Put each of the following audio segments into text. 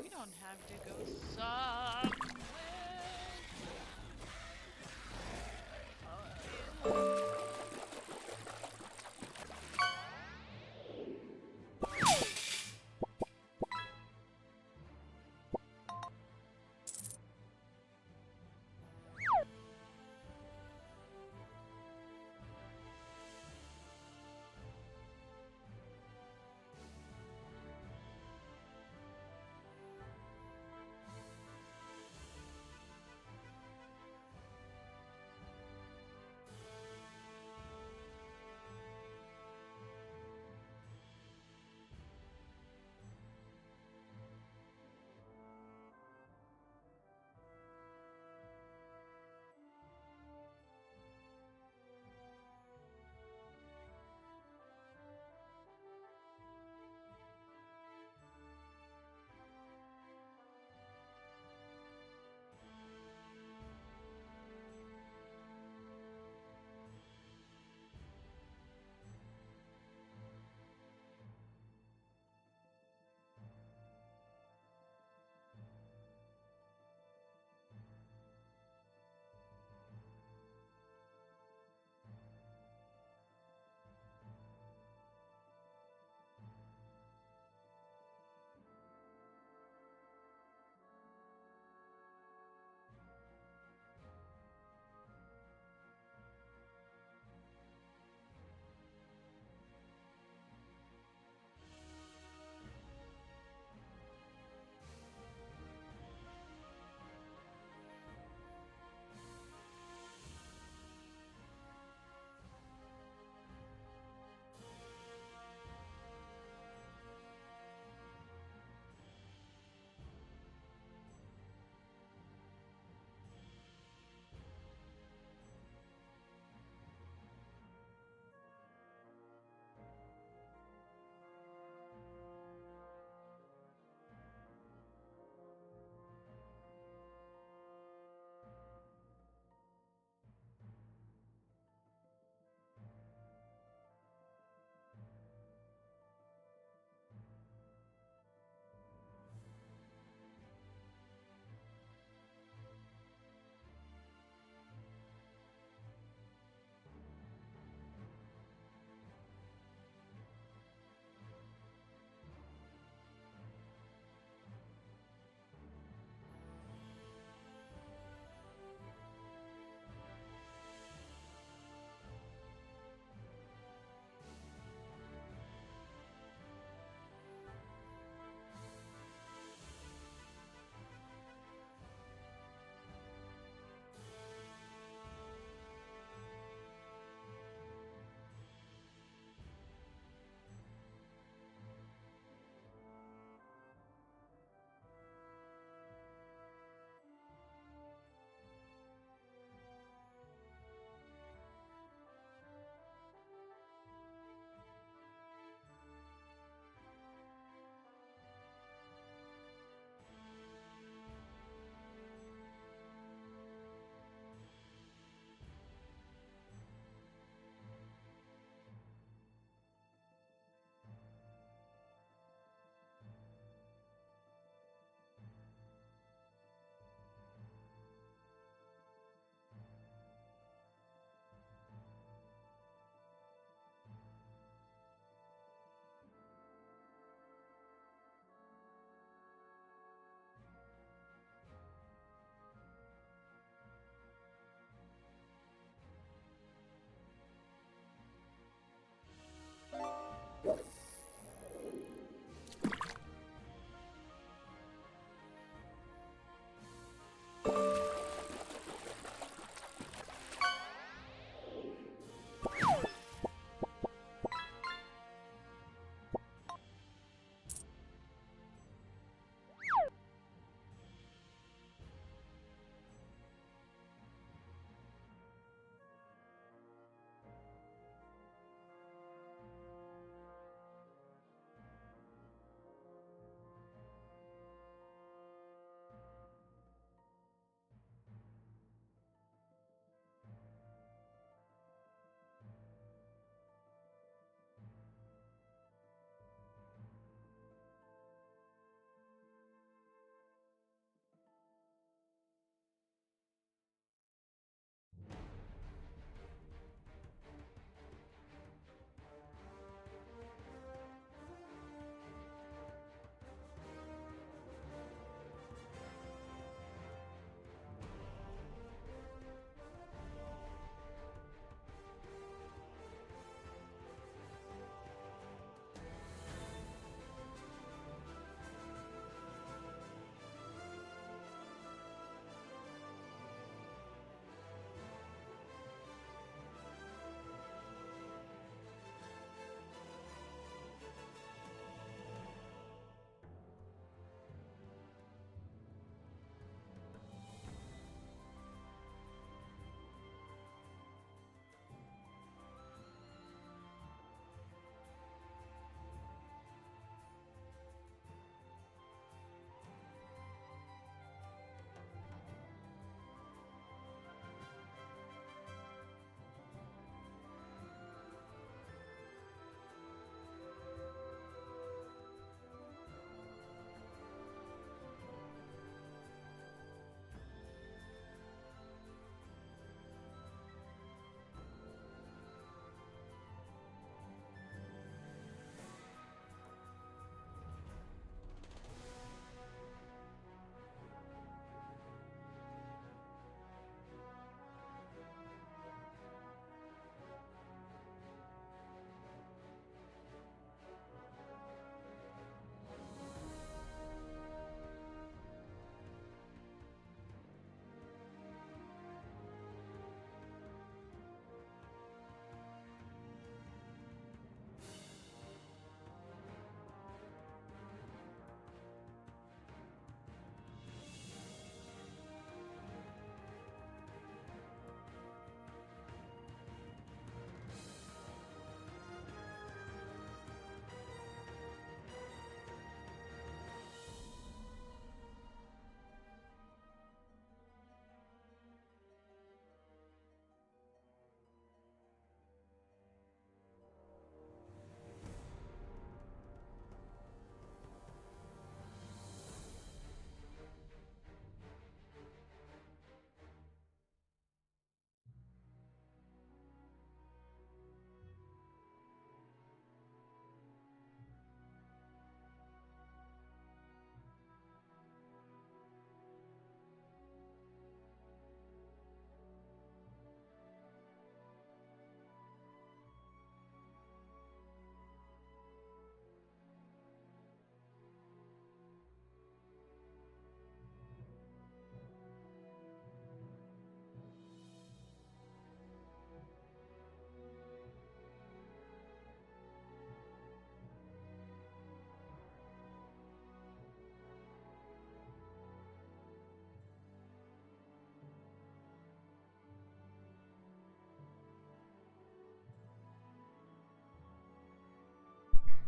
We don't have to go somewhere far.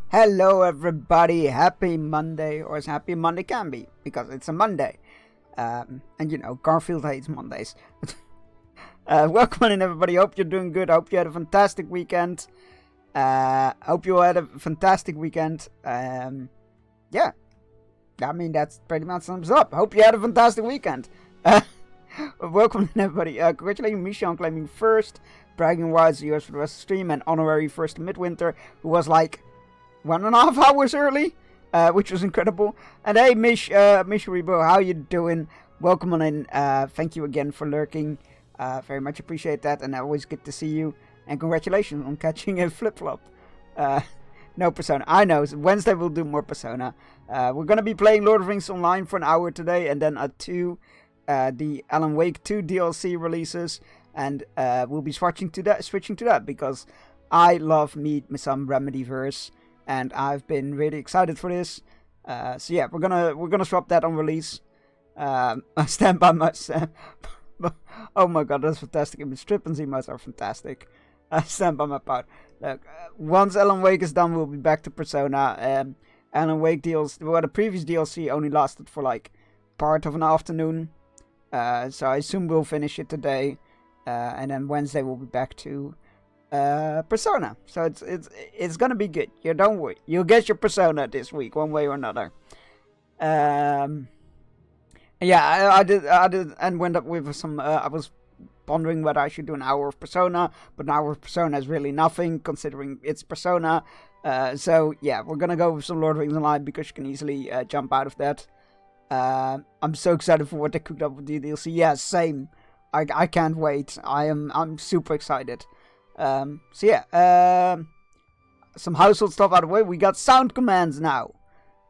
Hello everybody, happy Monday, or as happy Monday can be, because it's a Monday. And you know, Garfield hates Mondays. Welcome in everybody, hope you're doing good, hope you had a fantastic weekend. Yeah, I mean, that's pretty much sums up. Hope you had a fantastic weekend. Welcome in everybody, congratulating Misha on claiming first, bragging rights yours for the rest of the stream, and honorary first Midwinter, who was like 1.5 hours early, which was incredible. And hey, Mish Rebo, how you doing? Welcome on in. Thank you again for lurking. Very much appreciate that, and always good to see you. And congratulations on catching a flip-flop. No Persona. I know, Wednesday we'll do more Persona. We're going to be playing Lord of the Rings Online for an hour today, and then at 2, the Alan Wake 2 DLC releases. And we'll be switching to that, because I love me some Remedyverse. And I've been really excited for this. So yeah, we're gonna swap that on release. I stand by my oh my god, that's fantastic. The strip and emotes are fantastic. I stand by my part. Look, once Alan Wake is done, we'll be back to Persona. Alan Wake DLC, well, the previous DLC only lasted for like part of an afternoon. So I assume we'll finish it today. And then Wednesday we'll be back to Persona. So it's gonna be good. You don't worry. You'll get your Persona this week, one way or another. Yeah, I did, and went up with some. I was pondering whether I should do an hour of Persona, but an hour of Persona is really nothing considering it's Persona. So yeah, we're gonna go with some Lord of the Rings Online because you can easily jump out of that. I'm so excited for what they cooked up with the DLC. Yeah, same. I can't wait. I'm super excited. So yeah, some household stuff out of the way. We got sound commands now.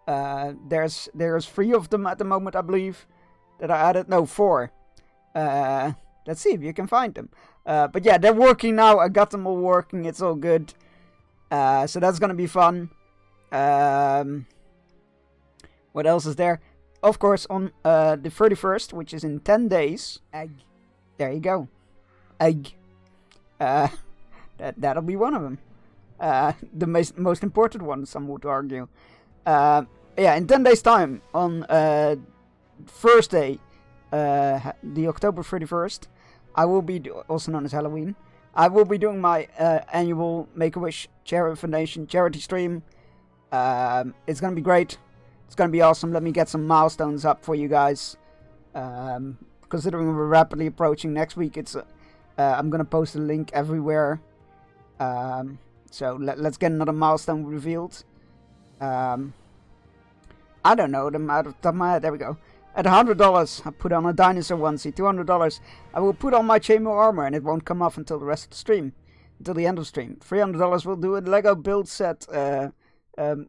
There's 3 of them at the moment, I believe, that I added. No, 4. Let's see if you can find them. But yeah, they're working now. I got them all working. It's all good. So that's gonna be fun. What else is there? Of course, on the 31st, which is in 10 days. Egg. There you go. Egg. That'll be one of them. The most important one, some would argue. Yeah, in 10 days' time, on Thursday, the October 31st, I will be, also known as Halloween, I will be doing my annual Make-A-Wish Foundation charity stream. It's gonna be great. It's gonna be awesome. Let me get some milestones up for you guys. Considering we're rapidly approaching next week, I'm gonna post a link everywhere. So let's get another milestone revealed. I don't know them out of the top of my head. There we go. At $100, I put on a dinosaur onesie. $200, I will put on my chainmail armor, and it won't come off until the rest of the stream, until the end of the stream. $300, we'll do a Lego build set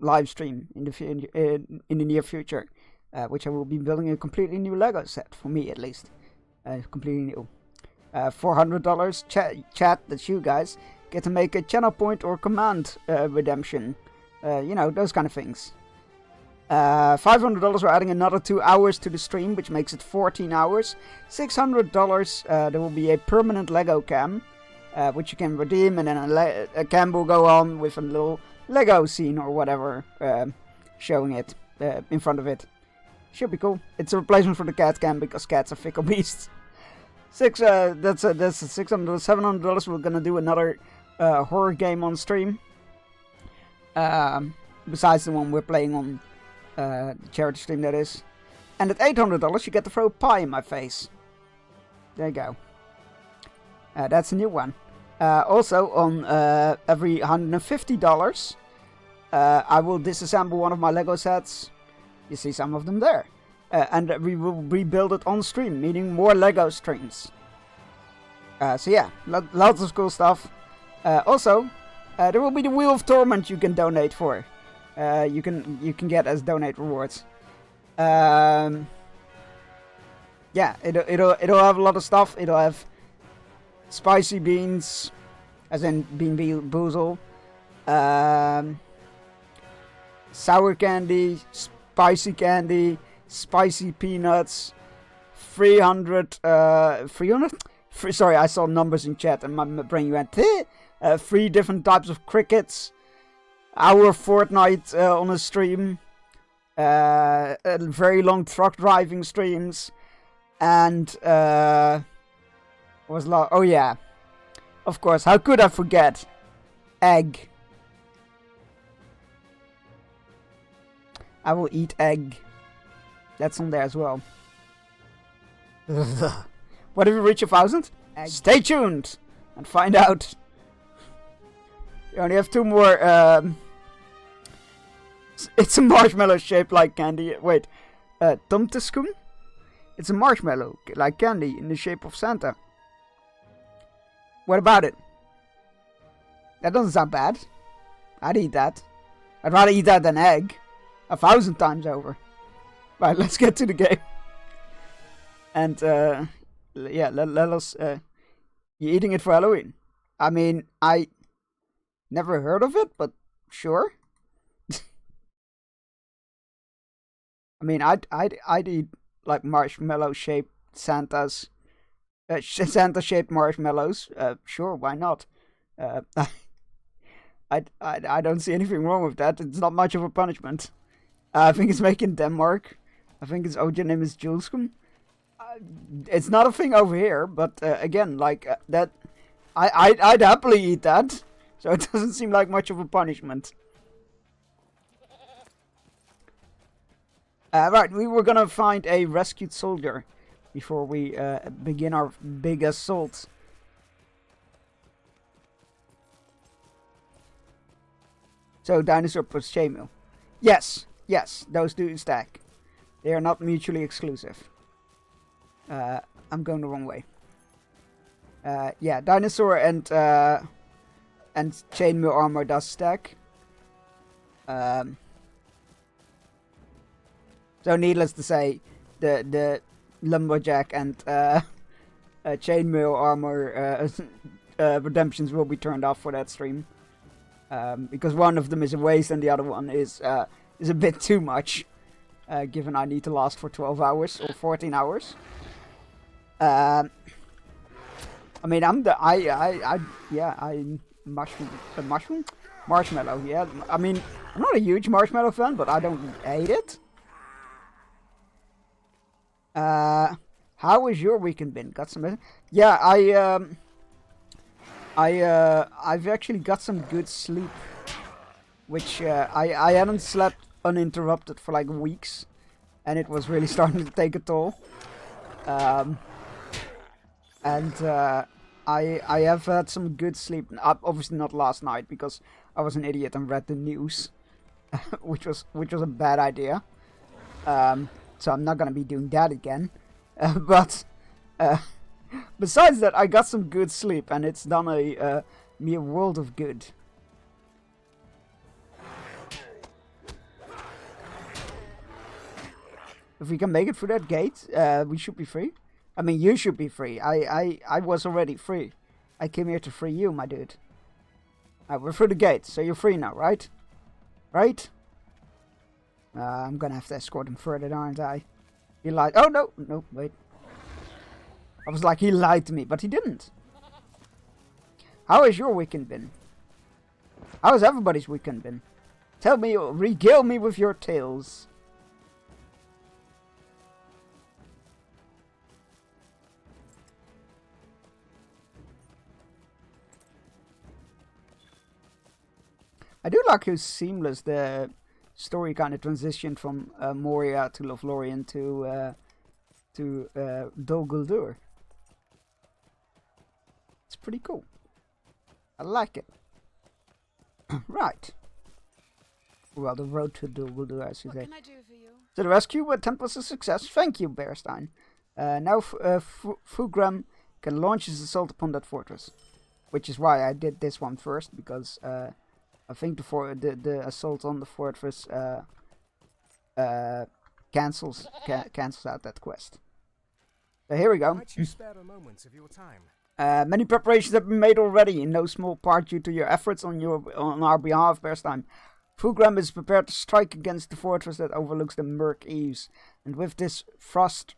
live stream in the near future, which I will be building a completely new Lego set for me, at least, completely new. $400, chat. That's you guys. Get to make a channel point or command redemption. You know, those kind of things. $500, we're adding another 2 hours to the stream, which makes it 14 hours. $600, there will be a permanent Lego cam, which you can redeem, and then a cam will go on with a little Lego scene or whatever, showing it in front of it. Should be cool. It's a replacement for the cat cam because cats are fickle beasts. That's $600. $700, we're gonna do another horror game on stream. Besides the one we're playing on the charity stream, that is. And at $800, you get to throw a pie in my face. There you go. That's a new one. Also, on every $150, I will disassemble one of my Lego sets. You see some of them there. And we will rebuild it on stream, meaning more Lego streams. So yeah, lots of cool stuff. Also, there will be the Wheel of Torment you can donate for. You can get as donate rewards. Yeah, it'll have a lot of stuff. It'll have spicy beans, as in bean boozle, sour candy, spicy candy, spicy peanuts, 300. Sorry, I saw numbers in chat and my brain went. 3 different types of crickets. hour fortnight on a stream, very long truck driving streams, and oh yeah, of course, how could I forget? Egg. I will eat egg. That's on there as well. What if we reach 1,000? Stay tuned and find out. We only have 2 more. It's a marshmallow shaped like candy. Wait, Tumtaskum? It's a marshmallow like candy in the shape of Santa. What about it? That doesn't sound bad. I'd eat that. I'd rather eat that than egg. 1,000 times over. Right, let's get to the game. And yeah, let us. You're eating it for Halloween. I mean, I never heard of it, but sure. I mean, I'd eat like marshmallow shaped Santas, Santa shaped marshmallows. Sure, why not? I don't see anything wrong with that. It's not much of a punishment. I think it's made in Denmark. I think its origin name is Juleskum. It's not a thing over here, but again, like that, I'd happily eat that. So it doesn't seem like much of a punishment. Right, we were gonna find a rescued soldier before we begin our big assault. So dinosaur plus chainmail. Yes, those do stack. They are not mutually exclusive. I'm going the wrong way. Yeah, dinosaur and chainmail armor does stack. So needless to say, the lumberjack and chainmail armor redemptions will be turned off for that stream. Because one of them is a waste and the other one is a bit too much, given I need to last for 12 hours or 14 hours. I mean, marshmallow. Yeah, I mean, I'm not a huge marshmallow fan, but I don't hate it. How has your weekend been? Got some? Yeah, I've actually got some good sleep, which I hadn't slept uninterrupted for like weeks, and it was really starting to take a toll. And I have had some good sleep. Obviously not last night because I was an idiot and read the news, which was a bad idea. So I'm not gonna be doing that again. But besides that, I got some good sleep, and it's done me a world of good. If we can make it through that gate, we should be free. I mean, you should be free. I was already free. I came here to free you, my dude. We're through the gate, so you're free now, right? Right? I'm gonna have to escort him further, aren't I? He lied. Oh, no, wait. I was like, he lied to me, but he didn't. How has your weekend been? How has everybody's weekend been? Tell me, regale me with your tales. I do like how seamless the story kind of transitioned from Moria to Lothlorien to Dol Guldur. It's pretty cool. I like it. Right. Well, the road to Dol Guldur, I should say. What can I do for you? So the rescue attempt was a success. Thank you, Bearstein. Now Fugram can launch his assault upon that fortress. Which is why I did this one first, because I think the assault on the fortress cancels out that quest. So here we go. Might you spare a moment of your time? Many preparations have been made already, in no small part due to your efforts on our behalf, Bearstein. Fugram is prepared to strike against the fortress that overlooks the Murk Eaves, and with this thrust,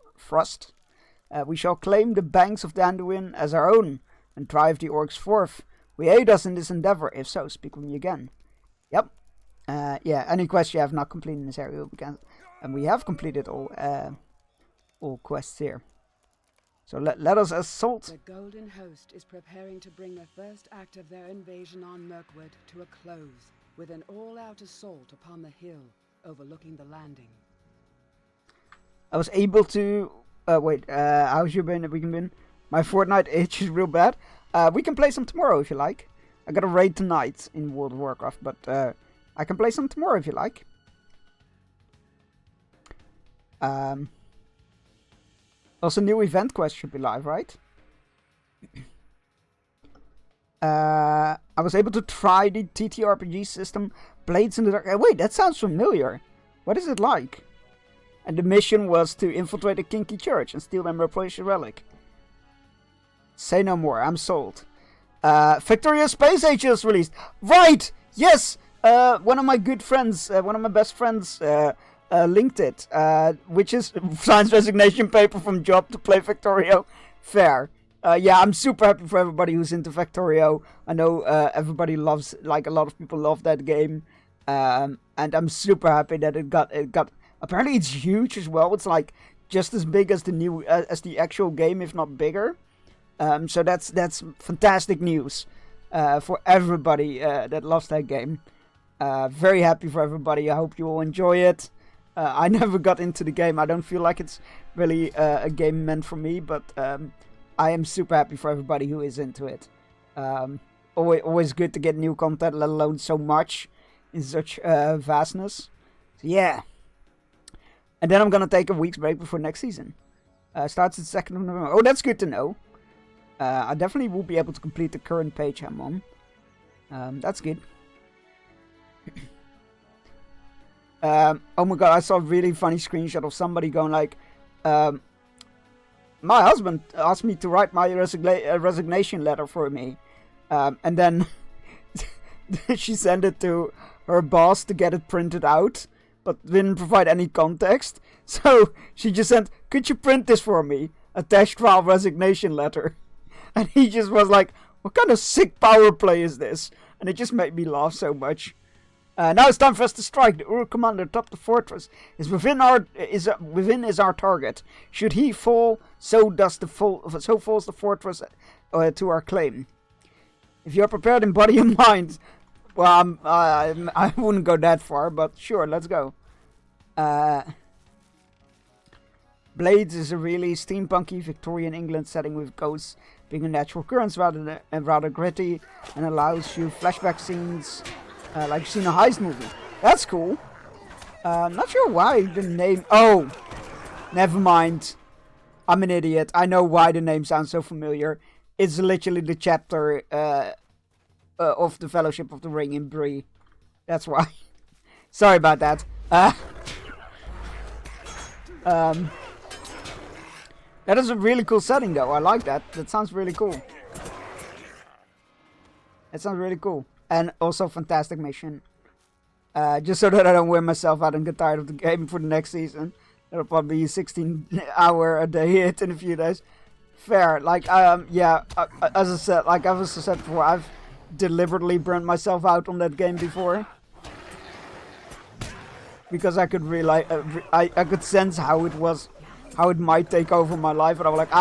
we shall claim the banks of the Anduin as our own, and drive the orcs forth. We aid us in this endeavor. If so, speak with me again. Yep, Yeah, any quest you have not completed in this area will be cancelled. And we have completed all quests here. So let us assault. The Golden Host is preparing to bring the first act of their invasion on Mirkwood to a close, with an all-out assault upon the hill overlooking the landing. I was able to... wait, how's your weekend been? My Fortnite itch is real bad. We can play some tomorrow if you like. I got a raid tonight in World of Warcraft, but I can play some tomorrow if you like. Also, new event quest should be live, right? I was able to try the TTRPG system, Blades in the Dark. Wait, that sounds familiar. What is it like? And the mission was to infiltrate a kinky church and steal their Merplasian relic. Say no more, I'm sold. Victoria Space Age is released. Right! Yes! One of my good friends, one of my best friends, linked it, which is Science resignation paper from job to play Factorio. Fair. Yeah, I'm super happy for everybody who's into Factorio. I know everybody loves, like a lot of people love that game, and I'm super happy that it got. Apparently, it's huge as well. It's like just as big as the actual game, if not bigger. So that's fantastic news for everybody that loves that game. Very happy for everybody. I hope you all enjoy it. I never got into the game. I don't feel like it's really a game meant for me, but I am super happy for everybody who is into it. Always good to get new content, let alone so much in such vastness. So yeah. And then I'm gonna take a week's break before next season. Starts the 2nd of November. Oh, that's good to know. I definitely will be able to complete the current page I'm on. That's good. Oh my god, I saw a really funny screenshot of somebody going like, my husband asked me to write my resignation letter for me. And then she sent it to her boss to get it printed out, but didn't provide any context. So she just sent, could you print this for me? Attached file resignation letter. And he just was like, what kind of sick power play is this? And it just made me laugh so much. Now it's time for us to strike. The Uruk commander atop the fortress is within is our target. Should he fall, so falls the fortress to our claim. If you are prepared in body and mind, well, I wouldn't go that far, but sure, let's go. Blades is a really steampunky Victorian England setting with ghosts being a natural occurrence rather gritty, and allows you flashback scenes like you've seen a heist movie. That's cool. Not sure why the name... Oh! Never mind. I'm an idiot. I know why the name sounds so familiar. It's literally the chapter of the Fellowship of the Ring in Bree. That's why. Sorry about that. That is a really cool setting though. I like that. That sounds really cool. That sounds really cool. And also fantastic mission. Just so that I don't wear myself out and get tired of the game for the next season. It'll probably be a 16-hour-a-day hit in a few days. Fair. Like, yeah, as I said, like I've also said before, I've deliberately burnt myself out on that game before. Because I could realize, I could sense how it was, how it might take over my life. And I was like,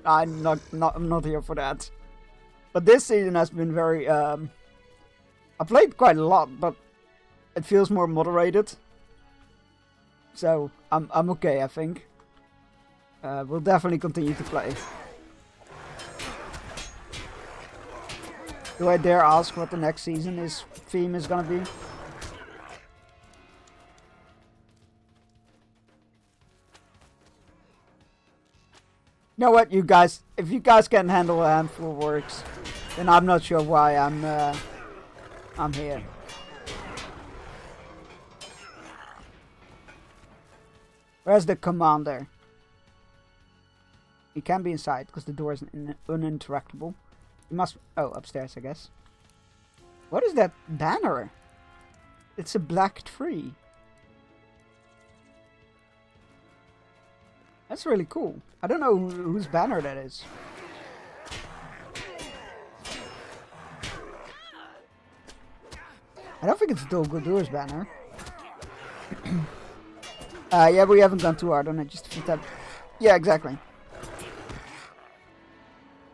I'm not here for that. But this season has been very, I played quite a lot, but it feels more moderated. So I'm okay, I think. We'll definitely continue to play. Do I dare ask what the next season theme is gonna be? You know what, you guys? If you guys can handle a handful of works, then I'm not sure why I'm here. Where's the commander? He can be inside because the door is uninteractable. He must... Oh, upstairs, I guess. What is that banner? It's a black tree. That's really cool. I don't know whose banner that is. I don't think it's Dol Guldir's banner. Yeah, we haven't gone too hard on it, just a few times. Yeah, exactly.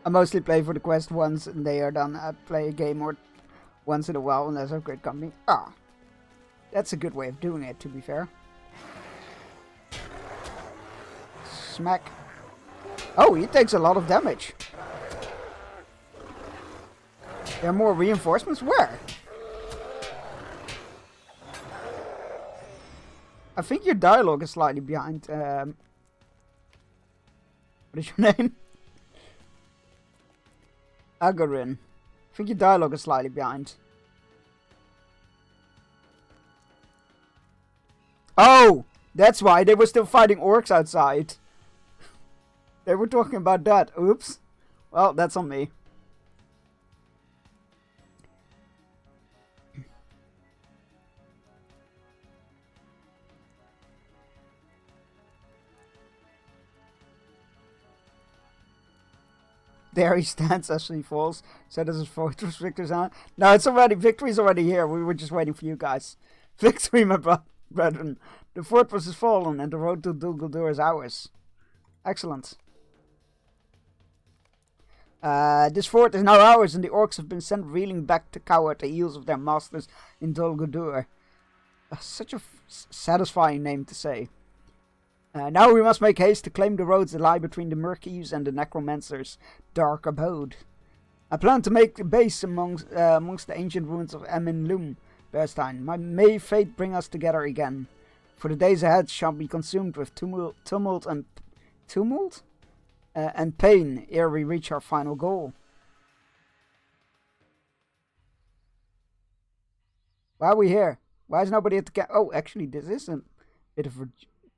I mostly play for the quest once and they are done. I play a game or once in a while and there's a great company. Ah, that's a good way of doing it, to be fair. Smack. Oh, he takes a lot of damage. There are more reinforcements? Where? I think your dialogue is slightly behind. What is your name? Agarin. I think your dialogue is slightly behind. Oh! That's why they were still fighting orcs outside. They were talking about that. Oops. Well, that's on me. There he stands as he falls. So does his fortress victory's on. No, it's already, victory's already here. We were just waiting for you guys. Victory, my brethren. The fortress is fallen and the road to Dol Guldur is ours. Excellent. This fort is now ours and the orcs have been sent reeling back to cower at the heels of their masters in Dol Guldur. Such a satisfying name to say. Now we must make haste to claim the roads that lie between the Murkies and the Necromancer's dark abode. I plan to make a base amongst the ancient ruins of Amin Lum, Berstein. May fate bring us together again. For the days ahead shall be consumed with tumult and pain ere we reach our final goal. Why are we here? Why is nobody at the camp? Oh, actually, this is a bit of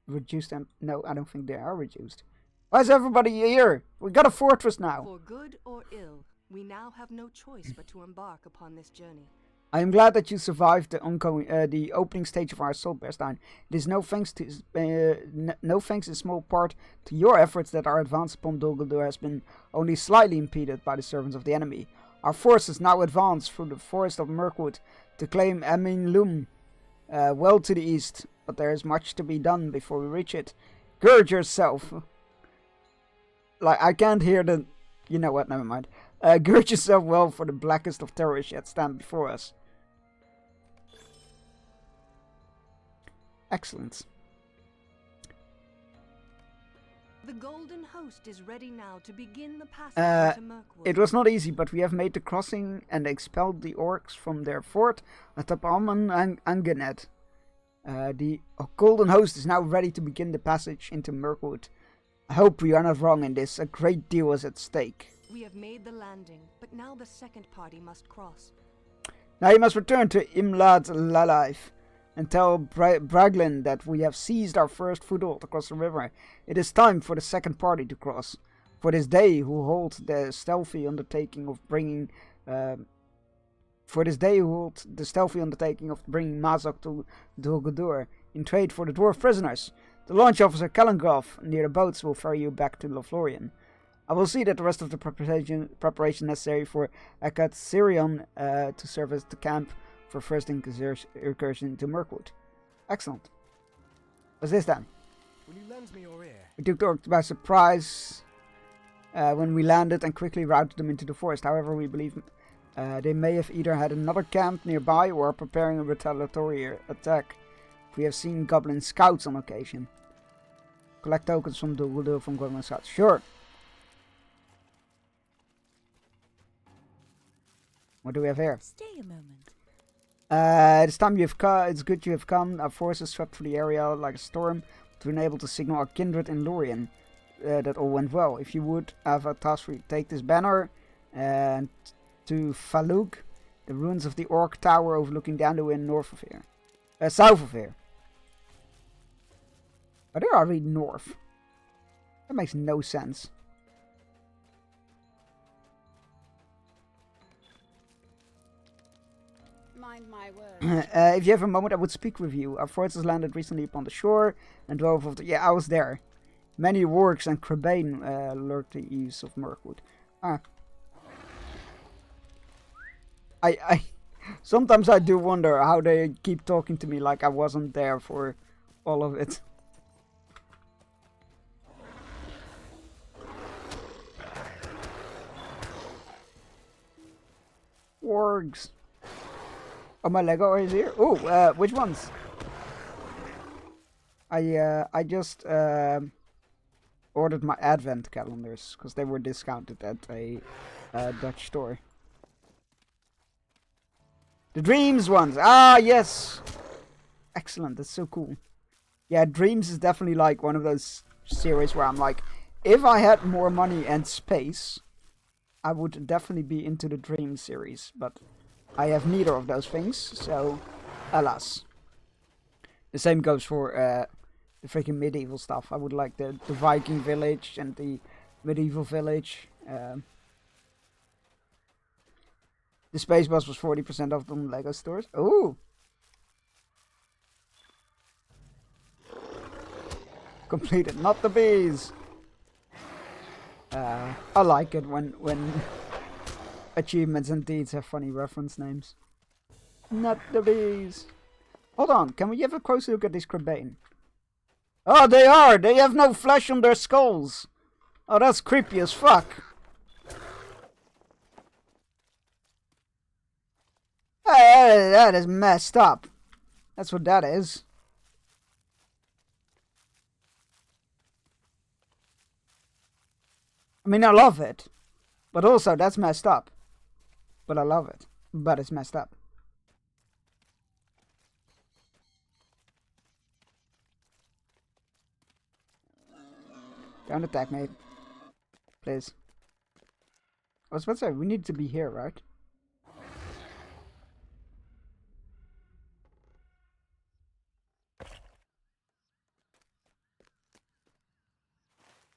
reduced. No, I don't think they are reduced. Why is everybody here? We got a fortress now. For good or ill, we now have no choice but to embark upon this journey. I am glad that you survived the opening stage of our assault, Berstein. It is no thanks in small part to your efforts that our advance upon Dol Guldur has been only slightly impeded by the servants of the enemy. Our forces now advance through the forest of Mirkwood to claim Amin Lum, well to the east, but there is much to be done before we reach it. Gird yourself. Like, I can't hear the... You know what, never mind. Gird yourself well for the blackest of terrors yet stand before us. Excellent. The Golden Host is ready now to begin the passage into Mirkwood. It was not easy, but we have made the crossing and expelled the orcs from their fort atop Alman and Angenet. The Golden Host is now ready to begin the passage into Mirkwood. I hope we are not wrong in this. A great deal is at stake. We have made the landing, but now the second party must cross. Now you must return to Imlad Lalaif and tell Braglin that we have seized our first foothold across the river. It is time for the second party to cross. For this day who hold the stealthy undertaking of bringing Mazok to Dol Guldur in trade for the dwarf prisoners. The launch officer Kallengroff near the boats will ferry you back to Lothlorien. I will see that the rest of the preparation necessary for Akat Sirion to serve as the camp for first incursion to Mirkwood. Excellent. What's this then? Will you lend me your ear? We took the orcs by surprise when we landed and quickly routed them into the forest. However, we believe they may have either had another camp nearby or are preparing a retaliatory attack. We have seen goblin scouts on occasion. Collect tokens from Dol Guldur from goblin scouts. Sure. What do we have here? Stay a moment. This time you have come. It's good you have come. Our forces swept through the area like a storm, to be able to signal our kindred in Lorien. That all went well. If you would have a task for you, take this banner and to Falug, the ruins of the Orc Tower overlooking the Anduin north of here. South of here. But there I read north. That makes no sense. Mind my words. If you have a moment, I would speak with you. Our forces landed recently upon the shore and drove off the... Yeah, I was there. Many wargs and Crebain lurked the east of Mirkwood. Sometimes I do wonder how they keep talking to me like I wasn't there for all of it. Wargs. Oh, my Lego is here. Oh, which ones? I just ordered my advent calendars because they were discounted at a Dutch store. The Dreams ones. Ah, yes. Excellent. That's so cool. Yeah, Dreams is definitely like one of those series where I'm like, if I had more money and space, I would definitely be into the Dream series, but I have neither of those things, so alas. The same goes for the freaking medieval stuff. I would like the Viking village and the medieval village. The Space Bus was 40% off on Lego stores. Ooh! Completed, not the bees! I like it when achievements and deeds have funny reference names. Not the bees! Hold on, can we have a closer look at this Crebain? Oh, they are! They have no flesh on their skulls! Oh, that's creepy as fuck! Hey, that is messed up. That's what that is. I mean, I love it. But also, that's messed up. But I love it. But it's messed up. Don't attack me. Please. I was about to say, we need to be here, right?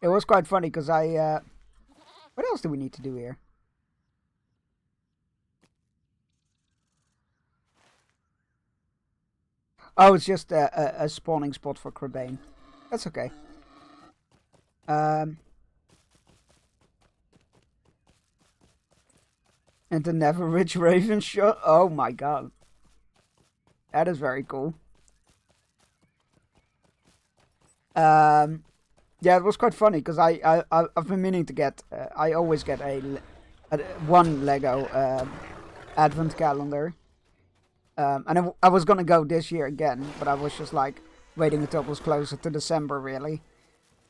It was quite funny because what else do we need to do here? Oh, it's just a spawning spot for Crebain. That's okay. And the Never Rich Raven shot. Oh my god. That is very cool. Yeah, it was quite funny because I've been meaning to get. I always get a one Lego advent calendar, and I was gonna go this year again, but I was just like waiting until it was closer to December, really.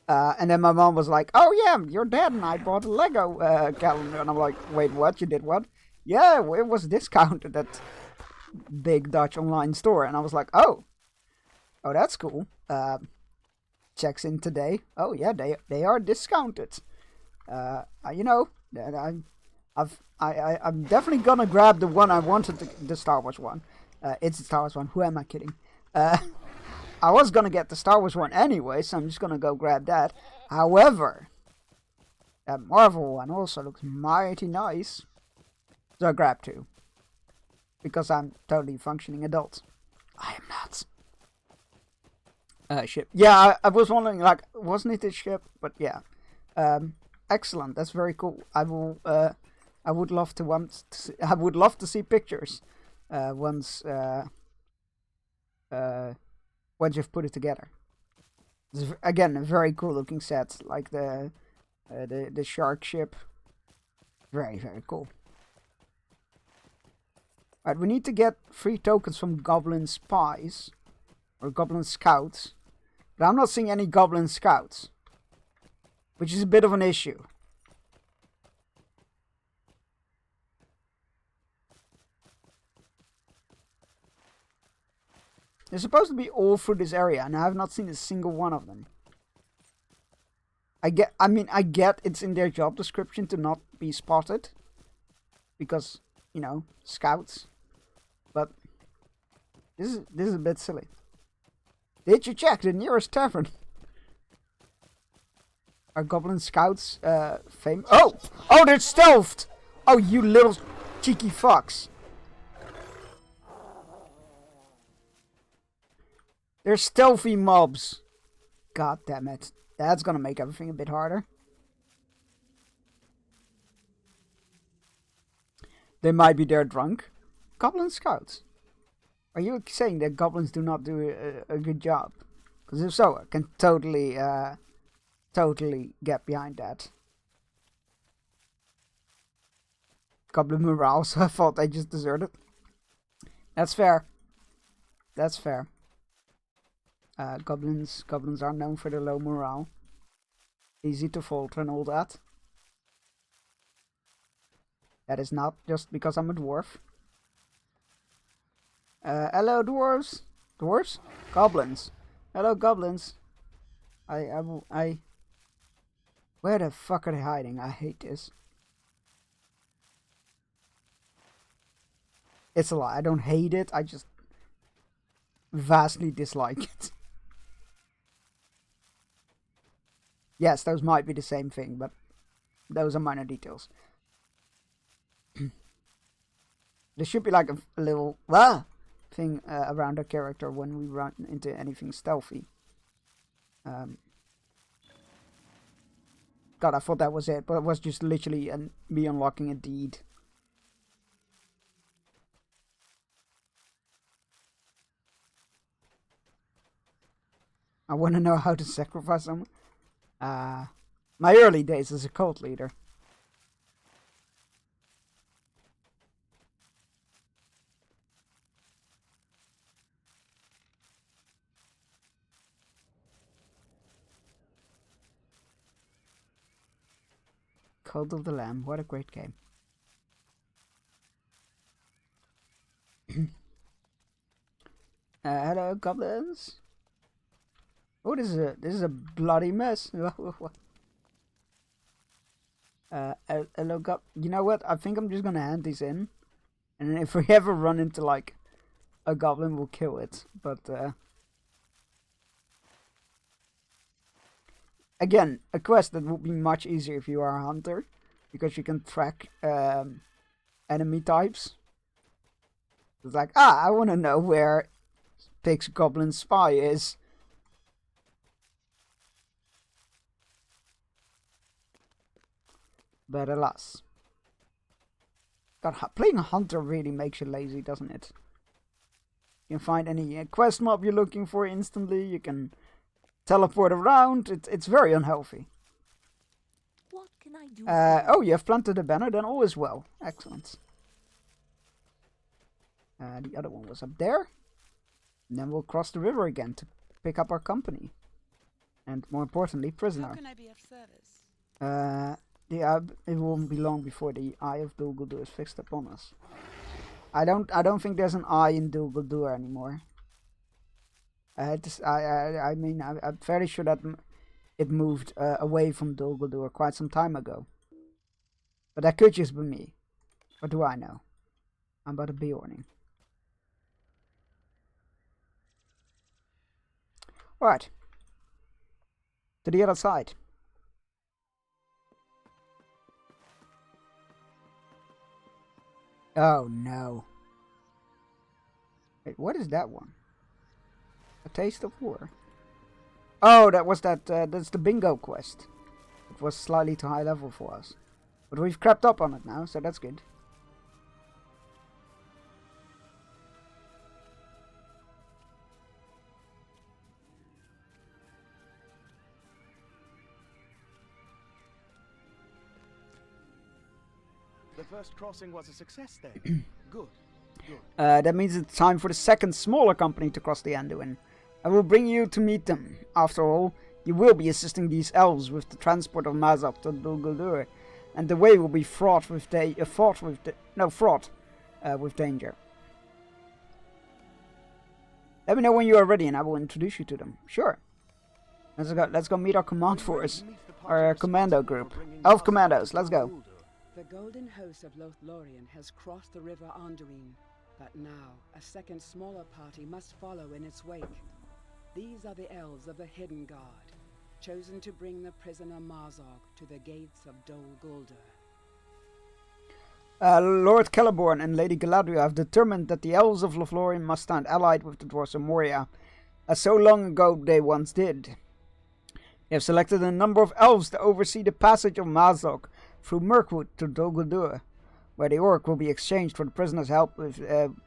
And then my mom was like, "Oh yeah, your dad and I bought a Lego calendar," and I'm like, "Wait, what? You did what?" Yeah, it was discounted at big Dutch online store, and I was like, "Oh, that's cool." Checks in today. Oh yeah, they are discounted. You know, I'm definitely gonna grab the one I wanted, the Star Wars one. It's the Star Wars one. Who am I kidding? I was gonna get the Star Wars one anyway, so I'm just gonna go grab that. However, that Marvel one also looks mighty nice, so I grabbed two because I'm totally functioning adult. I am not. Ship. Yeah, I was wondering, like, wasn't it a ship? But yeah, excellent. That's very cool. I will. I would love to I would love to see pictures once once you've put it together. It's, again, a very cool looking set, like the shark ship. Very cool. Alright, we need to get 3 tokens from Goblin Spies or Goblin Scouts. But I'm not seeing any Goblin Scouts, which is a bit of an issue. They're supposed to be all through this area, and I have not seen a single one of them. I get it's in their job description to not be spotted, because, you know, scouts. But this is a bit silly. Did you check the nearest tavern? Are Goblin Scouts famous? Oh, they're stealthed. Oh, you little cheeky fucks. They're stealthy mobs. God damn it. That's gonna make everything a bit harder. They might be there drunk. Goblin Scouts? Are you saying that goblins do not do a good job? Because if so, I can totally get behind that. Goblin morale, so I thought I just deserted. That's fair. That's fair. Goblins are known for their low morale. Easy to falter and all that. That is not just because I'm a dwarf. Hello dwarves. Dwarves? Goblins. Hello goblins. I Where the fuck are they hiding? I hate this. It's a lie. I don't hate it. I just vastly dislike it. Yes, those might be the same thing, but those are minor details. There should be like a little thing around a character when we run into anything stealthy. God, I thought that was it, but it was just literally me unlocking a deed. I want to know how to sacrifice someone. My early days as a cult leader. Cult of the Lamb, what a great game. Hello, goblins. Oh, this is a bloody mess. Hello, you know what? I think I'm just gonna hand these in, and if we ever run into like a goblin, we'll kill it. But again, a quest that would be much easier if you are a hunter, because you can track enemy types. It's like, I want to know where Pig's Goblin Spy is. But alas. God, playing a hunter really makes you lazy, doesn't it? You can find any quest mob you're looking for instantly. You can teleport around. It's very unhealthy. What can I do? Oh, you have planted a banner, then all is well. Excellent. The other one was up there. And then we'll cross the river again to pick up our company. And more importantly, prisoner. How can I be of service? It won't be long before the Eye of Dol Guldur is fixed upon us. I don't think there's an eye in Dol Guldur anymore. I mean, I'm fairly sure that it moved away from Dol Guldur quite some time ago. But that could just be me. What do I know? I'm but a Beorning. Alright. To the other side. Oh no. Wait, what is that one? A Taste of War. Oh, that was that's the bingo quest. It was slightly too high level for us. But we've crept up on it now, so that's good. The first crossing was a success then. Good. That means it's time for the second smaller company to cross the Anduin. I will bring you to meet them. After all, you will be assisting these elves with the transport of Mazok to Dol Guldur, and the way will be fraught with danger. Let me know when you are ready, and I will introduce you to them. Sure. Let's go meet our command force, our commando group. Elf commandos, let's go. The Golden Host of Lothlorien has crossed the river Anduin, but now a second smaller party must follow in its wake. These are the elves of the Hidden Guard, chosen to bring the prisoner Mazog to the gates of Dol Guldur. Lord Celeborn and Lady Galadriel have determined that the elves of Lothlorien must stand allied with the dwarves of Moria, as so long ago they once did. They have selected a number of elves to oversee the passage of Mazog through Mirkwood to Dol Guldur. where the orc will be exchanged for the prisoners held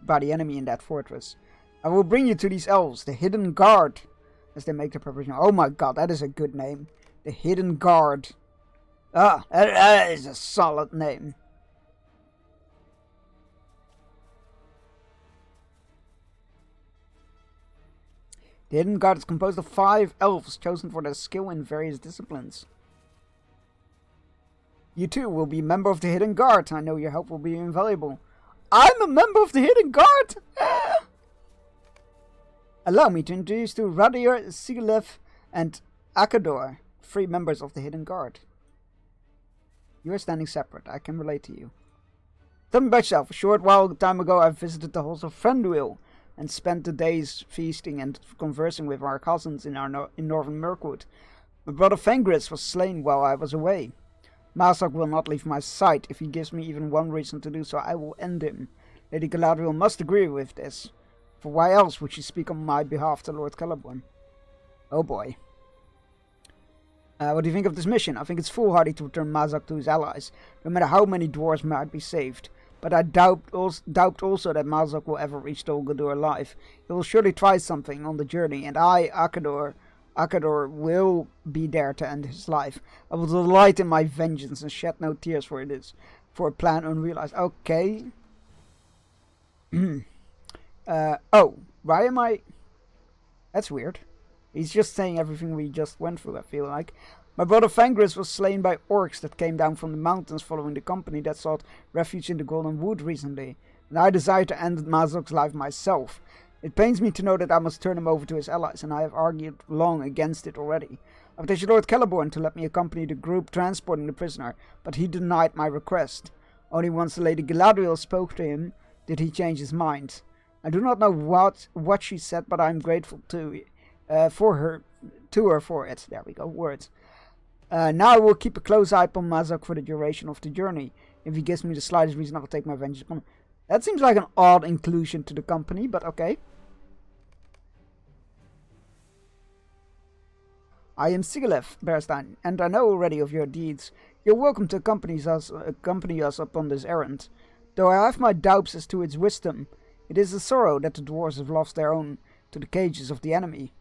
by the enemy in that fortress. I will bring you to these elves, the Hidden Guard, as they make their preparation. Oh my god, that is a good name. The Hidden Guard. Ah, that is a solid name. The Hidden Guard is composed of 5 elves chosen for their skill in various disciplines. You too will be a member of the Hidden Guard. I know your help will be invaluable. I'm a member of the Hidden Guard! Allow me to introduce you to Radir, Sigilev, and Akador, 3 members of the Hidden Guard. You are standing separate. I can relate to you. Tell me about yourself. A short while time ago I visited the halls of Frenduil and spent the days feasting and conversing with our cousins in northern Mirkwood. My brother Fengris was slain while I was away. Mazak will not leave my sight. If he gives me even one reason to do so, I will end him. Lady Galadriel must agree with this. For why else would she speak on my behalf to Lord Celeborn? Oh boy. What do you think of this mission? I think it's foolhardy to return Mazak to his allies, no matter how many dwarves might be saved. But I doubt also that Mazak will ever reach Dol Guldur alive. He will surely try something on the journey, and I, Akador, will be there to end his life. I will delight in my vengeance and shed no tears for a plan unrealized. Okay. Oh, why am I... That's weird. He's just saying everything we just went through, I feel like. My brother Fengris was slain by orcs that came down from the mountains following the company that sought refuge in the Golden Wood recently, and I desire to end Mazok's life myself. It pains me to know that I must turn him over to his allies, and I have argued long against it already. I petitioned Lord Celeborn to let me accompany the group transporting the prisoner, but he denied my request. Only once the Lady Galadriel spoke to him did he change his mind. I do not know what she said, but I am grateful to her for it. There we go, words. Now I will keep a close eye upon Mazak for the duration of the journey. If he gives me the slightest reason, I will take my vengeance upon him. That seems like an odd inclusion to the company, but okay. I am Sigilev Berstein, and I know already of your deeds. You're welcome to accompany us upon this errand. Though I have my doubts as to its wisdom, it is a sorrow that the dwarves have lost their own to the cages of the enemy.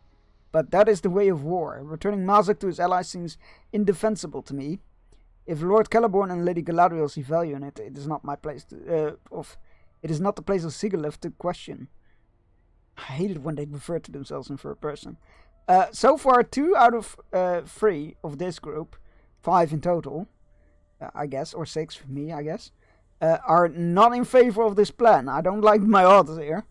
But that is the way of war. Returning Mazak to his allies seems indefensible to me. If Lord Celeborn and Lady Galadriel see value in it, it is not my place to, it is not the place of Sigilev to question. I hate it when they refer to themselves in third person. So far, 2 out of 3 of this group, 5 in total, I guess, or 6 for me, I guess, are not in favor of this plan. I don't like my odds here.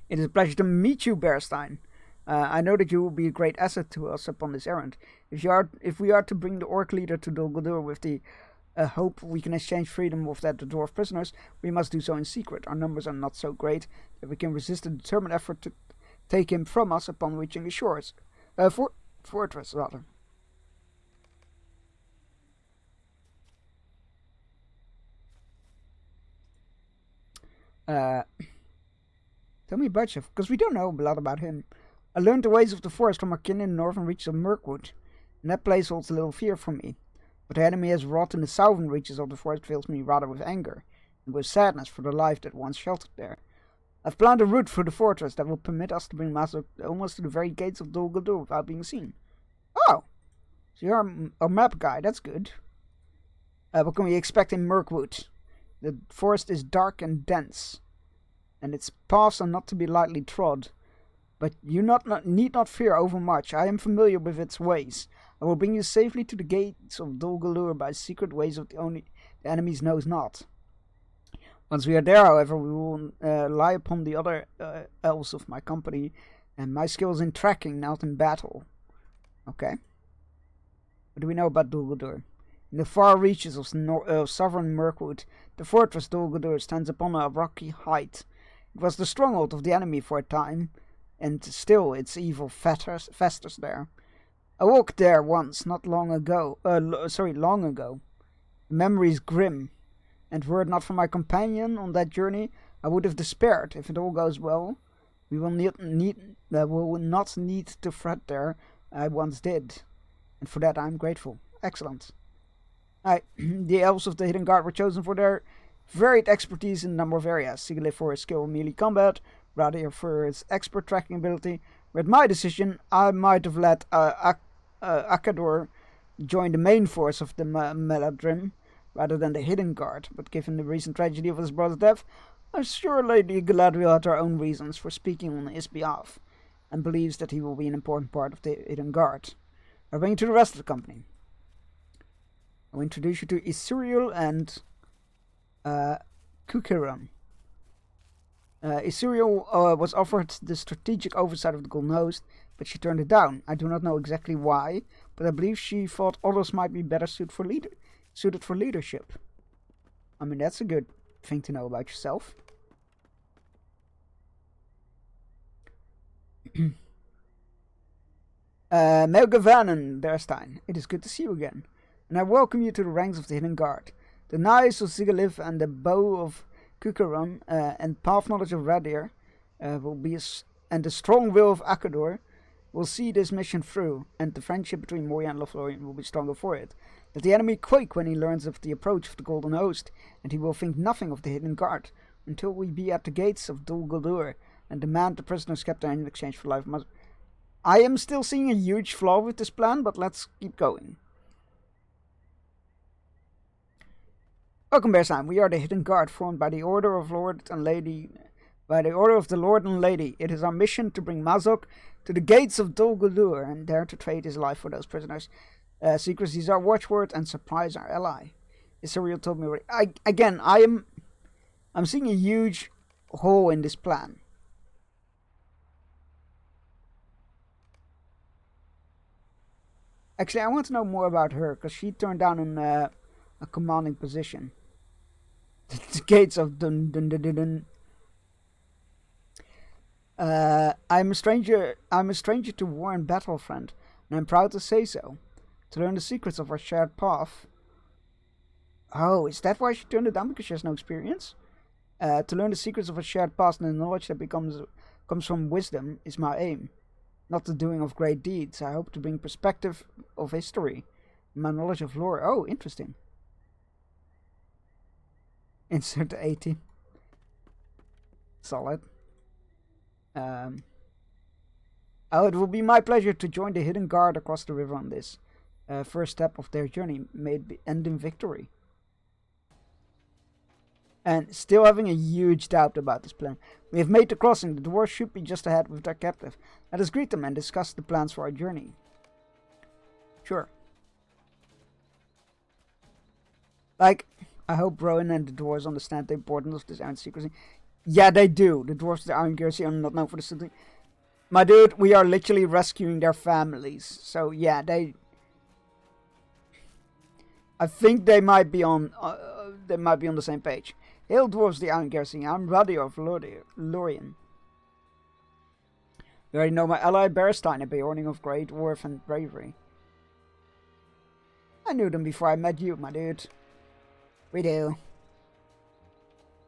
It is a pleasure to meet you, Berstein. I know that you will be a great asset to us upon this errand. If we are to bring the orc leader to Dol Guldur with the hope we can exchange freedom with the dwarf prisoners, we must do so in secret. Our numbers are not so great that we can resist a determined effort to take him from us upon reaching the shores. Fortress, rather. Tell me about you, because we don't know a lot about him. I learned the ways of the forest from our kin in the northern reaches of Mirkwood, and that place holds a little fear for me. What the enemy has wrought in the southern reaches of the forest fills me rather with anger, and with sadness for the life that once sheltered there. I've planned a route through the fortress that will permit us to bring Mazak almost to the very gates of Dol Guldur without being seen. Oh! So you're a map guy, that's good. What can we expect in Mirkwood? The forest is dark and dense, and its paths are not to be lightly trod. But you need not fear overmuch. I am familiar with its ways. I will bring you safely to the gates of Dol Guldur by secret ways of the enemies knows not. Once we are there, however, we will lie upon the other elves of my company, and my skills in tracking, not in battle. Okay. What do we know about Dol Guldur? In the far reaches of southern Mirkwood, the fortress Dol Guldur stands upon a rocky height. It was the stronghold of the enemy for a time, and still its evil festers there. I walked there once, long ago. The memory is grim, and were it not for my companion on that journey, I would have despaired. If it all goes well, we will not need to fret there. I once did, and for that I am grateful. Excellent. The elves of the Hidden Guard were chosen for their varied expertise in a number of areas. Sigalith for his skill in melee combat, Radir for his expert tracking ability. With my decision, I might have let Akador join the main force of the Meladrim rather than the Hidden Guard, but given the recent tragedy of his brother's death, I'm sure Lady Galadriel had her own reasons for speaking on his behalf, and believes that he will be an important part of the Hidden Guard. I bring you to the rest of the company. I'll introduce you to Isuriel and Kukiran. Isuriel was offered the strategic oversight of the Golden Host, but she turned it down. I do not know exactly why, but I believe she thought others might be better suited for leadership. I mean, that's a good thing to know about yourself. Melgavanen Berstein, it is good to see you again, and I welcome you to the ranks of the Hidden Guard. The knives of Sigalith and the bow of Kukaron and path knowledge of Radir and the strong will of Akador will see this mission through, and the friendship between Moria and Lothlorien will be stronger for it. Let the enemy quake when he learns of the approach of the Golden Host, and he will think nothing of the Hidden Guard, until we be at the gates of Dol Guldur, and demand the prisoners kept there in exchange for life. I am still seeing a huge flaw with this plan, but let's keep going. Welcome, Bearstein. We are the Hidden Guard, formed by the order of the Lord and Lady. It is our mission to bring Mazok to the gates of Dol Guldur, and there to trade his life for those prisoners. Secrecy is our watchword, and surprise our ally. Isuriel told me already. I'm seeing a huge hole in this plan. Actually, I want to know more about her, because she turned down a commanding position. The gates of Dun Dun Dun Dun Dun. I'm a stranger to war and battle, friend, and I'm proud to say so. To learn the secrets of our shared path. Oh, is that why she turned it down? Because she has no experience? To learn the secrets of our shared past and the knowledge that comes from wisdom is my aim. Not the doing of great deeds. I hope to bring perspective of history. My knowledge of lore. Oh, interesting. Insert 80. Solid. Oh, it will be my pleasure to join the Hidden Guard across the river on this first step of their journey, may it end in victory. And still having a huge doubt about this plan. We have made the crossing. The dwarves should be just ahead with their captive. Let us greet them and discuss the plans for our journey. Sure. Like, I hope Rowan and the dwarves understand the importance of this errand secrecy. Yeah, they do. The dwarves of the Iron Garrison are not known for this. My dude, we are literally rescuing their families. So yeah, I think they might be on. The same page. Hail, dwarves of the Iron Garrison. I'm Radir of Lorien. You already know my ally Berstein, a beorning of great worth and bravery. I knew them before I met you, my dude. We do.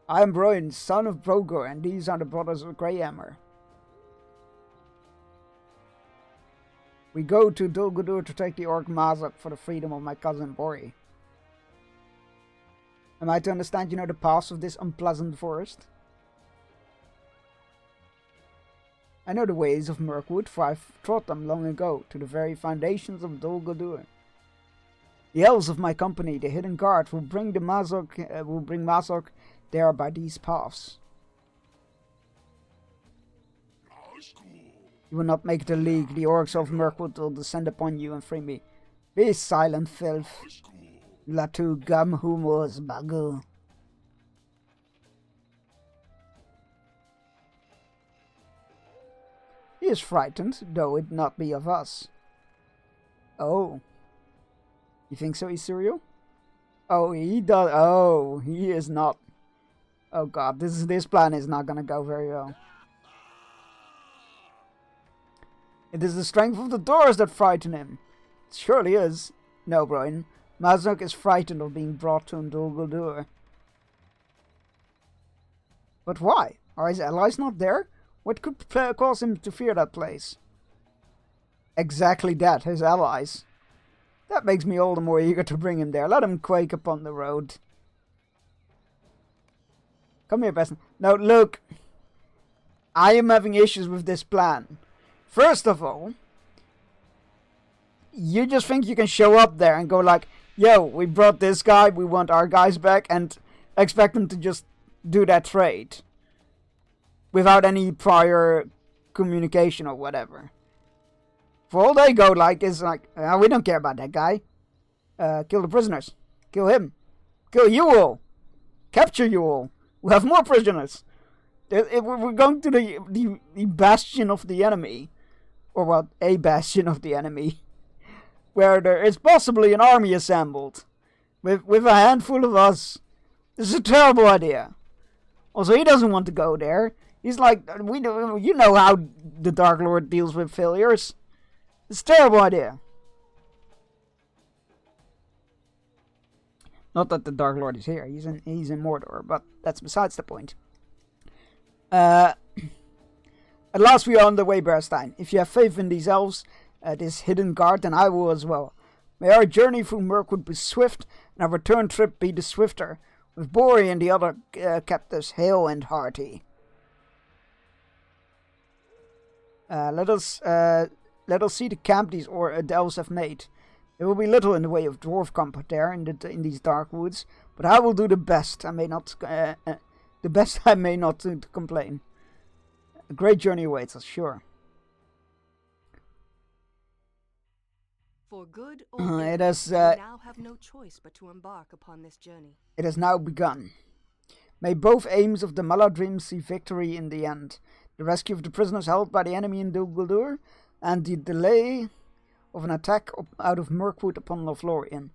I am Broin, son of Brogor, and these are the brothers of Greyhammer. We go to Dol Guldur to take the Orc Mazak for the freedom of my cousin Bori. Am I to understand you know the paths of this unpleasant forest? I know the ways of Mirkwood, for I've trod them long ago, to the very foundations of Dol Guldur. The elves of my company, the Hidden Guard, will bring Mazok there by these paths. You will not make the league. The orcs of Mirkwood will descend upon you and free me. Be silent, filth. Latu gam humos bagu. He is frightened, though it not be of us. Oh. You think so, Isuriel? Oh, he does. Oh, he is not. Oh god, this plan is not gonna go very well. It is the strength of the doors that frighten him. It surely is. No, Brian. Mazok is frightened of being brought to Dol Guldur. But why? Are his allies not there? What could cause him to fear that place? Exactly that, his allies. That makes me all the more eager to bring him there. Let him quake upon the road. Come here, peasant. Now, look. I am having issues with this plan. First of all, you just think you can show up there and go like, yo, we brought this guy, we want our guys back, and expect them to just do that trade. Without any prior communication or whatever. For all they go like is like, we don't care about that guy. Kill the prisoners. Kill him. Kill you all. Capture you all. We'll have more prisoners. We're going to the bastion of the enemy. Or what, a bastion of the enemy. Where there is possibly an army assembled. With a handful of us. This is a terrible idea. Also, he doesn't want to go there. He's like, you know how the Dark Lord deals with failures. It's a terrible idea. Not that the Dark Lord is here. He's in Mordor, but that's besides the point. At last we are on the way, Berstein. If you have faith in these elves, this hidden guard, then I will as well. May our journey through Mirkwood be swift, and our return trip be the swifter, with Bori and the other captives hale and hearty. Let us see the camp the elves have made. There will be little in the way of dwarf comfort there in these dark woods, but I will do the best. I may not to complain. A great journey awaits us, sure. For good or ill, it has we now have no choice but to embark upon this journey. It has now begun. May both aims of the Maladrim see victory in the end. The rescue of the prisoners held by the enemy in Dol Guldur, and the delay of an attack out of Mirkwood upon Lothlorien.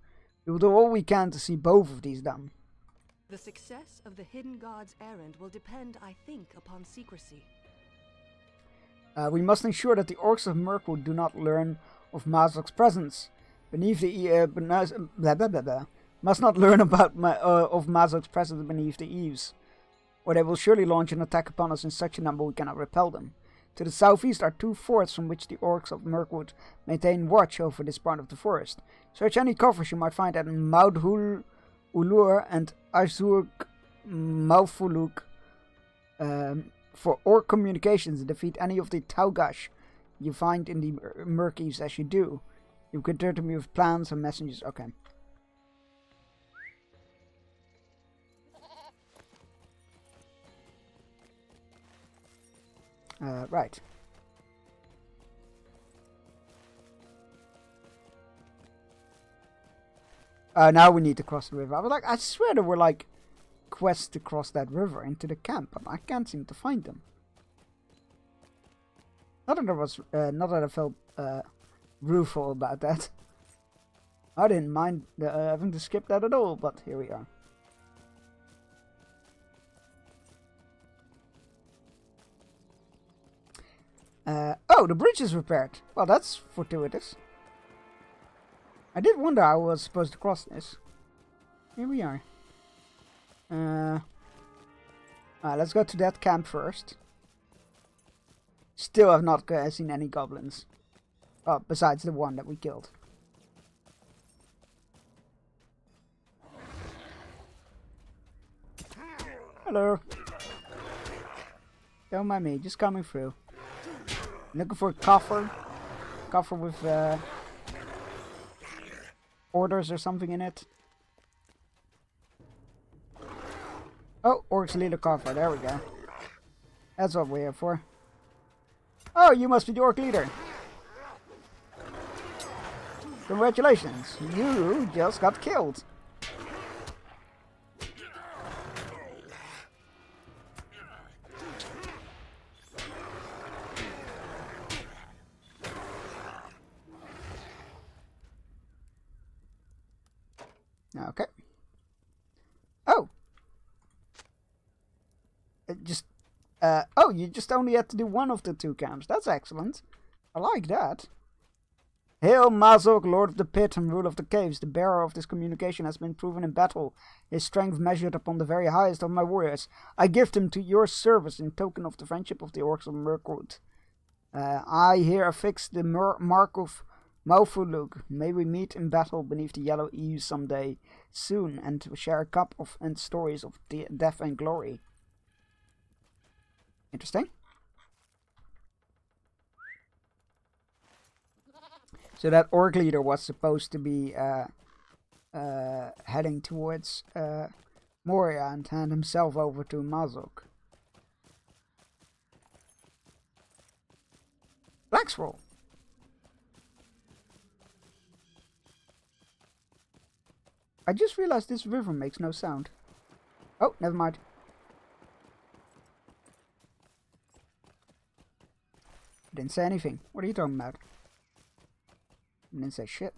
We will do all we can to see both of these done. The success of the Hidden God's errand will depend, I think, upon secrecy. We must ensure that the orcs of Mirkwood do not learn of Mazok's presence beneath the must not learn about of Mazok's presence beneath the eaves, or they will surely launch an attack upon us in such a number we cannot repel them. To the southeast are 2 forts from which the orcs of Mirkwood maintain watch over this part of the forest. Search any covers you might find at Maudhul Ulur and Azurk Maufuluk for orc communications and defeat any of the Taugash you find in the Murkies as you do. You can turn to me with plans and messages. Okay. Right. Now we need to cross the river. I swear there were like quests to cross that river into the camp, but I can't seem to find them. Not that I felt rueful about that. I didn't mind having to skip that at all, but here we are. Oh, the bridge is repaired. Well, that's fortuitous. I did wonder how I was supposed to cross this. Here we are. Let's go to that camp first. Still have not seen any goblins. Oh, besides the one that we killed. Hello. Don't mind me, just coming through. Looking for a coffer. Coffer with orders or something in it. Oh, Orc's leader coffer. There we go. That's what we're here for. Oh, you must be the Orc leader. Congratulations. You just got killed. Okay. Oh. Oh, you just only had to do one of the 2 camps. That's excellent. I like that. Hail Mazok, Lord of the Pit and Ruler of the Caves. The bearer of this communication has been proven in battle. His strength measured upon the very highest of my warriors. I gift him to your service in token of the friendship of the orcs of Mirkwood. I here affix the mark of Maufulug, may we meet in battle beneath the yellow eaves someday soon, and to share a cup of and stories of death and glory. Interesting. So that orc leader was supposed to be heading towards Moria and hand himself over to Mazok. Black scroll. I just realized this river makes no sound. Oh, never mind. I didn't say anything. What are you talking about? I didn't say shit.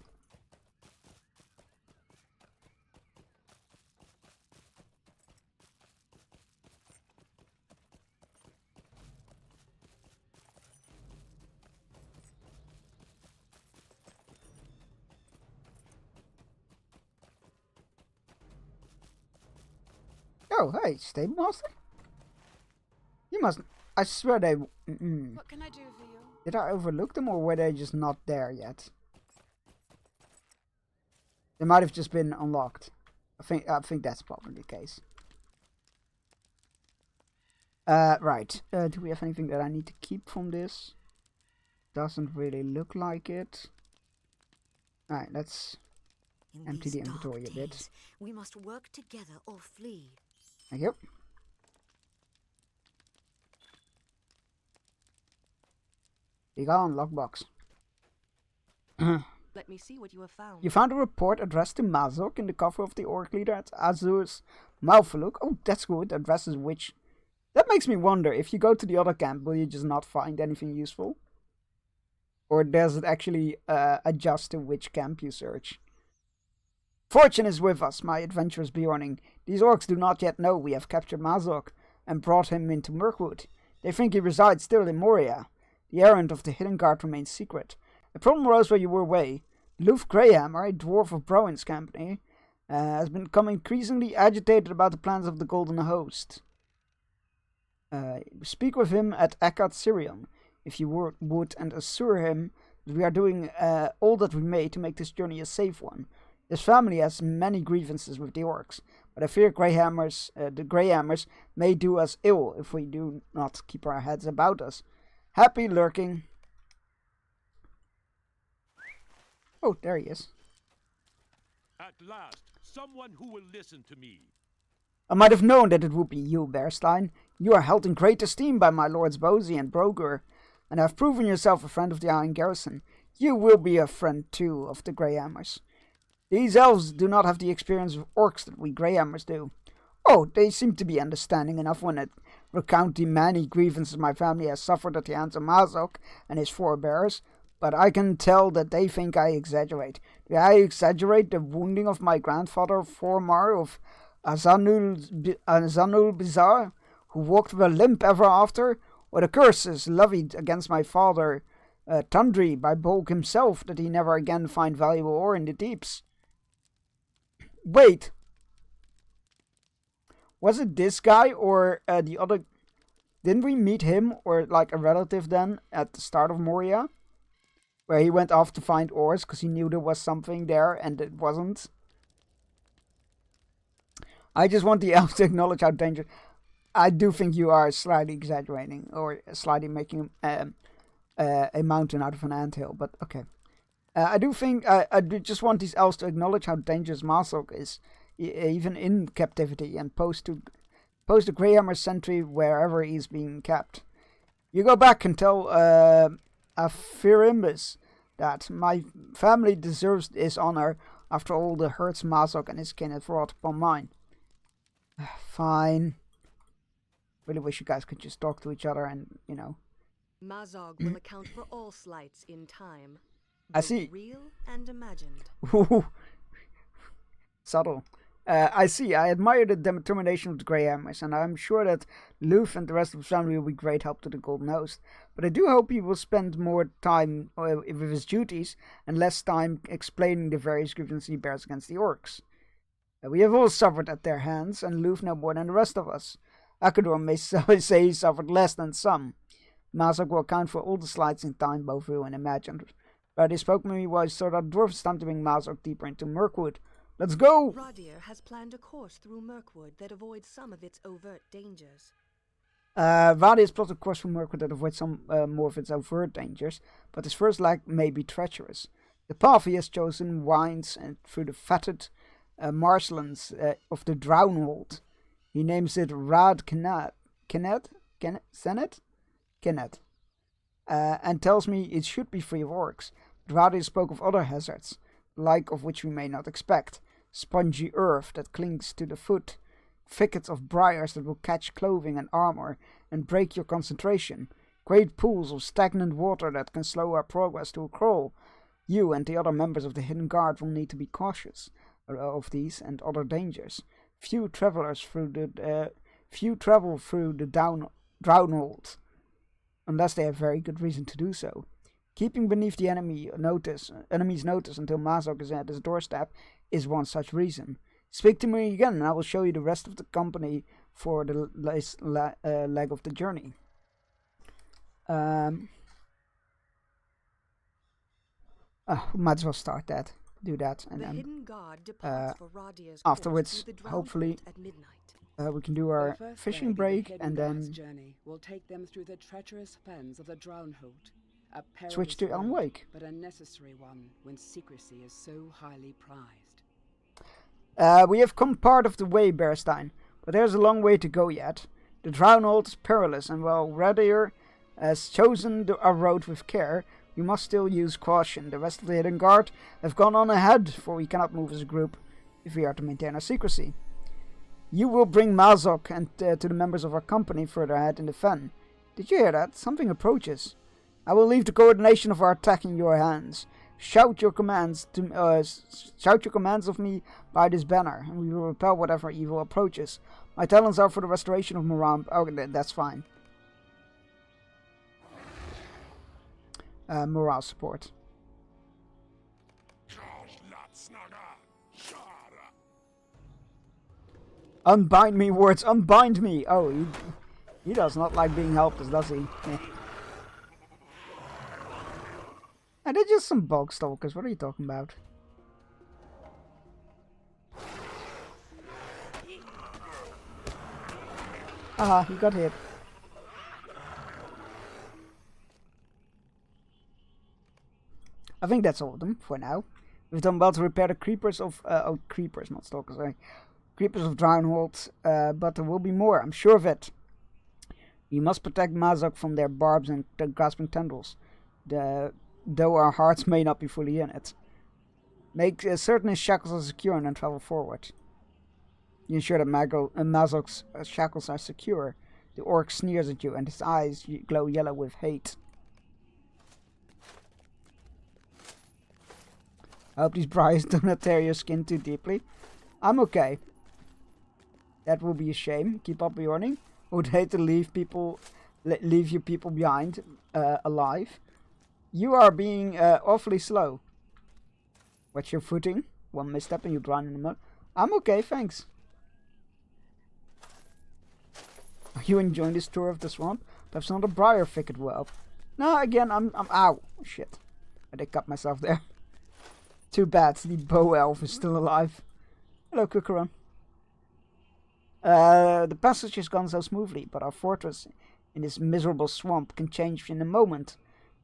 Oh, hey, Stable Master? You must... I swear they... What can I do for you? Did I overlook them, or were they just not there yet? They might have just been unlocked. I think that's probably the case. Right. Do we have anything that I need to keep from this? Doesn't really look like it. Alright, let's empty the inventory a bit. We must work together or flee. Thank you. You got lockbox. Let me see what you have found. You found a report addressed to Mazok in the cover of the Orc Leader at Azur's Maufulug. Oh, that's good. Addresses which... That makes me wonder, if you go to the other camp, will you just not find anything useful? Or does it actually adjust to which camp you search? Fortune is with us, my adventurous Bjorning. These orcs do not yet know we have captured Mazok and brought him into Mirkwood. They think he resides still in Moria. The errand of the Hidden Guard remains secret. A problem arose while you were away. Luf Greyhammer, a dwarf of Browen's company, has become increasingly agitated about the plans of the Golden Host. Speak with him at Akkad Sirion, if you would, and assure him that we are doing all that we may to make this journey a safe one. His family has many grievances with the orcs, but I fear the Greyhammers may do us ill if we do not keep our heads about us. Happy lurking. Oh, there he is. At last, someone who will listen to me. I might have known that it would be you, Bearstein. You are held in great esteem by my lords Bozy and Brogur, and have proven yourself a friend of the Iron Garrison. You will be a friend, too, of the Greyhammers. These elves do not have the experience of orcs that we Greyhammers do. Oh, they seem to be understanding enough when I recount the many grievances my family has suffered at the hands of Mazok and his forebears, but I can tell that they think I exaggerate. Do I exaggerate the wounding of my grandfather, Formar of Azanul Bizarre, who walked with a limp ever after, or the curses levied against my father, Tundri, by Bolg himself, that he never again find valuable ore in the deeps? Wait. Was it this guy or the other? Didn't we meet him or like a relative then at the start of Moria? Where he went off to find ores because he knew there was something there and it wasn't. I just want the elf to acknowledge how dangerous. I do think you are slightly exaggerating or slightly making a mountain out of an anthill, but okay. I do think I do just want these elves to acknowledge how dangerous Mazok is, even in captivity, and post the Greyhammer sentry wherever he's being kept. You go back and tell Aphirimbus that my family deserves this honor after all the hurts Mazok and his kin have wrought upon mine. Fine. Really wish you guys could just talk to each other and, you know. Mazog will account for all slights in time. I both see. Real and imagined. Subtle. I see. I admire the determination of the Greyhammers, and I'm sure that Luf and the rest of his family will be great help to the Golden Host. But I do hope he will spend more time with his duties and less time explaining the various grievances he bears against the orcs. We have all suffered at their hands, and Luf no more than the rest of us. Akador may say he suffered less than some. Mazok will account for all the slides in time, both real and imagined. But he spoke to me while he saw that dwarf. It's time to bring Mazok deeper into Mirkwood. Let's go! Radir has planned a course through Mirkwood that avoids some of its overt dangers. Vadir's plotted a course through Mirkwood that avoids some more of its overt dangers, but his first leg may be treacherous. The path he has chosen winds through the fatted marshlands of the Drownhold. He names it Rad Kennet, and tells me it should be free of orcs. Radir spoke of other hazards, like of which we may not expect. Spongy earth that clings to the foot, thickets of briars that will catch clothing and armor and break your concentration, great pools of stagnant water that can slow our progress to a crawl. You and the other members of the Hidden Guard will need to be cautious of these and other dangers. Few travel through the Drownhold, unless they have very good reason to do so. Keeping beneath the enemy's notice until Mazok is at his doorstep is one such reason. Speak to me again, and I will show you the rest of the company for the leg of the journey. Might as well start that. Do that, and The then Hidden Guard departs for Radir's afterwards, course through the hopefully, Drownhold at midnight. we can do our The first fishing leg of the break, Hidden and Guard's then journey will take them through the treacherous fens of the Drownhold. A switch perilous to Elm road, Wake. but a necessary one when secrecy is so highly prized. We have come part of the way, Bearstein, but there's a long way to go yet. The Drownhold is perilous, and while Radir has chosen our road with care, we must still use caution. The rest of the Hidden Guard have gone on ahead, for we cannot move as a group if we are to maintain our secrecy. You will bring Mazok and to the members of our company further ahead in the fen. Did you hear that? Something approaches. I will leave the coordination of our attack in your hands. Shout your commands of me by this banner, and we will repel whatever evil approaches. My talents are for the restoration of Moran. Okay, that's fine. Morale support. Unbind me, words, unbind me! Oh, he does not like being helpless, does he? And they're just some bog stalkers, what are you talking about? Aha, he got hit. I think that's all of them for now. We've done well to repair the creepers of creepers, not stalkers, sorry. Creepers of Drownhold, but there will be more, I'm sure of it. We must protect Mazok from their barbs and their grasping tendrils, though our hearts may not be fully in it. Make certain his shackles are secure and then travel forward. You ensure that Mazok's shackles are secure. The orc sneers at you and his eyes glow yellow with hate. I hope these briars do not tear your skin too deeply. I'm okay. That will be a shame. Keep up Bjorning. I would hate to leave you people behind alive. You are being awfully slow. Watch your footing. One misstep and you drown in the mud. I'm okay, thanks. Are you enjoying this tour of the swamp? Perhaps another briar thicket will help. No, again, I'm ow. Shit. I did cut myself there. Too bad, the bow elf is still alive. Hello, Kukaran. The passage has gone so smoothly, but our fortress in this miserable swamp can change in a moment.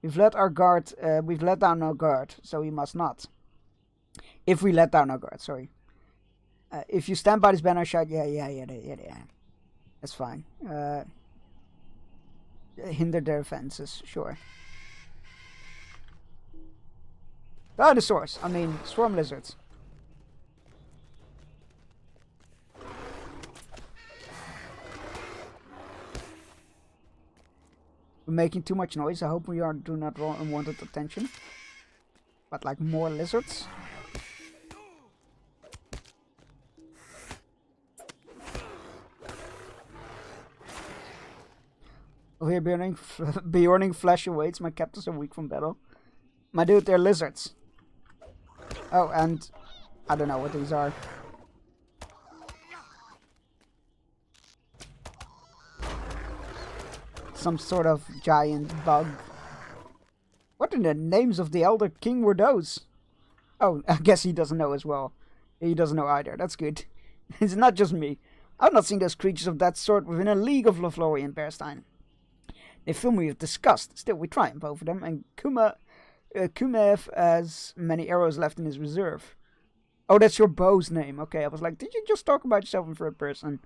We've let down our guard, so we must not. If we let down our guard, sorry. If you stand by this banner, shout, yeah. That's fine. Hinder their defenses, sure. Dinosaurs, I mean, swarm lizards. We're making too much noise. I hope we do not draw unwanted attention. But like more lizards. Oh, here Bjorning flesh awaits. My captives are weak from battle. My dude, they're lizards. Oh, and I don't know what these are. Some sort of giant bug. What What in the names of the Elder King were those? Oh, I guess he doesn't know as well. He doesn't know either. That's good. It's not just me. I've not seen those creatures of that sort within a league of Lothlorien, Bearstein. They fill me with disgust. Still, we triumph over them, and Kumev has many arrows left in his reserve. Oh, that's your bow's name. Okay, I was like, did you just talk about yourself in third person?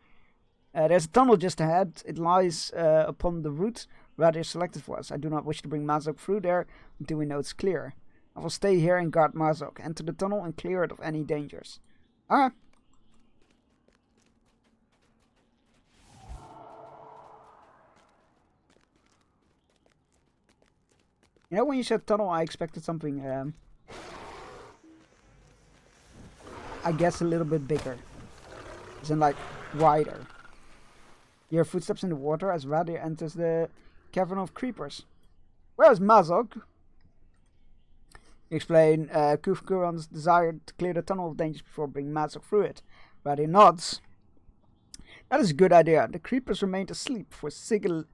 There's a tunnel just ahead. It lies upon the route Radir selected for us. I do not wish to bring Mazok through there until we know it's clear. I will stay here and guard Mazok. Enter the tunnel and clear it of any dangers. Alright. You know, when you said tunnel, I expected something, I guess a little bit bigger. As in, like, wider. You hear footsteps in the water as Radir enters the cavern of creepers. Where's Mazok? You explain Kufkuron's desire to clear the tunnel of dangers before bringing Mazok through it. Radir nods. That is a good idea. The creepers remained asleep for Sigilev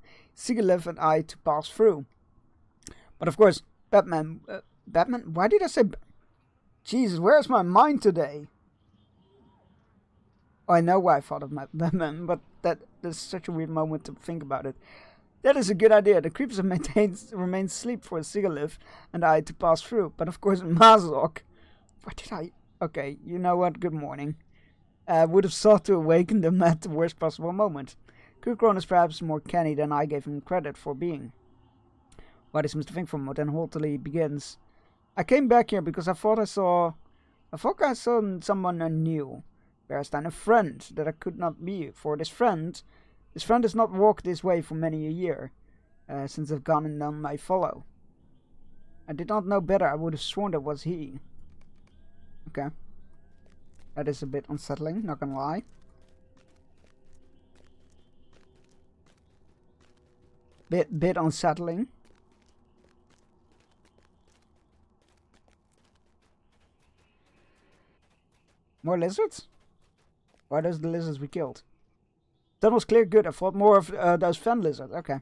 and I to pass through. But of course, Batman... Batman? Why did I say... Jesus, where's my mind today? Oh, I know why I thought of Batman, but that is such a weird moment to think about it. That is a good idea. The creepers have remained asleep for Sigilev and I to pass through. But of course, Mazok... What did I... Okay, you know what? Good morning. Would have sought to awaken them at the worst possible moment. Kukron is perhaps more canny than I gave him credit for being. What is Mr. Finkford? Then haughtily begins. I came back here because I thought I saw someone I knew. Bearstein, a friend that I could not be. For this friend has not walked this way for many a year, since I've gone and done my follow. I did not know better. I would have sworn that was he. Okay. That is a bit unsettling, not gonna lie. Bit unsettling. More lizards? Why are those the lizards we killed? Tunnel's clear, good. I thought more of those fen lizards. Okay.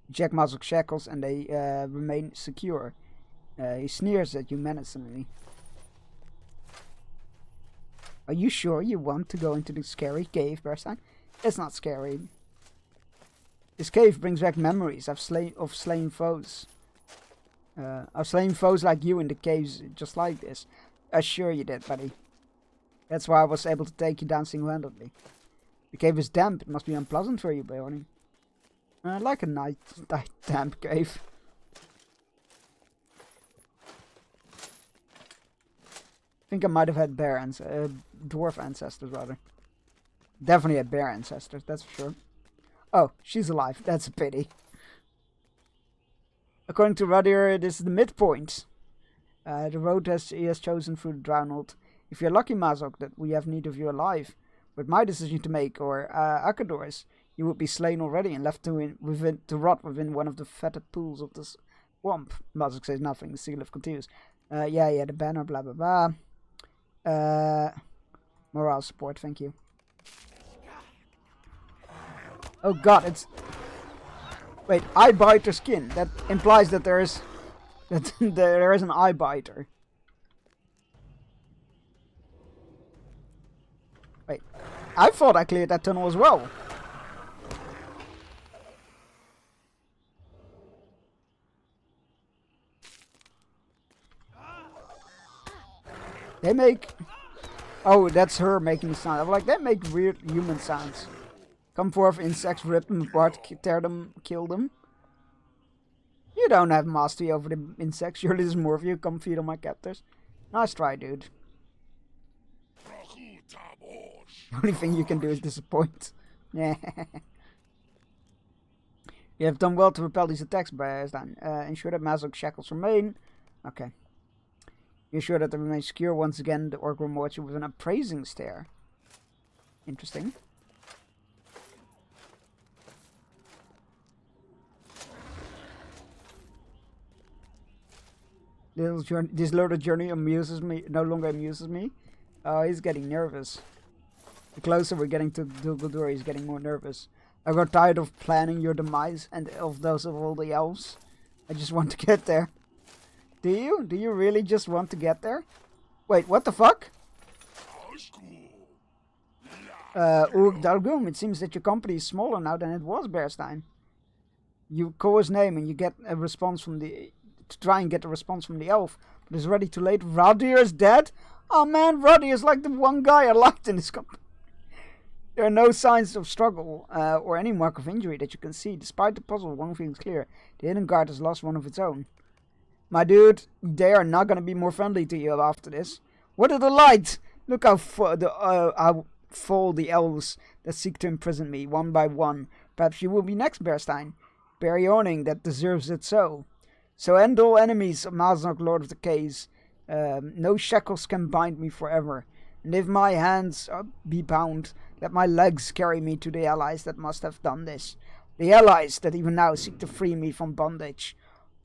Jack Mazok's shackles and they remain secure. He sneers at you menacingly. Are you sure you want to go into the scary cave, Bearstein? It's not scary. This cave brings back memories of slain foes. I've slain foes like you in the caves just like this. Sure you did, buddy. That's why I was able to take you down single-handedly. The cave is damp. It must be unpleasant for you, Beorning. I like a nice, damp cave. I think I might have had dwarf ancestors, rather. Definitely had bear ancestors, that's for sure. Oh, she's alive. That's a pity. According to Radir, this is the midpoint. The road he has chosen through the Drowned. If you're lucky, Mazok, that we have need of you alive, with my decision to make, or Akador's, you would be slain already and left to rot within one of the fetid pools of the swamp. Mazok says nothing. The Sigilev continues. Yeah, the banner, blah, blah, blah. Morale support, thank you. Oh god, it's... Wait, eye biter skin. That implies that there is an eye biter. Wait, I thought I cleared that tunnel as well. They make... Oh, that's her making the sound. I'm like, they make weird human sounds. Come forth, insects, rip them apart, tear them, kill them. You don't have mastery over the insects. Surely there's more of you. Come feed on my captors. Nice try, dude. The only thing you can do is disappoint. Yeah. You have done well to repel these attacks, Bearstein. Ensure that Mazok's shackles remain. Okay. You're sure that they remain secure once again. The orc rewards you with an appraising stare. Interesting. This little journey amuses me, no longer amuses me. Oh, he's getting nervous. The closer we're getting to Dol Guldur, he's getting more nervous. I got tired of planning your demise and of those of all the elves. I just want to get there. Do you? Do you really just want to get there? Wait, what the fuck? Uruk Dalgum, it seems that your company is smaller now than it was, Bearstein. You call his name and you get a response from the... to try and get a response from the elf. But it's already too late. Radir is dead? Oh man, Radir is like the one guy I liked in this company. There are no signs of struggle or any mark of injury that you can see. Despite the puzzle, one thing is clear. The hidden guard has lost one of its own. My dude, they are not going to be more friendly to you after this. What are the lights? Look how fall the elves that seek to imprison me, one by one. Perhaps you will be next, Bearstein. Bear yawning that deserves it so. So end all enemies of Maznok, Lord of the Caves. No shackles can bind me forever. And if my hands be bound, let my legs carry me to the allies that must have done this. The allies that even now seek to free me from bondage.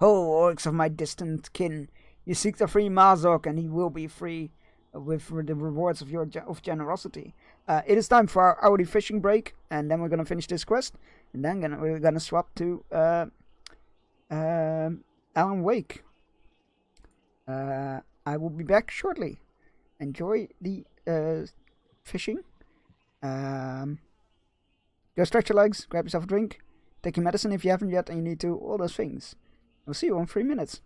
Ho, orcs of my distant kin, you seek to free Mazok, and he will be free with the rewards of your generosity. It is time for our hourly fishing break, and then we're gonna finish this quest, and then we're gonna swap to Alan Wake. I will be back shortly. Enjoy the fishing. Go stretch your legs, grab yourself a drink, take your medicine if you haven't yet and you need to, all those things. I'll see you in 3 minutes.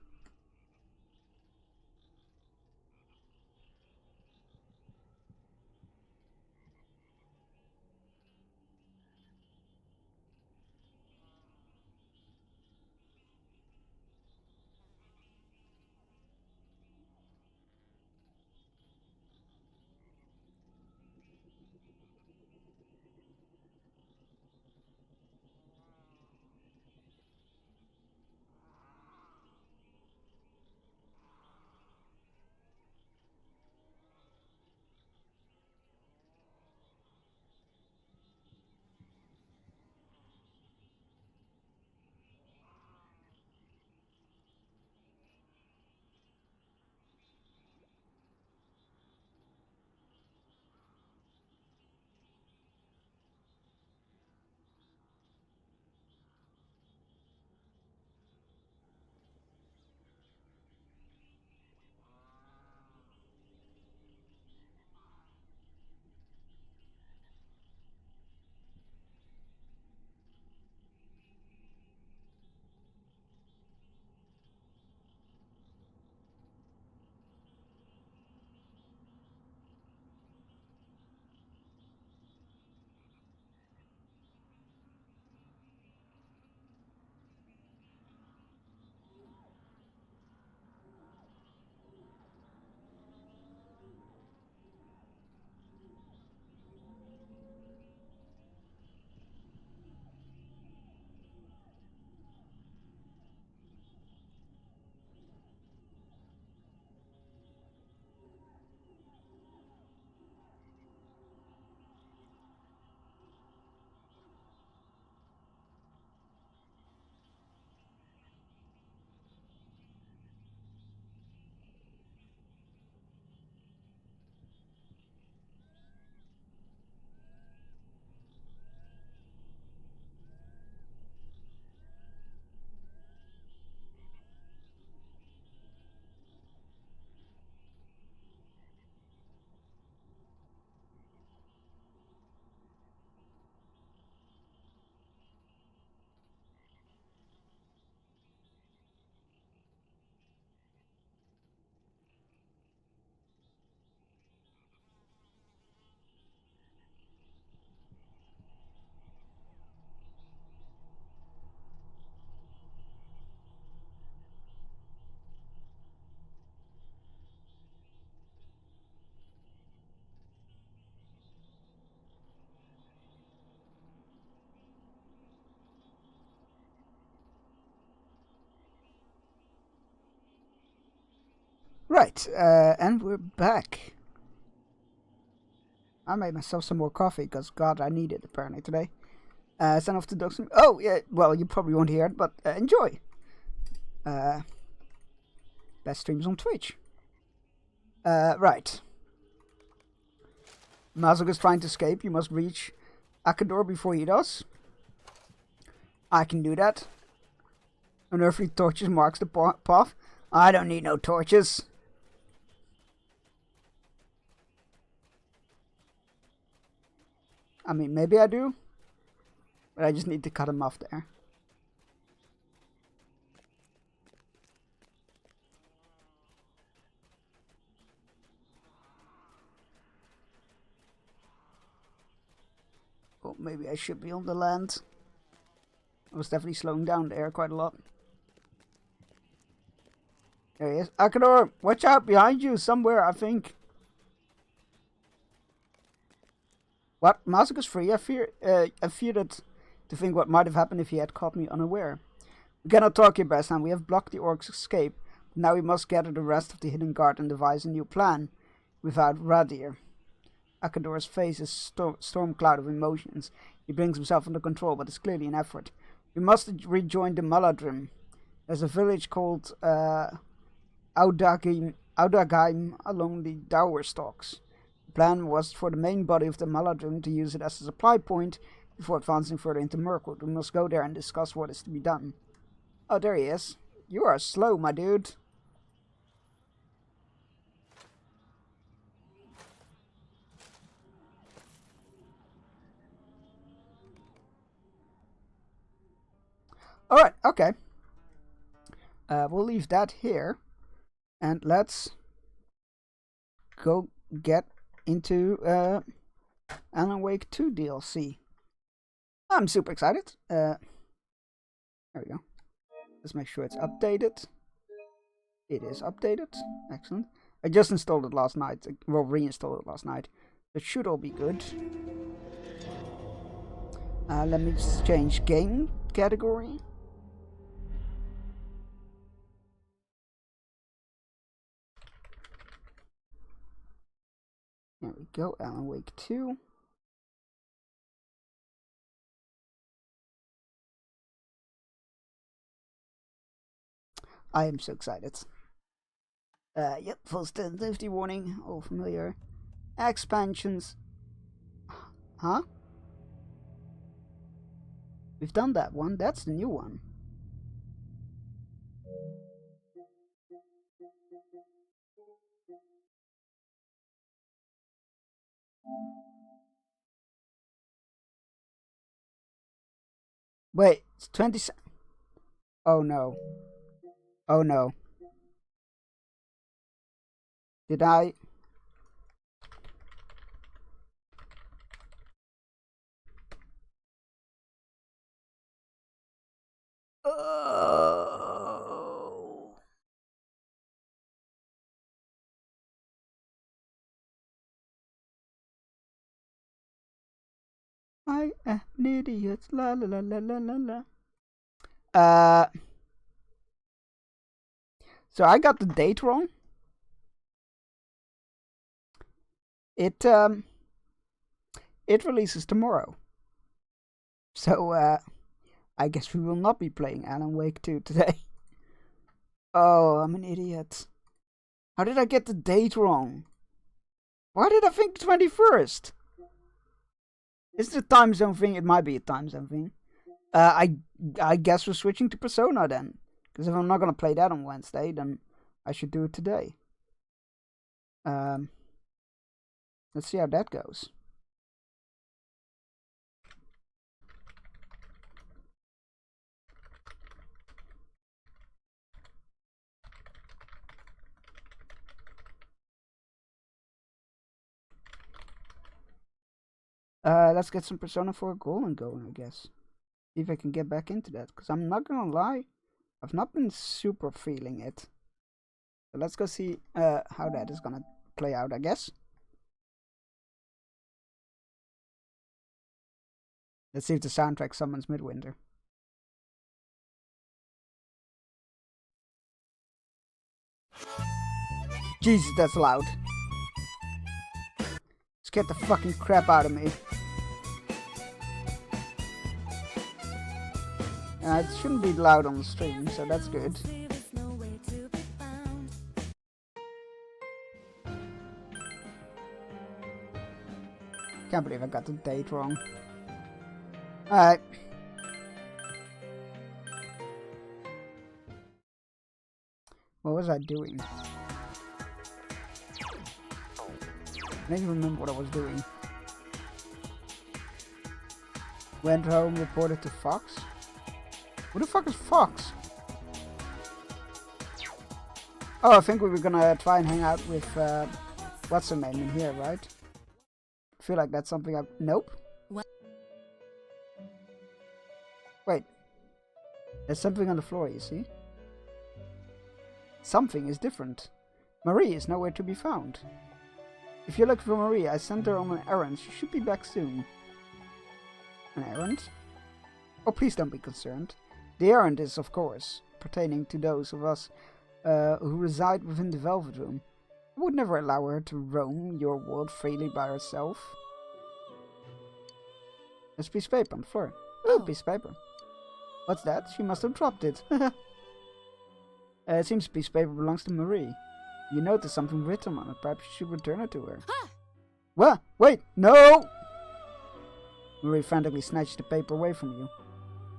Right, and we're back. I made myself some more coffee, because God, I need it apparently today. Send off to dogs. Oh, yeah, well, you probably won't hear it, but enjoy. Best streams on Twitch. Right. Mazok is trying to escape. You must reach Akador before he does. I can do that. Unearthly torches marks the path. I don't need no torches. I mean, maybe I do. But I just need to cut them off there. Oh, maybe I should be on the land. I was definitely slowing down the air quite a lot. There he is. Akador, watch out behind you somewhere, I think. What? Mask is free? I feared to think what might have happened if he had caught me unaware. We cannot talk here, Bassan. We have blocked the orc's escape. Now we must gather the rest of the hidden guard and devise a new plan. Without Radir. Akador's face is storm cloud of emotions. He brings himself under control, but it's clearly an effort. We must rejoin the Maladrim. There's a village called Audagaim along the Dower Stalks. The plan was for the main body of the Maladrim to use it as a supply point before advancing further into Mirkwood. We must go there and discuss what is to be done. Oh, there he is. You are slow, my dude. Alright, okay. We'll leave that here. And let's go get into Alan Wake 2 DLC. I'm super excited. There we go. Let's make sure it's updated. It is updated. Excellent. I just installed it last night. Well, reinstalled it last night. It should all be good. Let me just change game category. There we go, Alan Wake 2. I am so excited. Yep, full sensitivity warning, all familiar. Expansions. Huh? We've done that one, that's the new one. Wait, it's 20. Oh no. Oh no. Did I? Oh. I am an idiot. La la la la la la la. So I got the date wrong. It releases tomorrow. So I guess we will not be playing Alan Wake 2 today. Oh, I'm an idiot. How did I get the date wrong? Why did I think 21st? Is it a time zone thing? It might be a time zone thing. I guess we're switching to Persona then. Because if I'm not going to play that on Wednesday, then I should do it today. Let's see how that goes. Let's get some Persona 4 Golden going, I guess. See if I can get back into that. Because I'm not going to lie, I've not been super feeling it. So let's go see how that is going to play out, I guess. Let's see if the soundtrack summons Midwinter. Jesus, that's loud. Scared the fucking crap out of me. It shouldn't be loud on the stream, so that's good. Can't believe I got the date wrong. Alright. What was I doing? I don't even remember what I was doing. Went home, reported to Fox. Who the fuck is Fox? Oh, I think we were gonna try and hang out with, what's her name in here, right? I feel like that's something I... Nope. What? Wait. There's something on the floor, you see? Something is different. Marie is nowhere to be found. If you're looking for Marie, I sent her on an errand. She should be back soon. An errand? Oh, please don't be concerned. The errand is, of course, pertaining to those of us who reside within the Velvet Room. I would never allow her to roam your world freely by herself. There's a piece of paper on the floor. Oh, piece of paper. What's that? She must have dropped it. It seems a piece of paper belongs to Marie. You notice something written on it. Perhaps you should return it to her. Huh. What? Wait, no! Marie frantically snatched the paper away from you.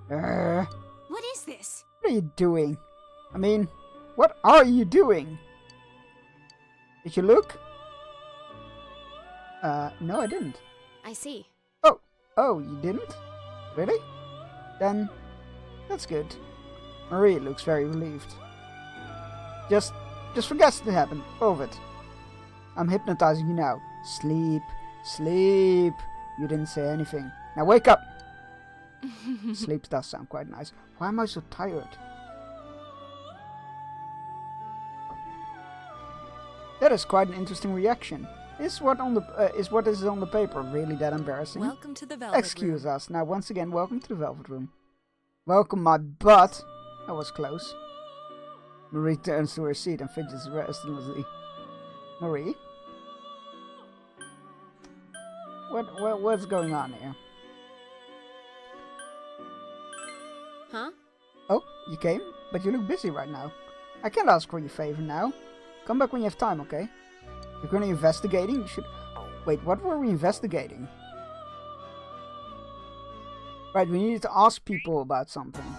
What is this? What are you doing? I mean, what are you doing? Did you look? No, I didn't. I see. Oh, you didn't? Really? Then, that's good. Marie looks very relieved. Just forget it happened. Over it. I'm hypnotizing you now. Sleep. Sleep. You didn't say anything. Now wake up. Sleep does sound quite nice. Why am I so tired? That is quite an interesting reaction. Is what is on the paper really that embarrassing? Welcome to the Velvet Excuse Room. us. Now once again, welcome to the Velvet Room. Welcome my butt. That was close. Marie turns to her seat and fidgets restlessly. Marie? What's going on here? Huh? Oh, you came? But you look busy right now. I can't ask for your favor now. Come back when you have time, okay? You're going to investigating? You should... Wait, what were we investigating? Right, we needed to ask people about something.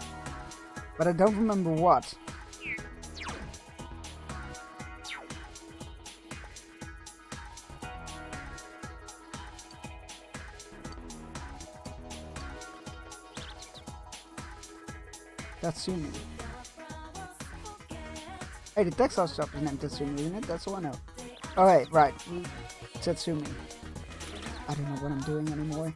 But I don't remember what. Tatsumi. Hey, the textile shop is named Tatsumi, isn't it? That's all I know. Alright, right. Tatsumi. I don't know what I'm doing anymore.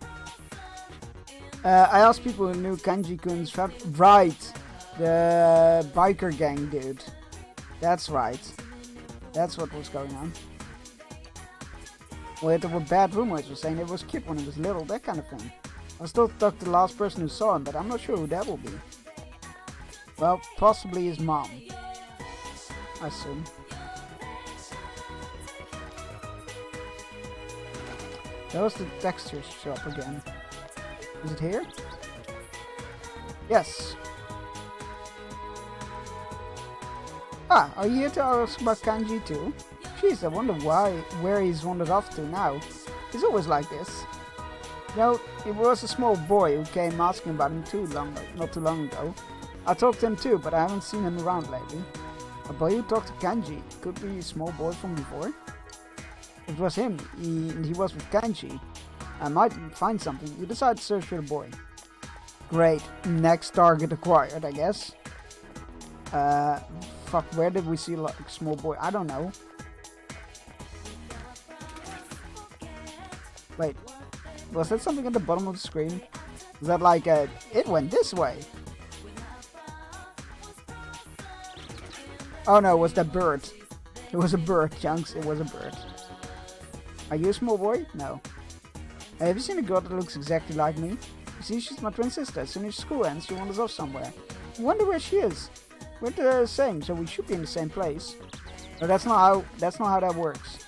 I asked people who knew Kanji-kun's right. The biker gang dude. That's right. That's what was going on. Well, there were bad rumors were saying it was cute when he was little, that kind of thing. I was still talking to the last person who saw him, but I'm not sure who that will be. Well, possibly his mom. I assume. That was the texture shop again. Is it here? Yes. Ah, are you here to ask about Kanji too? Jeez, I wonder where he's wandered off to now. He's always like this. You know, it was a small boy who came asking about him not too long ago. I talked to him too, but I haven't seen him around lately. A boy who talked to Kanji. Could be a small boy from before. It was him. He was with Kanji. I might find something. You decide to search for the boy. Great. Next target acquired, I guess. Fuck, where did we see like a small boy? I don't know. Wait. Was that something at the bottom of the screen? Was that like it went this way? Oh no, it was that bird. It was a bird, Chunks. It was a bird. Are you a small boy? No. Have you seen a girl that looks exactly like me? You see, she's my twin sister. As soon as school ends, she wanders off somewhere. I wonder where she is. We're the same, so we should be in the same place. No, that's not how that works.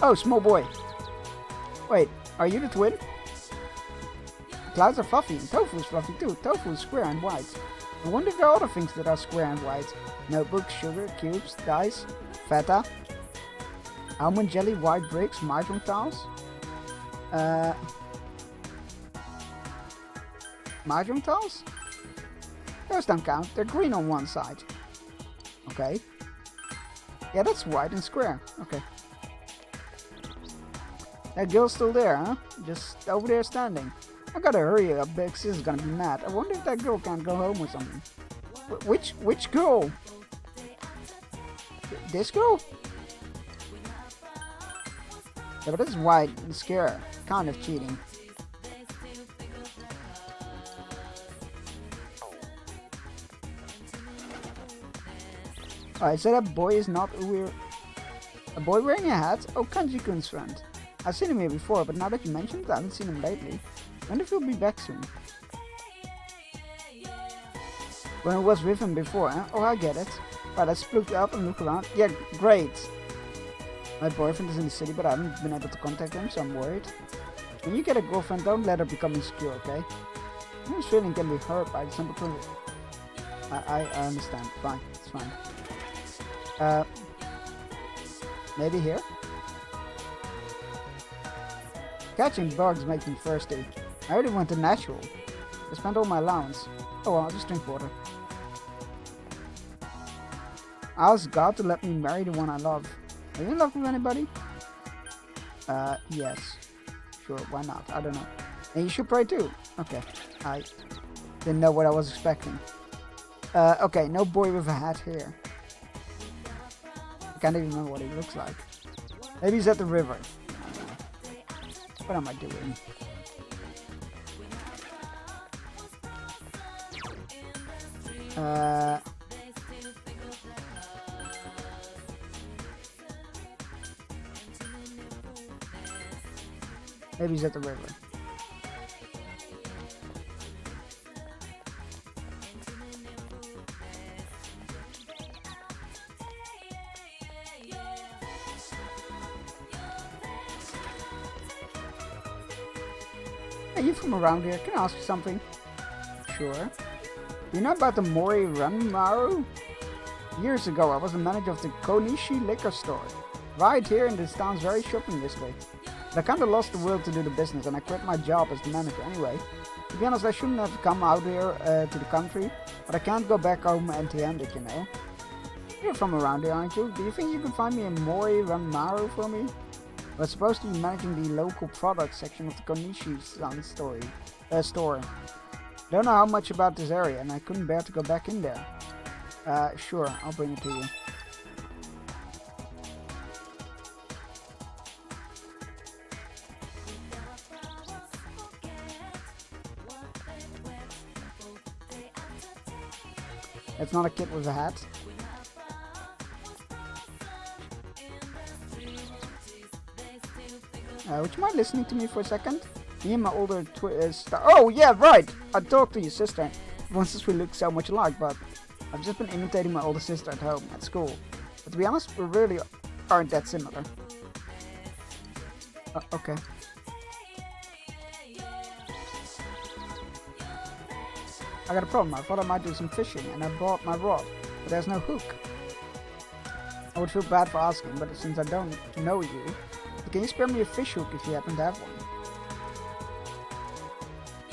Oh, small boy. Wait, are you the twin? Clouds are fluffy, and Tofu is fluffy too. Tofu is square and white. I wonder if there are other things that are square and white. Notebooks, sugar, cubes, dice, feta, almond jelly, white bricks, mahjong tiles. Mahjong tiles? Those don't count. They're green on one side. Okay. Yeah, that's white and square. Okay. That girl's still there, huh? Just over there standing. I gotta hurry up, Big Sis is gonna be mad. I wonder if that girl can't go home or something. Which girl? This girl? Yeah, but that's white and square. Kind of cheating. Alright, so that boy is not a boy wearing a hat? Oh, Kanji-kun's friend. I've seen him here before, but now that you mention it, I haven't seen him lately. I wonder if he'll be back soon. When I was with him before, huh? Oh, I get it. Right, let's look up and look around. Yeah, great. My boyfriend is in the city, but I haven't been able to contact him, so I'm worried. When you get a girlfriend, don't let her become insecure, okay? This feeling can be hurt by December 20th. I understand. Fine, it's fine. Maybe here? Catching bugs makes me thirsty. I already went to natural. I spent all my allowance. Oh well, I'll just drink water. I asked God to let me marry the one I love. Are you in love with anybody? Yes. Sure, why not? I don't know. And you should pray too. Okay. I didn't know what I was expecting. Okay, no boy with a hat here. I can't even remember what he looks like. Maybe he's at the river. What am I doing? Maybe he's at the river. Are you from around here? Can I ask you something? Sure. You know about the Mori Ranmaru? Years ago, I was the manager of the Konishi liquor store, right here in this town's very shopping district. But I kinda lost the will to do the business and I quit my job as the manager anyway. To be honest, I shouldn't have come out here to the country, but I can't go back home empty-handed, you know. You're from around here, aren't you? Do you think you can find me a Mori Ranmaru for me? We're supposed to be managing the local product section of the Konishi-san store. Don't know how much about this area and I couldn't bear to go back in there. Sure, I'll bring it to you. It's not a kid with a hat. Would you mind listening to me for a second? Me and my older oh yeah, right! I talked to your sister once since we look so much alike, but I've just been imitating my older sister at home, at school. But to be honest, we really aren't that similar. Okay. I got a problem. I thought I might do some fishing and I brought my rod, but there's no hook. I would feel bad for asking, but since I don't know you, can you spare me a fish hook if you happen to have one?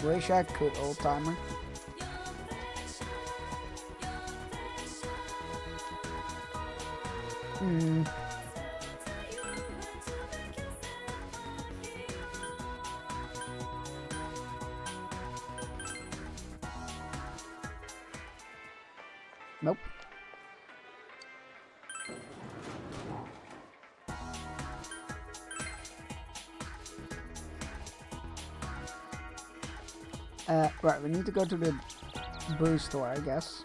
Wish I could, old timer. Nope. Right, we need to go to the brew store, I guess.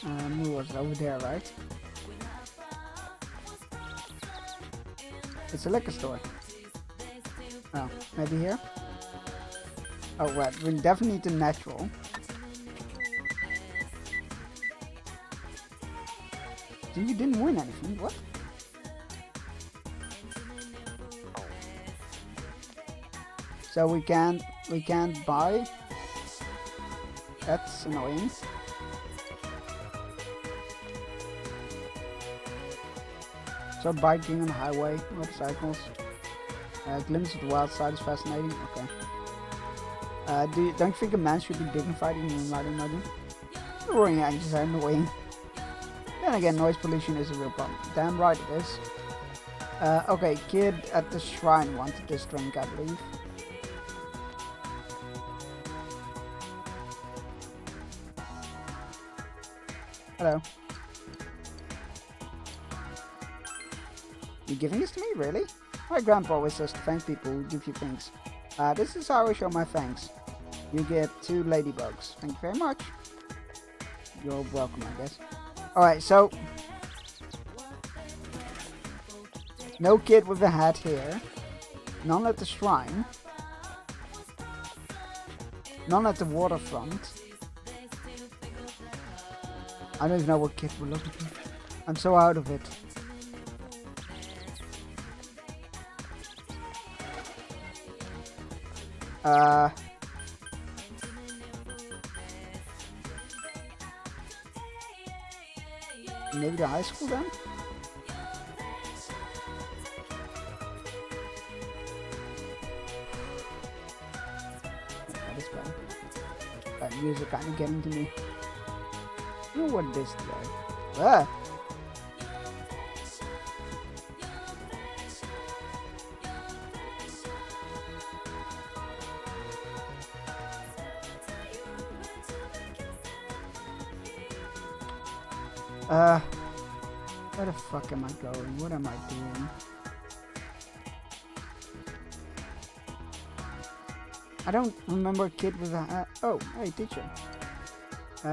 Moo was over there, right? It's a liquor store. Oh, maybe here? Oh, right, we definitely need the natural. You didn't win anything. What? So we can't buy. That's annoying. So biking on the highway, motorcycles. Glimpse of the wild side is fascinating. Okay. Don't you think a man should be dignified in riding mud? Roaring engines are annoying. Then again, noise pollution is a real problem. Damn right it is. Okay, kid at the shrine wanted this drink, I believe. Hello. You giving this to me, really? My grandpa always says to thank people who give you things. This is how I show my thanks. You get 2 ladybugs. Thank you very much. You're welcome, I guess. Alright, so... no kid with a hat here. None at the shrine. None at the waterfront. I don't even know what kid we're looking for. I'm so out of it. Maybe the high school then? That is bad. That music kind of getting to me. I don't know what it is today. Ah! Where the fuck am I going? What am I doing? I don't remember a kid with a... oh, hey teacher.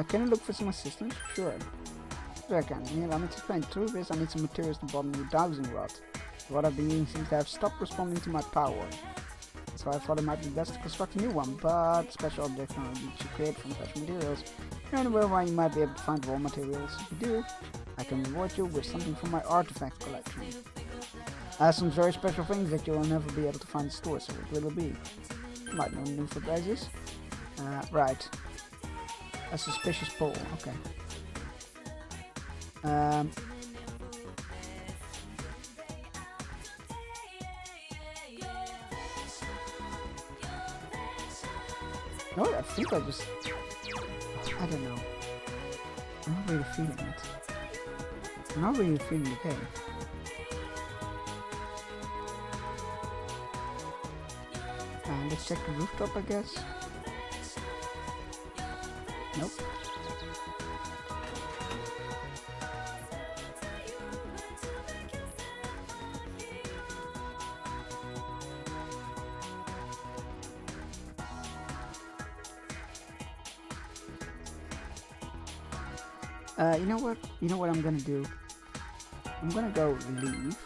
Can you look for some assistance? Sure. Sure I can. Here, allow me to explain. The truth is I need some materials to bottom the dowsing rod. What I've been using seems to have stopped responding to my power. So I thought it might be best to construct a new one, but special objects can only be created from such materials. Anywhere where you might be able to find raw materials. If you do, I can reward you with something from my artifact collection. I have some very special things that you will never be able to find in the store, so what will it be? You might know new surprises. Right. A suspicious pole, okay. No, I think I just... I don't know. I'm not really feeling it. I'm not really feeling the game. Let's check the rooftop, I guess. Nope. You know what? You know what I'm gonna do? I'm gonna go leave.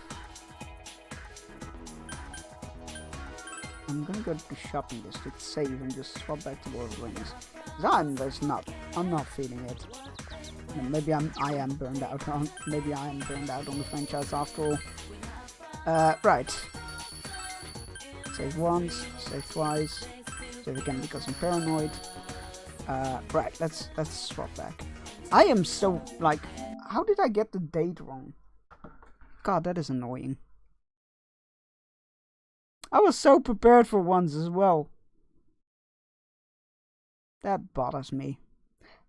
I'm gonna go to the shopping district, save, and just swap back to Lord of the Rings. I'm not feeling it. Maybe I am burned out on. Maybe I am burned out on the franchise after all. Right. Save once, save twice, save again because I'm paranoid. Right. Let's swap back. I am so like, how did I get the date wrong? God, that is annoying. I was so prepared for once as well. That bothers me.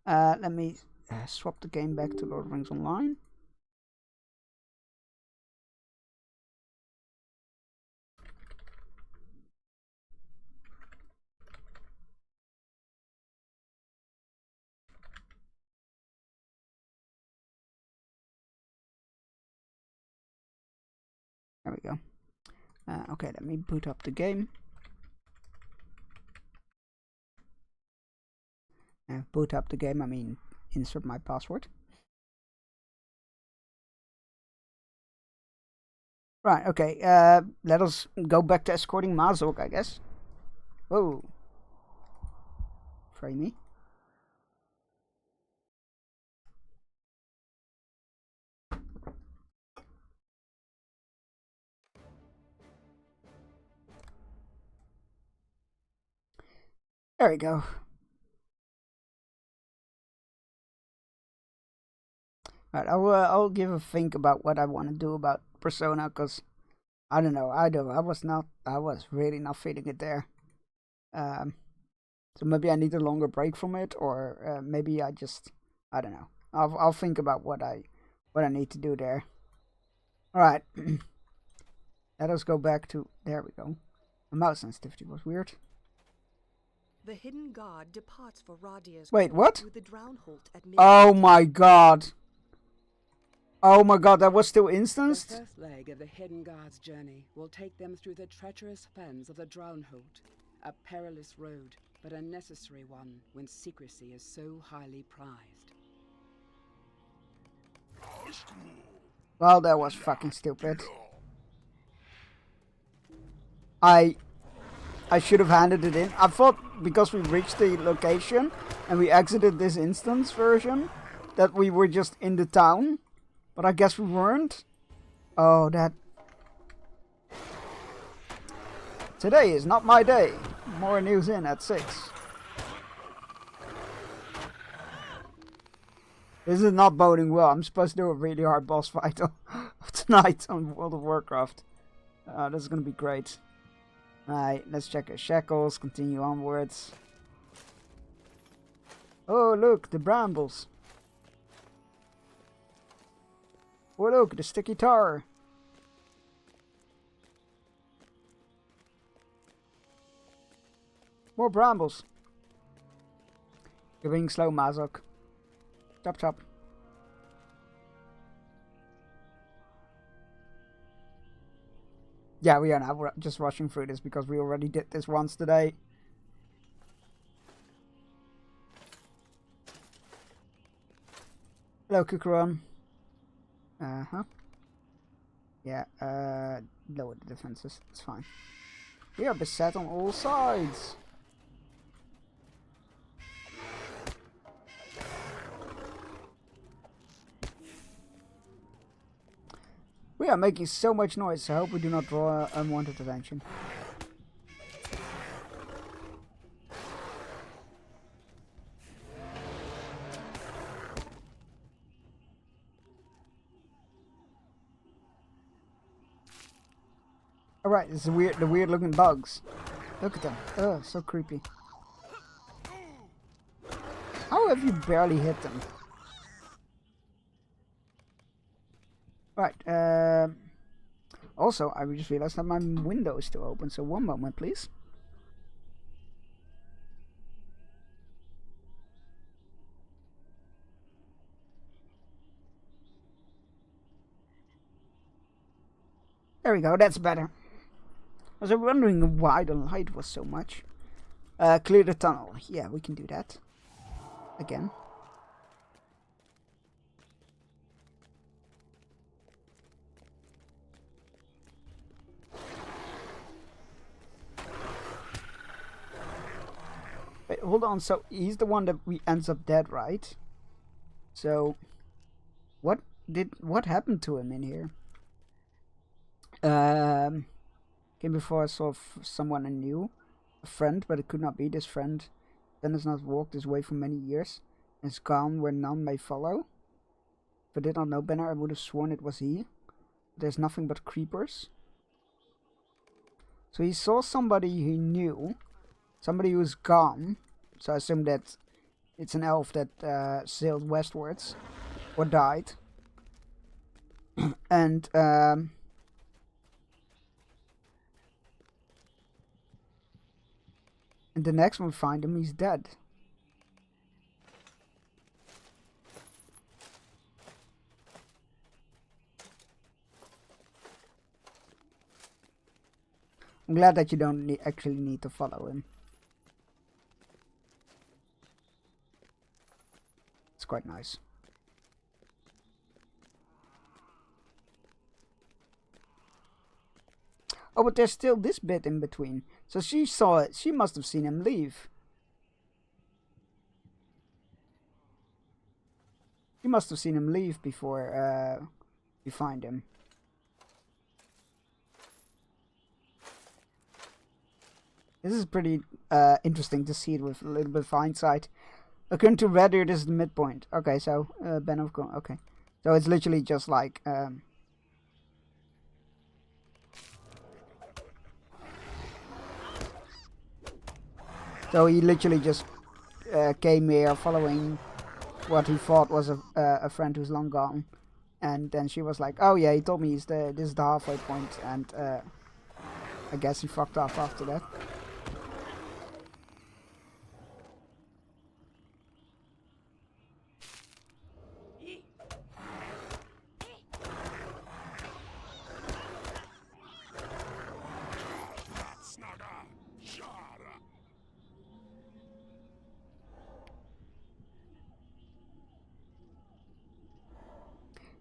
Let me swap the game back to Lord of the Rings Online. There we go. Okay, let me boot up the game. Boot up the game, I mean insert my password. Right, okay, let us go back to escorting Mazok, I guess. Whoa. Frame me. There we go. Right, I'll give a think about what I want to do about Persona, because I don't know. I was really not feeling it there. So maybe I need a longer break from it, or maybe I don't know. I'll think about what I need to do there. All right. Let us go back to, there we go. The mouse sensitivity was weird. The hidden god departs for Radia's Wait, court what? through the Drownholt at Oh my god. Oh my god, that was still The instanced? first leg of the Hidden God's journey will take them through the treacherous fens of the Drownholt. A perilous road, but a necessary one when secrecy is so highly prized. Well, that was fucking stupid. I should have handed it in. I thought because we reached the location and we exited this instance version that we were just in the town. But I guess we weren't. Oh, that... Today is not my day. More news in at 6. This is not boding well. I'm supposed to do a really hard boss fight tonight on World of Warcraft. This is going to be great. Alright, let's check our shackles. Continue onwards. Oh, look, the brambles. Oh, look, the sticky tar. More brambles. You're being slow, Mazok. Chop, chop. Yeah, we are now just rushing through this because we already did this once today. Hello, Kukuron. Uh-huh. Yeah, lower the defenses. It's fine. We are beset on all sides. We are making so much noise. I hope we do not draw unwanted attention. Alright, this is the weird looking bugs. Look at them. Ugh, so creepy. How have you barely hit them? Right, also, I just realized that my window is still open, so one moment, please. There we go, that's better. I was wondering why the light was so much. Clear the tunnel. Yeah, we can do that. Again. Wait, hold on. So he's the one that ends up dead, right? So what happened to him in here? Came before I saw someone I knew, a friend, but it could not be this friend. Then has not walked this way for many years, and is gone where none may follow. If I did not know Banner, I would have sworn it was he. There's nothing but creepers. So he saw somebody he knew, somebody who's gone. So I assume that it's an elf that sailed westwards or died. And the next one we find him, he's dead. I'm glad that you don't actually need to follow him. It's quite nice. Oh, but there's still this bit in between. So she saw it. She must have seen him leave. She must have seen him leave before we find him. This is pretty interesting to see it with a little bit of hindsight. According to Reddit, this is the midpoint. Okay, so Ben of Gone. Okay, so it's literally just like so he literally just came here following what he thought was a friend who's long gone, and then she was like, "Oh yeah, he told me this is the halfway point," and I guess he fucked off after that.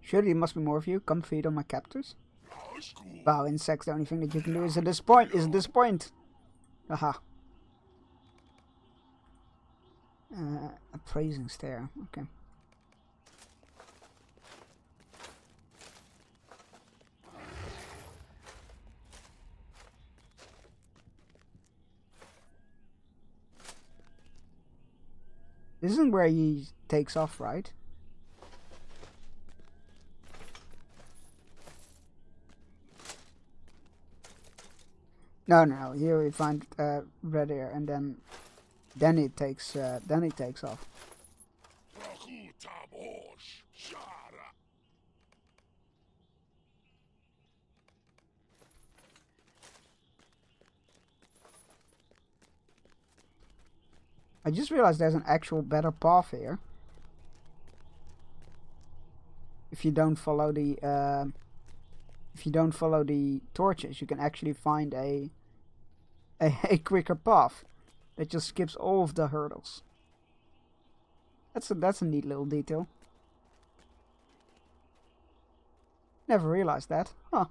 Surely there must be more of you. Come feed on my captors. Wow, insects, the only thing that you can do is at this point. Aha. Appraising stare. Okay. This isn't where he takes off, right? No. Here we find Red Air, and then it takes off. I just realized there's an actual better path here. If you don't follow the torches, you can actually find a quicker path that just skips all of the hurdles. That's a neat little detail. Never realized that. Huh.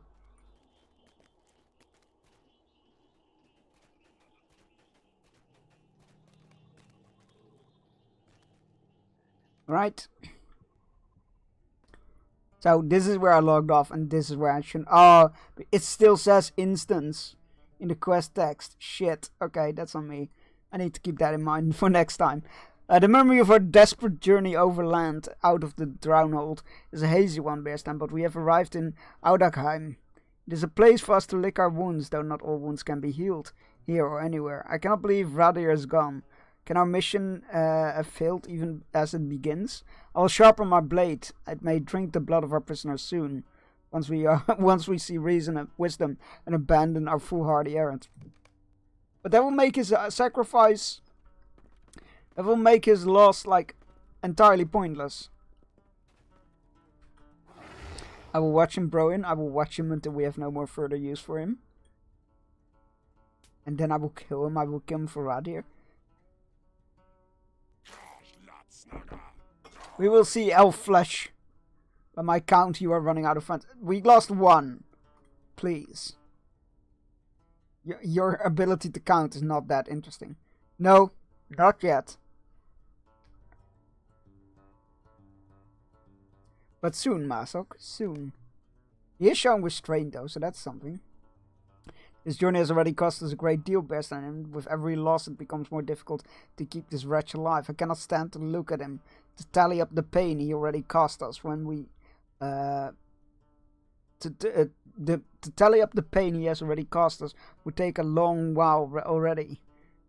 Right. So this is where I logged off, and this is where I should. Oh, it still says instance in the quest text. Shit. Okay, that's on me. I need to keep that in mind for next time. The memory of our desperate journey overland out of the Drownhold is a hazy one, Bearstan, but we have arrived in Audakheim. It is a place for us to lick our wounds, though not all wounds can be healed, here or anywhere. I cannot believe Radir is gone. Can our mission have failed even as it begins? I will sharpen my blade. It may drink the blood of our prisoners soon, once we see reason and wisdom and abandon our foolhardy errand. But that will make his sacrifice. That will make his loss like entirely pointless. I will watch him, Broin. I will watch him until we have no more further use for him, and then I will kill him. I will kill him for Radir. We will see, elf flesh. By my count, you are running out of funds. We lost one. Please. Your ability to count is not that interesting. No, not yet. But soon, Masok, soon. He is shown restraint though, so that's something. This journey has already cost us a great deal, Bearstan, and with every loss it becomes more difficult to keep this wretch alive. I cannot stand to look at him, to tally up the pain he already cost us when we... to tally up the pain he has already cost us would take a long while already.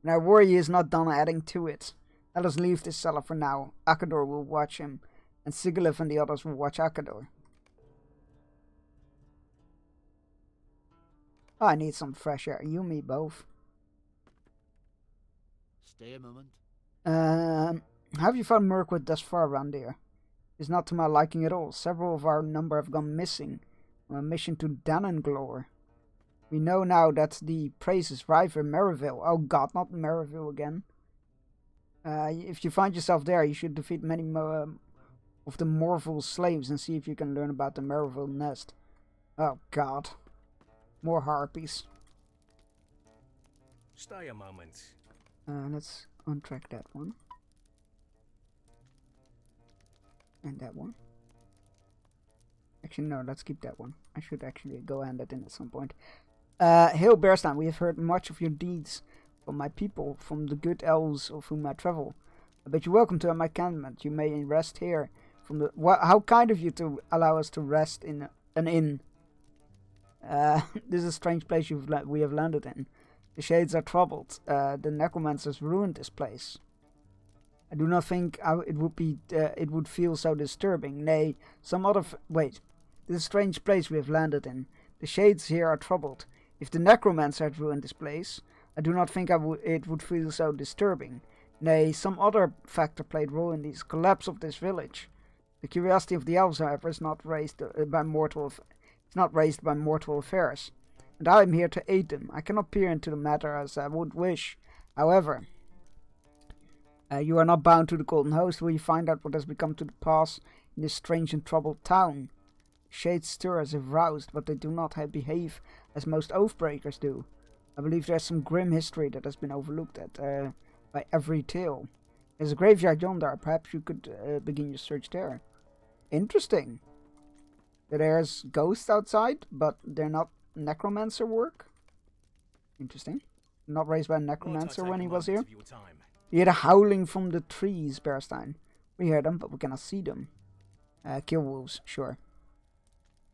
And I worry he is not done adding to it. Let us leave this cellar for now. Akador will watch him, and Sigilif and the others will watch Akador. Oh, I need some fresh air. You and me both. Stay a moment. Have you found Mirkwood thus far around here? It's not to my liking at all. Several of our number have gone missing on a mission to Dananglore. We know now that the praises rival Merivale. Oh god, not Merivale again. If you find yourself there, you should defeat many of the Morville slaves and see if you can learn about the Merivale nest. Oh god. More harpies. Stay a moment. Let's untrack that one. And that one. Actually, no, let's keep that one. I should actually go hand that in at some point. Hail Bearstan, we have heard much of your deeds from my people, from the good elves of whom I travel. I bid you welcome to my encampment. You may rest here. How kind of you to allow us to rest in an inn. This is a strange place we have landed in. The shades are troubled. The necromancers ruined this place. I do not think it would feel so disturbing. Nay, some other. Wait, this is a strange place we have landed in. The shades here are troubled. If the necromancer had ruined this place, I do not think it would feel so disturbing. Nay, some other factor played role in the collapse of this village. The curiosity of the elves, however, is not raised by mortal affairs, and I am here to aid them. I cannot peer into the matter as I would wish. However, you are not bound to the Golden Host, where you find out what has become to the pass in this strange and troubled town. Shades stir as if roused, but they do not behave as most oathbreakers do. I believe there is some grim history that has been overlooked by every tale. There's a graveyard yonder. Perhaps you could begin your search there. Interesting. There's ghosts outside, but they're not necromancer work. Interesting. Not raised by a necromancer when he was here. You hear the howling from the trees, Bearstein. We hear them, but we cannot see them. Kill wolves, sure.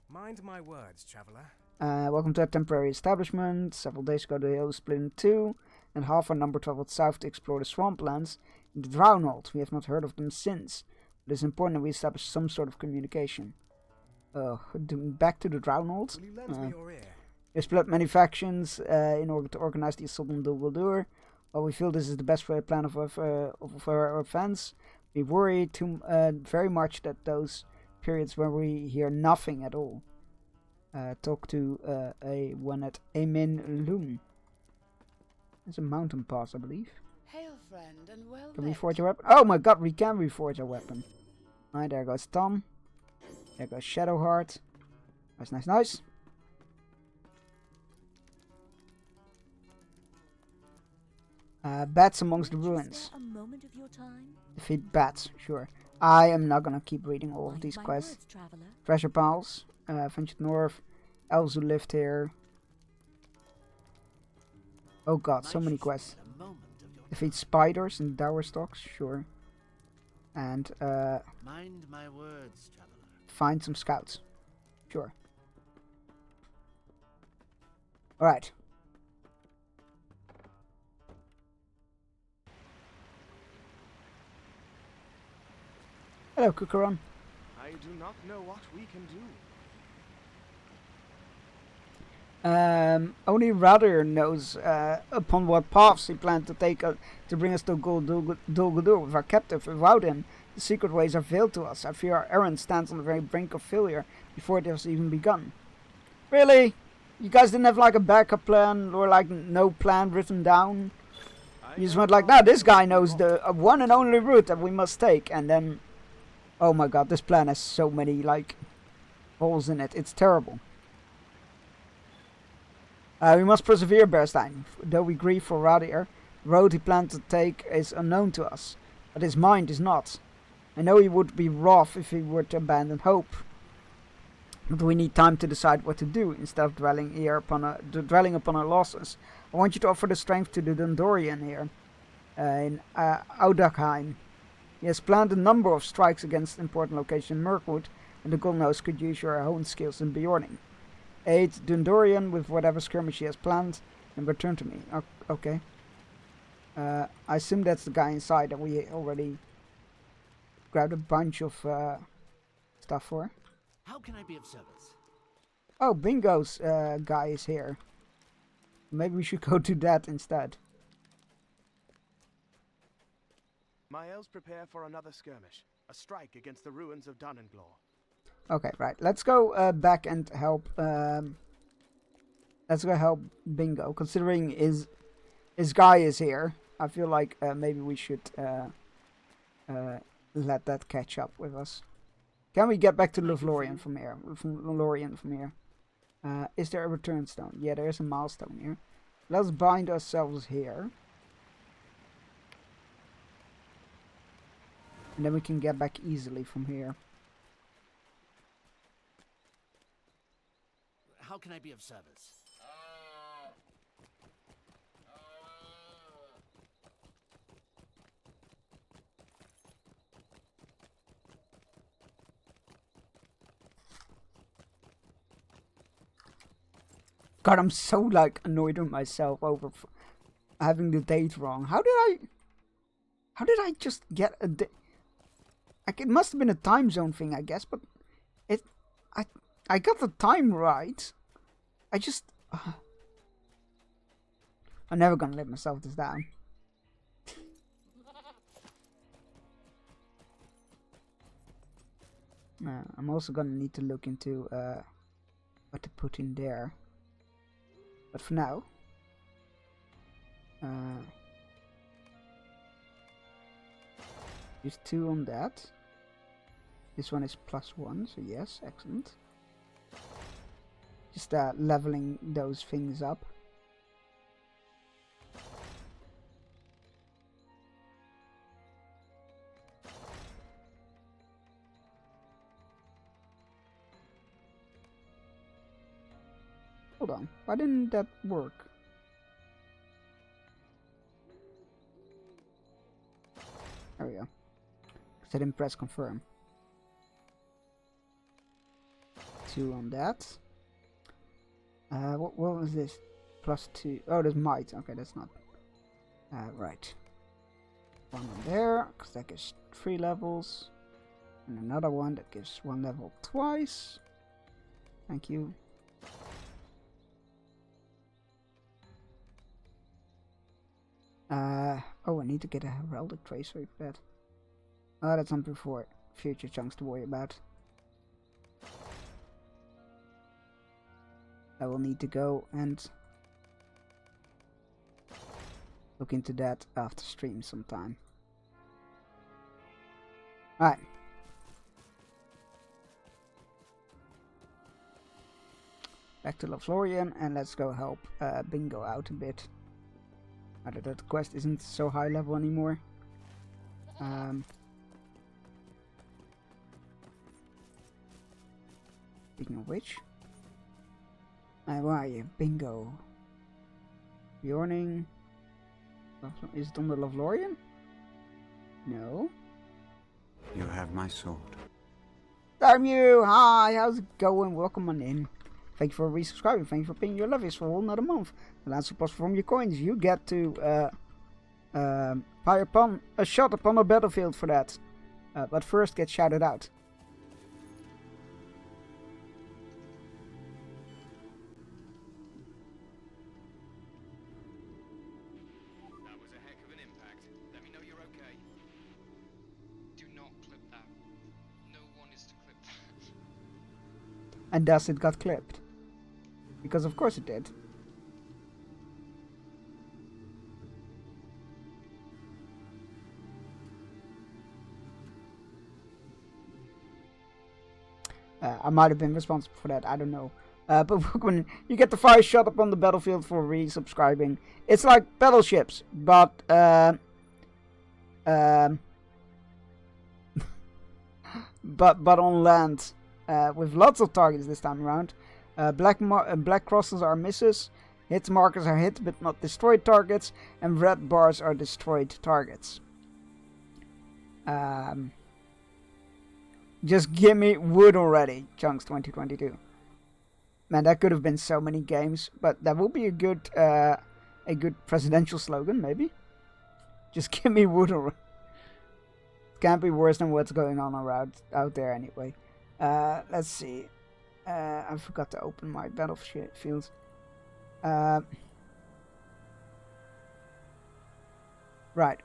Mind my words, traveler. Welcome to our temporary establishment. Several days ago the hill split in two, and half our number traveled south to explore the swamplands in the Drownhold. We have not heard of them since. It is important that we establish some sort of communication. Back to the Drownhold. Will you lend me your ear? We split many factions in order to organize the assault on Dol Guldur. While we feel this is the best plan of our offense, we worry very much that those periods where we hear nothing at all. Talk to one at Amin Loom. It's a mountain pass, I believe. Hail, friend, and well Can we met. forge a weapon? Oh my god, we can reforge a weapon. Alright, there goes Tom. There goes Shadowheart. Nice, nice, nice. Bats amongst the ruins. A moment of your time? Defeat bats, sure. I am not gonna keep reading all of these My quests. words, traveler. Treasure piles, Ventured North, elves who lived here. Oh god, so many quests. Defeat spiders and dower stalks, sure. And Mind my words, traveler. find some scouts, sure. Alright. Hello, Kukaron. I do not know what we can do. Only Radir knows upon what paths he planned to take to bring us to Dol Guldur with our captive. Without him, the secret ways are veiled to us. I fear our errand stands on the very brink of failure before it has even begun. Really? You guys didn't have like a backup plan or like no plan written down? You just went like, nah, this guy knows the one and only route that we must take, and then... Oh my god, this plan has so many, like, holes in it. It's terrible. We must persevere, Bearstein. Though we grieve for Radir, the road he planned to take is unknown to us. But his mind is not. I know he would be wroth if he were to abandon hope. But we need time to decide what to do, instead of dwelling upon our losses. I want you to offer the strength to the Dundorian here, in Audakheim. He has planned a number of strikes against important locations in Mirkwood, and the Golden Host could use your own skills in Bjorning. Aid Dundorian with whatever skirmish he has planned, and return to me. Okay. I assume that's the guy inside that we already grabbed a bunch of stuff for. How can I be of service? Oh, Bingo's guy is here. Maybe we should go to that instead. My elves prepare for another skirmish, a strike against the ruins of Dunanglaw. Okay, right. Let's go back and help. Let's go help Bingo. Considering his guy is here, I feel like maybe we should let that catch up with us. Can we get back to Lothlorien from here? Is there a return stone? Yeah, there is a milestone here. Let's bind ourselves here. And then we can get back easily from here. How can I be of service? God, I'm so like annoyed with myself over having the date wrong. How did I just get a date? Like, it must have been a time zone thing, I guess, but I got the time right. I just I'm never gonna let myself this down. I'm also gonna need to look into what to put in there. But for now, use 2 on that. This one is +1, so yes, excellent. Just leveling those things up. Hold on, why didn't that work? There we go. Because I didn't press confirm. 2 on that. What was this? +2. Oh, there's might. Okay, that's not. Right. 1 on there, because that gives 3 levels. And another one that gives 1 level twice. Thank you. Oh, I need to get a heraldic tracer for that. Oh, that's something for future chunks to worry about. I will need to go and look into that after stream sometime. Alright. Back to Lothlorien, and let's go help Bingo out a bit. Now that quest isn't so high level anymore. Speaking of which, where are you? Bingo. Bjorning. Is it on the Lothlorien? No. You have my sword. Damn you! Hi, how's it going? Welcome on in. Thank you for resubscribing. Thank you for paying your levies for another month. The last support from your coins, you get to fire upon a shot upon a battlefield for that. But first, get shouted out. That was a heck of an impact. Let me know you're okay. Do not clip that. No one is to clip that. And thus it got clipped. Because of course it did. I might have been responsible for that, I don't know. But when you get the fire shot upon the battlefield for resubscribing, it's like battleships, but but on land, with lots of targets this time around. Black crosses are misses, hit markers are hit but not destroyed targets, and red bars are destroyed targets. Just give me wood already, Chunks 2022. Man, that could have been so many games, but that would be a good presidential slogan, maybe. Just give me wood already. Can't be worse than what's going on around out there anyway. Let's see. I forgot to open my battlefields. Right,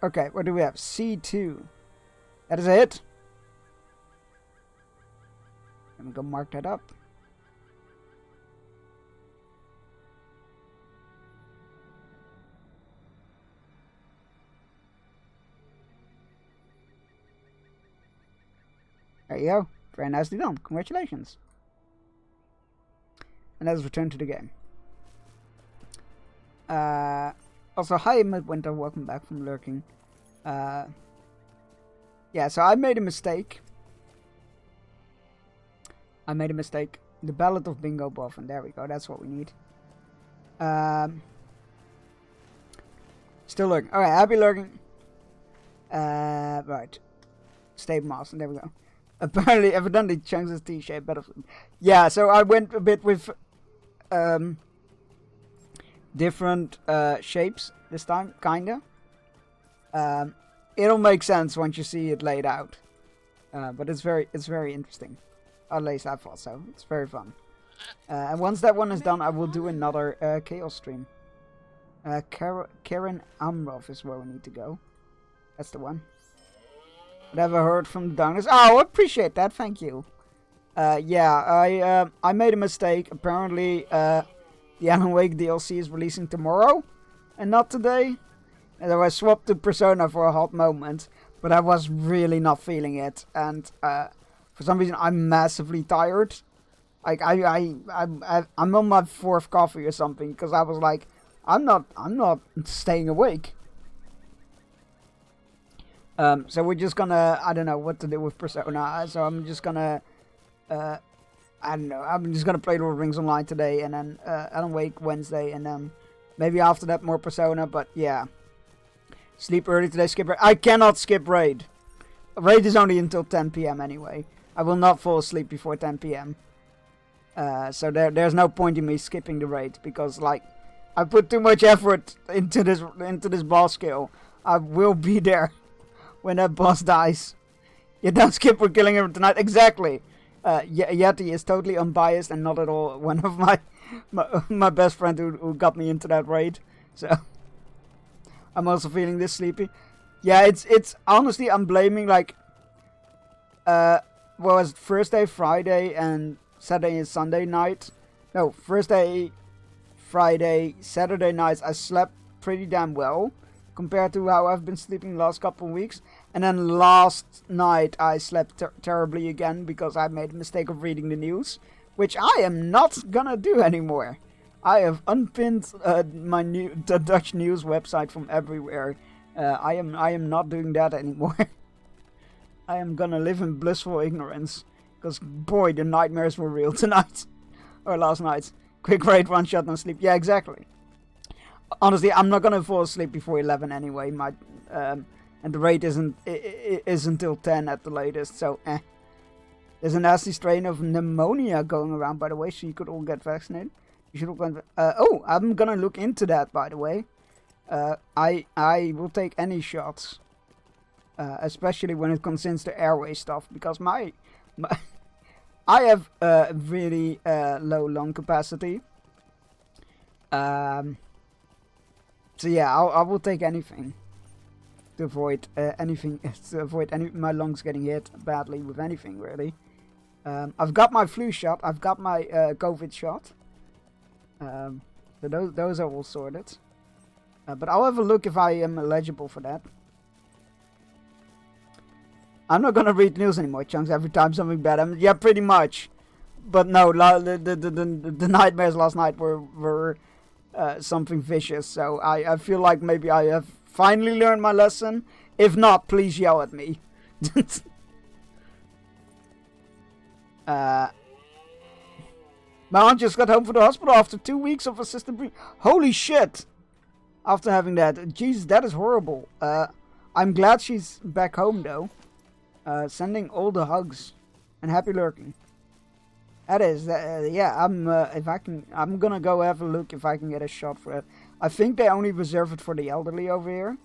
okay, what do we have? C2. That is a hit. Let me go mark that up. There you go. Very nicely done. Congratulations. And let's return to the game. Also, hi Midwinter, welcome back from lurking. Yeah, so I made a mistake. The Ballad of Bingo Boffin. There we go, that's what we need. Still lurking. Alright, happy lurking. Right. Stable Master, there we go. Apparently, evidently, Chunks is T-shaped battlefield. Yeah, so I went a bit with different shapes this time, kinda. It'll make sense once you see it laid out. But it's very interesting. At least I thought so. It's very fun. And once that one is done, I will do another Chaos stream. Karen Amrov is where we need to go. That's the one. Never heard from the donors. Oh, I appreciate that. Thank you. Yeah, I made a mistake. Apparently, the Alan Wake DLC is releasing tomorrow and not today. And I swapped to Persona for a hot moment, but I was really not feeling it. And for some reason, I'm massively tired. Like I'm on my 4th coffee or something because I was like, I'm not staying awake. So we're just gonna, I don't know what to do with Persona. So I'm just gonna, I don't know. I'm just gonna play Lord of the Rings Online today, and then Alan Wake Wednesday, and then maybe after that more Persona. But yeah. Sleep early today, skip Raid. I cannot skip Raid. Raid is only until 10 p.m. anyway. I will not fall asleep before 10 p.m. So there's no point in me skipping the Raid, because like I put too much effort into this boss kill. I will be there when that boss dies. You don't skip for killing him tonight. Exactly. Yeti is totally unbiased and not at all one of my best friend who got me into that raid. So I'm also feeling this sleepy. Yeah, it's honestly, I'm blaming like was it Thursday, Friday, and Saturday and Sunday night. No, Thursday, Friday, Saturday nights I slept pretty damn well compared to how I've been sleeping the last couple of weeks. And then last night I slept terribly again because I made a mistake of reading the news, which I am not gonna do anymore. I have unpinned the Dutch news website from everywhere. I am not doing that anymore. I am gonna live in blissful ignorance, because boy, the nightmares were real tonight or last night. Quick raid, one shot, and sleep. Yeah, exactly. Honestly, I'm not gonna fall asleep before 11 anyway. And the raid is until 10 at the latest. So, There's a nasty strain of pneumonia going around, by the way, so you could all get vaccinated. You should all go. Oh, I'm gonna look into that, by the way. I will take any shots, especially when it concerns the airway stuff, because my I have really low lung capacity. So yeah, I will take anything to avoid my lungs getting hit badly with anything, really. I've got my flu shot. I've got my COVID shot. So those are all sorted. But I'll have a look if I am eligible for that. I'm not gonna read news anymore, Chunks, every time something bad. Yeah, pretty much. But no, the nightmares last night were something vicious. So I feel like maybe I have finally learned my lesson. If not, please yell at me. My aunt just got home from the hospital after 2 weeks of assisted breathing. Holy shit! After having that. Jeez, that is horrible. I'm glad she's back home, though. Sending all the hugs. And happy lurking. That is, yeah, I'm gonna go have a look if I can get a shot for it. I think they only reserve it for the elderly over here.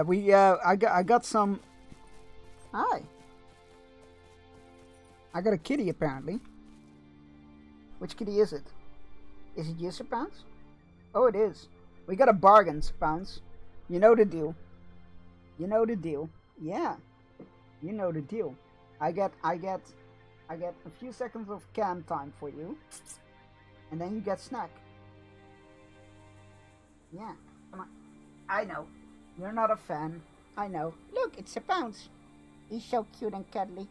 Yeah, I got some. Hi. I got a kitty apparently. Which kitty is it? Is it you, Sir Pounce? Oh, it is. We got a bargain, Sir Pounce. You know the deal. You know the deal. Yeah. You know the deal. I get a few seconds of cam time for you. And then you get snack. Yeah. Come on. I know. You're not a fan. I know. Look, it's a Pounce. He's so cute and cuddly.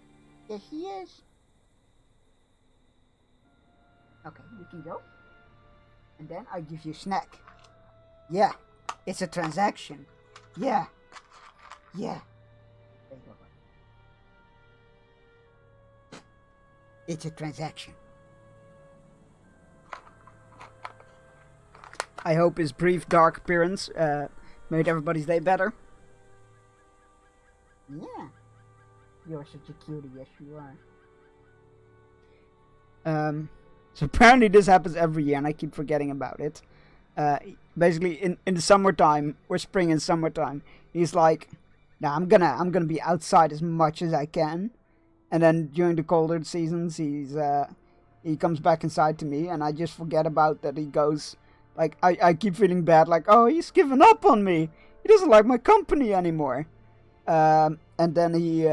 Yes, he is. Okay, you can go. And then I give you snack. Yeah. It's a transaction. Yeah. Yeah. There you go. It's a transaction. I hope his brief dark appearance made everybody's day better. Yeah. You're such a cutie, yes you are. So apparently this happens every year, and I keep forgetting about it. Basically, in the summertime, or spring and summertime, he's like, "Nah, I'm gonna be outside as much as I can," and then during the colder seasons, he comes back inside to me, and I just forget about that. He goes, like, I keep feeling bad, like, oh, he's given up on me. He doesn't like my company anymore. And then he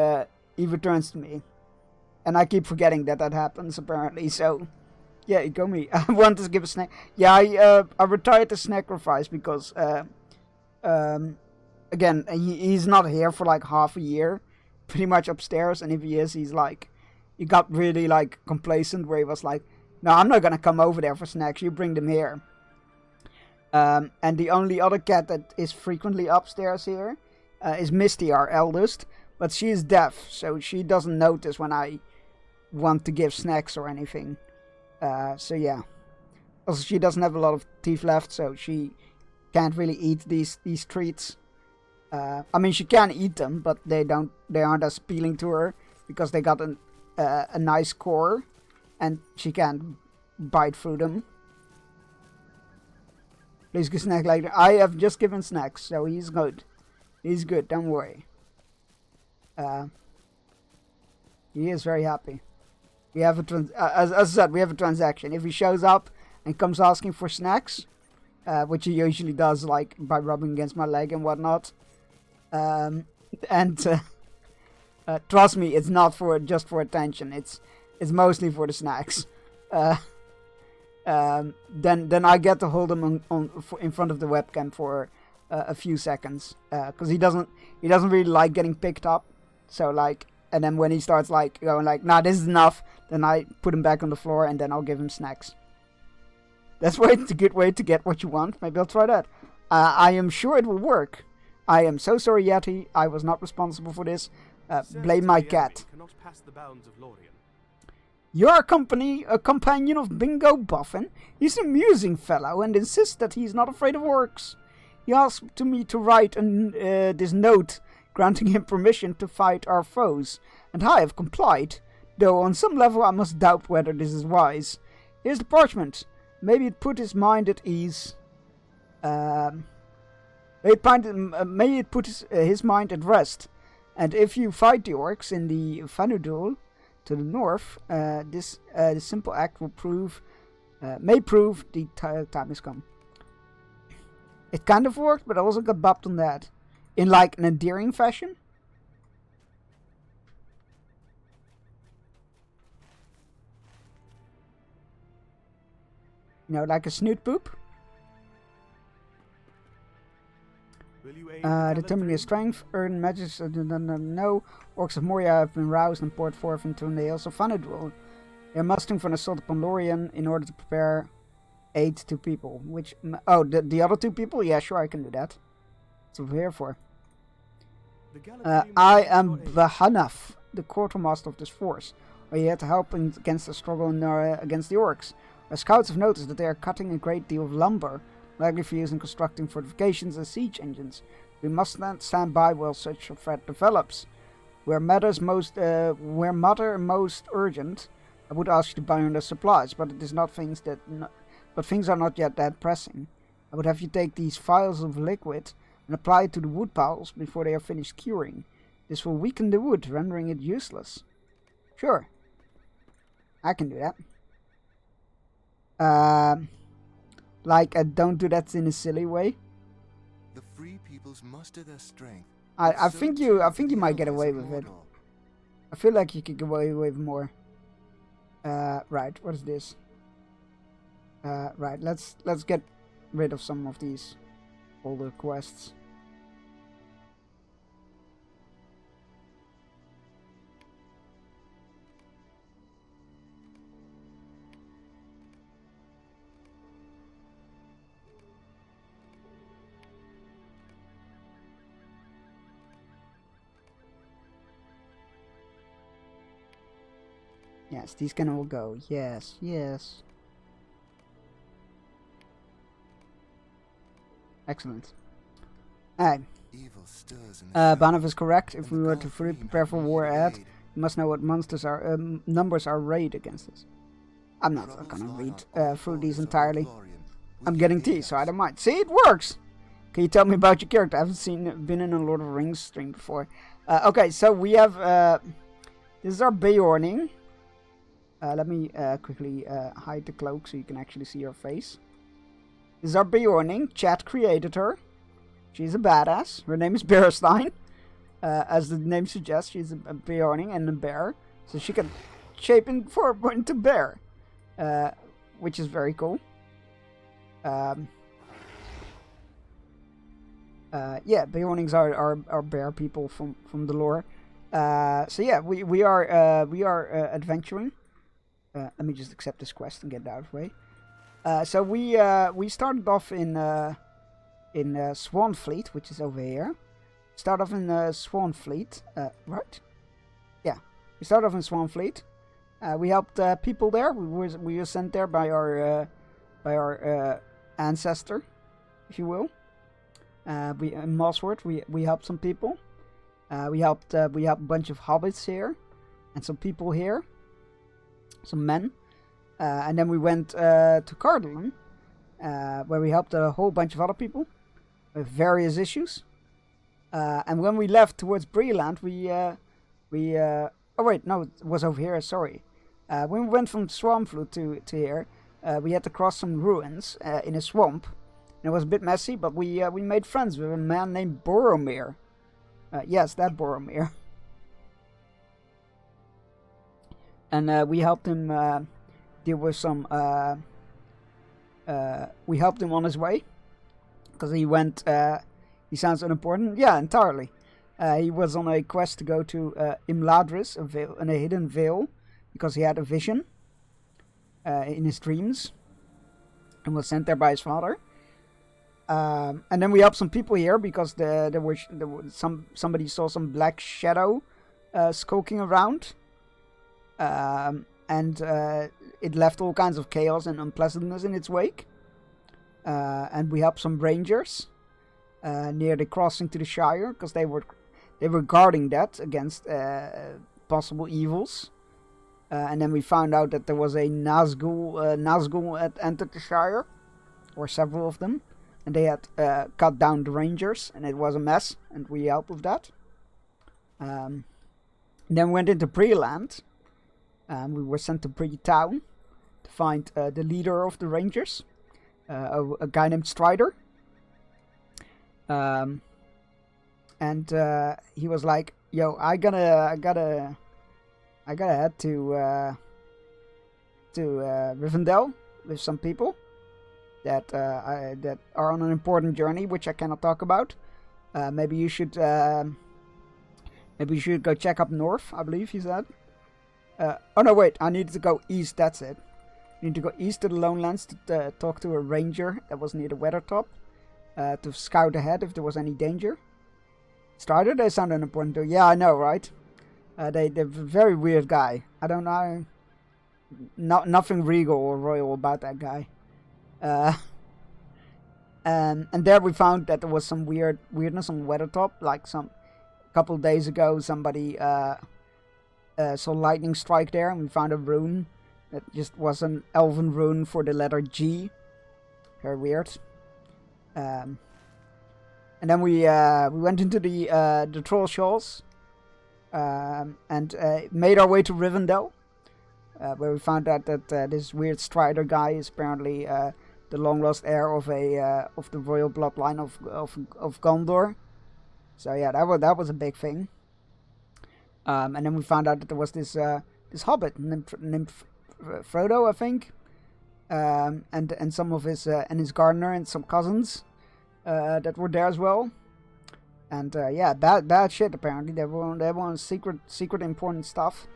returns to me, and I keep forgetting that happens apparently. So, yeah, go me. I want to give a snack. Yeah, I retired the sacrifice because again, he's not here for like half a year, pretty much upstairs, and if he is, he got really like complacent where he was like, no, I'm not gonna come over there for snacks, you bring them here. And the only other cat that is frequently upstairs here is Misty, our eldest, but she is deaf, so she doesn't notice when I want to give snacks or anything. So yeah. Also, she doesn't have a lot of teeth left, so she can't really eat these treats. I mean, she can eat them, but they aren't as appealing to her because they got a nice core, and she can't bite through them. Please give snack later. I have just given snacks, so he's good. He's good, don't worry. He is very happy. We have as I said, we have a transaction. If he shows up and comes asking for snacks, which he usually does, like by rubbing against my leg and whatnot, trust me, it's not just for attention. It's mostly for the snacks. Then I get to hold him in front of the webcam for a few seconds, because he doesn't really like getting picked up. So like, and then when he starts like going like, nah, this is enough, then I put him back on the floor and then I'll give him snacks. That's a good way to get what you want. Maybe I'll try that. I am sure it will work. I am so sorry, Yeti. I was not responsible for this. Blame my cat. Cannot pass the bounds of Lorien. You're a companion of Bingo Boffin. He's an amusing fellow and insists that he's not afraid of orcs. He asked me to write this note granting him permission to fight our foes, and I have complied, though on some level I must doubt whether this is wise. Here's the parchment. Maybe it put his mind at ease. May it put his mind at rest. And if you fight the orcs in the Vanudul to the north, this simple act will may prove the time has come. It kind of worked, but I also got bopped on that. In like an endearing fashion. You know, like a snoot poop. Determining his strength, earn magic. No, orcs of Moria have been roused and poured forth into the hills of Vanudul. They are mustering for an assault upon Lorien in order to prepare aid to people. Which, the other two people? Yeah, sure, I can do that. That's what we're here for. I am Bahanaf, the quartermaster of this force. We are here to help against the struggle against the orcs. Our scouts have noticed that they are cutting a great deal of lumber, likely for use in constructing fortifications and siege engines. We must not stand by while such a threat develops. Where matter most urgent, I would ask you to buy under supplies, but it is not things are not yet that pressing. I would have you take these vials of liquid and apply it to the wood piles before they are finished curing. This will weaken the wood, rendering it useless. Sure. I can do that. Don't do that in a silly way. The free peoples muster their strength. I think you might get away with it. I feel like you could get away with more. Right, what is this? Right, let's get rid of some of these older quests. Yes, these can all go. Yes, yes. Excellent. Alright. Banav is correct. If we were to fully prepare for war ahead, we must know what numbers are arrayed against us. I'm not gonna read through these entirely. I'm getting tea, so I don't mind. See, it works! Can you tell me about your character? I haven't been in a Lord of the Rings stream before. Okay, so we have, this is our Beorning. Let me quickly hide the cloak so you can actually see her face. This is our Beorning. Chat created her. She's a badass. Her name is Bearstein. As the name suggests, she's a Beorning and a bear. So she can shape into bear. Which is very cool. Yeah, Beornings are bear people from the lore. So yeah, we are adventuring. Let me just accept this quest and get it out of the way. So we started off in Swanfleet, which is over here. Start off in Swanfleet, right? Yeah, we started off in Swanfleet. We helped people there. We were sent there by our ancestor, if you will. We in Mossworth we helped some people. We helped a bunch of hobbits here, and some people here, some men, and then we went to Cardalon, where we helped a whole bunch of other people with various issues. And when we left towards Breland, oh wait, no, it was over here. Sorry. When we went from Swampflood to here, we had to cross some ruins in a swamp. And it was a bit messy, but we made friends with a man named Boromir. Yes, that Boromir. And we helped him deal with some. We helped him on his way because he went. He sounds unimportant. Yeah, entirely. He was on a quest to go to Imladris, a hidden vale, because he had a vision in his dreams, and was sent there by his father. And then we helped some people here because there was somebody saw some black shadow skulking around, and it left all kinds of chaos and unpleasantness in its wake. And we helped some rangers near the crossing to the Shire because they were guarding that against possible evils. And then we found out that there was a Nazgul had entered the Shire, or several of them. And they had cut down the rangers, and it was a mess, and we helped with that. Then we went into Breland, and we were sent to Bree Town to find the leader of the rangers, a guy named Strider. And he was like, "Yo, I gotta head to Rivendell with some people that are on an important journey, which I cannot talk about. Maybe you should go check up north, I believe he said. Oh no, wait, I needed to go east. That's it. I need to go east to the Lonelands to talk to a ranger that was near the Weathertop, to scout ahead if there was any danger. Strider, they sound unimportant too. Yeah, I know, right? They're a very weird guy. I don't know. Nothing regal or royal about that guy. And there we found that there was some weirdness on Weathertop. Like a couple of days ago, somebody saw lightning strike there, and we found a rune that just was an elven rune for the letter G. Very weird. And then we went into the Troll Shoals, and made our way to Rivendell, where we found out that this weird Strider guy is apparently the long lost heir of the royal bloodline of Gondor. So yeah, that was a big thing. And then we found out that there was this hobbit named Frodo, I think, and some of his and his gardener and some cousins that were there as well. And yeah, bad shit apparently. They were on secret important stuff.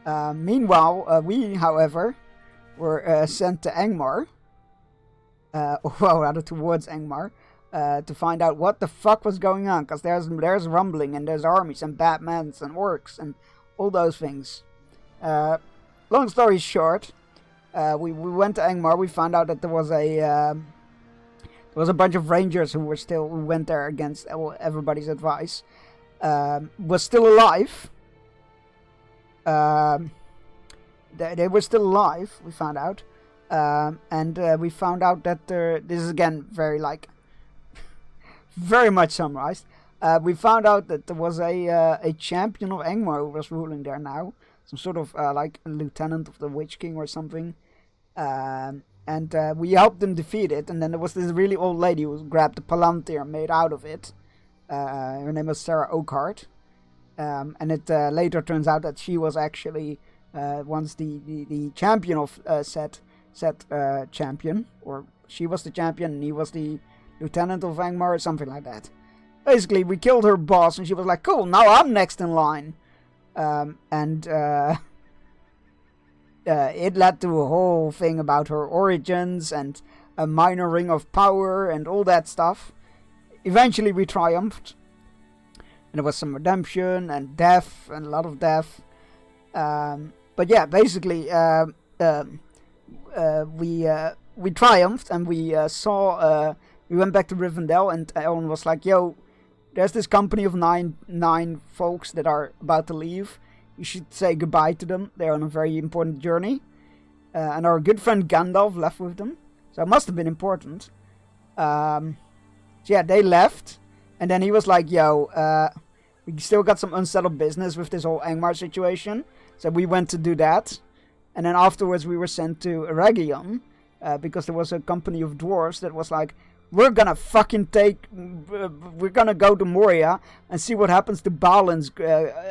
Meanwhile, we, however, were sent to Angmar. Or rather towards Angmar, to find out what the fuck was going on, because there's rumbling and there's armies and Batmans and orcs and all those things. Long story short, we went to Angmar. We found out that there was a bunch of rangers who went there against everybody's advice, was still alive. they were still alive. We found out, and we found out that this is again very like very much summarized. We found out that there was a champion of Angmar who was ruling there now, some sort of like a lieutenant of the Witch King or something, and we helped them defeat it. And then there was this really old lady who grabbed the Palantir made out of it. Her name was Sarah Oakhart, and it later turns out that she was actually once the champion of said champion, or she was the champion and he was the lieutenant of Angmar or something like that. Basically, we killed her boss, and she was like, "Cool, now I'm next in line," and it led to a whole thing about her origins and a minor ring of power and all that stuff. Eventually, we triumphed, and there was some redemption and death and a lot of death. But yeah, basically, we triumphed, and we saw. We went back to Rivendell, and Elrond was like, "Yo, there's this company of nine folks that are about to leave. You should say goodbye to them. They're on a very important journey." And our good friend Gandalf left with them, so it must have been important. So yeah, they left, and then he was like, "Yo, we still got some unsettled business with this whole Angmar situation." So we went to do that, and then afterwards we were sent to Eregion, because there was a company of dwarves that was like, we're gonna go to Moria and see what happens to Balin's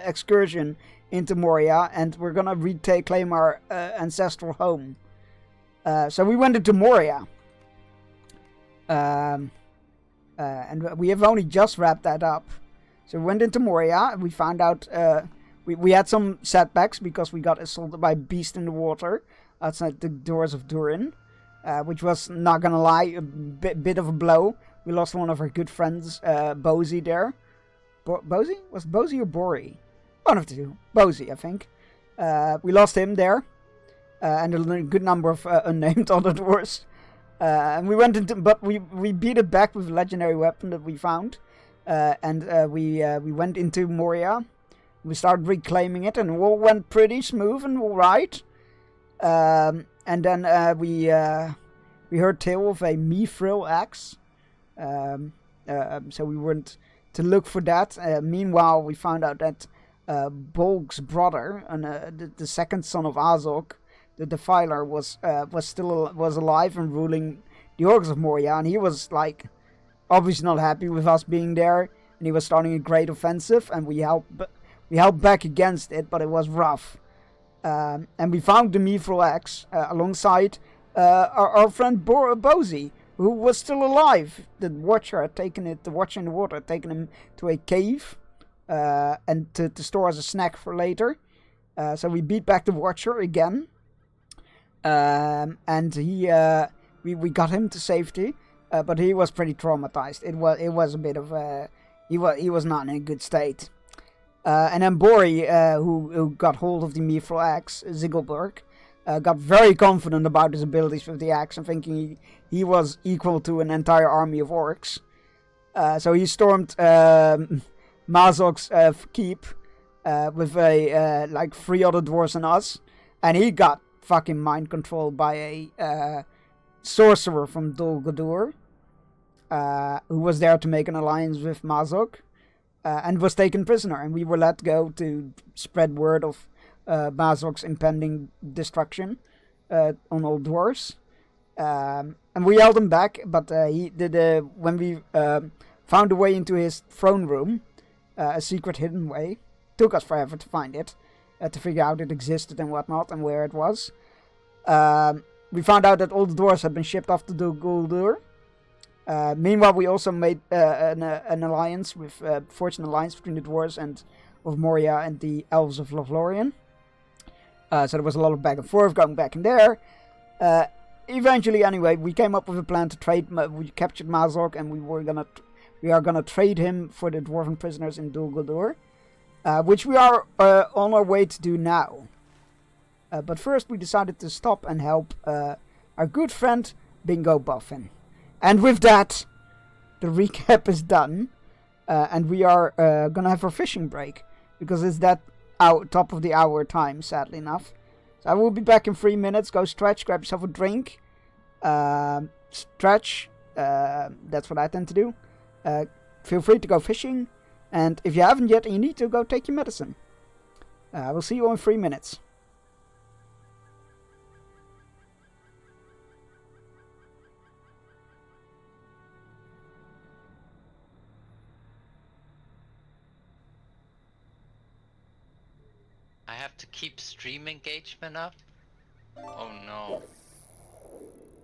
excursion into Moria, and we're gonna claim our ancestral home. So we went into Moria. And we have only just wrapped that up. So we went into Moria, and we found out we had some setbacks because we got assaulted by a beast in the water outside the doors of Durin. Which was, not gonna lie, a bit of a blow. We lost one of our good friends, Bozy there. Bozy? Was it Bozy or Bori? One of the two. Bozy, I think. We lost him there. And a good number of unnamed other dwarves. And we went into, but we beat it back with a legendary weapon that we found. And we went into Moria. We started reclaiming it, and it all went pretty smooth and alright. And then we heard tale of a Mithril axe, so we went to look for that. Meanwhile, we found out that Bolg's brother, and the second son of Azog, the Defiler, was alive and ruling the orcs of Moria, and he was like obviously not happy with us being there, and he was starting a great offensive, and we helped back against it, but it was rough. And we found the Mithril axe alongside our friend Bozy, who was still alive. The Watcher had taken it. The Watcher in the Water had taken him to a cave, and to store as a snack for later. So we beat back the Watcher again, and we got him to safety. But he was pretty traumatized. It was a bit of he was not in a good state. And then Bori, who got hold of the Mithril axe, Ziggelberg, got very confident about his abilities with the axe and thinking he was equal to an entire army of orcs. So he stormed Mazog's keep with like 3 other dwarves and us, and he got fucking mind controlled by a sorcerer from Dol Guldur, who was there to make an alliance with Mazog. And was taken prisoner, and we were let go to spread word of Mazog's impending destruction on all dwarves. And we held him back, but when we found a way into his throne room, a secret hidden way. Took us forever to find it, to figure out it existed and whatnot, and where it was. We found out that all the dwarves had been shipped off to Dol Guldur. Meanwhile, we also made an alliance with forged an alliance between the dwarves of Moria and the elves of Lothlorien. So there was a lot of back and forth going back in there. Eventually, anyway, we came up with a plan to trade. We captured Mazog, and we are gonna trade him for the dwarven prisoners in Dol Guldur, which we are on our way to do now. But first, we decided to stop and help our good friend Bingo Boffin. And with that, the recap is done, and we are gonna have our fishing break, because it's that top of the hour time, sadly enough. So I will be back in 3 minutes. Go stretch, grab yourself a drink. Stretch. That's what I tend to do. Feel free to go fishing. And if you haven't yet and you need to, go take your medicine. I will see you in 3 minutes. I have to keep stream engagement up? Oh no.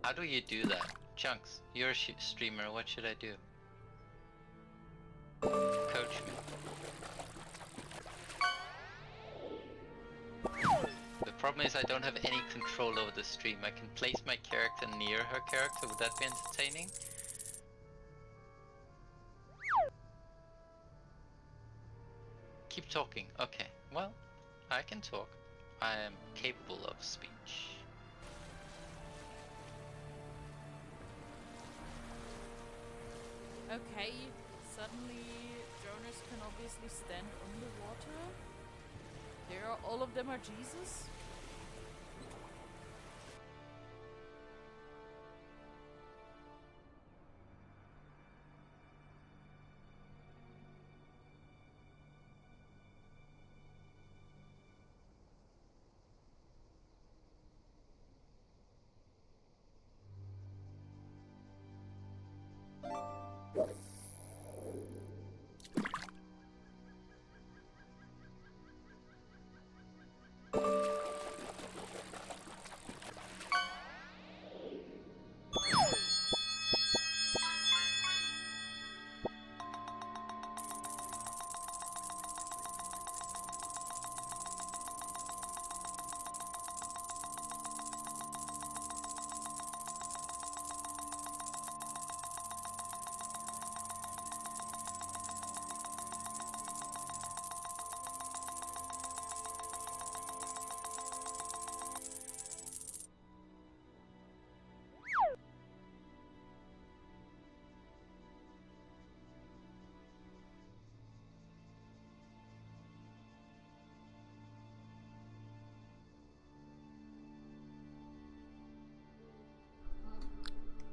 How do you do that? Chunks, you're a streamer, what should I do? Coach me. The problem is I don't have any control over the stream. I can place my character near her character, would that be entertaining? Keep talking, okay. Well, I can talk. I am capable of speech. Okay, suddenly Jonas can obviously stand underwater. All of them are Jesus?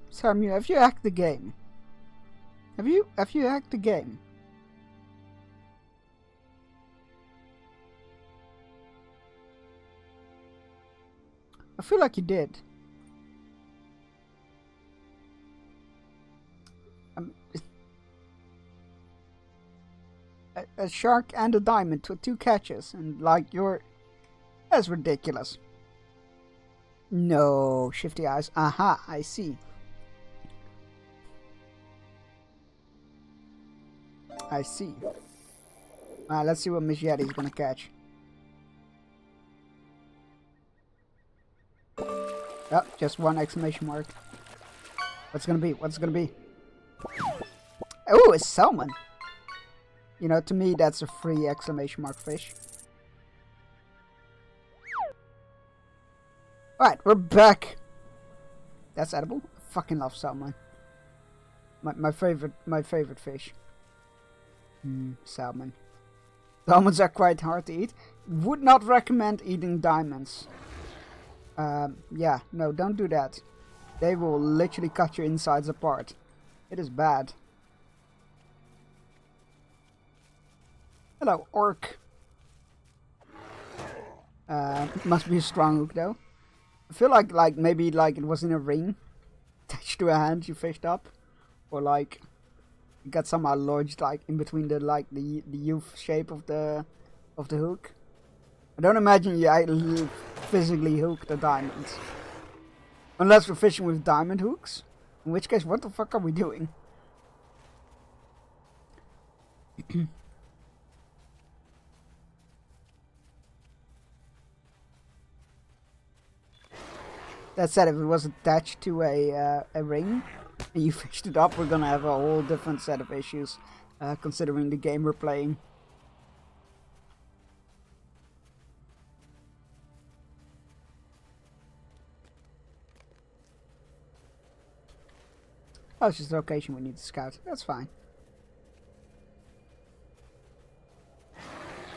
Samuel, have you hacked the game? Have you hacked the game? I feel like you did. A shark and a diamond with 2 catches, and like that's ridiculous. No, shifty eyes. Aha, I see. I see. Let's see what Miss Yeti's gonna catch. Oh, just 1 exclamation mark. What's it gonna be? What's it gonna be? Oh, a salmon. You know, to me, that's a free exclamation mark fish. Alright, we're back. That's edible. I fucking love salmon. My favorite fish. Salmon. Salmons are quite hard to eat. Would not recommend eating diamonds. Yeah, no, don't do that. They will literally cut your insides apart. It is bad. Hello, orc. Must be a strong hook though. I feel like maybe like it was in a ring attached to a hand you fished up, or like you got somehow lodged like in between the U shape of the hook. I don't imagine you physically hooked a diamond, unless we're fishing with diamond hooks. In which case, what the fuck are we doing? That said, if it was attached to a ring and you fished it up, we're gonna have a whole different set of issues, considering the game we're playing. Oh, it's just a location we need to scout. That's fine.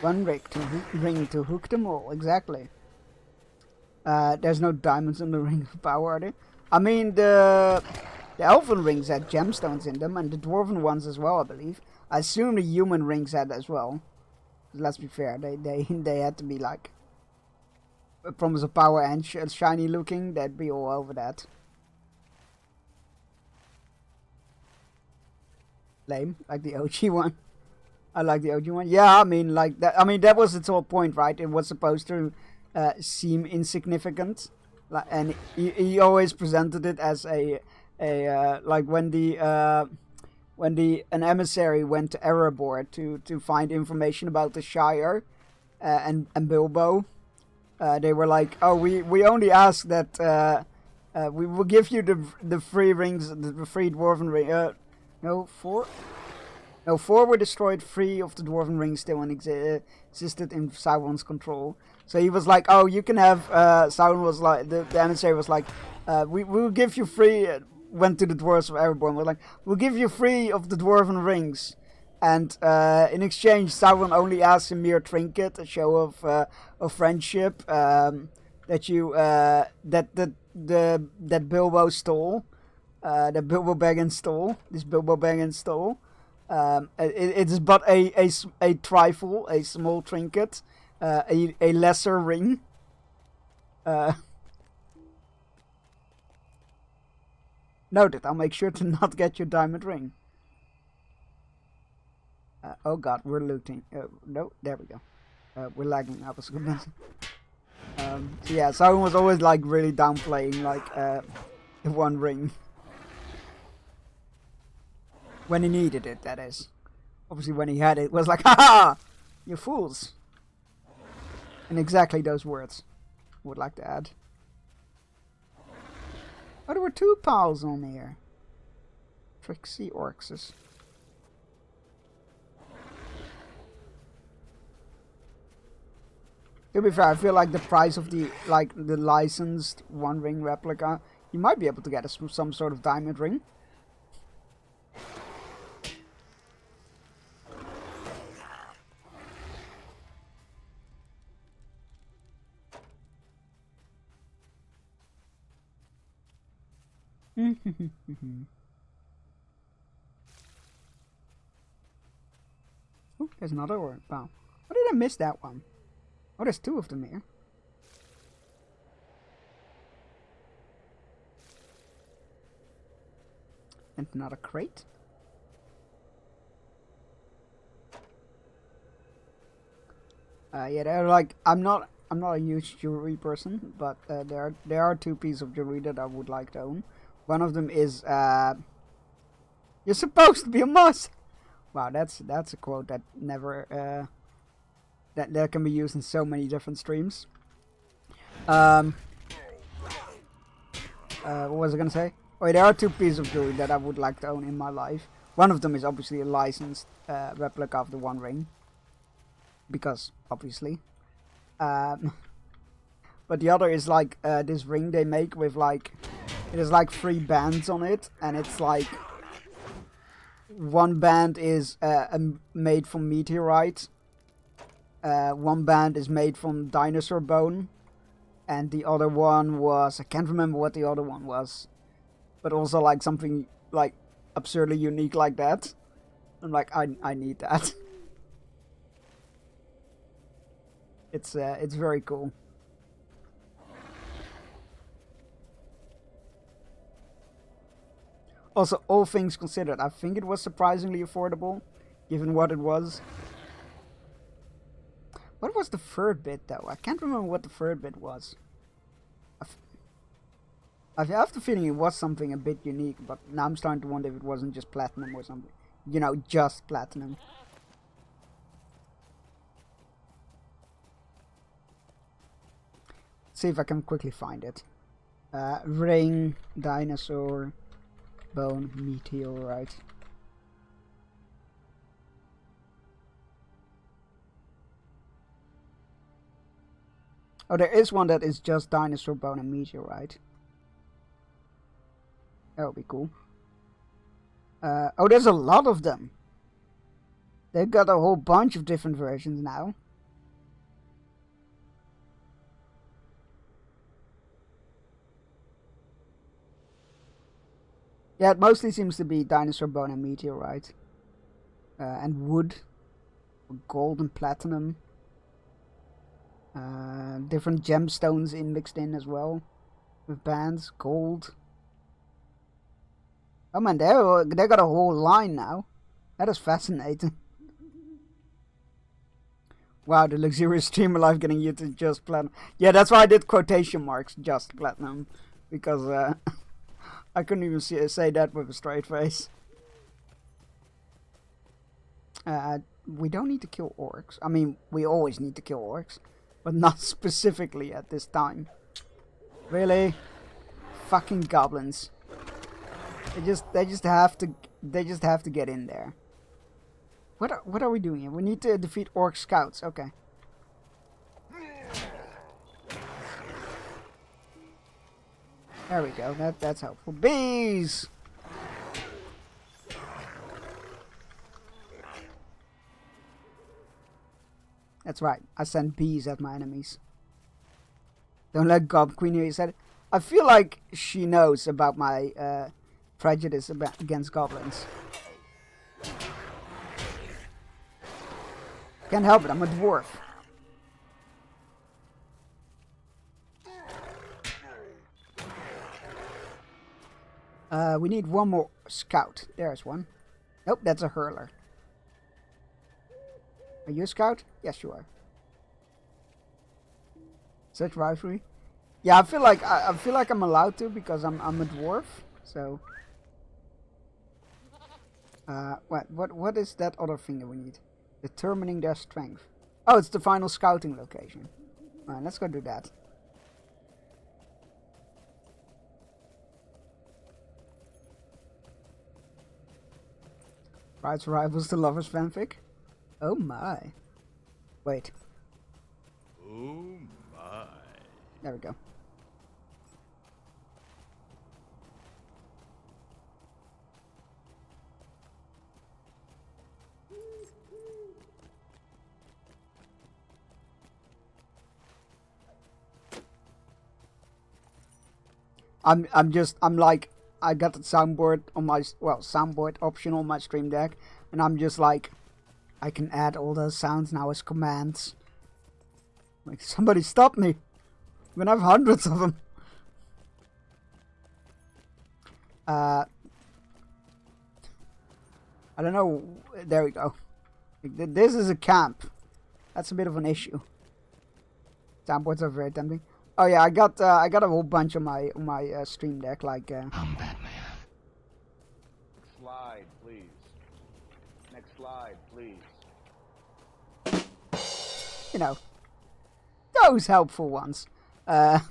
1 ring to hook them all, exactly. There's no diamonds in the Ring of Power, are there? I mean, the Elven rings had gemstones in them, and the Dwarven ones as well, I believe. I assume the human rings had as well. Let's be fair, they had to be like a promise of power and shiny looking. They'd be all over that. Lame, like the OG one. I like the OG one. Yeah, I mean, like that. I mean, that was its whole point, right? It was supposed to seem insignificant, like, and he always presented it as a like when an emissary went to Erebor to find information about the Shire and Bilbo, they were like, oh, we only ask that we will give you the free rings, the free dwarven ring. No, 4 were destroyed. 3 of the dwarven rings still existed in Sauron's control. So he was like, oh, you can have. Sauron was like, the emissary was like, we'll give you 3. Went to the dwarves of Erebor and was like, we'll give you 3 of the dwarven rings, and in exchange Sauron only asks a mere trinket, a show of friendship, that you that Bilbo stole, that Bilbo Baggins stole. This Bilbo Baggins stole. It's but a trifle, a small trinket, a lesser ring. Noted, I'll make sure to not get your diamond ring. Oh god, we're looting. No, there we go. We're lagging. I was gonna mention. So yeah, Sauron was always like really downplaying like the one ring. When he needed it, that is. Obviously when he had it, it was like, haha! You fools! In exactly those words. Would like to add. Oh, there were 2 pals on here. Trixie Orxes. To be fair, I feel like the price of the licensed One Ring replica, you might be able to get some sort of diamond ring. Oh, there's another one. Wow. How did I miss that one? Oh, there's 2 of them here. And another crate. Yeah, they're like, I'm not a huge jewelry person, but there are 2 pieces of jewelry that I would like to own. One of them is you're supposed to be a moss. Wow, that's a quote that never that can be used in so many different streams. What was I gonna say? Oh, there are 2 pieces of jewelry that I would like to own in my life. One of them is obviously a licensed replica of the One Ring, because obviously. But the other is like this ring they make with like, it is like 3 bands on it, and it's like 1 band is made from meteorite, 1 band is made from dinosaur bone, and the other one was, I can't remember what the other one was, but also like something like absurdly unique like that. I'm like, I need that. It's very cool. Also, all things considered, I think it was surprisingly affordable, given what it was. What was the 3rd bit, though? I can't remember what the 3rd bit was. I have the feeling it was something a bit unique, but now I'm starting to wonder if it wasn't just platinum or something. You know, just platinum. Let's see if I can quickly find it. Ring, dinosaur, bone, meteorite. Oh, there is one that is just dinosaur bone and meteorite. That would be cool. Oh, there's a lot of them. They've got a whole bunch of different versions now. Yeah, it mostly seems to be dinosaur bone and meteorite. And wood. Gold and platinum. Different gemstones mixed in as well. With bands. Gold. Oh man, they got a whole line now. That is fascinating. Wow, the luxurious streamer life getting you to just platinum. Yeah, that's why I did quotation marks, just platinum. Because I couldn't even say that with a straight face. We don't need to kill orcs. I mean, we always need to kill orcs. But not specifically at this time. Really? Fucking goblins. They just have to get in there. What are we doing here? We need to defeat orc scouts. Okay. There we go. That's helpful. Bees. That's right. I send bees at my enemies. Don't let Gob Queen hear you said it. I feel like she knows about my prejudice against goblins. Can't help it, I'm a dwarf. We need one more scout. There's one. Nope, that's a hurler. Are you a scout? Yes, you are. Such rivalry. Yeah, I feel like I'm allowed to because I'm a dwarf. So. What is that other thing that we need? Determining their strength. Oh, it's the final scouting location. Alright, let's go do that. Rights rivals to lovers fanfic? Oh my. Wait. Oh my. There we go. I'm like, I got the soundboard on my, soundboard option on my Stream Deck, and I'm just like, I can add all those sounds now as commands. Like, somebody stop me. I'm gonna have hundreds of them. I don't know. There we go. This is a camp. That's a bit of an issue. Soundboards are very tempting. Oh yeah, I got a whole bunch on my Stream Deck, like. I'm Batman. Next slide, please. Next slide, please. You know, those helpful ones. But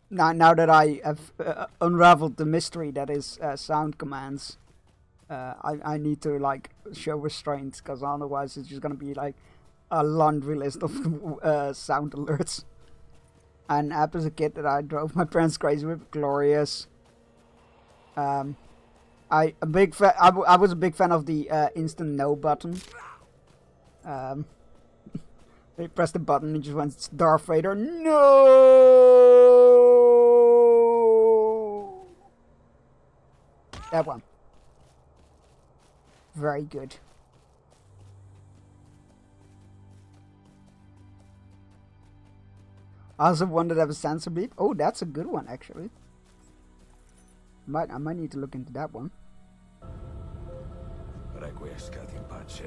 now that I have unraveled the mystery that is sound commands, I need to like show restraint, because otherwise it's just gonna be like a laundry list of sound alerts. An app as a kid that I drove my parents crazy with, Glorious. I was a big fan of the instant no button. They pressed the button and just went Darth Vader. No. That one. Very good. I also wondered if a sensor bleep. Oh, that's a good one actually. I might need to look into that one. Requiescat in pace,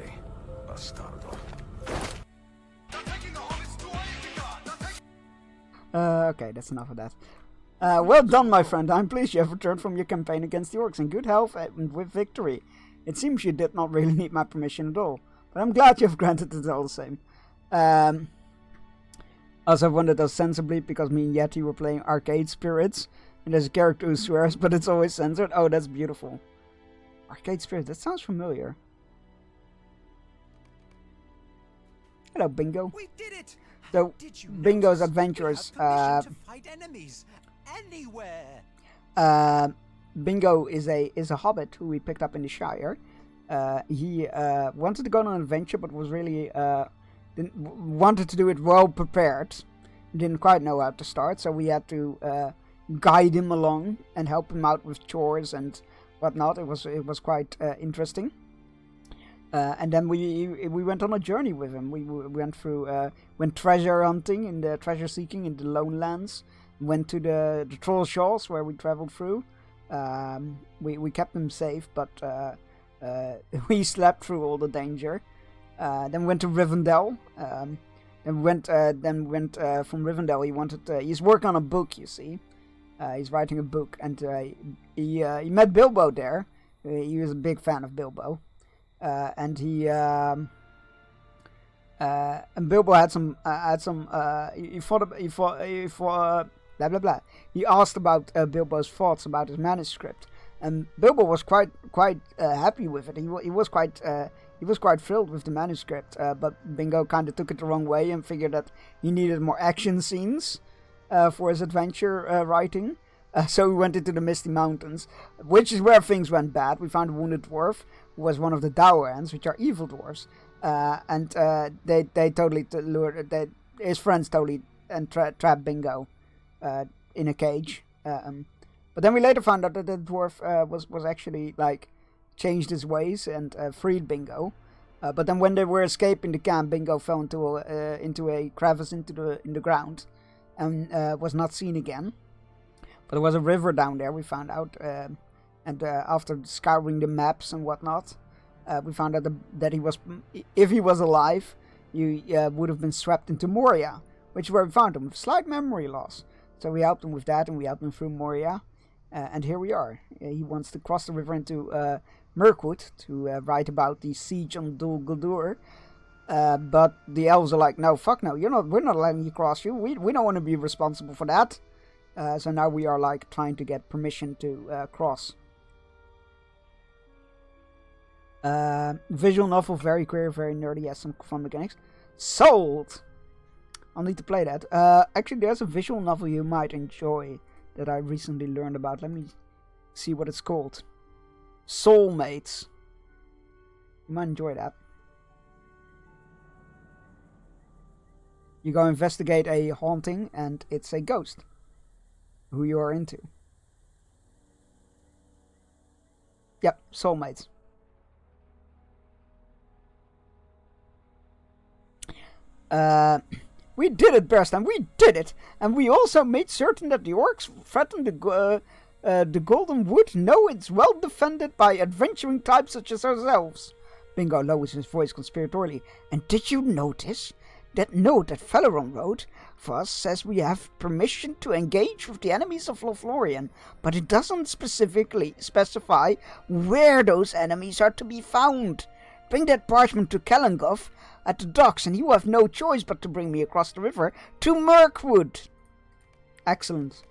bastardo. Okay, that's enough of that. Well done, my friend. I'm pleased you have returned from your campaign against the orcs in good health and with victory. It seems you did not really need my permission at all, but I'm glad you have granted it all the same. Also, I wondered does censor bleep because me and Yeti were playing Arcade Spirits, and there's a character who swears, but it's always censored. Oh, that's beautiful. Arcade Spirits, that sounds familiar. Hello, Bingo. We did it. So, Bingo's adventures. To fight enemies anywhere. Bingo is a hobbit who we picked up in the Shire. He wanted to go on an adventure, but was really wanted to do it well prepared. didn't quite know how to start, so we had to guide him along and help him out with chores and whatnot. It was quite interesting. And then we went on a journey with him. We went through went treasure hunting in the treasure seeking in the Lone Lands. Went to the Troll Shores where we traveled through. We kept him safe, but we slept through all the danger. Then we went to Rivendell. Then went from Rivendell. He's working on a book. You see, he's writing a book, and he met Bilbo there. He was a big fan of Bilbo. And Bilbo had some blah blah blah. He asked about Bilbo's thoughts about his manuscript, and Bilbo was quite happy with it. He was quite thrilled with the manuscript, but Bingo kind of took it the wrong way and figured that he needed more action scenes for his adventure writing. So we went into the Misty Mountains, which is where things went bad. We found a wounded dwarf who was one of the Dowerans, which are evil dwarves, and they totally lured his friends totally and trapped Bingo in a cage. But then we later found out that the dwarf was actually like changed his ways and freed Bingo. But then when they were escaping the camp, Bingo fell into a crevice in the ground and was not seen again. But there was a river down there, we found out, and after scouring the maps and whatnot, we found out that if he was alive, he would have been swept into Moria, which is where we found him, with slight memory loss. So we helped him with that, and we helped him through Moria, and here we are. He wants to cross the river into Mirkwood to write about the siege on Dol Guldur, but the elves are like, no, fuck no, we're not letting you cross you. We don't want to be responsible for that. So now we are like trying to get permission to cross. Visual novel, very queer, very nerdy, has some fun mechanics. Sold! I'll need to play that. Actually, there's a visual novel you might enjoy that I recently learned about. Let me see what it's called. Soulmates. You might enjoy that. You go investigate a haunting and it's a ghost who you are into. Yep, Soulmates. We did it, Bearstan, we did it! And we also made certain that the orcs threatened the Golden Wood know it's well defended by adventuring types such as ourselves. Bingo lowers his voice conspiratorially. And did you notice? That note that Feleron wrote for us says we have permission to engage with the enemies of Lothlorien, but it doesn't specifically specify where those enemies are to be found. Bring that parchment to Kellangoth at the docks, and you have no choice but to bring me across the river to Mirkwood. Excellent.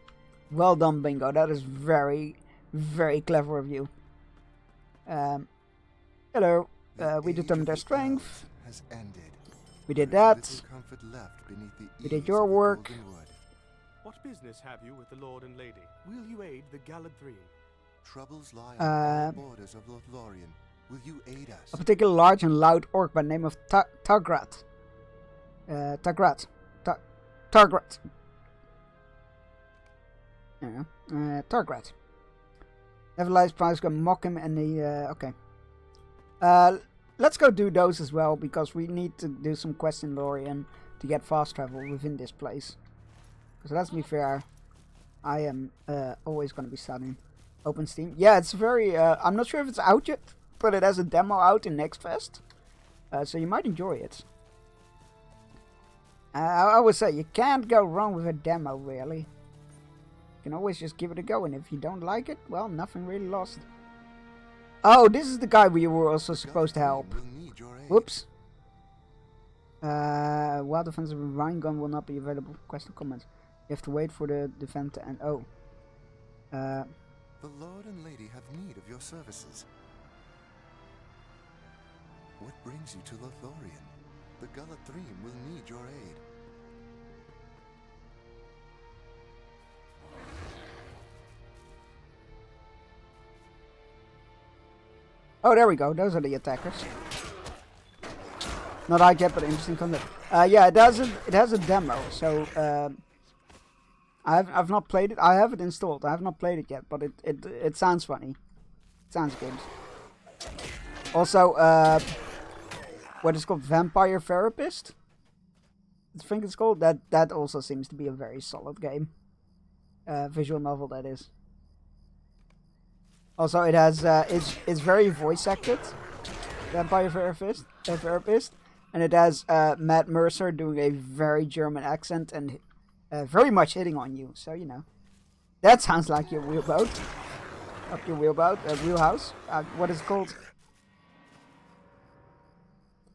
Well done, Bingo. That is very, very clever of you. Hello. We determined their strength. Has ended. We did that. We did your work. What business have you with the Lord and Lady? Will you aid the Galadhrim? Troubles lie on the borders of Lothlorien. Will you aid us? A particular large and loud orc by the name of Targrat. Targrat. Targrat. Nevertheless, Price gonna mock him and he. Okay. Let's go do those as well, because we need to do some quests in Lorien to get fast travel within this place. So let's be fair, I am always going to be studying Open Steam. Yeah, it's very, I'm not sure if it's out yet, but it has a demo out in NextFest. So you might enjoy it. I would say you can't go wrong with a demo, really. You can always just give it a go, and if you don't like it, well, nothing really lost. Oh, this is the guy we were also supposed to help. Whoops. Wild offensive Rhine gun will not be available for question comments. You have to wait for the event to end. Oh. The Lord and Lady have need of your services. What brings you to Lothlorien? The Galadhrim will need your aid. Oh, there we go. Those are the attackers. Not out yet, but interesting content. Yeah, it has a demo, so I've not played it. I have it installed. I have not played it yet, but it sounds funny. It sounds good. Also, what is called Vampire Therapist? I think it's called. That also seems to be a very solid game. Visual novel, that is. Also, it has it's very voice acted. Vampire Therapist, and it has Matt Mercer doing a very German accent and very much hitting on you. So you know, that sounds like your wheelboat. Up your wheelhouse. What is it called?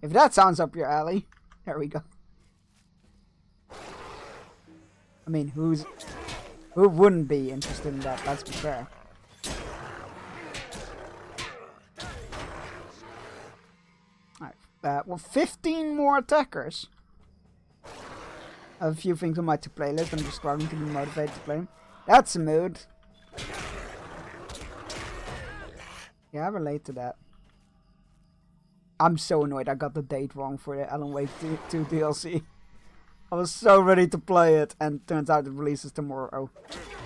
If that sounds up your alley, there we go. I mean, who wouldn't be interested in that? Let's be fair. Alright, well, 15 more attackers. I have a few things on my to-playlist. I'm just struggling to be motivated to play them. That's a mood. Yeah, I relate to that. I'm so annoyed I got the date wrong for the Alan Wake 2 DLC. I was so ready to play it, and turns out it releases tomorrow.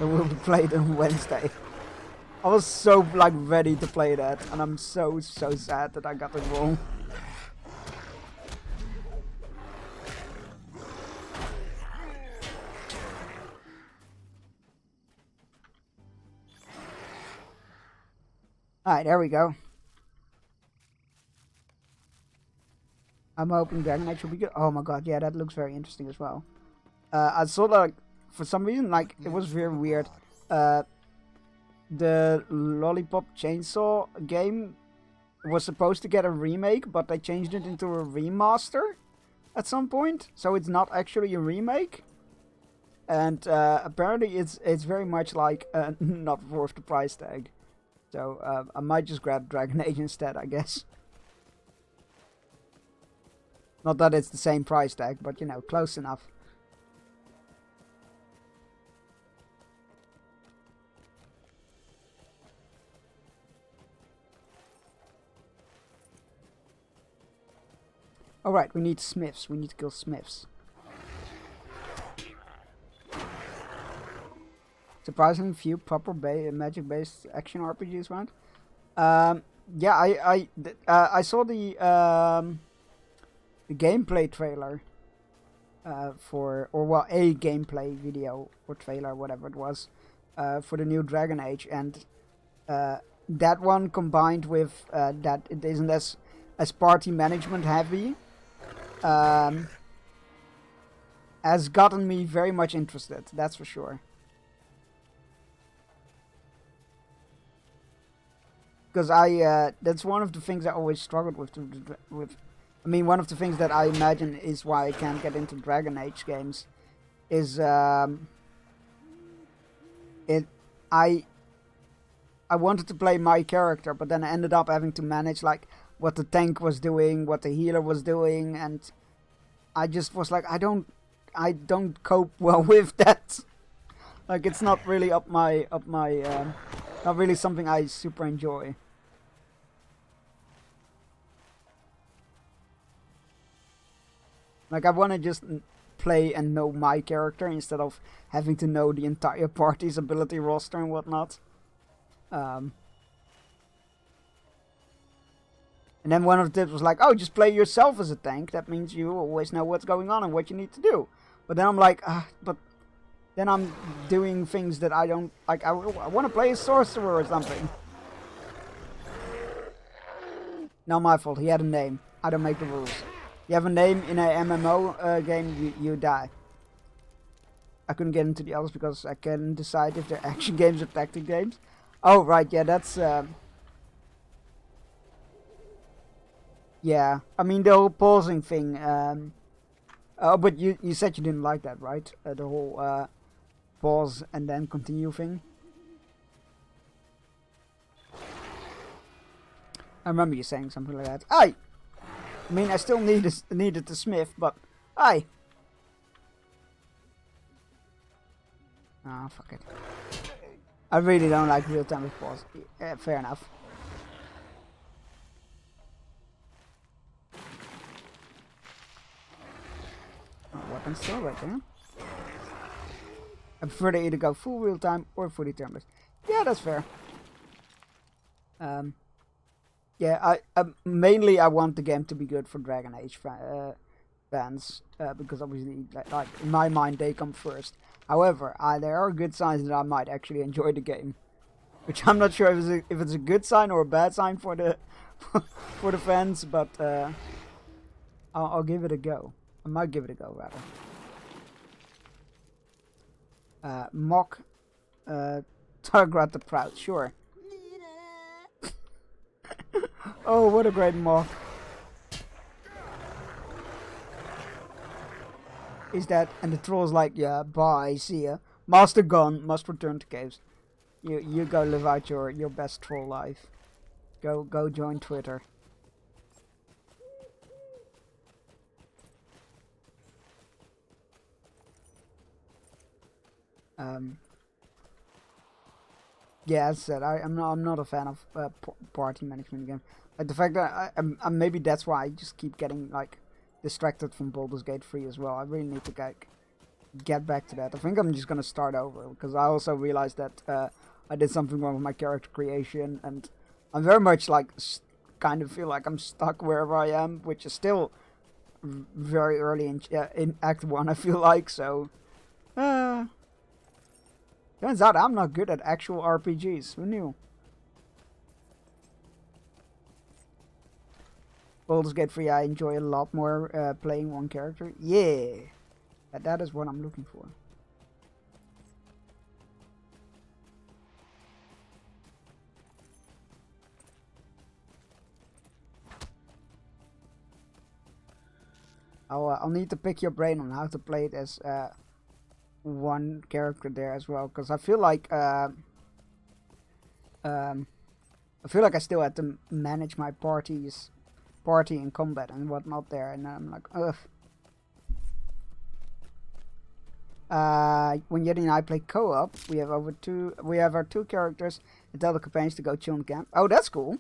It will be played on Wednesday. I was so ready to play that, and I'm so sad that I got it wrong. Alright, there we go. I'm hoping Dragon Age will be good. Oh my god, yeah, that looks very interesting as well. I saw that, for some reason, it was very weird. The Lollipop Chainsaw game was supposed to get a remake, but they changed it into a remaster at some point. So it's not actually a remake. And apparently it's very much not worth the price tag. So I might just grab Dragon Age instead, I guess. Not that it's the same price tag, but you know, close enough. Alright, we need smiths. We need to kill smiths. Surprisingly few proper magic-based action RPGs around. Yeah, I saw the gameplay trailer a gameplay video or trailer, whatever it was, for the new Dragon Age, and that one combined with that it isn't as party management heavy, has gotten me very much interested. That's for sure. Because that's one of the things I always struggled with. I mean, one of the things that I imagine is why I can't get into Dragon Age games is I wanted to play my character, but then I ended up having to manage what the tank was doing, what the healer was doing, and I just was like, I don't cope well with that. It's not really up my not really something I super enjoy. I want to just play and know my character instead of having to know the entire party's ability roster and whatnot. And then one of the tips was oh, just play yourself as a tank. That means you always know what's going on and what you need to do. But then I'm but then I'm doing things that I don't like. I want to play a sorcerer or something. Not my fault. He had a name. I don't make the rules. You have a name in a MMO game, you die. I couldn't get into the others because I couldn't decide if they're action games or tactic games. Oh, right, yeah, that's... yeah, I mean, the whole pausing thing... oh, but you said you didn't like that, right? The whole pause and then continue thing. I remember you saying something like that. Aye! I mean, I still needed the smith, but aye. Ah, fuck it. I really don't like real-time with pause. Yeah, fair enough. happen still right there. I prefer to either go full real time or fully turn-based. Yeah, that's fair. Yeah, mainly I want the game to be good for Dragon Age fans, because obviously, like in my mind, they come first. However, there are good signs that I might actually enjoy the game, which I'm not sure if it's a good sign or a bad sign for the for the fans, but I'll give it a go. I might give it a go rather. Mock Targrat the Proud, sure. Oh, what a great mock. Is that, and the troll's like, yeah, bye, see ya. Master gone, must return to caves. You go live out your best troll life. Go join Twitter. Yeah, as I said, I'm not a fan of party management game. Like the fact that maybe that's why I just keep getting like distracted from Baldur's Gate 3 as well. I really need to get back to that. I think I'm just gonna start over because I also realized that I did something wrong with my character creation, and I'm very much like kind of feel like I'm stuck wherever I am, which is still very early in Act 1. I feel like so. Turns out I'm not good at actual RPGs. Who knew? Baldur's Gate 3, I enjoy a lot more playing one character. Yeah, that is what I'm looking for. I'll need to pick your brain on how to play it as one character there as well, because I feel like I still had to manage my party in combat and whatnot there, and I'm like, ugh. When Yeti and I play co-op, we have our two characters and tell the companions to go chill in camp. Oh, that's cool.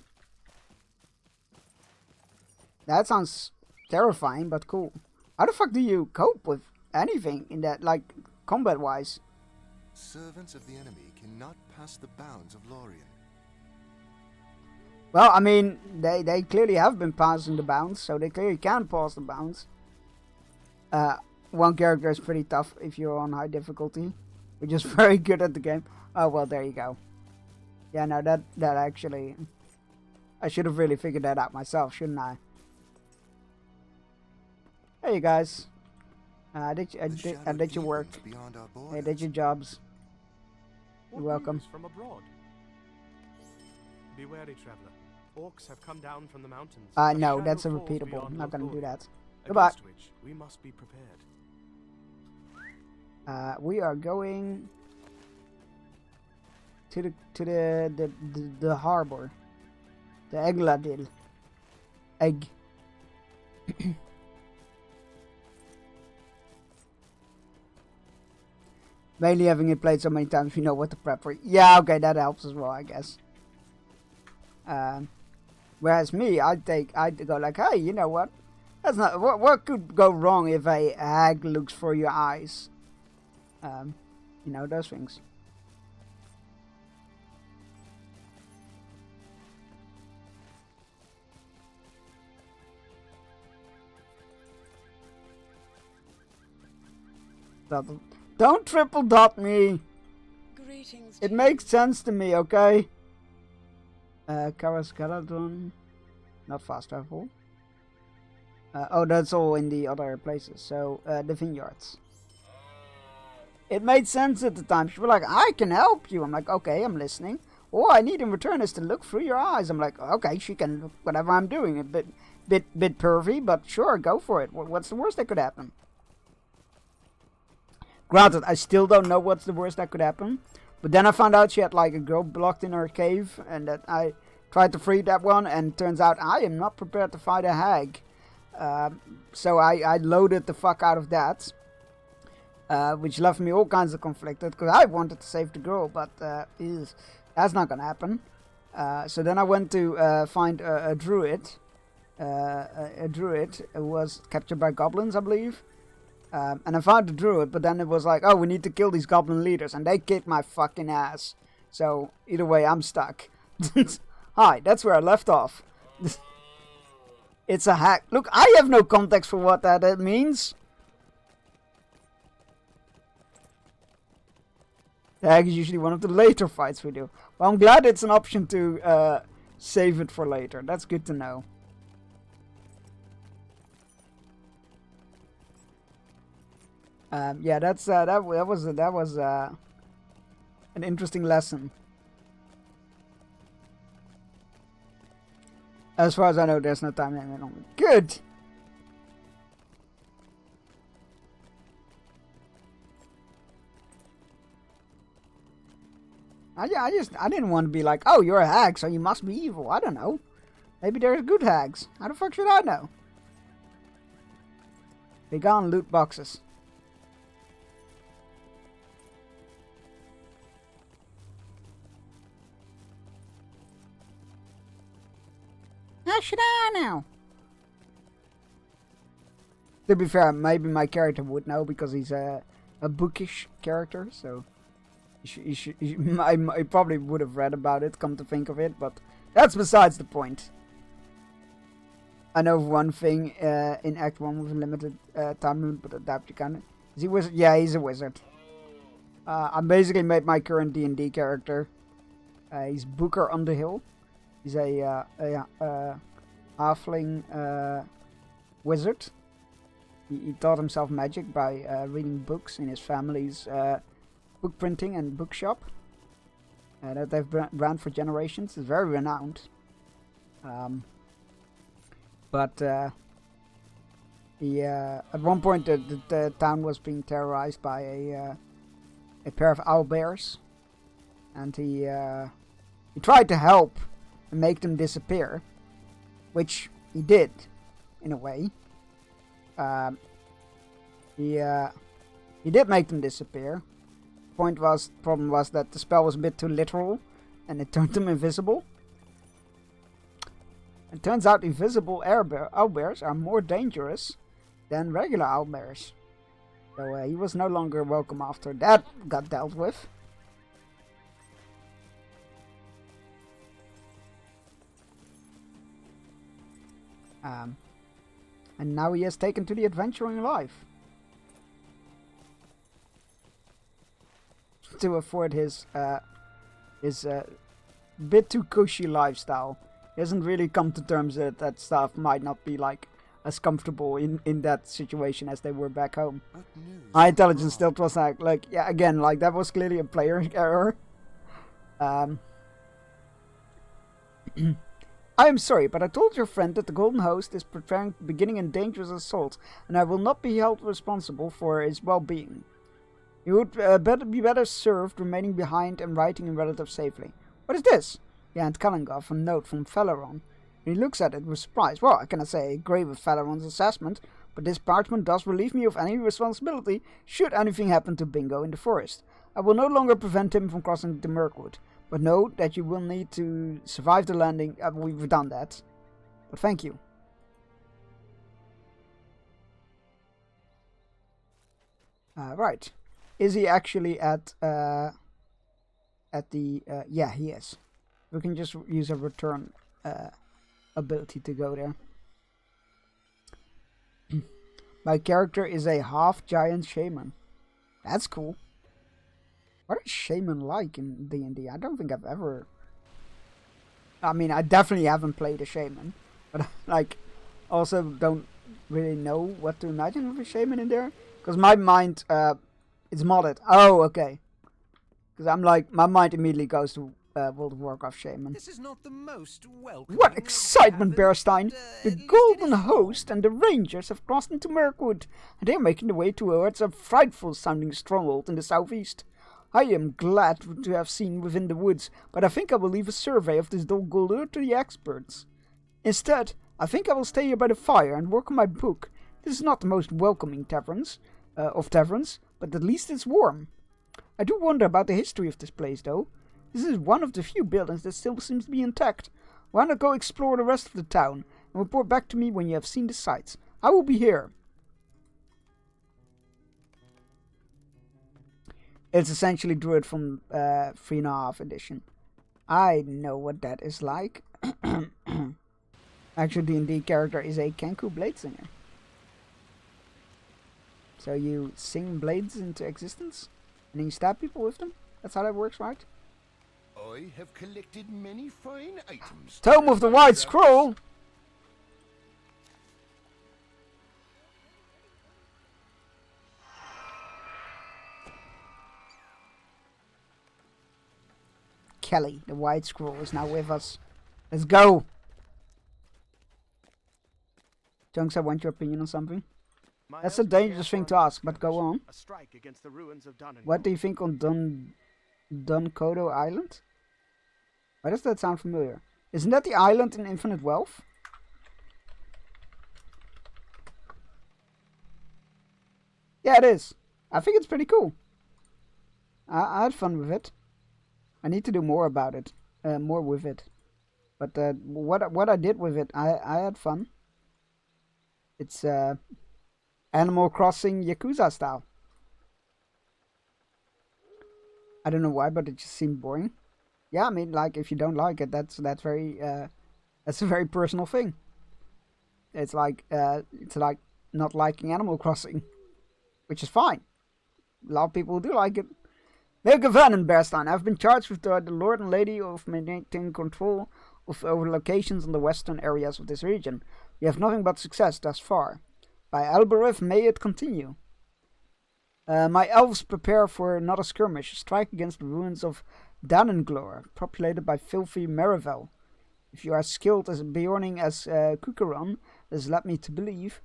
That sounds terrifying, but cool. How the fuck do you cope with anything in that, like, combat-wise? Servants of the enemy cannot pass the bounds of Lorien. Well, I mean, they clearly have been passing the bounds, so they clearly can pass the bounds. One character is pretty tough if you're on high difficulty, which is very good at the game. Oh, well, there you go. Yeah, no, that actually... I should have really figured that out myself, shouldn't I? Hey, you guys. I did your work. I did your jobs. You're welcome. From abroad? Be wary, traveler. Orcs have come down from the mountains. No, that's a repeatable. I'm not gonna do that. Goodbye. Which we must be prepared. We are going to the harbor, the Egladil. Egg. Mainly having it played so many times, we know what to prep for. Yeah, okay, that helps as well, I guess. Whereas me, I'd go like, hey, you know what? That's not what could go wrong if a hag looks for your eyes. You know, those things. Don't triple dot me. Greetings. It makes sense to me, okay? Karaskaradon, not fast travel. Oh, that's all in the other places. So the vineyards. It made sense at the time. She was like, "I can help you." I'm like, "Okay, I'm listening." All I need in return is to look through your eyes. I'm like, "Okay, she can look whatever I'm doing. A bit pervy, but sure, go for it. What's the worst that could happen?" Granted, I still don't know what's the worst that could happen. But then I found out she had like a girl blocked in her cave, and that I tried to free that one, and turns out I am not prepared to fight a hag. So I loaded the fuck out of that, which left me all kinds of conflicted, because I wanted to save the girl, but that's not gonna happen. So then I went to find a druid. A druid who was captured by goblins, I believe. And I found the druid, but then it was like, oh, we need to kill these goblin leaders, and they kicked my fucking ass. So, either way, I'm stuck. Hi, that's where I left off. It's a hack. Look, I have no context for what that means. The hack is usually one of the later fights we do. Well, I'm glad it's an option to save it for later. That's good to know. Yeah, that was an interesting lesson. As far as I know, there's no time limit on it. Good. I didn't want to be like, oh, you're a hag, so you must be evil. I don't know. Maybe there's good hags. How the fuck should I know? They gone loot boxes. How should I know? To be fair, maybe my character would know because he's a bookish character, so I probably would have read about it, come to think of it, but that's besides the point. I know of one thing in Act 1 with a limited time limit, but I doubt you can. Is he a wizard? Yeah, he's a wizard. I basically made my current D&D character. He's Booker Underhill. He's a halfling wizard. He taught himself magic by reading books in his family's book printing and bookshop that they've ran for generations. It's very renowned. But he, at one point the town was being terrorized by a pair of owlbears, and he tried to help and make them disappear, which he did, in a way. He did make them disappear. Problem was that the spell was a bit too literal, and it turned them invisible. It turns out invisible owlbears are more dangerous than regular owlbears. So he was no longer welcome after that got dealt with. And now he has taken to the adventuring life to afford his bit too cushy lifestyle. He hasn't really come to terms that stuff might not be like as comfortable in that situation as they were back home. My intelligence still was like yeah, again, like that was clearly a player error. I am sorry, but I told your friend that the Golden Host is beginning a dangerous assault, and I will not be held responsible for his well-being. You would be better served remaining behind and writing in relative safety. What is this? He handed Kalangov a note from Falaron. He looks at it with surprise. Well, I cannot say I agree with Falaron's assessment, but this parchment does relieve me of any responsibility should anything happen to Bingo in the forest. I will no longer prevent him from crossing the Mirkwood. But know that you will need to survive the landing. We've done that. But thank you. Right. Is he actually at the... yeah, he is. We can just use a return ability to go there. My character is a half-giant shaman. That's cool. What is shaman like in D&D? I don't think I've ever... I mean, I definitely haven't played a shaman. But, like, also don't really know what to imagine with a shaman in there. Because my mind, it's modded. Oh, okay. Because I'm like, my mind immediately goes to World of Warcraft shaman. This is not the most welcome. What excitement, Bearstein! The Golden Host and the Rangers have crossed into Mirkwood. And they're making their way towards a frightful-sounding stronghold in the southeast. I am glad to have seen within the woods, but I think I will leave a survey of this Dol Guldur to the experts. Instead, I think I will stay here by the fire and work on my book. This is not the most welcoming of taverns, but at least it's warm. I do wonder about the history of this place, though. This is one of the few buildings that still seems to be intact. Why not go explore the rest of the town, and report back to me when you have seen the sights? I will be here. It's essentially Druid from 3.5 edition. I know what that is like. Actual D&D character is a Kenku blade singer. So you sing blades into existence, and then you stab people with them? That's how that works, right? I have collected many fine items. Tome of the White Scroll! Kelly, the White Scroll, is now with us. Let's go! Junks, I want your opinion on something. That's a dangerous thing to ask, but go on. A strike against the ruins of Dun and What do you think on Dunkodo Island? Why does that sound familiar? Isn't that the island in Infinite Wealth? Yeah, it is. I think it's pretty cool. I had fun with it. I need to do more about it. More with it. But what I did with it, I had fun. It's Animal Crossing Yakuza style. I don't know why, but it just seemed boring. Yeah, I mean, like, if you don't like it, that's a very personal thing. It's like not liking Animal Crossing, which is fine. A lot of people do like it. Milka Van and Bearstein, I've been charged with the Lord and Lady of maintaining control over locations in the western areas of this region. We have nothing but success thus far. By Albereth, may it continue. My elves prepare for another skirmish, a strike against the ruins of Danenglor, populated by filthy Marivel. If you are skilled as Bjorning as Kukaron, as led me to believe,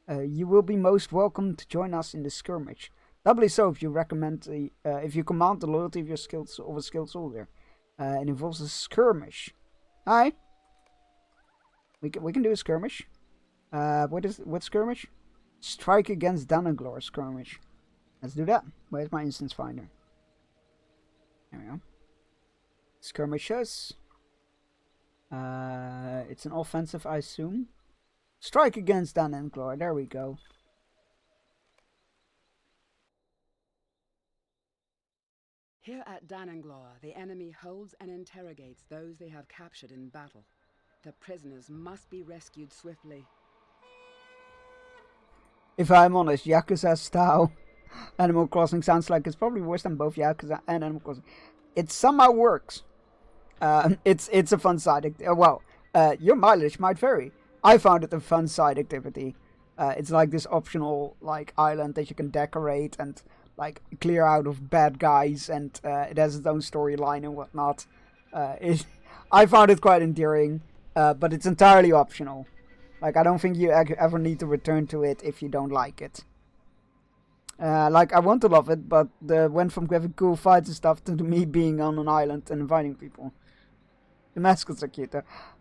you will be most welcome to join us in this skirmish. Doubly so if you if you command the loyalty of your skilled soldier. It involves a skirmish. Hi. We can do a skirmish. What skirmish? Strike against Danenglor skirmish. Let's do that. Where's my instance finder? There we go. Skirmishes. It's an offensive, I assume. Strike against Danenglor. There we go. Here at Danenglor, the enemy holds and interrogates those they have captured in battle. The prisoners must be rescued swiftly. If I'm honest, Yakuza style Animal Crossing sounds like it's probably worse than both Yakuza and Animal Crossing. It somehow works. It's a fun side your mileage might vary. I found it a fun side activity. It's like this optional island that you can decorate and clear out of bad guys, and it has its own storyline and whatnot. I found it quite endearing, but it's entirely optional. I don't think you ever need to return to it if you don't like it. I want to love it, but went from having cool fights and stuff to me being on an island and inviting people. The mascots are cute.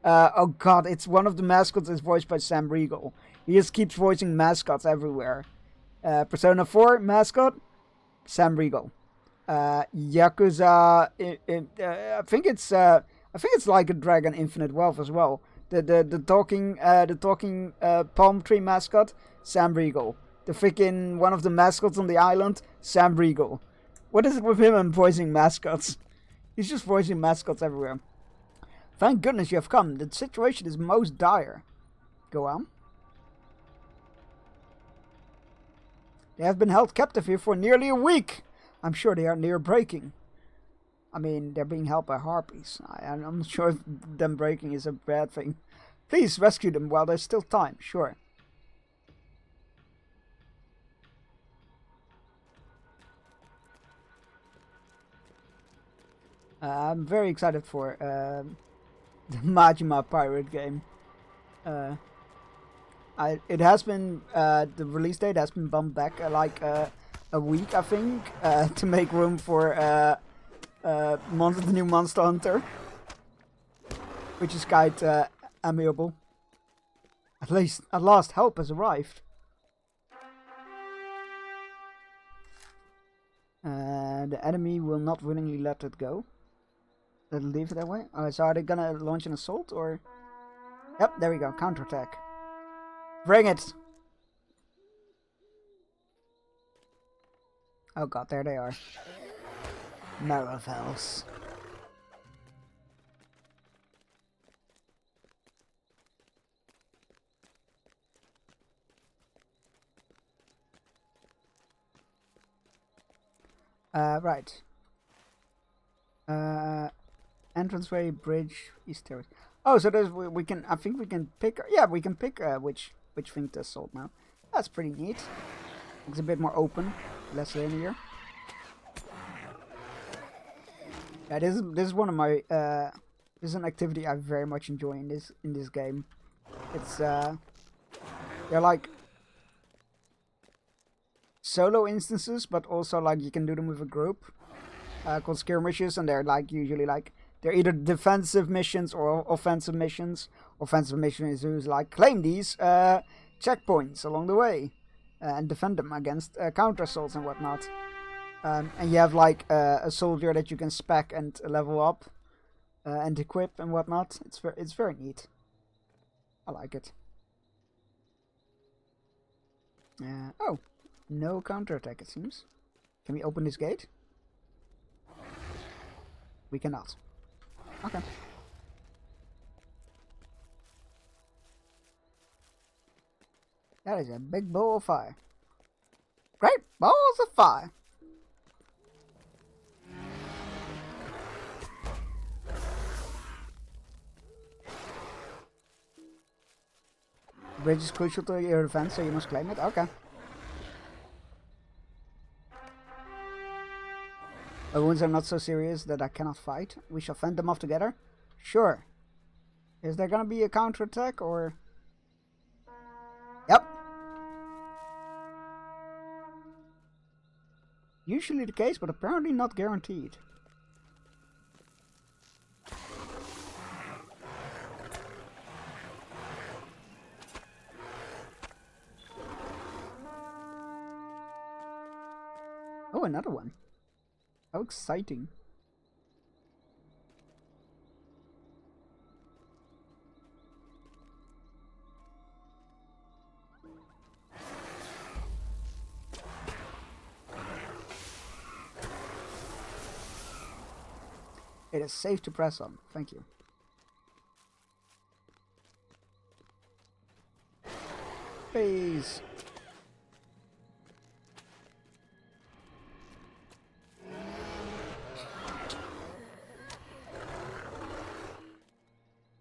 Oh god, it's one of the mascots is voiced by Sam Riegel. He just keeps voicing mascots everywhere. Persona 4 mascot, Sam Riegel. Yakuza, I think it's like a Dragon Infinite Wealth as well. The talking palm tree mascot, Sam Riegel. The freaking one of the mascots on the island, Sam Riegel. What is it with him and voicing mascots? He's just voicing mascots everywhere. Thank goodness you have come. The situation is most dire. Go on. They have been held captive here for nearly a week. I'm sure they are near breaking. I mean, they're being held by harpies. I'm not sure if them breaking is a bad thing. Please rescue them while there's still time. Sure. I'm very excited for the Majima Pirate game. It has been the release date has been bumped back a week, I think, to make room for the new Monster Hunter, which is quite amiable. At last, help has arrived. The enemy will not willingly let it go. Let it leave it that way. So are they gonna launch an assault or? Yep, there we go. Counterattack. Bring it! Oh god, there they are. Maravels. Right. Entranceway, bridge, east terrace. Oh, so there's we can. I think we can pick. Yeah, we can pick which thing to assault now. That's pretty neat. It's a bit more open, less linear. Yeah, this is one of my. This is an activity I very much enjoy in this game. It's they're like solo instances, but also like you can do them with a group called skirmishes, and they're like usually like they're either defensive missions or offensive missions. Offensive missions is like claim these checkpoints along the way and defend them against counter assaults and whatnot. And you have like a soldier that you can spec and level up and equip and whatnot. It's very neat. I like it. Oh, no counterattack it seems. Can we open this gate? We cannot. Okay. That is a big ball of fire. Great balls of fire. Bridge is crucial to your defense, so you must claim it. Okay. My wounds are not so serious that I cannot fight. We shall fend them off together. Sure. Is there gonna be a counterattack or? Yep. Usually the case, but apparently not guaranteed. Oh, another one. How exciting. It is safe to press on. Thank you. Please.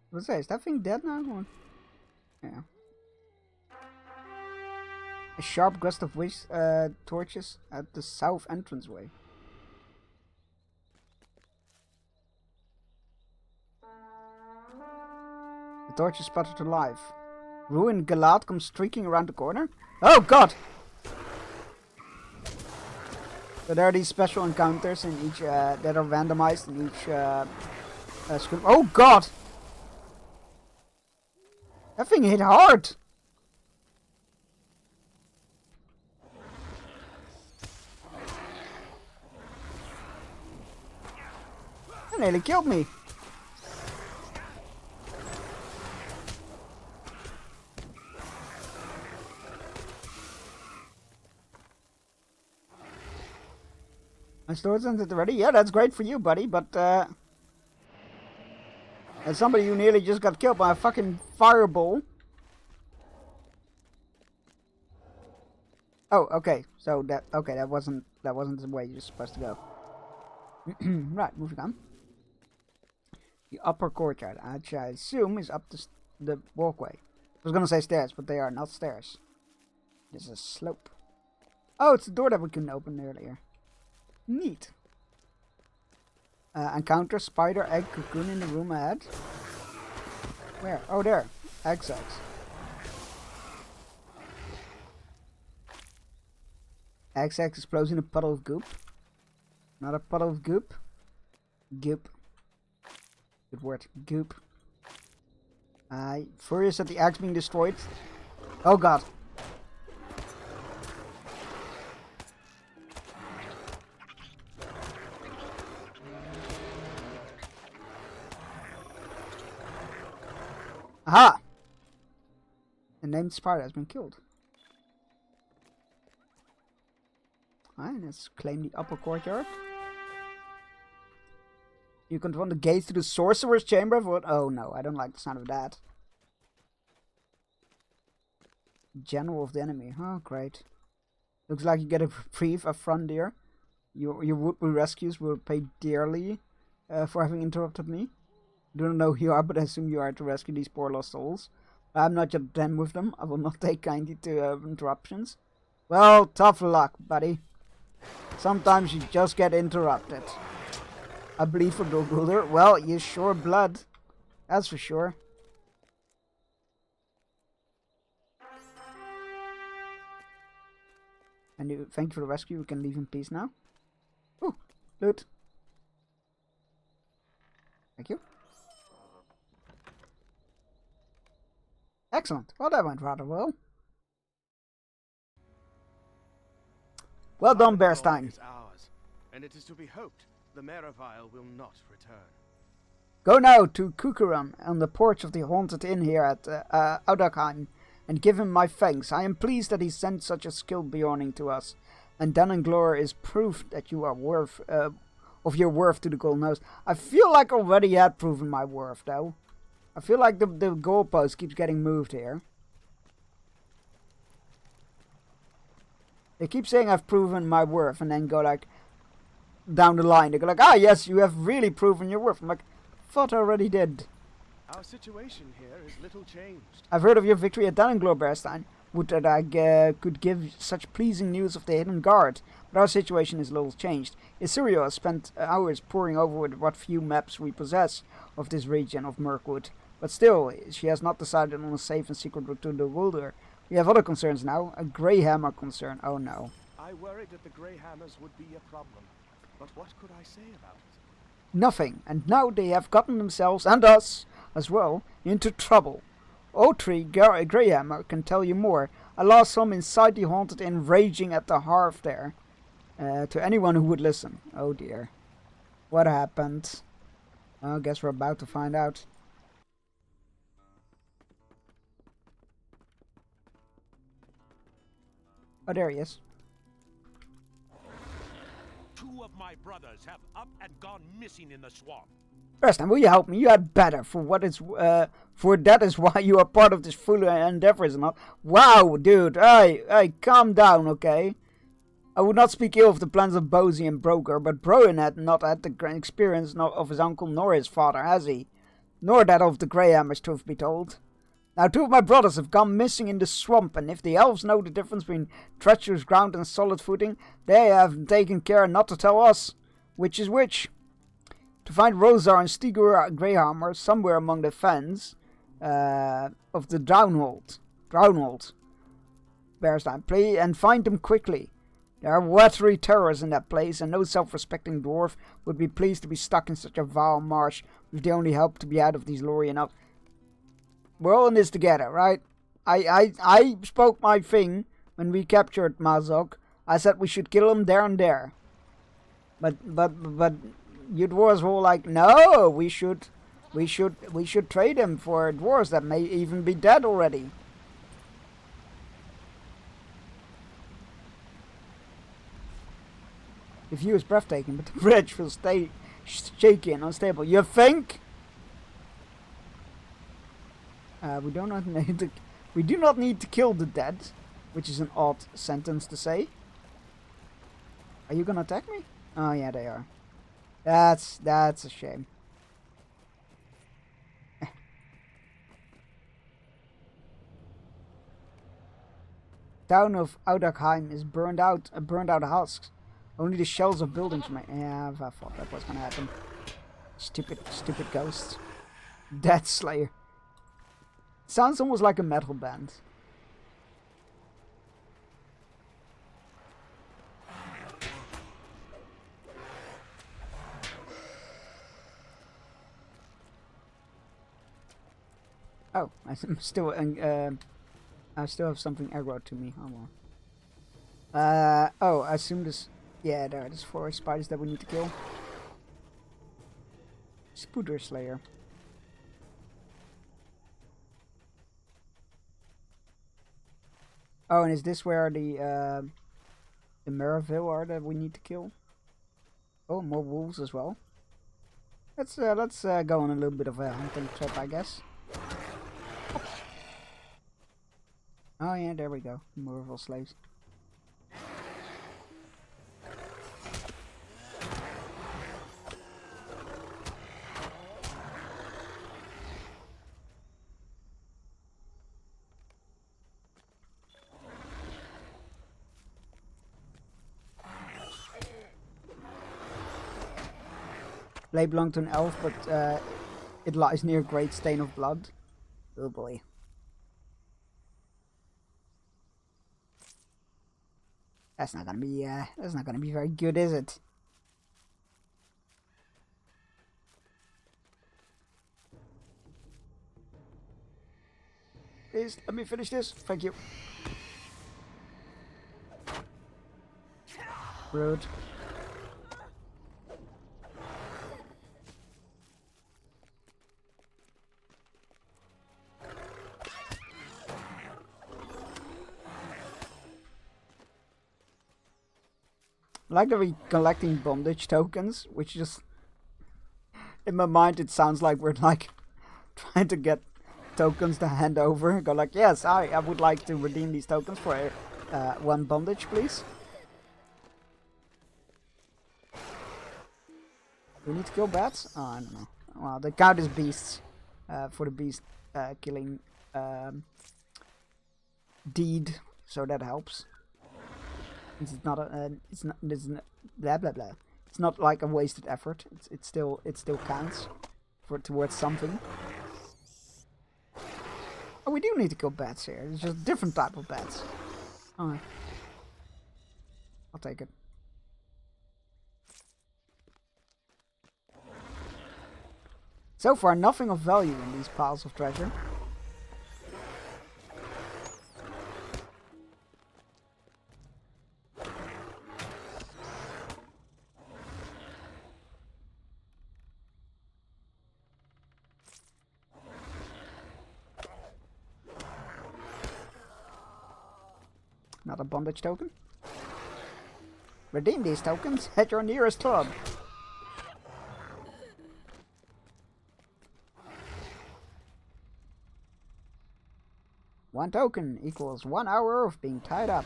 What's that? Is that thing dead now? Or? Yeah. A sharp gust of wind torches at the south entranceway. The torch is spotted alive. Ruined Galad comes streaking around the corner. Oh god! So there are these special encounters in each that are randomized in each screen. Oh god! That thing hit hard! That nearly killed me. My sword's ended already? Yeah, that's great for you, buddy, but as somebody who nearly just got killed by a fucking fireball. Oh, okay. So that wasn't the way you're supposed to go. Right, moving on. The upper courtyard, which I assume is up the walkway. I was gonna say stairs, but they are not stairs. This is a slope. Oh, it's the door that we couldn't open earlier. Neat. Encounter spider egg cocoon in the room ahead. Where? Oh, there. Egg sacs. Egg sacs explodes in a puddle of goop. Not a puddle of goop. Goop. Good word. Goop. Furious at the eggs being destroyed. Oh god. Aha! The named spider has been killed. Alright, let's claim the upper courtyard. You confront the gates to the Sorcerer's Chamber? Oh no, I don't like the sound of that. General of the enemy. Oh, great. Looks like you get a reprieve up front there. Your would-be rescues will pay dearly for having interrupted me. I don't know who you are, but I assume you are to rescue these poor lost souls. I'm not yet done with them. I will not take kindly to interruptions. Well, tough luck, buddy. Sometimes you just get interrupted. I bleed for Dulguldur. Well, you sure blood. That's for sure. And thank you for the rescue. We can leave in peace now. Ooh, loot. Thank you. Excellent. Well, that went rather well. Well done, Bearstein. Is ours, and it is to be hoped the Merivale will not return. Go now to Kukuram on the porch of the haunted inn here at Audakheim, and give him my thanks. I am pleased that he sent such a skilled Bjorning to us, and Dunanglor is proof that you are worth of your worth to the Golden Host. I feel like I already had proven my worth, though. I feel like the goalpost keeps getting moved here. They keep saying I've proven my worth, and then go like down the line. They go like, ah, yes, you have really proven your worth. I'm like, thought I already did. Our situation here is little changed. I've heard of your victory at Dunanglor, Bearstein. Would that I could give such pleasing news of the Hidden Guard, but our situation is little changed. Isuriel has spent hours poring over with what few maps we possess of this region of Mirkwood, but still, she has not decided on a safe and secret route to the Dulguldur. We have other concerns now, a Greyhammer concern. Oh no. I worried that the Greyhammers would be a problem, but what could I say about it? Nothing, and now they have gotten themselves, and us as well, into trouble. Otri Greyhammer can tell you more. I lost some inside the haunted inn raging at the hearth there. To anyone who would listen. Oh dear. What happened? I guess we're about to find out. Oh, there he is. Two of my brothers have up and gone missing in the swamp. Bearstein, will you help me? You had better. For that is why you are part of this foolish endeavor, is it not? Wow, dude. Hey, calm down, okay? I would not speak ill of the plans of Bosie and Broker, but Broin had not had the experience of his uncle nor his father, has he? Nor that of the Greyhammers, truth be told. Now, two of my brothers have gone missing in the swamp, and if the elves know the difference between treacherous ground and solid footing, they have taken care not to tell us which is which. To find Rosar and Stigur Greyhammer somewhere among the fens of the Drownhold. Bearstein, play and find them quickly. There are watery terrors in that place, and no self-respecting dwarf would be pleased to be stuck in such a vile marsh with the only help to be out of these Lorien Alps. We're all in this together, right? I spoke my thing when we captured Mazog. I said we should kill him there and there. But you dwarves were all like, no, we should trade him for dwarves that may even be dead already. The view is breathtaking, but the bridge feels shaky and unstable. You think? We do not need to kill the dead, which is an odd sentence to say. Are you gonna attack me? Oh yeah, they are. That's a shame. Town of Audakheim is burned out husks. Only the shells of buildings remain. Yeah, I thought that was gonna happen. Stupid ghosts. Death Slayer. Sounds almost like a metal band. Oh, I still have something aggroed to me. Oh well. Oh, I assume this. Yeah, there's 4 spiders that we need to kill. Spooder Slayer. Oh, and is this where the Merivale are that we need to kill? Oh, more wolves as well. Let's go on a little bit of a hunting trip, I guess. Oh yeah, there we go. Movable slaves. Blade belonged to an elf, but it lies near Great Stain of Blood. Oh boy. That's not gonna be very good, is it? Please let me finish this. Thank you. Rude. Like that we're collecting bondage tokens, which just in my mind it sounds like we're like trying to get tokens to hand over. Go like, yes, I would like to redeem these tokens for one bondage, please. We need to kill bats? Oh, I don't know. Well, the count is beasts for the beast killing deed, so that helps. It's not blah blah blah. It's not like a wasted effort. It still counts for towards something. Oh, we do need to kill bats here. It's just a different type of bats. Alright. I'll take it. So far, nothing of value in these piles of treasure. Not a bondage token. Redeem these tokens at your nearest club. One token equals 1 hour of being tied up.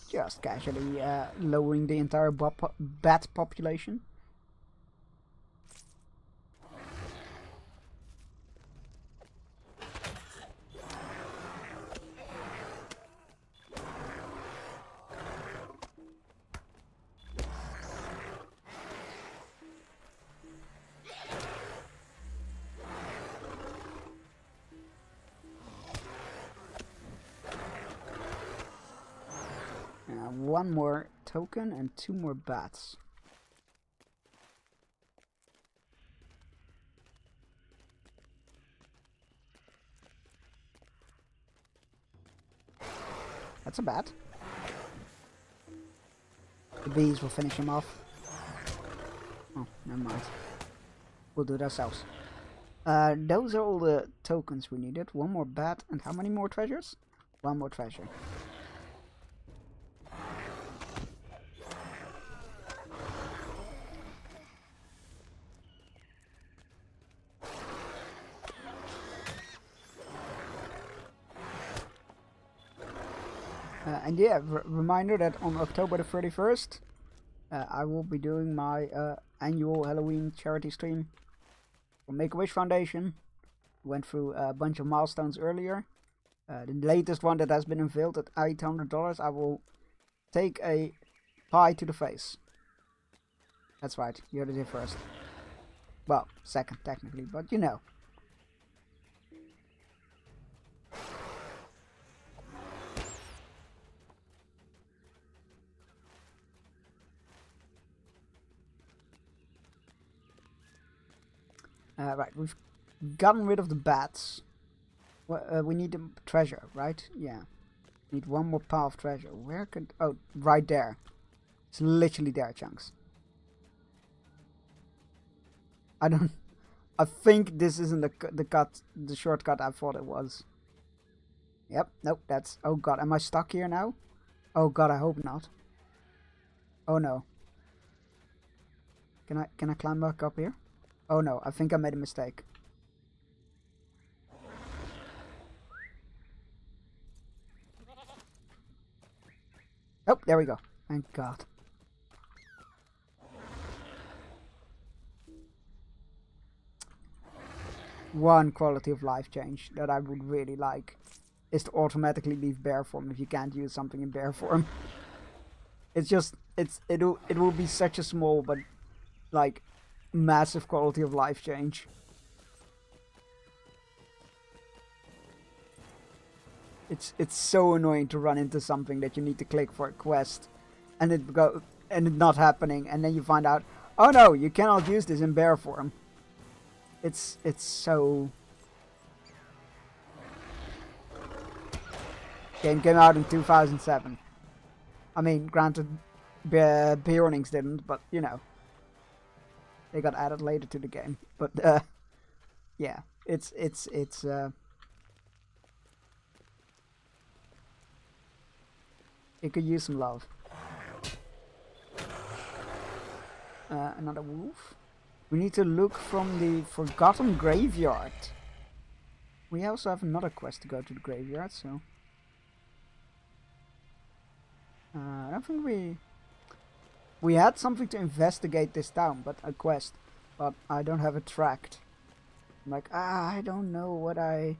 Just casually lowering the entire bat population. One more token and 2 more bats. That's a bat. The bees will finish him off. Oh, never mind. We'll do it ourselves. Those are all the tokens we needed. 1 more bat and how many more treasures? 1 more treasure. And yeah, reminder that on October the 31st, I will be doing my annual Halloween charity stream for Make-A-Wish Foundation. Went through a bunch of milestones earlier. The latest one that has been unveiled at $800, I will take a pie to the face. That's right, you heard it here first. Well, second technically, but you know. Right, we've gotten rid of the bats. We need the treasure, right? Yeah. Need 1 more pile of treasure. Where could... Oh, right there. It's literally there, Chunks. I I think this isn't the shortcut I thought it was. Yep, nope, that's... Oh god, am I stuck here now? Oh god, I hope not. Oh no. Can I climb back up here? Oh no, I think I made a mistake. Oh, there we go. Thank god. One quality of life change that I would really like is to automatically leave bear form if you can't use something in bear form. It's just it will be such a small but like massive quality of life change. It's so annoying to run into something that you need to click for a quest and it not happening, and then you find out, oh no, you cannot use this in bear form. It's so... Game came out in 2007. I mean, granted, Beornings didn't, but you know, they got added later to the game. But yeah, it could use some love. Another wolf. We need to look from the Forgotten Graveyard. We also have another quest to go to the graveyard, so... I don't think we had something to investigate this town, but a quest. But I don't have it tracked. I'm like, I don't know what I...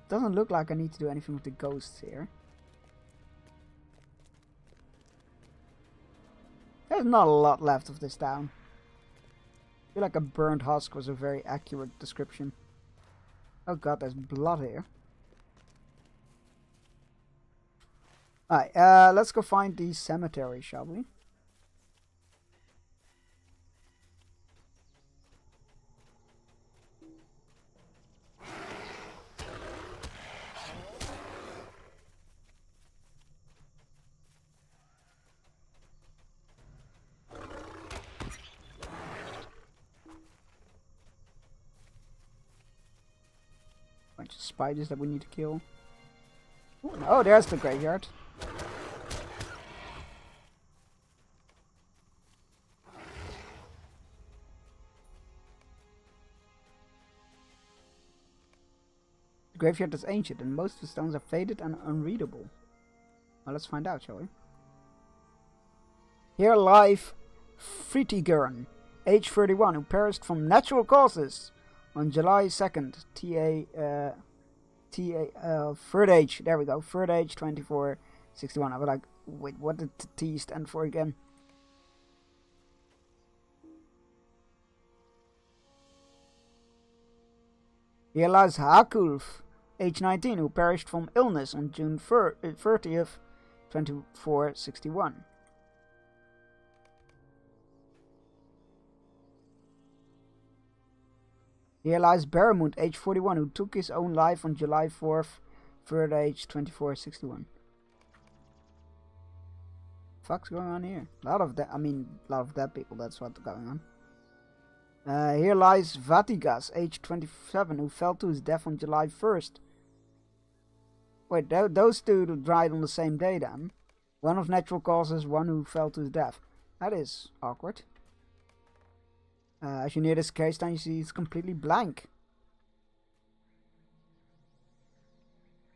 Doesn't look like I need to do anything with the ghosts here. There's not a lot left of this town. I feel like a burnt husk was a very accurate description. Oh god, there's blood here. Alright, let's go find the cemetery, shall we? Bunch of spiders that we need to kill. Ooh, oh, there's the graveyard. The graveyard is ancient and most of the stones are faded and unreadable. Well, let's find out, shall we? Here lies Fritigern, age 31, who perished from natural causes on July 2nd, third age, there we go, third age 2461. I was like, wait, what did T stand for again? Here lies Hakulf, age 19, who perished from illness on June 30th, 2461. Here lies Baramund, age 41, who took his own life on July 4th, third age 2461. Fuck's going on here? A lot of dead people, that's what's going on. Here lies Vatigas, age 27, who fell to his death on July 1st. Wait, those two died on the same day then? One of natural causes, one who fell to his death. That is awkward. As you near this case, then you see it's completely blank.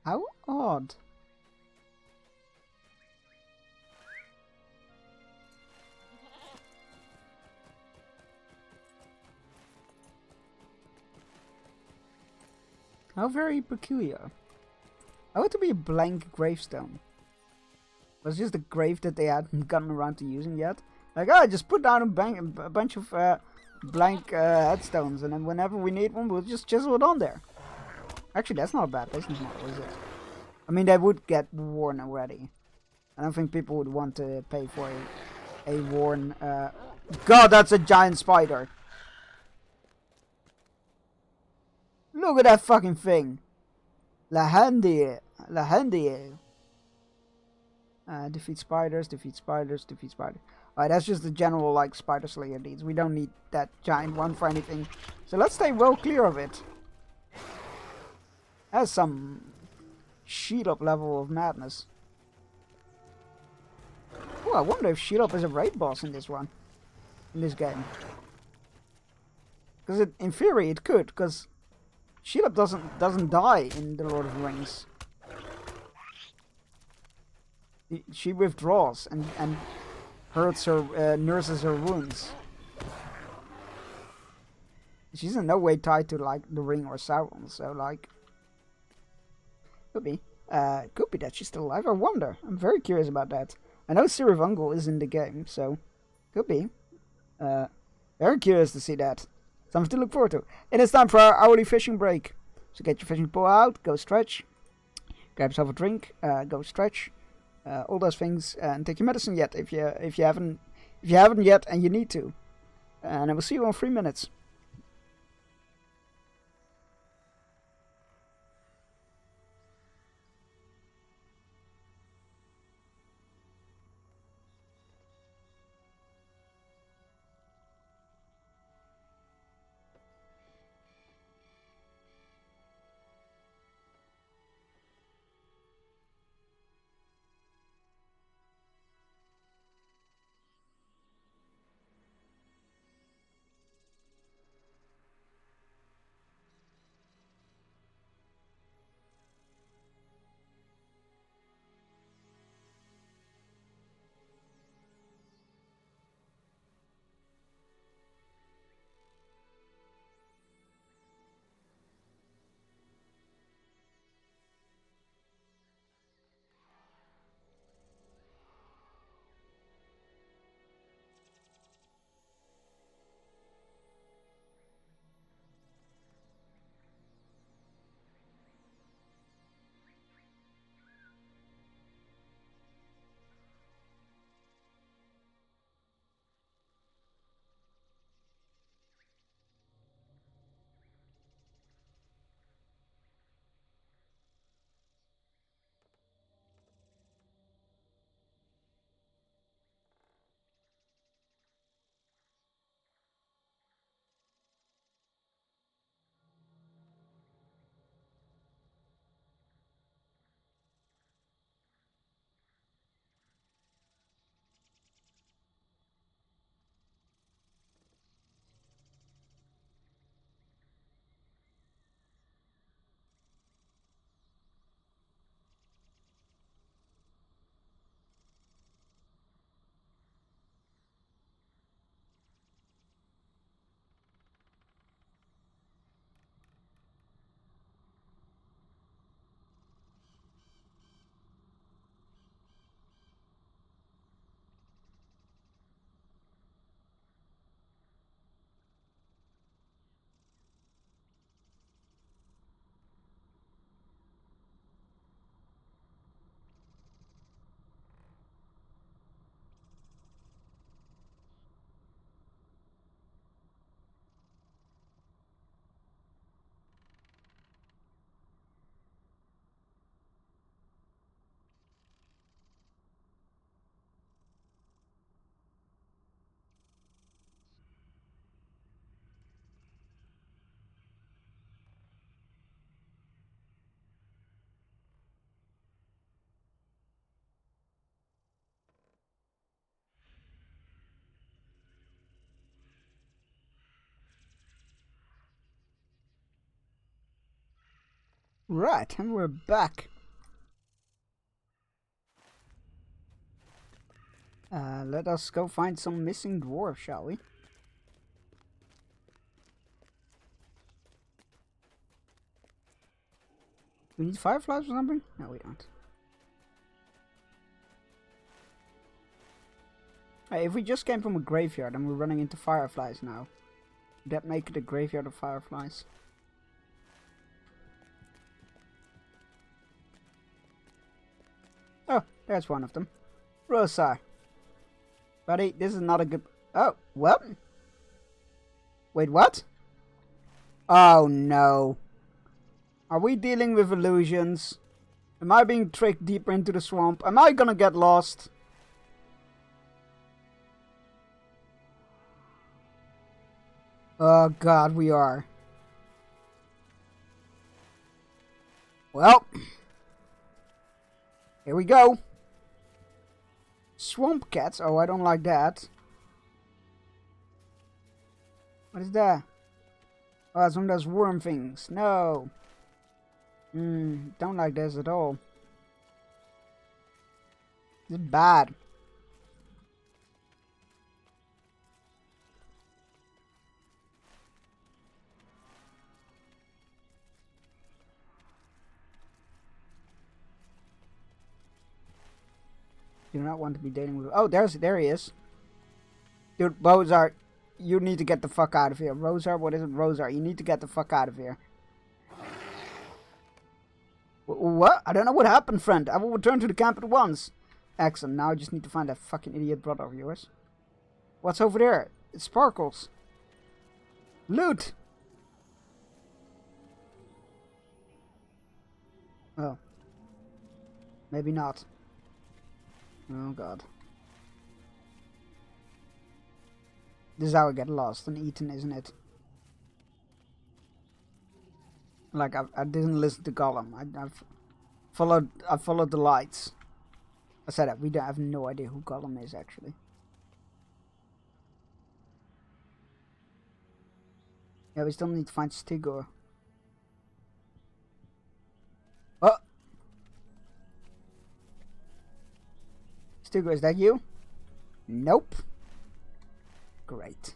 How odd. How very peculiar. How would it be a blank gravestone? Was it just a grave that they hadn't gotten around to using yet? Like, oh, just put down a bunch of blank headstones, and then whenever we need one, we'll just chisel it on there. Actually, that's not a bad business model, is it? I mean, they would get worn already. I don't think people would want to pay for a worn... God, that's a giant spider! Look at that fucking thing! Lahandier. Defeat spiders, defeat spiders, defeat spiders. Alright, that's just the general, like, Spider Slayer deeds. We don't need that giant one for anything. So let's stay well clear of it. Has some Shelob level of madness. Oh, I wonder if Shelob is a raid boss in this one. In this game. Because in theory it could, because Shelob doesn't die in The Lord of the Rings. She withdraws and hurts her, nurses her wounds. She's in no way tied to, like, the ring or Sauron, so, like, could be that she's still alive. I wonder. I'm very curious about that. I know Cirith Ungol is in the game, so could be. Very curious to see that. Something to look forward to. And it's time for our hourly fishing break. So get your fishing pole out, go stretch, grab yourself a drink, go stretch, all those things, and take your medicine yet if you haven't yet and you need to. And I will see you in 3 minutes. Right, and we're back. Let us go find some missing dwarves, shall we? We need fireflies or something? No, we don't. Hey, if we just came from a graveyard and we're running into fireflies now, would that make it a graveyard of fireflies? Oh, there's one of them. Rosar. Buddy, this is not a good... Oh, what? Wait, what? Oh, no. Are we dealing with illusions? Am I being tricked deeper into the swamp? Am I gonna get lost? Oh god, we are. Well, here we go. Swamp cats. Oh, I don't like that. What is that? Oh, it's one of those worm things. No. Don't like this at all. It's bad. Do not want to be dating with. Oh, there he is. Dude, Rosar, you need to get the fuck out of here. Rosar, what is it? Rosar, you need to get the fuck out of here. What? I don't know what happened, friend. I will return to the camp at once. Excellent. Now I just need to find that fucking idiot brother of yours. What's over there? It sparkles. Loot! Oh. Maybe not. Oh god. This is how I get lost and eaten, isn't it? Like I didn't listen to Gollum. I've followed the lights. I said that we don't have no idea who Gollum is actually. Yeah, we still need to find Stigor. Oh! Stigor, is that you? Nope. Great.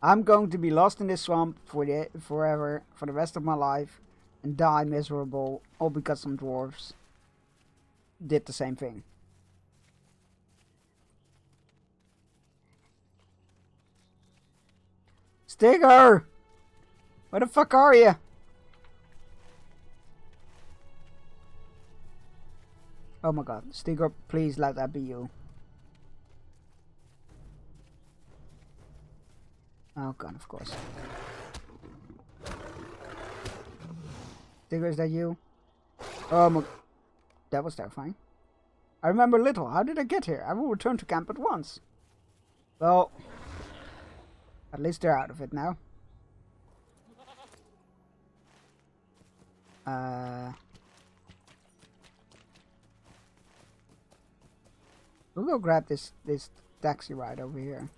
I'm going to be lost in this swamp forever, for the rest of my life, and die miserable, all because some dwarves did the same thing. Stigor! Where the fuck are you? Oh my god, Stigor, please let that be you. Oh god, of course. Stigor, is that you? Oh my... That was terrifying. I remember little. How did I get here? I will return to camp at once. Well... At least they're out of it now. We'll go grab this taxi ride over here.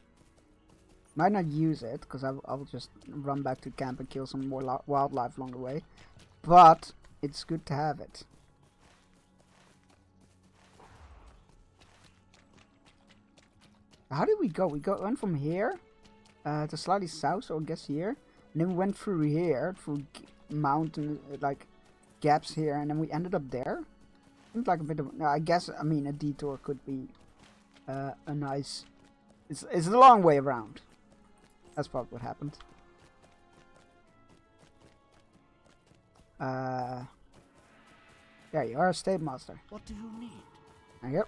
Might not use it, because I'll just run back to camp and kill some more wildlife along the way. But it's good to have it. How did we go? We went from here to slightly south, so I guess here. And then we went through here, through mountain, like gaps here, and then we ended up there. Seems like a bit of... I guess, I mean, a detour could be a nice... It's a long way around. That's probably what happened. There you are, State Master. What do you need? There you go.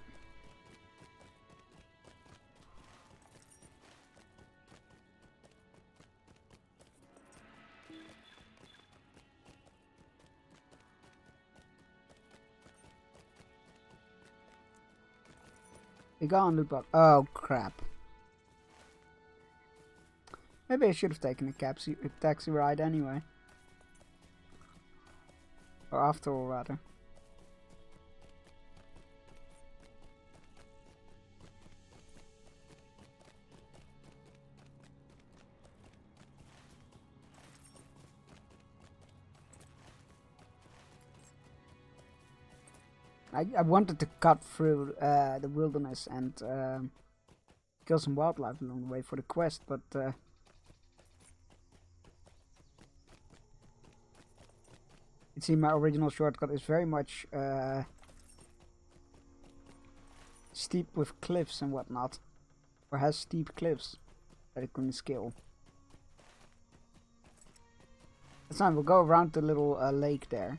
Be gone, loot box. Oh crap. Maybe I should have taken a taxi ride anyway. Or after all, rather. I wanted to cut through the wilderness and kill some wildlife along the way for the quest, but it seems my original shortcut is very much steep with cliffs and whatnot, or has steep cliffs that it can scale. That's fine, we'll go around the little lake there.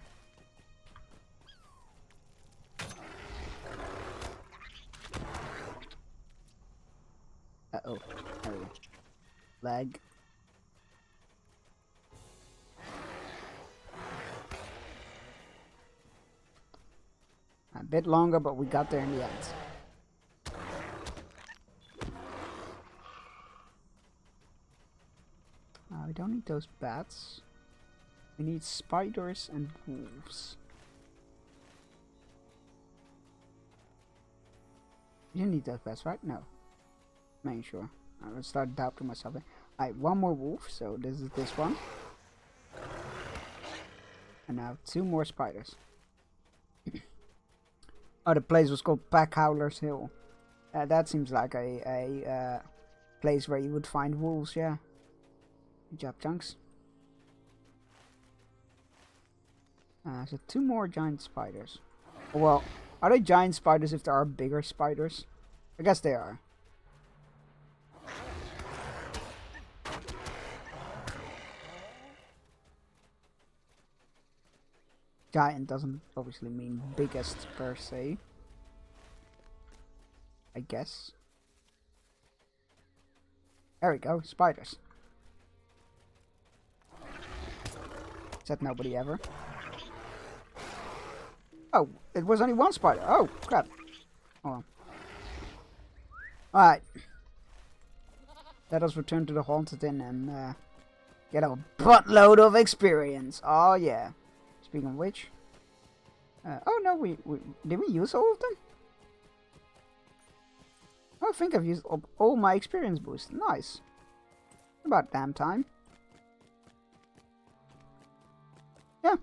Uh-oh, there we go. Lag. A bit longer, but we got there in the end. We don't need those bats. We need spiders and wolves. You didn't need those bats, right? No. Making sure. I'm gonna start doubting myself. Alright, one more wolf, so this is this one. And now 2 more spiders. Oh, the place was called Pack Howler's Hill. That seems like a place where you would find wolves, yeah. Good job, Chunks. So 2 more giant spiders. Well, are they giant spiders if there are bigger spiders? I guess they are. Giant doesn't obviously mean biggest per se. I guess. There we go, spiders. Said nobody ever. Oh, it was only 1 spider. Oh, crap. Hold on. Alright. Let us return to the Haunted Inn and get a buttload of experience. Oh, yeah. Speaking of which. Oh, no, did we use all of them? I think I've used up all my experience boost. Nice. About damn time. Yeah.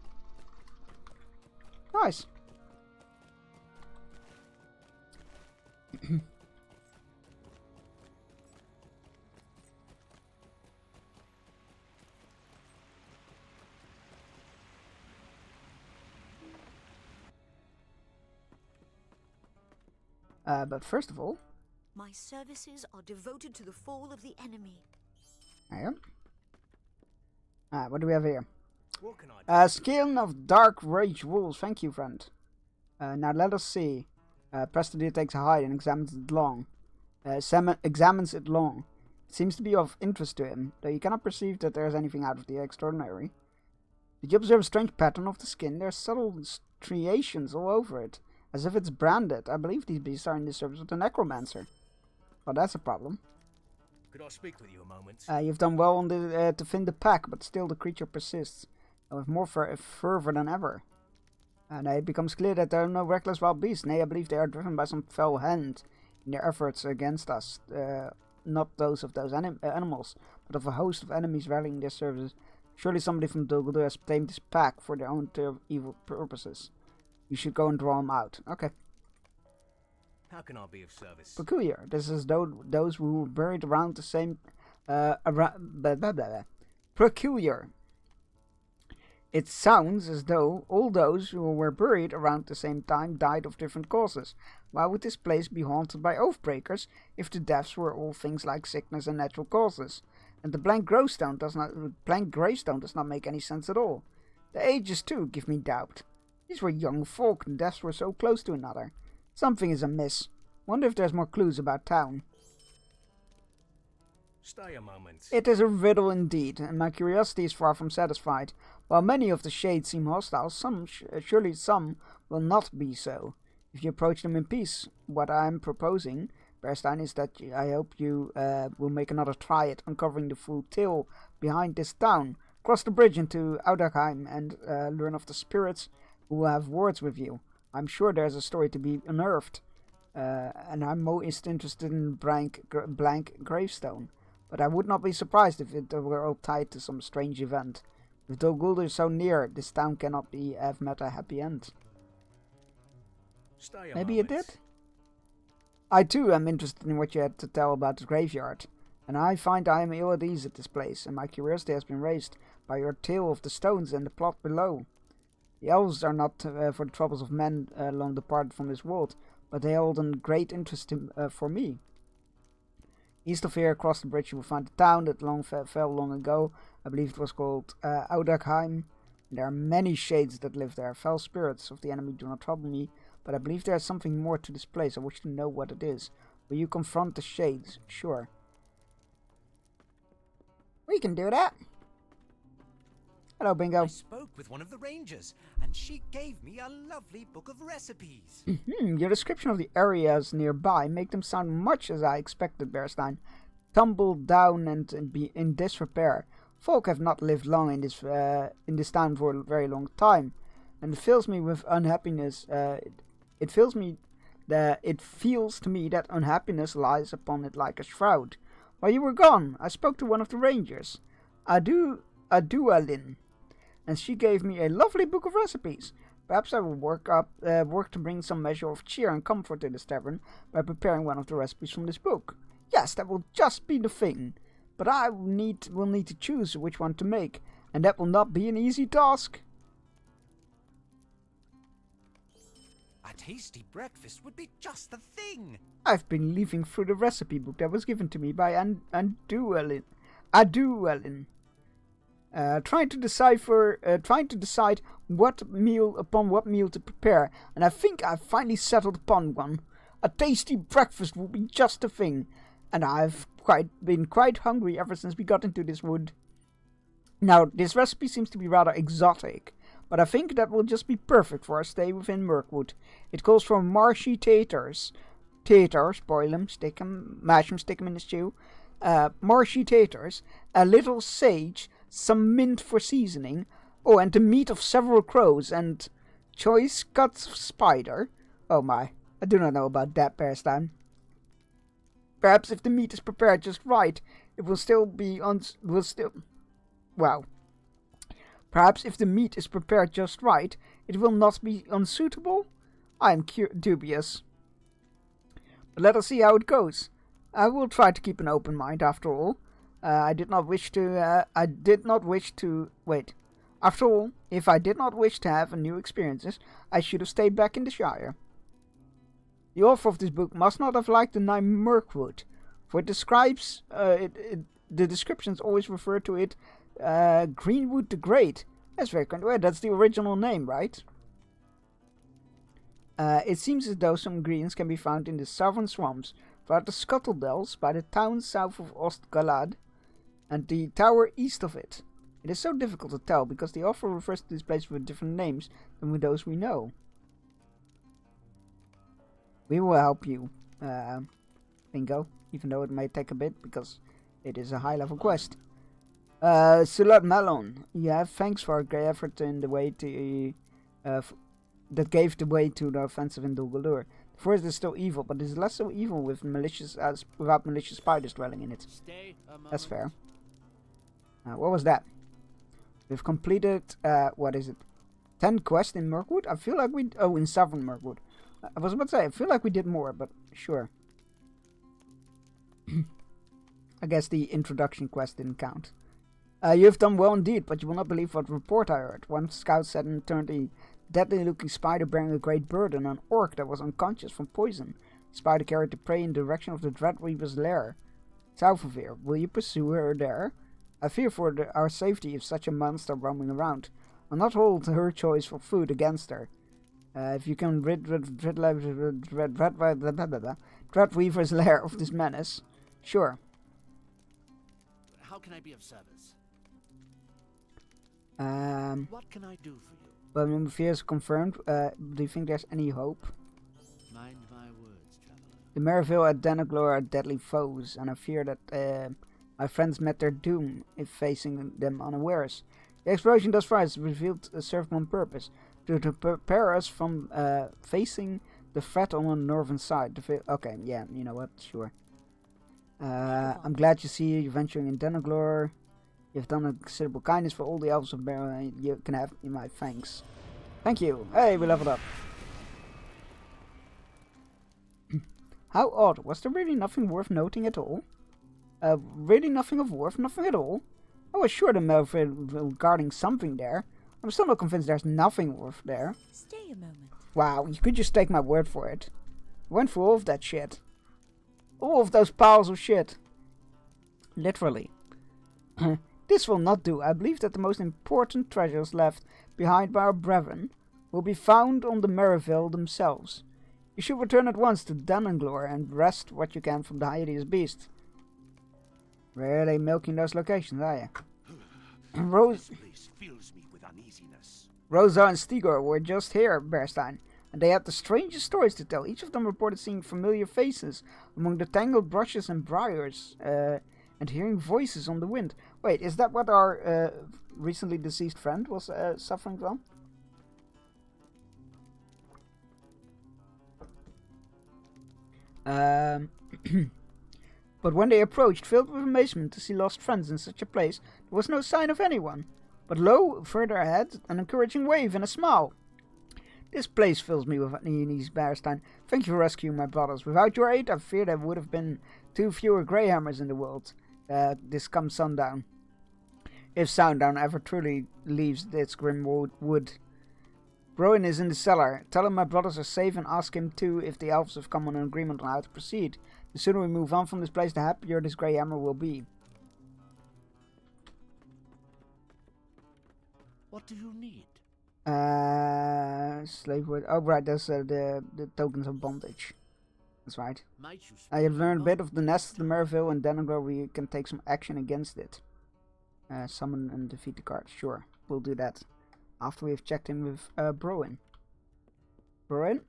Nice. But first of all, my services are devoted to the fall of the enemy. There you go. What do we have here? What can I do? Skin of Dark Rage Wolves. Thank you, friend. Now let us see. Prestidia takes a hide and examines it long. Examines it long. It seems to be of interest to him, though you cannot perceive that there is anything out of the extraordinary. Did you observe a strange pattern of the skin? There are subtle striations all over it, as if it's branded. I believe these beasts are in the service of the necromancer. Well, that's a problem. Could I speak with you a moment? You've done well on to thin the pack, but still the creature persists, and with more fervor than ever. And it becomes clear that there are no reckless wild beasts. Nay, I believe they are driven by some foul hand in their efforts against us. Not those of those animals, but of a host of enemies rallying their services. Surely somebody from Dol Guldur has tamed this pack for their own evil purposes. You should go and draw them out. Okay. How can I be of service? Peculiar. This is those who were buried around the same... Peculiar. It sounds as though all those who were buried around the same time died of different causes. Why would this place be haunted by oath-breakers if the deaths were all things like sickness and natural causes? And the blank gravestone does not make any sense at all. The ages too give me doubt. These were young folk and deaths were so close to another. Something is amiss. Wonder if there's more clues about town. Stay a moment. It is a riddle indeed, and my curiosity is far from satisfied. While many of the shades seem hostile, surely some will not be so. If you approach them in peace, what I am proposing, Bearstein, is that I hope you will make another try at uncovering the full tale behind this town. Cross the bridge into Audagheim and learn of the spirits who will have words with you. I'm sure there's a story to be unearthed, and I'm most interested in blank gravestone. But I would not be surprised if it were all tied to some strange event. With Dol Guldur so near, this town cannot have met a happy end. Maybe it did? I too am interested in what you had to tell about the graveyard, and I find I am ill at ease at this place, and my curiosity has been raised by your tale of the stones and the plot below. The elves are not for the troubles of men long departed from this world, but they hold a great interest for me. East of here, across the bridge, you will find a town that fell long ago. I believe it was called Audagheim. There are many shades that live there. Foul spirits of the enemy do not trouble me, but I believe there is something more to this place. I wish to know what it is. Will you confront the shades? Sure. We can do that. Hello, Bingo. I spoke with one of the rangers, and she gave me a lovely book of recipes. Your description of the areas nearby make them sound much as I expected, Bearstein. Tumbled down and be in disrepair. Folk have not lived long in this town for a very long time, and it fills me with unhappiness. It feels to me that unhappiness lies upon it like a shroud. While you were gone, I spoke to one of the rangers, Adualin, and she gave me a lovely book of recipes. Perhaps I will work to bring some measure of cheer and comfort to this tavern by preparing one of the recipes from this book. Yes, that will just be the thing. But I will need to choose which one to make, and that will not be an easy task. A tasty breakfast would be just the thing. I've been leafing through the recipe book that was given to me by Adualin. Trying to decide what meal to prepare, and I think I've finally settled upon one. A tasty breakfast will be just the thing, and I've been quite hungry ever since we got into this wood. Now, this recipe seems to be rather exotic, but I think that will just be perfect for our stay within Mirkwood. It calls for marshy taters. Taters, boil them, mash them, stick them in the stew. Marshy taters, a little sage, some mint for seasoning, and the meat of several crows, and choice cuts of spider. Oh my, I do not know about that, Bearstan. Perhaps if the meat is prepared just right, it will still be Perhaps if the meat is prepared just right, it will not be unsuitable? I am dubious. But let us see how it goes. I will try to keep an open mind, after all. After all, if I did not wish to have new experiences, I should have stayed back in the Shire. The author of this book must not have liked the name Mirkwood, for it describes, the descriptions always refer to it, Greenwood the Great. That's very kind. Well, that's the original name, right? It seems as though some ingredients can be found in the southern swamps, throughout the Scuttle Dells, by the town south of Ostgalad, and the tower east of it. It is so difficult to tell, because the author refers to this place with different names than with those we know. We will help you, Bingo, even though it may take a bit, because it is a high-level quest. Sulat Malon, yeah, thanks for our great effort in the way to, that gave the way to the offensive in Dol Guldur. The forest is still evil, but it is less so evil without malicious spiders dwelling in it. That's fair. What was that? We've completed, 10 quests in Mirkwood? I feel like in Southern Mirkwood. I was about to say, I feel like we did more, but sure. I guess the introduction quest didn't count. You have done well indeed, but you will not believe what report I heard. One scout said and turned a deadly-looking spider bearing a great burden, an orc that was unconscious from poison. The spider carried the prey in the direction of the Dreadweaver's lair, south of here. Will you pursue her there? I fear for our safety if such a monster roaming around. I'll not hold her choice for food against her. If you can rid Dreadweaver's lair of this menace, sure. How can I be of service? What can I do for you? Well, when the fear is confirmed, do you think there's any hope? Mind my words, traveler. The Merivale and Denaglor are deadly foes, and I fear that my friends met their doom if facing them unawares. The explosion thus far has revealed served one purpose, to prepare us from facing the threat on the northern side. Okay, yeah, you know what, sure. I'm glad to see you venturing in Denaglor. You've done a considerable kindness for all the elves of Barrow. You can have my thanks. Thank you. Hey, we leveled up. How odd. Was there really nothing worth noting at all? Really nothing of worth? Nothing at all? I was sure the Melville regarding something there. I'm still not convinced there's nothing worth there. Stay a moment. Wow, you could just take my word for it. I went through all of that shit. All of those piles of shit. Literally. This will not do. I believe that the most important treasures left behind by our brethren will be found on the Merivale themselves. You should return at once to Denaglor and wrest what you can from the hideous beast. Really milking those locations, are you? This place fills me with uneasiness. Rosa and Stigor were just here, Bearstein, and they had the strangest stories to tell. Each of them reported seeing familiar faces among the tangled brushes and briars, and hearing voices on the wind. Wait, is that what our recently deceased friend was suffering from? But when they approached, filled with amazement to see lost friends in such a place, there was no sign of anyone. But lo, further ahead, an encouraging wave and a smile. This place fills me with unease, Bearstein. Thank you for rescuing my brothers. Without your aid, I fear there would have been too fewer Greyhammers in the world. This come sundown. If Sundown ever truly leaves this grim wood. Rowan is in the cellar. Tell him my brothers are safe and ask him too if the elves have come on an agreement on how to proceed. The sooner we move on from this place, the happier this Greyhammer will be. What do you need? Slave wood. Oh, right, that's the tokens of bondage. That's right. I have learned a bit of the nest of the Merville, and then we can take some action against it. Summon and defeat the card. Sure, we'll do that. After we have checked in with Broin. Broin?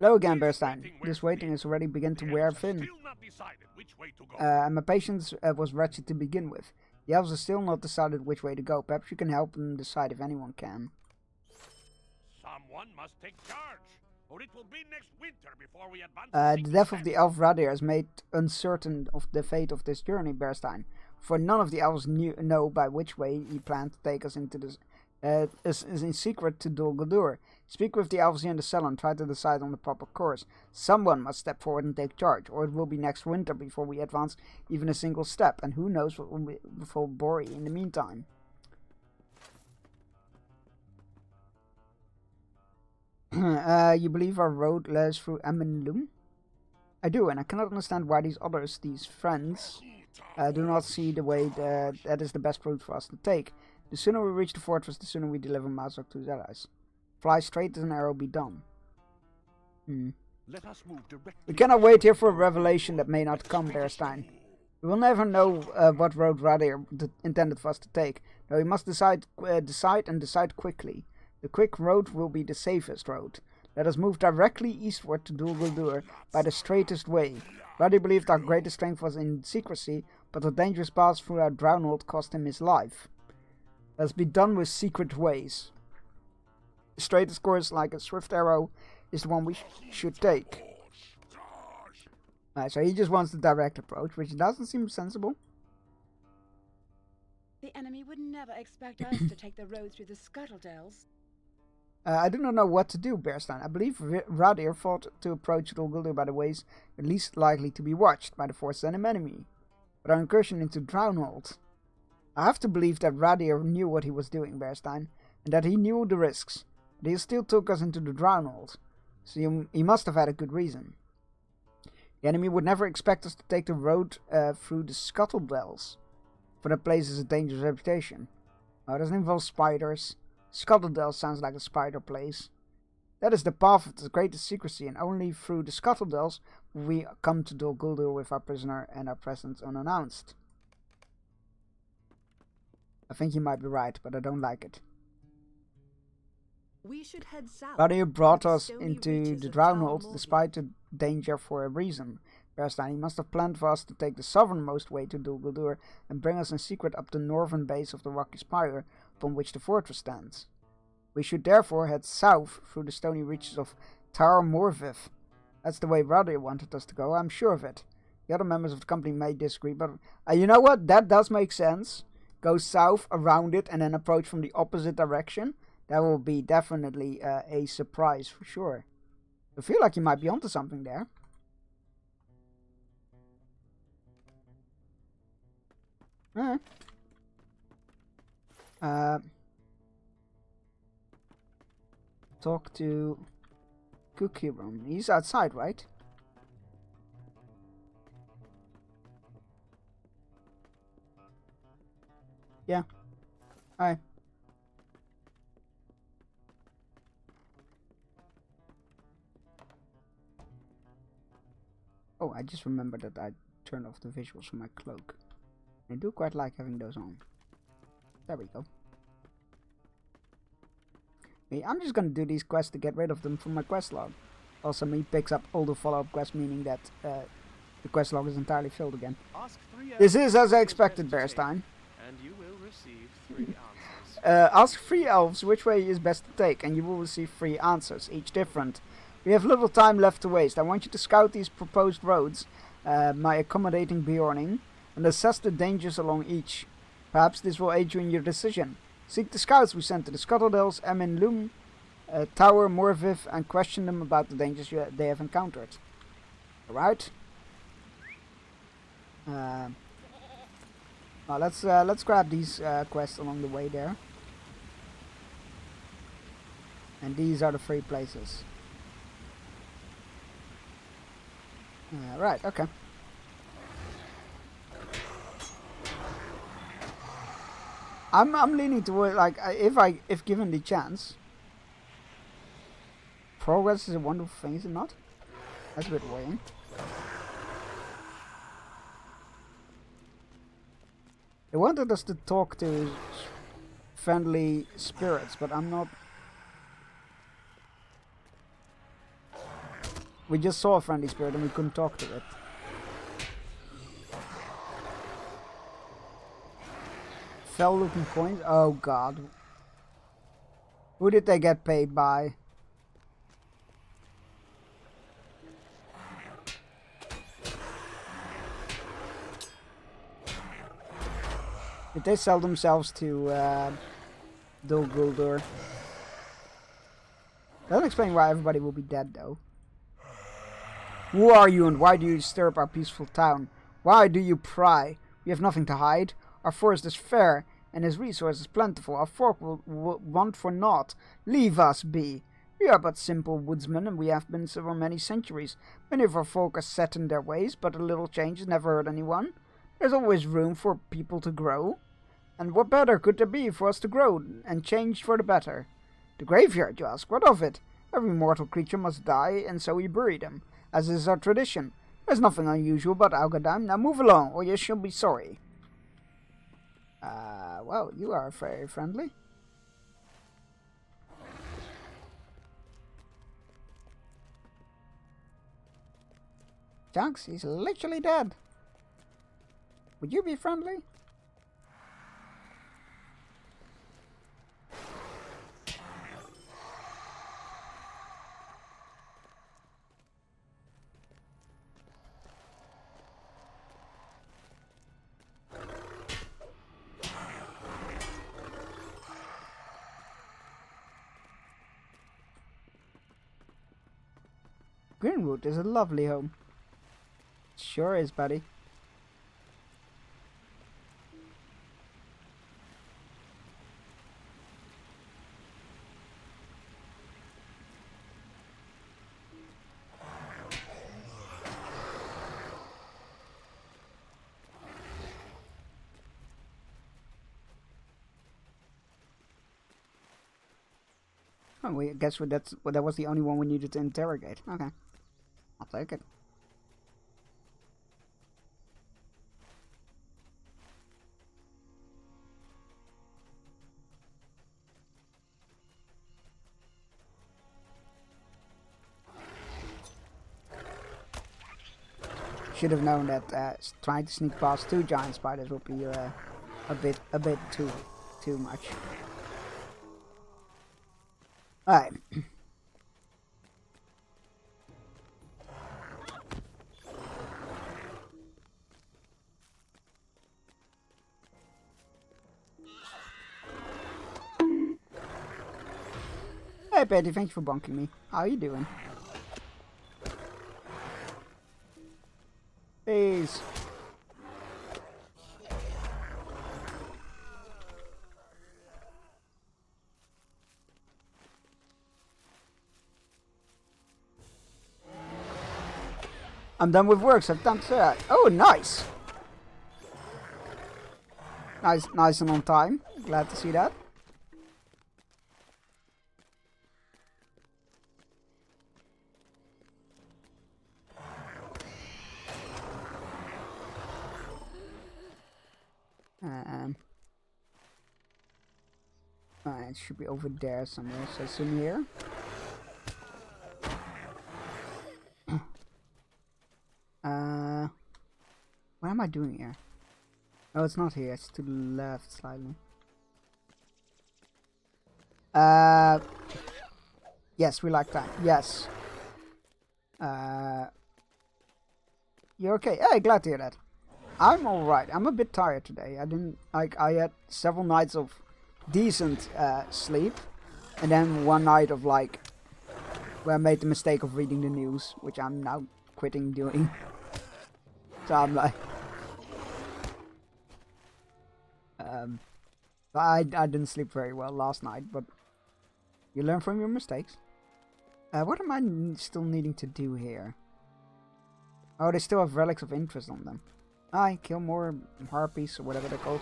Hello again, Bearstein. This waiting has already begun to wear thin. And my patience was wretched to begin with. The elves have still not decided which way to go. Perhaps you can help them decide if anyone can. Someone must take charge, or it will be next winter before we advance. The death of the elf Radir has made uncertain of the fate of this journey, Bearstein. For none of the elves know by which way he planned to take us into this. Is in secret to Dol Guldur. Speak with the elves here in the cell and try to decide on the proper course. Someone must step forward and take charge, or it will be next winter before we advance even a single step, and who knows what will befall Bori in the meantime. You believe our road lies through Amenlum? I do, and I cannot understand why these others, these friends, do not see the way that is the best route for us to take. The sooner we reach the fortress, the sooner we deliver Mazok to his allies. Fly straight as an arrow, be done. Let us move directly. We cannot wait here for a revelation that may not come, Bearstein. We will never know what road Radir intended for us to take. No, we must decide quickly. The quick road will be the safest road. Let us move directly eastward to Dol Guldur by the straightest way. Radir believed our greatest strength was in secrecy, but the dangerous path through our Drownhold cost him his life. Let's be done with secret ways. The straightest course, like a swift arrow, is the one we should take. So he just wants the direct approach, which doesn't seem sensible. The enemy would never expect us to take the road through the Scuttledales. I do not know what to do, Bearstein. I believe Radir thought to approach Dol Guldur by the ways least likely to be watched by the forces and the enemy. But our incursion into Drownhold. I have to believe that Radir knew what he was doing, Bearstein, and that he knew the risks. But he still took us into the Drownhold, so he must have had a good reason. The enemy would never expect us to take the road through the Scuttledales, for that place has a dangerous reputation. Oh, it doesn't involve spiders. Scuttledale sounds like a spider place. That is the path of the greatest secrecy, and only through the Scuttledales will we come to Dol Guldur with our prisoner and our presence unannounced. I think you might be right, but I don't like it. We should head south. Radir brought us into the Drownhold despite the danger for a reason. Bearstein, he must have planned for us to take the southernmost way to Dol Guldur and bring us in secret up the northern base of the rocky spire upon which the fortress stands. We should therefore head south through the stony reaches of Tar Morviv. That's the way Radir wanted us to go, I'm sure of it. The other members of the company may disagree, but you know what? That does make sense. Go south, around it, and then approach from the opposite direction. That will be definitely a surprise for sure. I feel like you might be onto something there. Talk to Kukiram. He's outside, right? Yeah. Hi. Oh, I just remembered that I turned off the visuals from my cloak. I do quite like having those on. There we go. I'm just gonna do these quests to get rid of them from my quest log. Also, me picks up all the follow-up quests, meaning that the quest log is entirely filled again. Ask 3 This elves is as I which expected, way is best to Bearstein. take, and you will receive 3 answers. Ask 3 elves which way is best to take, and you will receive 3 answers, each different. We have little time left to waste. I want you to scout these proposed roads, my accommodating Bjorning, and assess the dangers along each. Perhaps this will aid you in your decision. Seek the scouts we sent to the Scuttledales, Emin Loom, Tower, Morviv, and question them about the dangers they have encountered. Alright? Well, let's grab these quests along the way there. And these are the 3 places. Right, okay. I'm leaning toward, like, if given the chance. Progress is a wonderful thing, is it not? That's a bit worrying. They wanted us to talk to friendly spirits, but I'm not. We just saw a friendly spirit and we couldn't talk to it. Fell looking coins? Oh god. Who did they get paid by? Did they sell themselves to Dol Guldur? Doesn't explain why everybody will be dead though. Who are you and why do you disturb our peaceful town? Why do you pry? We have nothing to hide. Our forest is fair and its resources plentiful. Our folk will want for naught. Leave us be. We are but simple woodsmen, and we have been so for many centuries. Many of our folk are set in their ways, but a little change has never hurt anyone. There's always room for people to grow. And what better could there be for us to grow and change for the better? The graveyard, you ask, what of it? Every mortal creature must die, and so we bury them, as is our tradition. There's nothing unusual about Algadheim. Now move along, or you shall be sorry. Well, you are very friendly. Chunks, he's literally dead. Would you be friendly? Greenwood is a lovely home. Sure is, buddy. Oh, I guess that was the only one we needed to interrogate. Okay. I'll take it. Should have known that trying to sneak past 2 giant spiders would be a bit too much. Alright. Hey Betty, thank you for bonking me. How are you doing? Please. I'm done with work, so I've done that. Oh, nice! Nice and on time. Glad to see that. Alright, it should be over there somewhere, so it's in here. What am I doing here? Oh, it's not here. It's to the left slightly. Yes, we like that. Yes. You're okay? Hey, glad to hear that. I'm alright. I'm a bit tired today. I had several nights of decent sleep, and then one night of like where I made the mistake of reading the news, which I'm now quitting doing. So I'm like, but I didn't sleep very well last night. But you learn from your mistakes. What am I still needing to do here? Oh, they still have relics of interest on them. I kill more harpies or whatever they're called.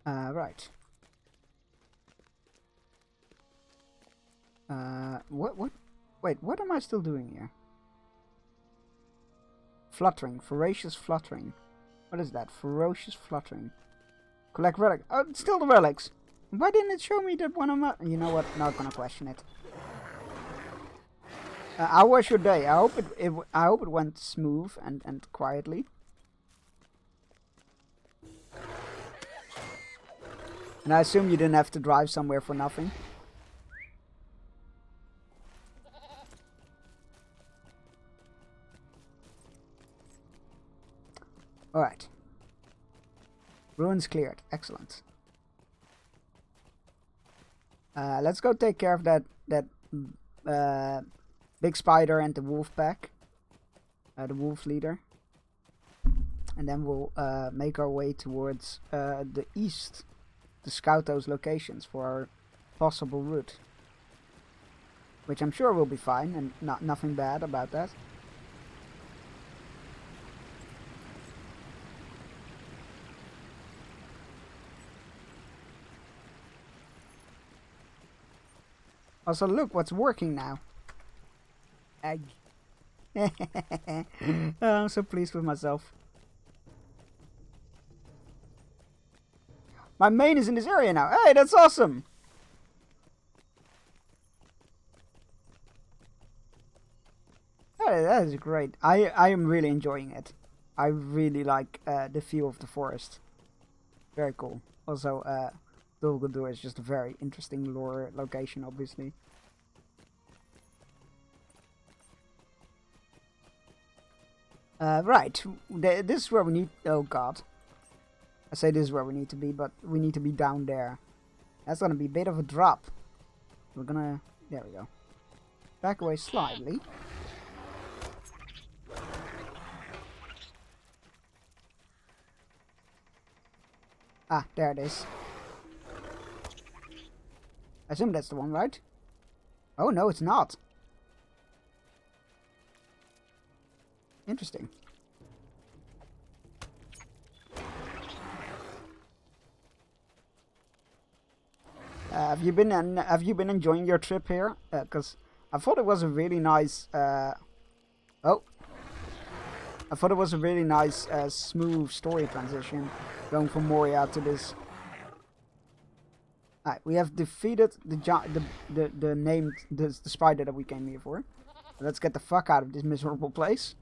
Right. What? Wait, what am I still doing here? Fluttering. Ferocious fluttering. What is that? Ferocious fluttering. Collect relic. Oh, it's still the relics. Why didn't it show me that one of my... You know what? Not gonna question it. How was your day? I hope it went smooth and quietly. And I assume you didn't have to drive somewhere for nothing. Alright. Ruins cleared. Excellent. Let's go take care of that big spider and the wolf pack. The wolf leader. And then we'll make our way towards the east to scout those locations for our possible route. Which I'm sure will be fine and nothing bad about that. Also, look what's working now. Egg. I'm so pleased with myself. My main is in this area now. Hey, that's awesome. Hey, that is great. I am really enjoying it. I really like the feel of the forest. Very cool. Also, Dol Guldur is just a very interesting lore location, obviously. Right. This is where we need... Oh, God. I say this is where we need to be, but we need to be down there. That's gonna be a bit of a drop. We're gonna... There we go. Back away slightly. Ah, there it is. I assume that's the one, right? Oh, no, it's not. Interesting. Have you been enjoying your trip here? Because I thought it was a really nice. I thought it was a really nice, smooth story transition, going from Moria to this. Alright, we have defeated the spider that we came here for. Let's get the fuck out of this miserable place.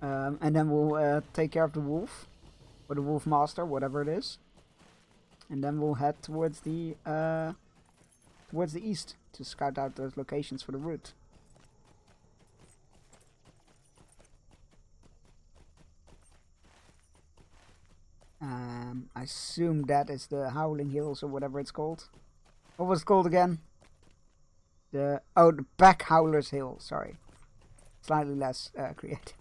And then we'll take care of the wolf, or the wolf master, whatever it is. And then we'll head towards the east to scout out those locations for the route. I assume that is the Howling Hills or whatever it's called. What was it called again? The Pack Howlers Hill. Sorry, slightly less creative.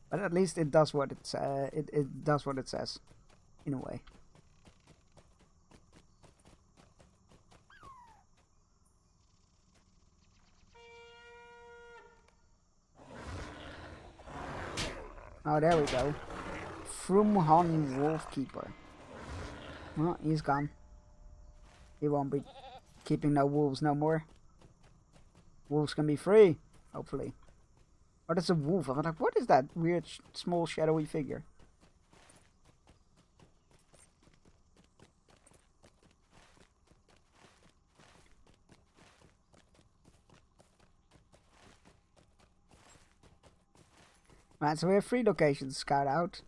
But at least it does what it does what it says, in a way. Oh, there we go. Frumhon Wolfkeeper. Well, he's gone. He won't be keeping no wolves no more. Wolves can be free, hopefully. Oh, that's a wolf. I'm like, what is that weird, small, shadowy figure? Right, so we have 3 locations to scout out.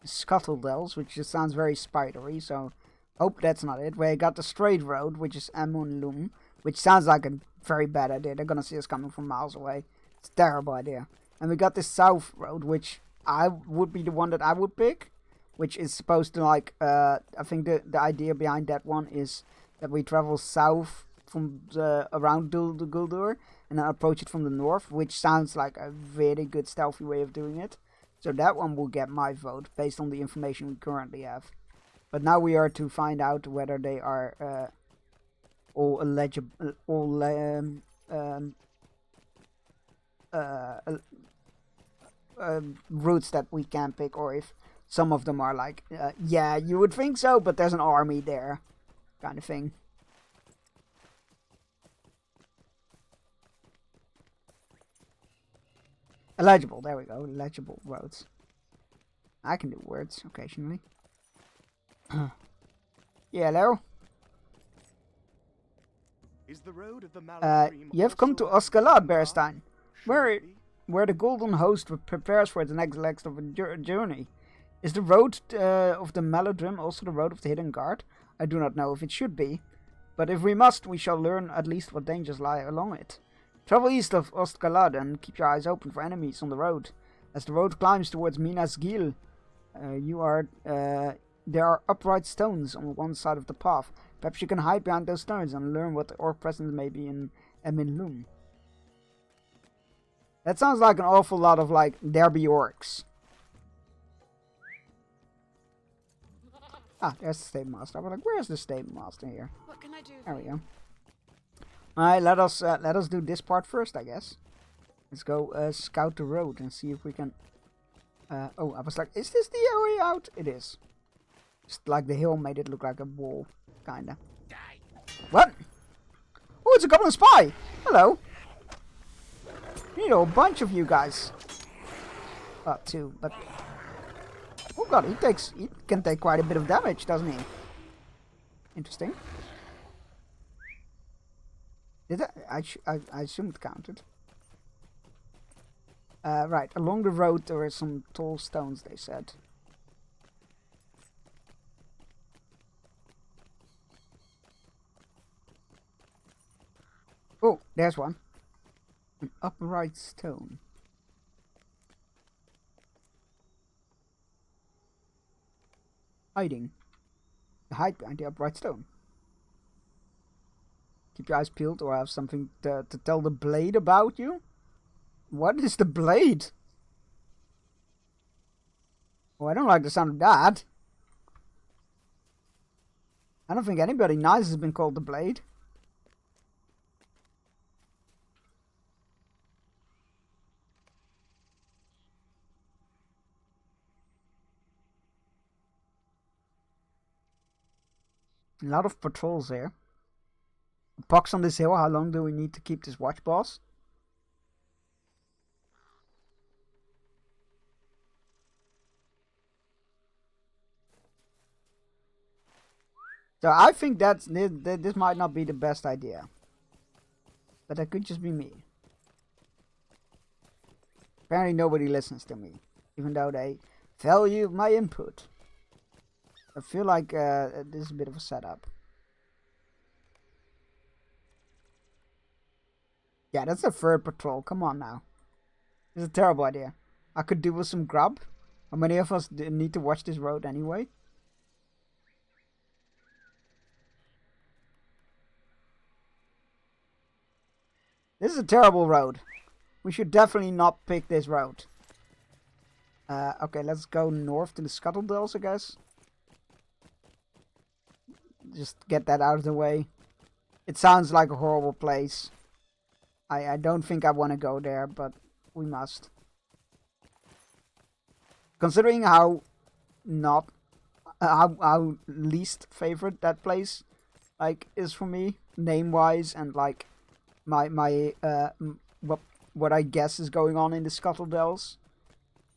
Scuttle Dells, which just sounds very spidery, so hope that's not it. We got the straight road, which is Amun Lum, which sounds like a very bad idea. They're gonna see us coming from miles away. It's a terrible idea. And we got this south road, which I would be the one that I would pick, which is supposed to like, I think the idea behind that one is that we travel south from around Guldur and then approach it from the north, which sounds like a very good stealthy way of doing it. So that one will get my vote based on the information we currently have. But now we are to find out whether they are all eligible, routes that we can pick, or if some of them are like, yeah, you would think so, but there's an army there, kind of thing. Illegible, there we go, legible roads. I can do words occasionally. Yeah, hello? Is the road of the you have come to Oskalad, Bearstein, where the Golden Host prepares for its next leg of a journey. Is the road of the Maladrim also the road of the Hidden Guard? I do not know if it should be, but if we must, we shall learn at least what dangers lie along it. Travel east of Oskalad and keep your eyes open for enemies on the road. As the road climbs towards Minas Gil, there are upright stones on one side of the path. Perhaps you can hide behind those stones and learn what the orc presence may be in Eminlum. That sounds like an awful lot of like, there be orcs. Ah, there's the Stable Master. I was like, where's the Stable Master here? What can I do? There we go. Alright, let us do this part first, I guess. Let's go scout the road and see if we can... oh, I was like, is this the way out? It is. Just like the hill made it look like a wall, kinda. What? Oh, it's a goblin spy! Hello! You know, a bunch of you guys. Well, 2, but... Oh god, he can take quite a bit of damage, doesn't he? Interesting. Did I assume it counted. Right, along the road there are some tall stones, they said. Oh, there's one. An upright stone. Hiding. Hide behind the upright stone. Keep your eyes peeled or I have something to tell the blade about you? What is the blade? Oh, I don't like the sound of that. I don't think anybody nice has been called the blade. A lot of patrols here. Box on this hill, how long do we need to keep this watch, boss? So I think this might not be the best idea. But that could just be me. Apparently nobody listens to me. Even though they value my input. I feel like this is a bit of a setup. Yeah, that's a third patrol. Come on now. This is a terrible idea. I could do with some grub. How many of us need to watch this road anyway? This is a terrible road. We should definitely not pick this road. Okay, let's go north to the Scuttle Dells, I guess. Just get that out of the way. It sounds like a horrible place. I don't think I want to go there, but we must. Considering how not how least favorite that place like is for me, name wise, and like my what I guess is going on in the Scuttle Dells,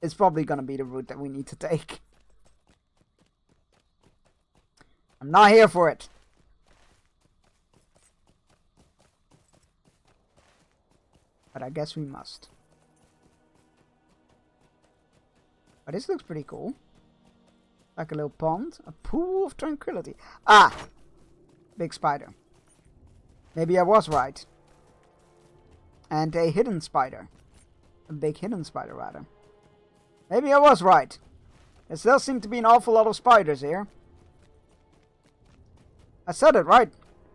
it's probably gonna be the route that we need to take. I'm not here for it. But I guess we must. Oh, this looks pretty cool. Like a little pond. A pool of tranquility. Ah! Big spider. Maybe I was right. And a hidden spider. A big hidden spider, rather. Maybe I was right. There still seem to be an awful lot of spiders here. I said it right.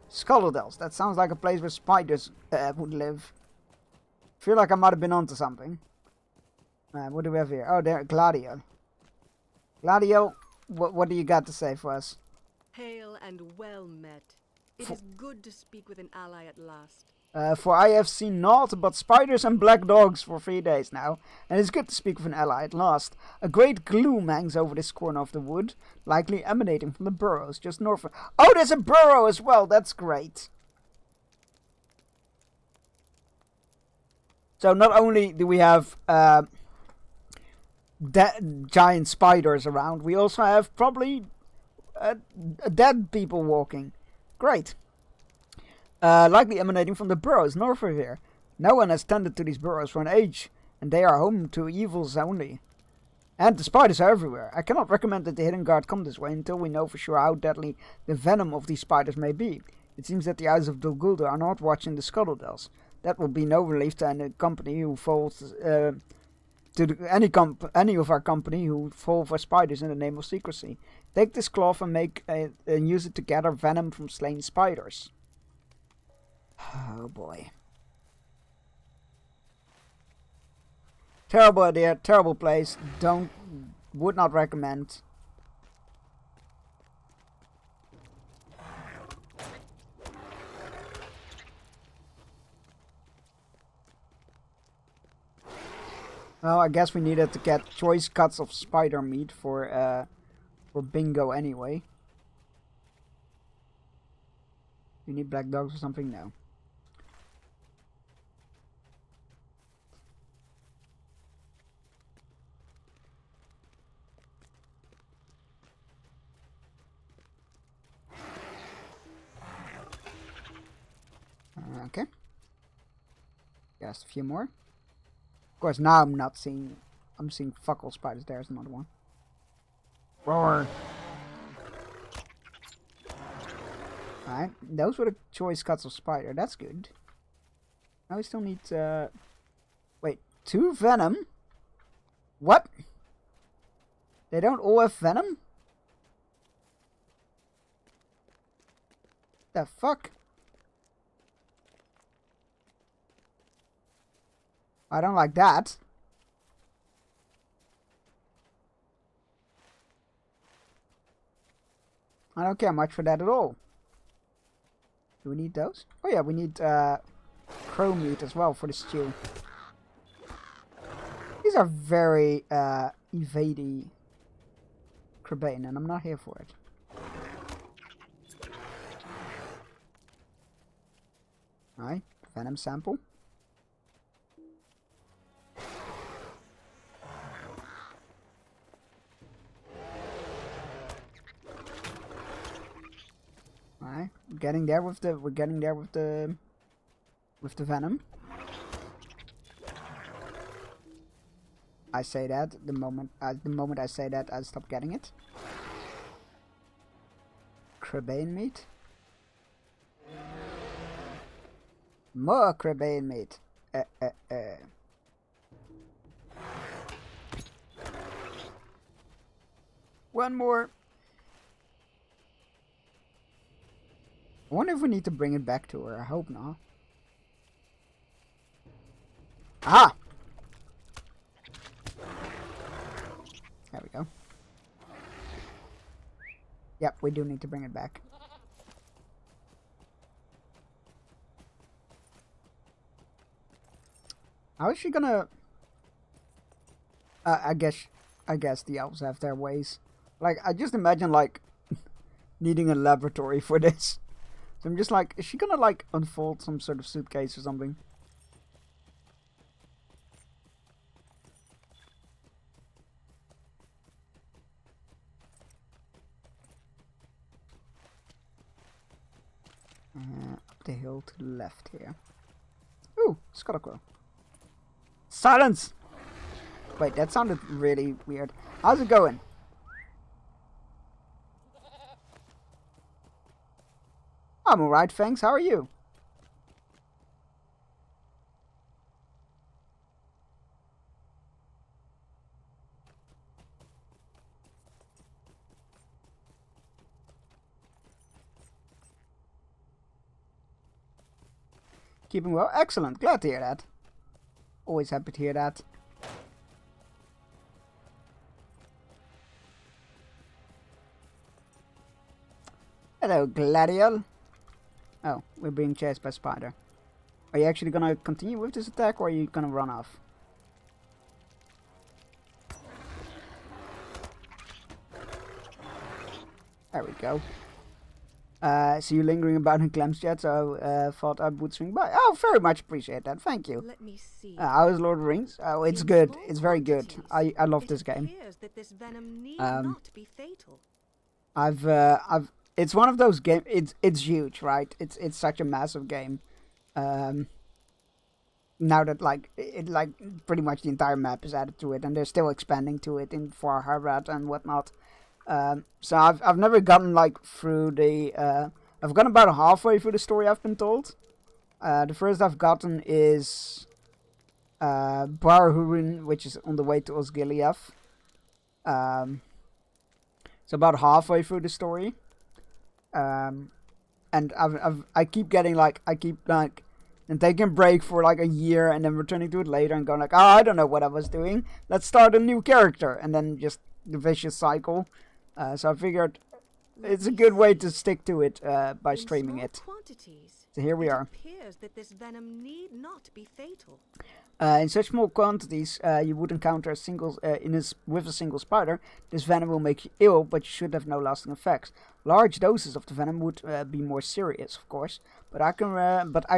Scuttledells. That sounds like a place where spiders would live. Feel like I might have been onto something. What do we have here? Oh, there, Gladio. Gladio, what do you got to say for us? Hail and well met. It is good to speak with an ally at last. For I have seen naught but spiders and black dogs for 3 days now, and it's good to speak with an ally at last. A great gloom hangs over this corner of the wood, likely emanating from the burrows just north of... Oh, there's a burrow as well! That's great! So not only do we have giant spiders around, we also have probably dead people walking. Great. Likely emanating from the burrows north of here. No one has tended to these burrows for an age, and they are home to evils only. And the spiders are everywhere. I cannot recommend that the Hidden Guard come this way until we know for sure how deadly the venom of these spiders may be. It seems that the eyes of Dol Guldur are not watching the Scuttledells. That will be no relief to any company who falls any of our company who fall for spiders in the name of secrecy. Take this cloth and and use it to gather venom from slain spiders. Oh boy. Terrible idea, terrible place. Would not recommend. Well, I guess we needed to get choice cuts of spider meat for bingo anyway. You need black dogs or something? No. Okay. Just a few more. Of course, now I'm seeing fuck all spiders. There's another one. Roar. Alright, those were the choice cuts of spider. That's good. Now we still need wait, 2 venom? What? They don't all have venom? The fuck? I don't like that. I don't care much for that at all. Do we need those? Oh yeah, we need crow meat as well for the stew. These are very evady Crebain, and I'm not here for it. Alright, venom sample. Alright, we're getting there with the venom. I say that the moment I say that, I stop getting it. Crebain meat. More Crebain meat. One more. I wonder if we need to bring it back to her. I hope not. Ah! There we go. Yep, we do need to bring it back. How is she gonna... I guess the elves have their ways. Like, I just imagine, like, needing a laboratory for this. So I'm just like, is she gonna, like, unfold some sort of suitcase or something? Up the hill to the left here. Ooh, Scuttlecrow. Silence! Wait, that sounded really weird. How's it going? I'm alright, thanks. How are you? Keeping well? Excellent. Glad to hear that. Always happy to hear that. Hello, Gladiol. Oh, we're being chased by Spider. Are you actually gonna continue with this attack, or are you gonna run off? There we go. See you lingering about in Clem's chat, so thought I would swing by. Oh, very much appreciate that. Thank you. Let me see. How is Lord of the Rings? Oh, it's good. It's very good. I love this game. That this venom need not be fatal. It's one of those games. It's huge, right? It's such a massive game. Now that like pretty much the entire map is added to it, and they're still expanding to it in Far Harad and whatnot. So I've never gotten like through the I've gotten about halfway through the story, I've been told. The first I've gotten is Barhurin, which is on the way to Osgiliath. So about halfway through the story. And I keep getting like and taking a break for like a year and then returning to it later and going like, oh, I don't know what I was doing. Let's start a new character, and then just the vicious cycle. So I figured it's a good way to stick to it by streaming it. So here we are. Appears that this venom need not be fatal. In such small quantities, you would encounter a single with a single spider. This venom will make you ill, but you should have no lasting effects. Large doses of the venom would be more serious, of course. But I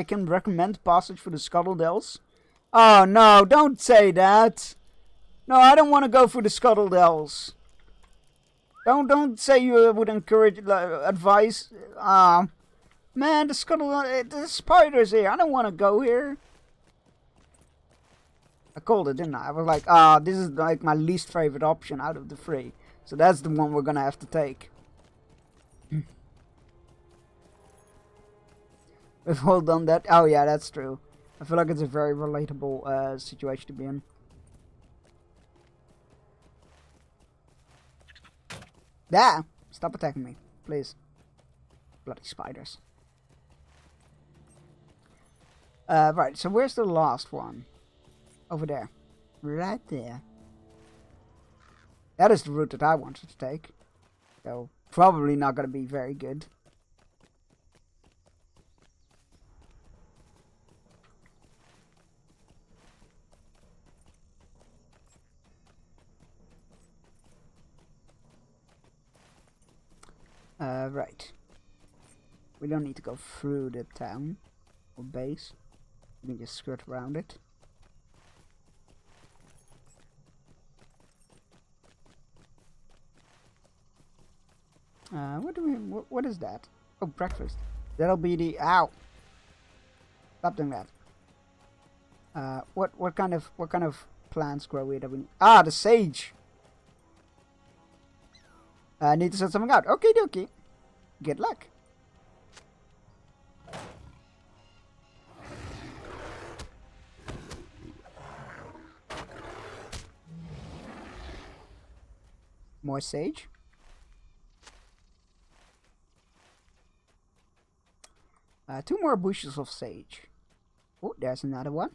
can recommend passage for the Scuttle Dells. Oh no! Don't say that. No, I don't want to go for the Scuttle Dells. Don't say you would encourage advise. Man, the spiders here. I don't want to go here. I called it, didn't I? I was like, this is like my least favorite option out of the three. So that's the one we're gonna have to take. We've all done that. Oh yeah, that's true. I feel like it's a very relatable situation to be in. Yeah, stop attacking me, please. Bloody spiders. Right, so where's the last one? Over there. Right there. That is the route that I wanted to take. So, probably not going to be very good. Right. We don't need to go through the town or base. We can just skirt around it. What is that? Oh, breakfast. That'll be the ow. Stop doing that. What kind of plants grow here that we need? Ah, the sage. I need to sort something out. Okay, dokie. Good luck. More sage. Two more bushes of sage. Oh, there's another one.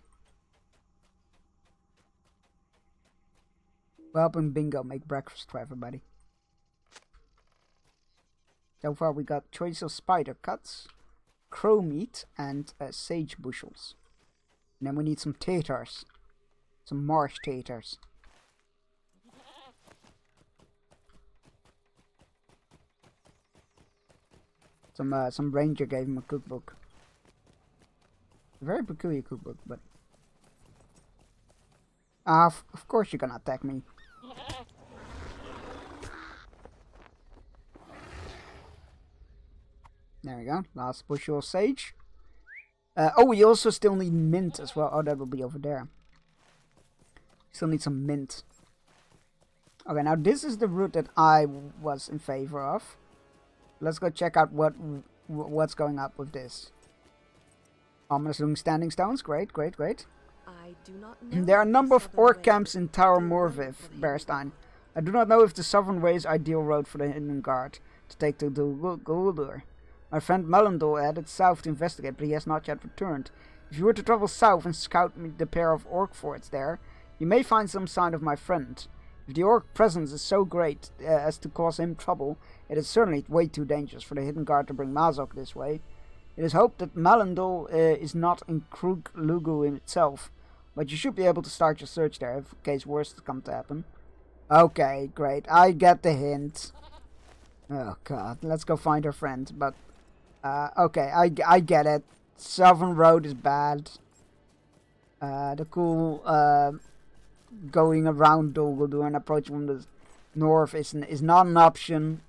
We're helping Bingo make breakfast for everybody. So far we got choice of spider cuts, crow meat, and sage bushels. And then we need some taters. Some marsh taters. Some ranger gave him a cookbook. A very peculiar cookbook, but... of course you're gonna attack me. There we go. Last bushel of sage. Oh, we also still need mint as well. Oh, that will be over there. Still need some mint. Okay, now this is the route that I was in favor of. Let's go check out what's going up with this. Ominous looking standing stones. Great, great, great. I do not know. There are a number of orc camps in Tower Morviv, Bearstein. I do not know if the Sovereign Way is ideal road for the Hidden Guard to take to Guldur. My friend Melendol headed south to investigate, but he has not yet returned. If you were to travel south and scout the pair of orc forts there, you may find some sign of my friend. If the orc presence is so great as to cause him trouble, it is certainly way too dangerous for the Hidden Guard to bring Mazok this way. It is hoped that Melendol is not in Krug Lugu in itself, but you should be able to start your search there if case worse come to happen. Okay, great. I get the hint. Oh god, let's go find her friend. But okay, I get it. Southern Road is bad. The cool going around Dol Guldur and approaching from the north is not an option.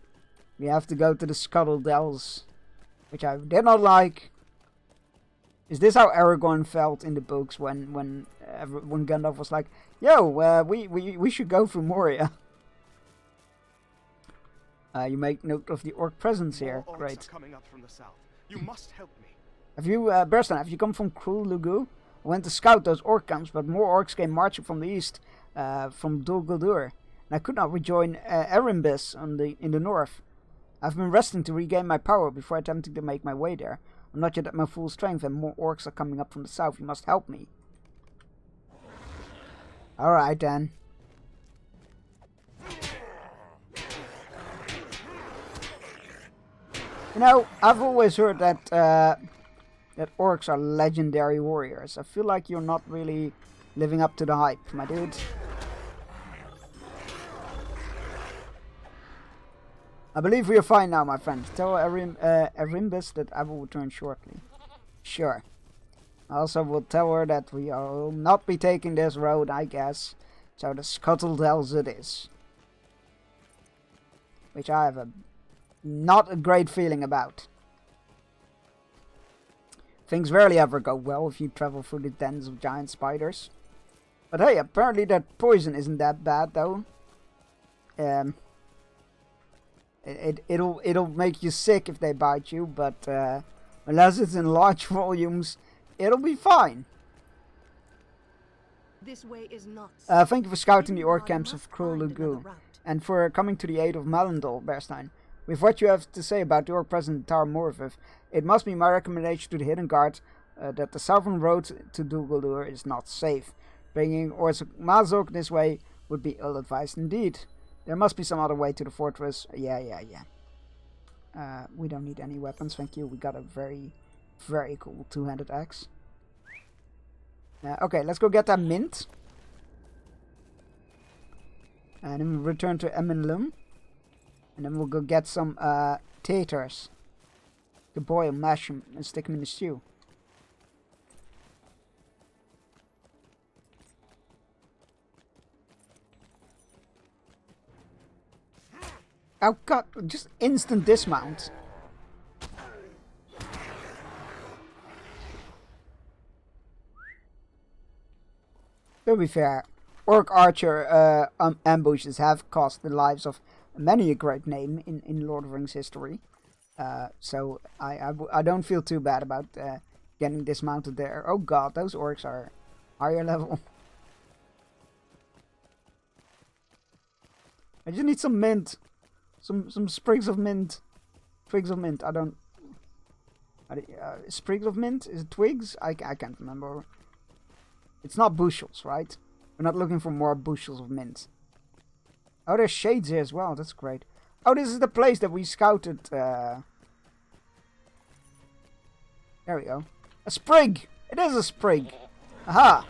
We have to go to the Scuttle Dells, which I did not like. Is this how Aragorn felt in the books when Gandalf was like, "Yo, we should go through Moria"? You make note of the orc presence here. More orcs Great. are coming up from the south. You must help me. Have you, Berstan, have you come from Krul Lugu? I went to scout those orc camps, but more orcs came marching from the east, from Dol Guldur, and I could not rejoin Erimbis in the north. I've been resting to regain my power before attempting to make my way there. I'm not yet at my full strength, and more orcs are coming up from the south. You must help me. Alright then. You know, I've always heard that that orcs are legendary warriors. I feel like you're not really living up to the hype, my dude. I believe we are fine now, my friend. Tell Erimbis that I will return shortly. Sure. I also will tell her that we will not be taking this road, I guess. So the Scuttle Dells it is. Which I have not a great feeling about. Things rarely ever go well if you travel through the dens of giant spiders. But hey, apparently that poison isn't that bad though. It'll make you sick if they bite you, but unless it's in large volumes, it'll be fine. This way is not. Thank you for scouting the orc camps of Krul Lugu, and for coming to the aid of Malendal, Bearstein. With what you have to say about the orc presence in Tar Morviv, it must be my recommendation to the Hidden Guard that the southern road to Dol Guldur is not safe. Bringing Orc Mazok this way would be ill-advised indeed. There must be some other way to the fortress. Yeah. We don't need any weapons, thank you. We got a very, very cool two-handed axe. Okay, let's go get that mint. And then we'll return to Eminlum. And then we'll go get some taters. To boil, mash them, and stick them in the stew. Oh god, just instant dismount. To be fair, orc archer ambushes have cost the lives of many a great name in Lord of the Rings history. So I don't feel too bad about getting dismounted there. Oh god, those orcs are higher level. I just need some mint. Some sprigs of mint. Twigs of mint. I don't... sprigs of mint? Is it twigs? I can't remember. It's not bushels, right? We're not looking for more bushels of mint. Oh, there's shades here as well. That's great. Oh, this is the place that we scouted. There we go. A sprig! It is a sprig! Aha!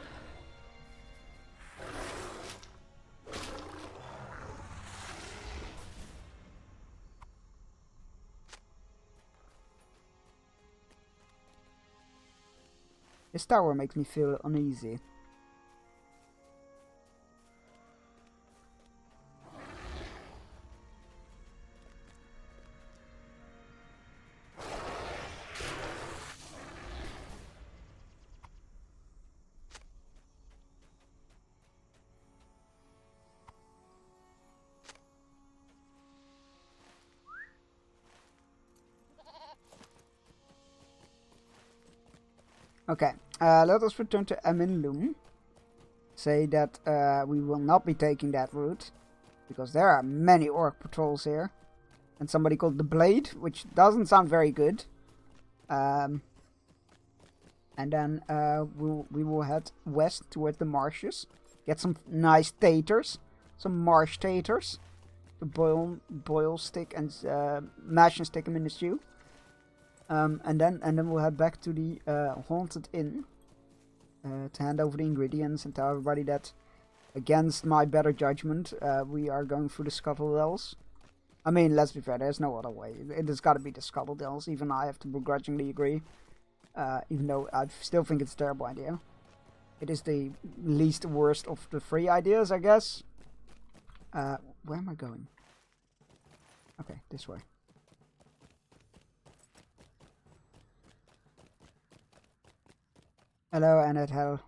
This tower makes me feel uneasy. Okay, let us return to Aminlun. Say that we will not be taking that route, because there are many orc patrols here. And somebody called the Blade, which doesn't sound very good. And then we will head west toward the marshes. Get some nice taters, some marsh taters. To boil, stick, and mash and stick them in the stew. And then we'll head back to the Haunted Inn to hand over the ingredients and tell everybody that, against my better judgment, we are going through the Scuttle Dells. I mean, let's be fair, there's no other way. It has got to be the Scuttle Dells. Even I have to begrudgingly agree. Even though I still think it's a terrible idea. It is the least worst of the three ideas, I guess. Where am I going? Okay, this way. Hello, Annette Hell.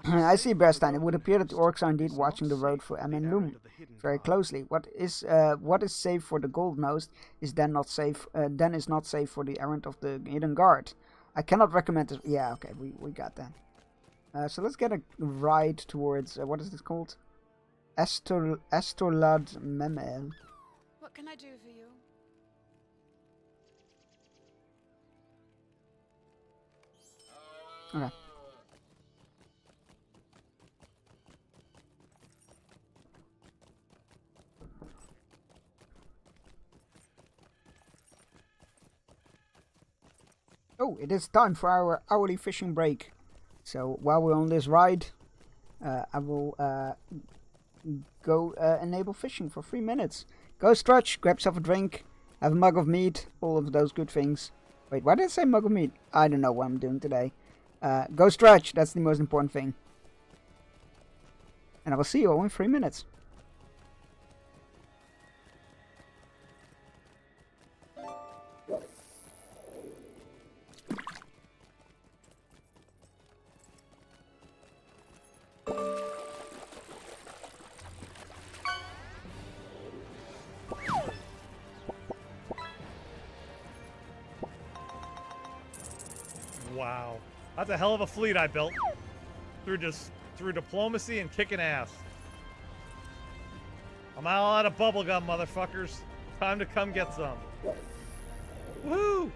I see, Bearstein. It would appear that the orcs are indeed watching the road for Aminlun very closely. What is safe for the Golden Host is then not safe. Then is not safe for the errand of the Hidden Guard. I cannot recommend this. Yeah, okay, we got that. So let's get a ride towards what is this called? Estorlad Memel. What can I do for you? Okay. Oh, it is time for our hourly fishing break. So while we're on this ride, I will go enable fishing for 3 minutes. Go stretch, grab yourself a drink, have a mug of meat, all of those good things. Wait, why did I say mug of meat? I don't know what I'm doing today. Go stretch, that's the most important thing. And I will see you all in 3 minutes. Wow. That's a hell of a fleet I built. Through diplomacy and kicking ass. I'm all out of bubblegum, motherfuckers. Time to come get some. Woo!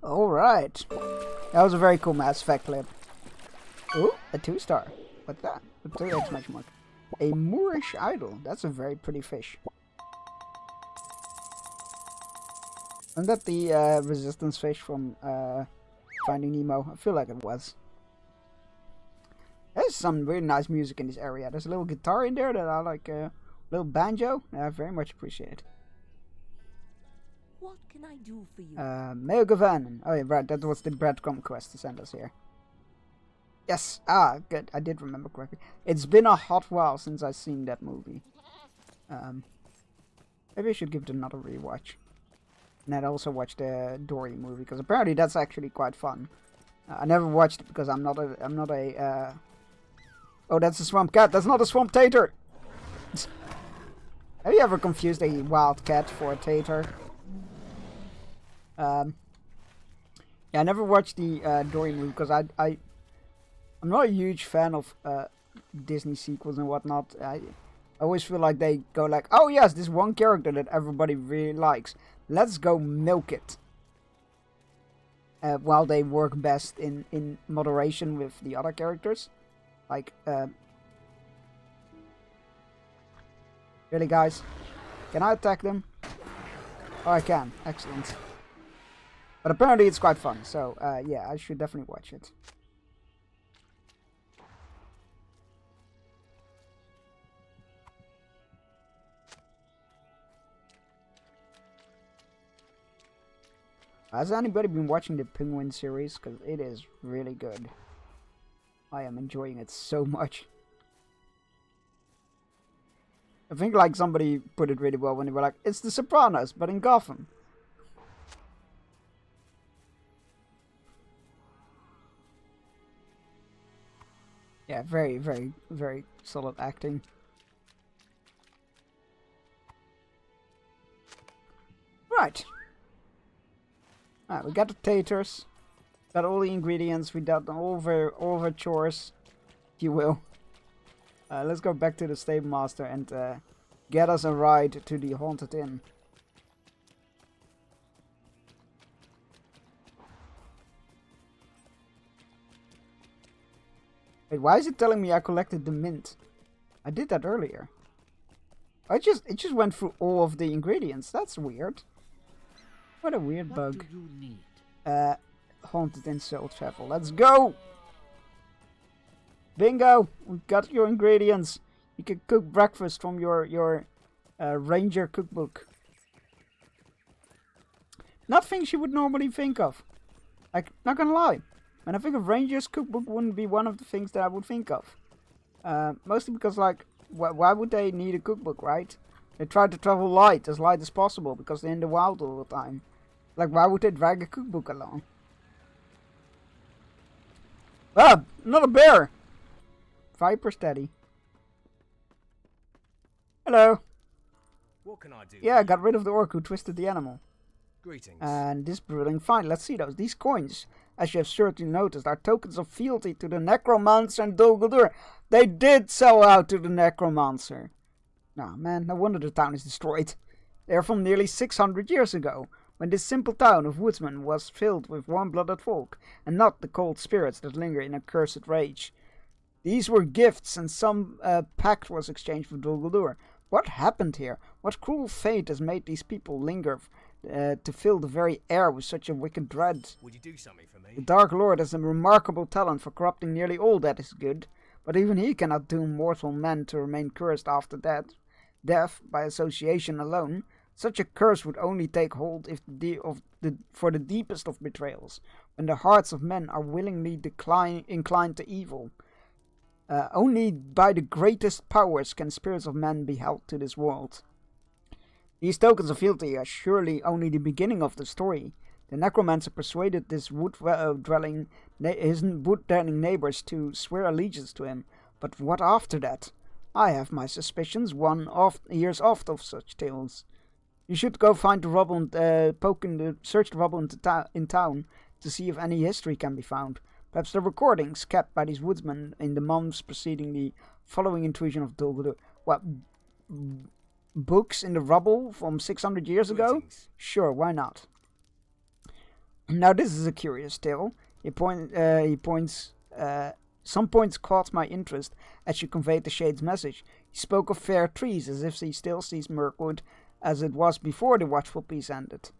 Alright. That was a very cool Mass Effect clip. Ooh, a 2-star. What's that? A 3 exclamation mark. A Moorish idol. That's a very pretty fish. Isn't that the resistance fish from Finding Nemo? I feel like it was. There's some really nice music in this area. There's a little guitar in there that I like. A little banjo. I very much appreciate. What can I do for you? Mayo Gavanen. Oh yeah, right. That was the breadcrumb quest to send us here. Yes. Ah, good. I did remember correctly. It's been a hot while since I've seen that movie. Maybe I should give it another rewatch. And I'd also watch the Dory movie, because apparently that's actually quite fun. I never watched it because I'm not a. Oh, that's a swamp cat. That's not a swamp tater. Have you ever confused a wild cat for a tater? Yeah, I never watched the Dory movie because I'm not a huge fan of Disney sequels and whatnot. I always feel like they go like, oh yes, this one character that everybody really likes. Let's go milk it. While they work best in moderation with the other characters. Like, really guys? Can I attack them? Oh, I can. Excellent. But apparently it's quite fun, so yeah, I should definitely watch it. Has anybody been watching the Penguin series? Because it is really good. I am enjoying it so much. I think like somebody put it really well when they were like, it's The Sopranos, but in Gotham. Yeah, very, very, very solid acting. Right. Alright, we got the taters. Got all the ingredients. We got all of our chores, if you will. Let's go back to the stable master and get us a ride to the Haunted Inn. Wait, why is it telling me I collected the mint? I did that earlier. It just went through all of the ingredients. That's weird. What a weird bug. What do you need? Haunted Inn Soul Travel. Let's go! Bingo! We got your ingredients. You can cook breakfast from your Ranger cookbook. Not things you would normally think of. Like, not gonna lie. When I think of Ranger's cookbook, wouldn't be one of the things that I would think of. Mostly because, like, why would they need a cookbook, right? They try to travel light as possible, because they're in the wild all the time. Like, why would they drag a cookbook along? Ah, not a bear! Viper steady. Hello. What can I do? Yeah, I got rid of the orc who twisted the animal. Greetings. And this brilliant find. Let's see those. These coins, as you have certainly noticed, are tokens of fealty to the Necromancer and Dol Guldur. They did sell out to the Necromancer. Nah, man, no wonder the town is destroyed. They are from nearly 600 years ago, when this simple town of woodsmen was filled with warm-blooded folk, and not the cold spirits that linger in a cursed rage. These were gifts, and some pact was exchanged with Dol Guldur. What happened here? What cruel fate has made these people linger to fill the very air with such a wicked dread? Would you do something for me? The Dark Lord has a remarkable talent for corrupting nearly all that is good, but even he cannot doom mortal men to remain cursed after death by association alone. Such a curse would only take hold if for the deepest of betrayals, when the hearts of men are willingly inclined to evil. Only by the greatest powers can spirits of men be held to this world. These tokens of fealty are surely only the beginning of the story. The necromancer persuaded his wood-dwelling neighbors to swear allegiance to him. But what after that? I have my suspicions. One hears oft of such tales. You should go find the rubble and search the rubble in town to see if any history can be found. Perhaps the recordings kept by these woodsmen in the months preceding the following intrusion of Dol Guldur. What? Books in the rubble from 600 years ago? Sure, why not? Now this is a curious tale. Some points caught my interest as you conveyed the Shade's message. He spoke of fair trees as if he still sees Mirkwood as it was before the Watchful Peace ended.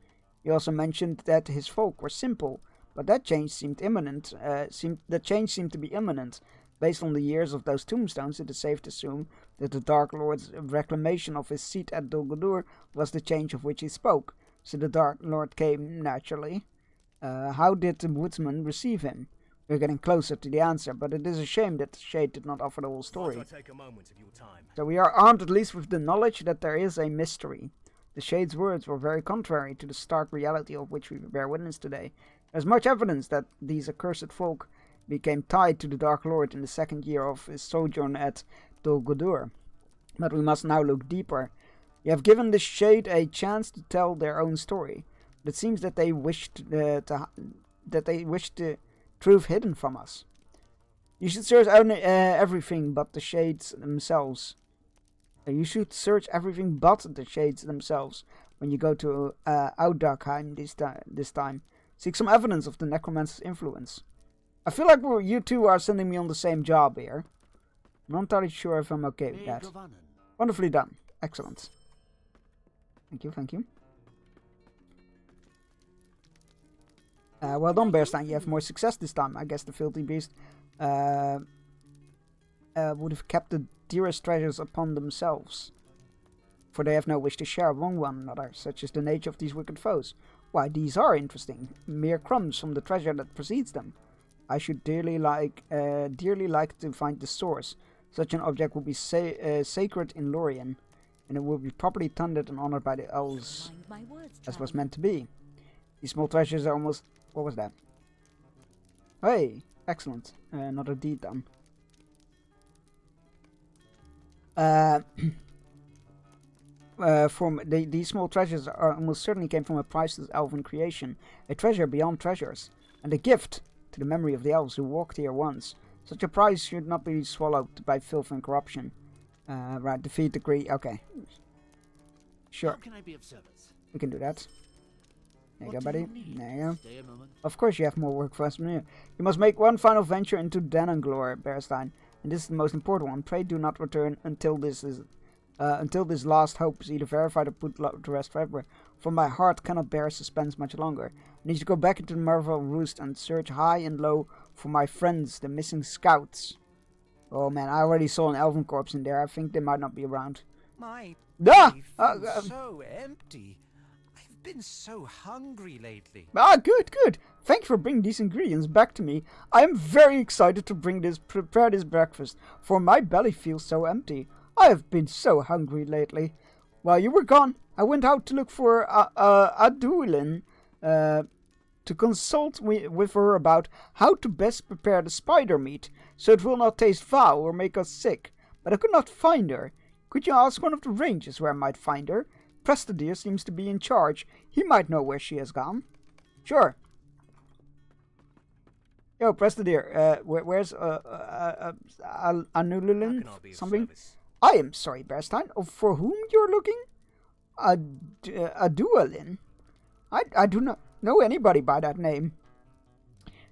He also mentioned that his folk were simple, but that change seemed imminent. Seemed to be imminent. Based on the years of those tombstones, it is safe to assume that the Dark Lord's reclamation of his seat at Dol Guldur was the change of which he spoke. So the Dark Lord came naturally. How did the woodsman receive him? We're getting closer to the answer, but it is a shame that the Shade did not offer the whole story. So we are armed at least with the knowledge that there is a mystery. The Shade's words were very contrary to the stark reality of which we bear witness today. There's much evidence that these accursed folk became tied to the Dark Lord in the second year of his sojourn at Dol Guldur. But we must now look deeper. You have given the Shade a chance to tell their own story. But it seems that they wished the truth hidden from us. You should search everything but the Shades themselves. You should search everything but the Shades themselves when you go to Audakheim this time. Seek some evidence of the necromancer's influence. I feel like you two are sending me on the same job here. I'm not entirely sure if I'm okay with that. Wonderfully done. Excellent. Thank you, thank you. Well done, Bearstein. You have more success this time. I guess the filthy beast would have kept the dearest treasures upon themselves, for they have no wish to share among one another, such is the nature of these wicked foes. Why, these are interesting, mere crumbs from the treasure that precedes them. I should dearly like to find the source. Such an object will be sacred in Lorien, and it will be properly tended and honored by the elves, as was meant to be. These small treasures are almost... What was that? Hey, excellent. Another deed done. These small treasures almost certainly came from a priceless elven creation, a treasure beyond treasures, and a gift to the memory of the elves who walked here once. Such a prize should not be swallowed by filth and corruption. Right, defeat the greed. Okay. Sure. How can I be of service? We can do that. There you go, buddy. There you go. Stay a moment. Of course you have more work for us from here. You must make one final venture into Dananglor, Bearstein, and this is the most important one. Pray do not return until this last hope is either verified or put to rest forever. For my heart cannot bear suspense much longer. I need to go back into the Marvel Roost and search high and low for my friends, the missing scouts. Oh man, I already saw an elven corpse in there. I think they might not be around. My belly feels so empty. I've been so hungry lately. Good. Thank you for bringing these ingredients back to me. I am very excited to prepare this breakfast, for my belly feels so empty. I have been so hungry lately. While you were gone, I went out to look for Aduilin, to consult with her about how to best prepare the spider meat, so it will not taste foul or make us sick. But I could not find her. Could you ask one of the rangers where I might find her? Prestadere seems to be in charge. He might know where she has gone. Sure. Yo, Prestadere, where's Anululin? Something? I am sorry, Bearstein. For whom you're looking? Aduilin? I do not know anybody by that name.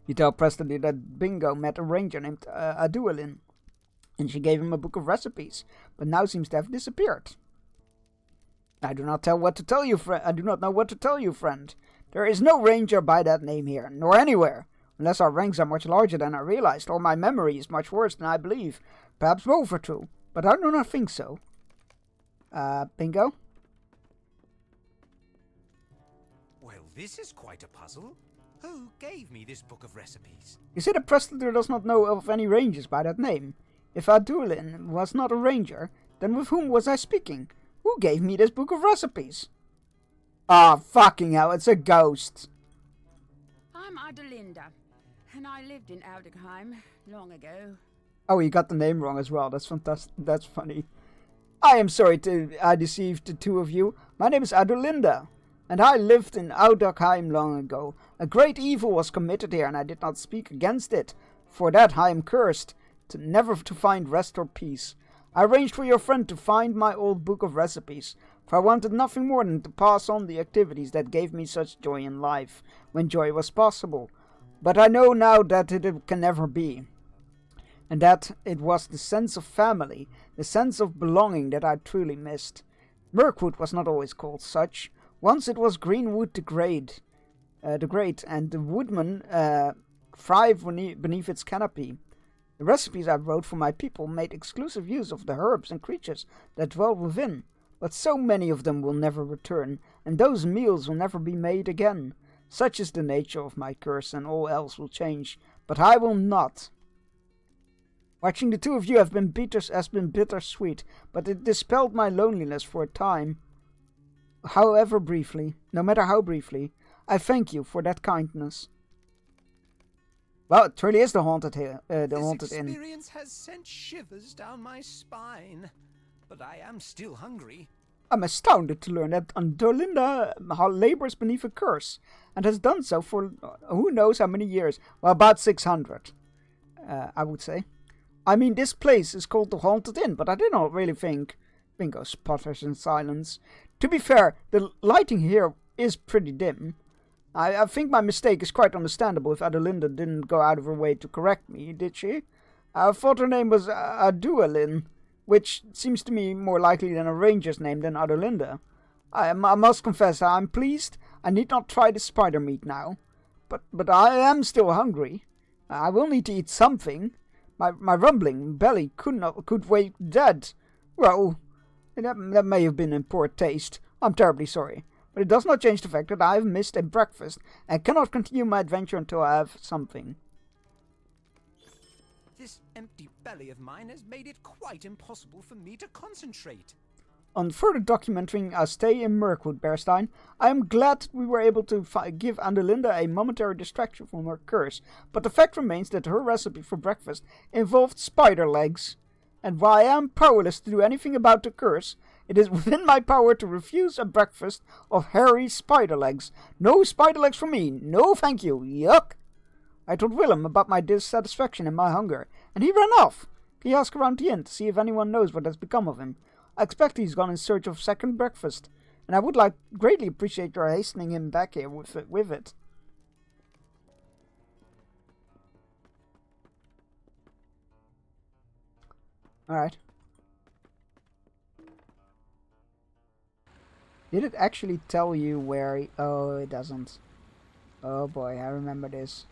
You tell Prestadere that Bingo met a ranger named Aduilin, and she gave him a book of recipes, but now seems to have disappeared. I do not know what to tell you, friend. There is no ranger by that name here, nor anywhere, unless our ranks are much larger than I realized, or my memory is much worse than I believe. Perhaps both are true, but I do not think so. Bingo? Well, this is quite a puzzle. Who gave me this book of recipes? You say the Prestadere does not know of any rangers by that name. If Aduilin was not a ranger, then with whom was I speaking? Who gave me this book of recipes? Ah, fucking hell, it's a ghost. I'm Adelinda, and I lived in Audakheim long ago. Oh, you got the name wrong as well. That's fantastic. That's funny. I am sorry I deceived the two of you. My name is Adelinda, and I lived in Audakheim long ago. A great evil was committed here, and I did not speak against it. For that I am cursed, never to find rest or peace. I arranged for your friend to find my old book of recipes, for I wanted nothing more than to pass on the activities that gave me such joy in life, when joy was possible. But I know now that it can never be, and that it was the sense of family, the sense of belonging that I truly missed. Mirkwood was not always called such. Once it was Greenwood the Great, and the woodmen thrived beneath its canopy. The recipes I wrote for my people made exclusive use of the herbs and creatures that dwell within, but so many of them will never return, and those meals will never be made again. Such is the nature of my curse, and all else will change, but I will not. Watching the two of you has been bittersweet, but it dispelled my loneliness for a time. However briefly, no matter how briefly, I thank you for that kindness. Well, it really is the haunted inn. This experience has sent shivers down my spine, but I am still hungry. I'm astounded to learn that Adolinda labors beneath a curse, and has done so for who knows how many years. Well, about 600, I would say. I mean, this place is called the Haunted Inn, but I did not really think... Bingo sputters in silence. To be fair, the lighting here is pretty dim. I think my mistake is quite understandable if Adelinda didn't go out of her way to correct me, did she? I thought her name was Adualin, which seems to me more likely than a ranger's name than Adelinda. I must confess, I'm pleased. I need not try the spider meat now. But I am still hungry. I will need to eat something. My rumbling belly could wait dead. Well, that may have been in poor taste. I'm terribly sorry. But it does not change the fact that I have missed a breakfast and cannot continue my adventure until I have something. This empty belly of mine has made it quite impossible for me to concentrate. On further documenting our stay in Mirkwood, Bearstein, I am glad that we were able to give Adelinda a momentary distraction from her curse, but the fact remains that her recipe for breakfast involved spider legs. And while I am powerless to do anything about the curse, it is within my power to refuse a breakfast of hairy spider legs. No spider legs for me. No thank you. Yuck. I told Willem about my dissatisfaction and my hunger, and he ran off. Can you ask around the inn to see if anyone knows what has become of him? I expect he's gone in search of second breakfast, and I would greatly appreciate your hastening him back here with it. Alright. Did it actually tell you where he... Oh, it doesn't. Oh boy, I remember this.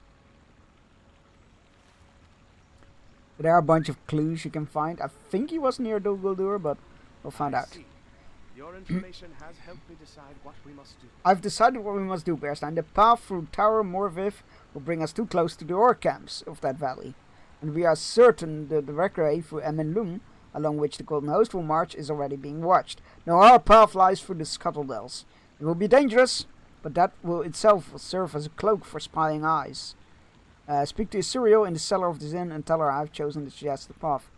There are a bunch of clues you can find. I think he was near Dol Guldur, but we'll find out. Your information has helped me decide what we must do. I've decided what we must do, Bearstein. The path through Tower Morviv will bring us too close to the ore camps of that valley. And we are certain that the Rekkray through Emenlung, along which the Golden Host will march, is already being watched. Now our path lies through the Scuttledells. It will be dangerous, but that will itself serve as a cloak for spying eyes. Speak to Isuriel in the cellar of this inn and tell her I have chosen to suggest the path.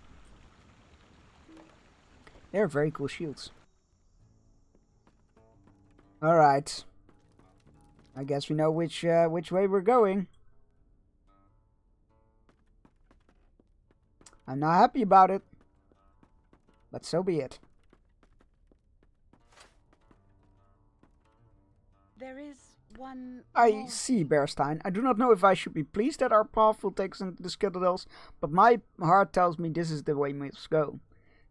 They're very cool shields. Alright. I guess we know which way we're going. I'm not happy about it, but so be it. There is one I see, Bearstein. I do not know if I should be pleased that our path will take us into the Scuttledells, but my heart tells me this is the way we must go.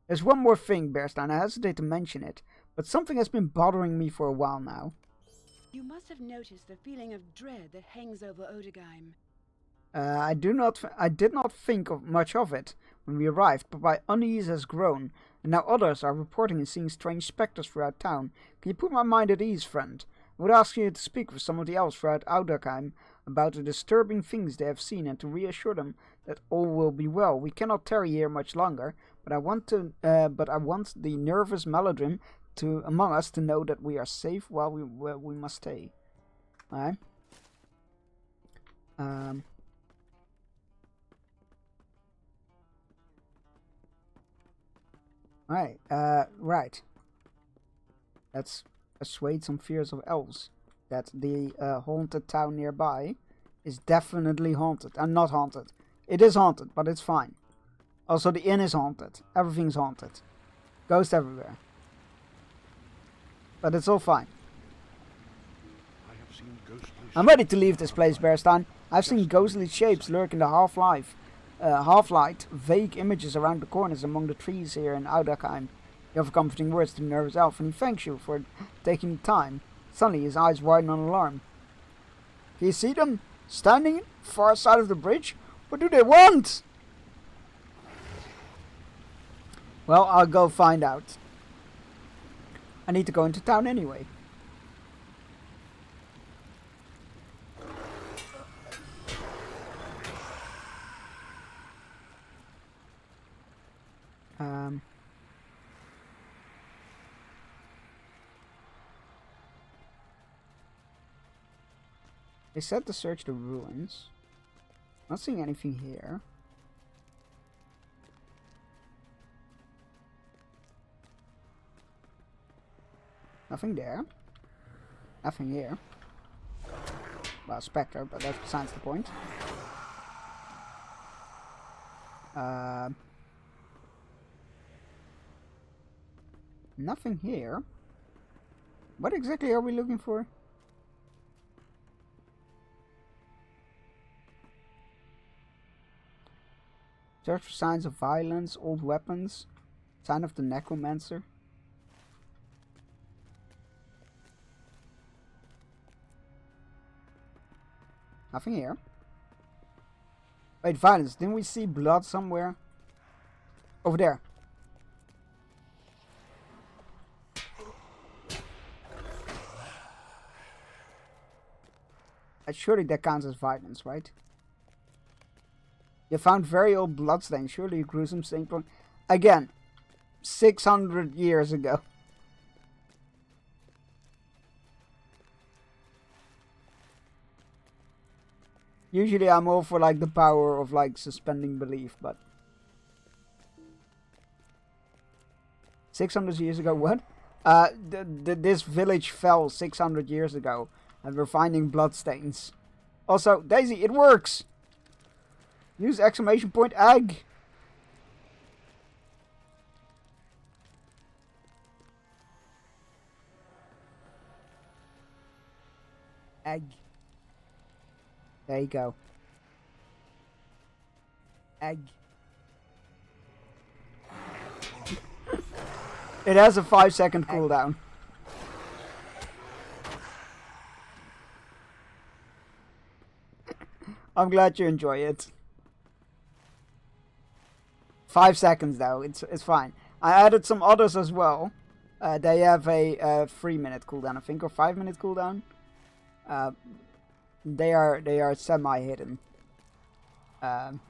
There's one more thing, Bearstein. I hesitate to mention it, but something has been bothering me for a while now. You must have noticed the feeling of dread that hangs over Odegeim. I did not think much of it when we arrived, but my unease has grown, and now others are reporting and seeing strange specters throughout town. Can you put my mind at ease, friend? I would ask you to speak with some of the elves throughout Odegeim about the disturbing things they have seen, and to reassure them that all will be well. We cannot tarry here much longer, but I want the nervous Maladrim among us to know that we are safe while we must stay. Alright. Right. Let's assuage some fears of elves. That the haunted town nearby is definitely haunted. And not haunted. It is haunted, but it's fine. Also, the inn is haunted. Everything's haunted. Ghosts everywhere. But it's all fine. I have seen ghostly I'm ready to leave this place, Bearstein. I've seen ghostly shapes lurk in the half-light, vague images around the corners among the trees here in Audakheim. You have comforting words to the nervous elf, and he thanks you for taking the time. Suddenly, his eyes widen on alarm. Can you see them? Standing far side of the bridge? What do they want? Well, I'll go find out. I need to go into town anyway. They said to search the ruins. Not seeing anything here. Nothing there. Nothing here. Well, Spectre, but that's besides the point. Nothing here. What exactly are we looking for? Search for signs of violence, old weapons, sign of the necromancer. Nothing here. Wait, violence. Didn't we see blood somewhere? Over there. Surely that counts as violence, right? You found very old bloodstains. Surely a gruesome thing. Again, 600 years ago. Usually I'm all for like the power of like suspending belief, but 600 years ago, what? This village fell 600 years ago, and we're finding bloodstains. Also, Daisy, it works! Use exclamation point egg! Egg. There you go. Egg. It has a 5-second cooldown. I'm glad you enjoy it. 5 seconds though, it's fine. I added some others as well. They have a 3-minute cooldown, I think, or 5-minute cooldown. They are semi-hidden. And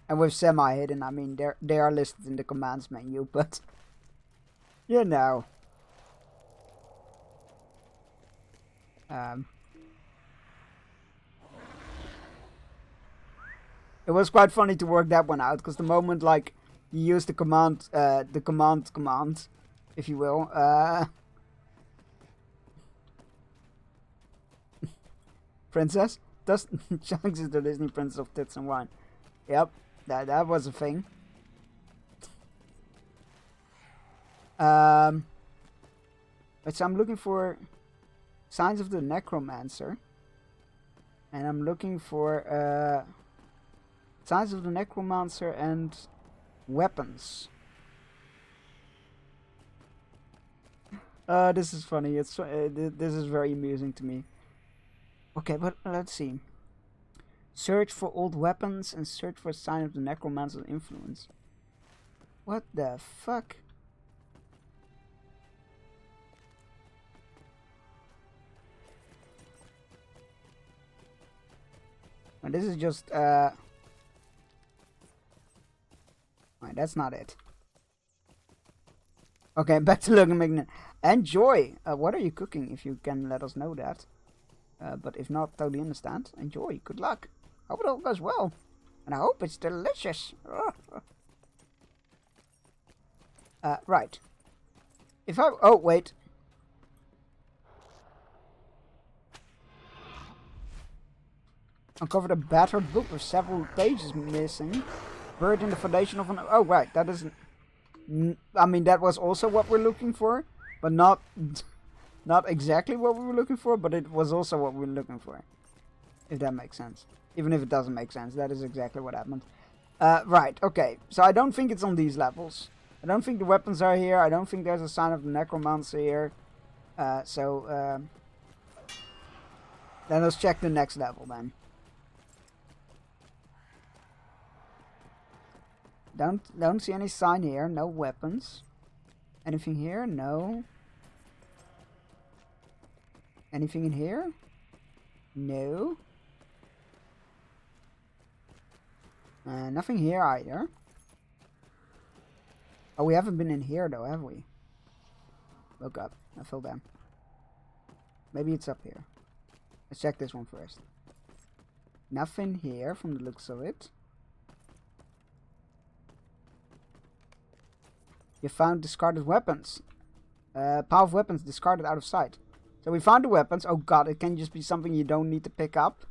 with semi-hidden, I mean they are listed in the commands menu, but you know. It was quite funny to work that one out, because the moment like you use the command, if you will, Princess? Chunks is the Disney princess of tits and wine. Yep, that was a thing. But so I'm looking for signs of the necromancer. And I'm looking for signs of the necromancer and weapons. This is funny. It's this is very amusing to me. Okay, but let's see. Search for old weapons and search for a sign of the necromancer's influence. What the fuck? And this is just Alright, that's not it. Okay, back to Logan Magnan. Enjoy! What are you cooking, if you can let us know that? But if not, totally understand. Enjoy. Good luck. Hope it all goes well. And I hope it's delicious. Right. If I... Oh, wait. Uncovered a battered book with several pages missing. Buried in the foundation of an... Oh, right. That isn't... I mean, that was also what we're looking for. but not exactly what we were looking for, but it was also what we were looking for. If that makes sense. Even if it doesn't make sense, that is exactly what happened. Right, okay. So I don't think it's on these levels. I don't think the weapons are here. I don't think there's a sign of the necromancer here. Then let's check the next level then. Don't see any sign here. No weapons. Anything here? No. Anything in here? No. Nothing here either. Oh, we haven't been in here though, have we? Look up. I fell down. Maybe it's up here. Let's check this one first. Nothing here from the looks of it. You found discarded weapons. Pile of weapons discarded out of sight. So we found the weapons. Oh god, it can just be something you don't need to pick up.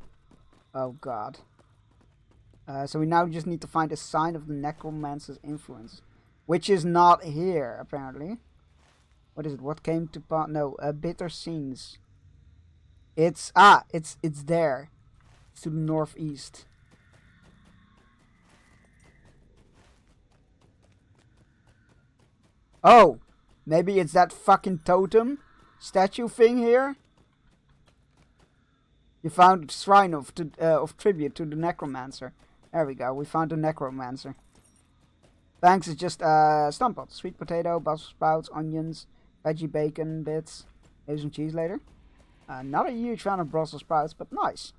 Oh god. So we now just need to find a sign of the necromancer's influence. Which is not here, apparently. What is it? What came to pass? No, bitter scenes. It's there. It's to the northeast. Oh, maybe it's that fucking totem statue thing here. You found a shrine of tribute to the necromancer. There we go. We found the necromancer. Thanks. It's just stump pot, sweet potato, Brussels sprouts, onions, veggie bacon bits, maybe some cheese later. Not a huge fan of Brussels sprouts, but nice.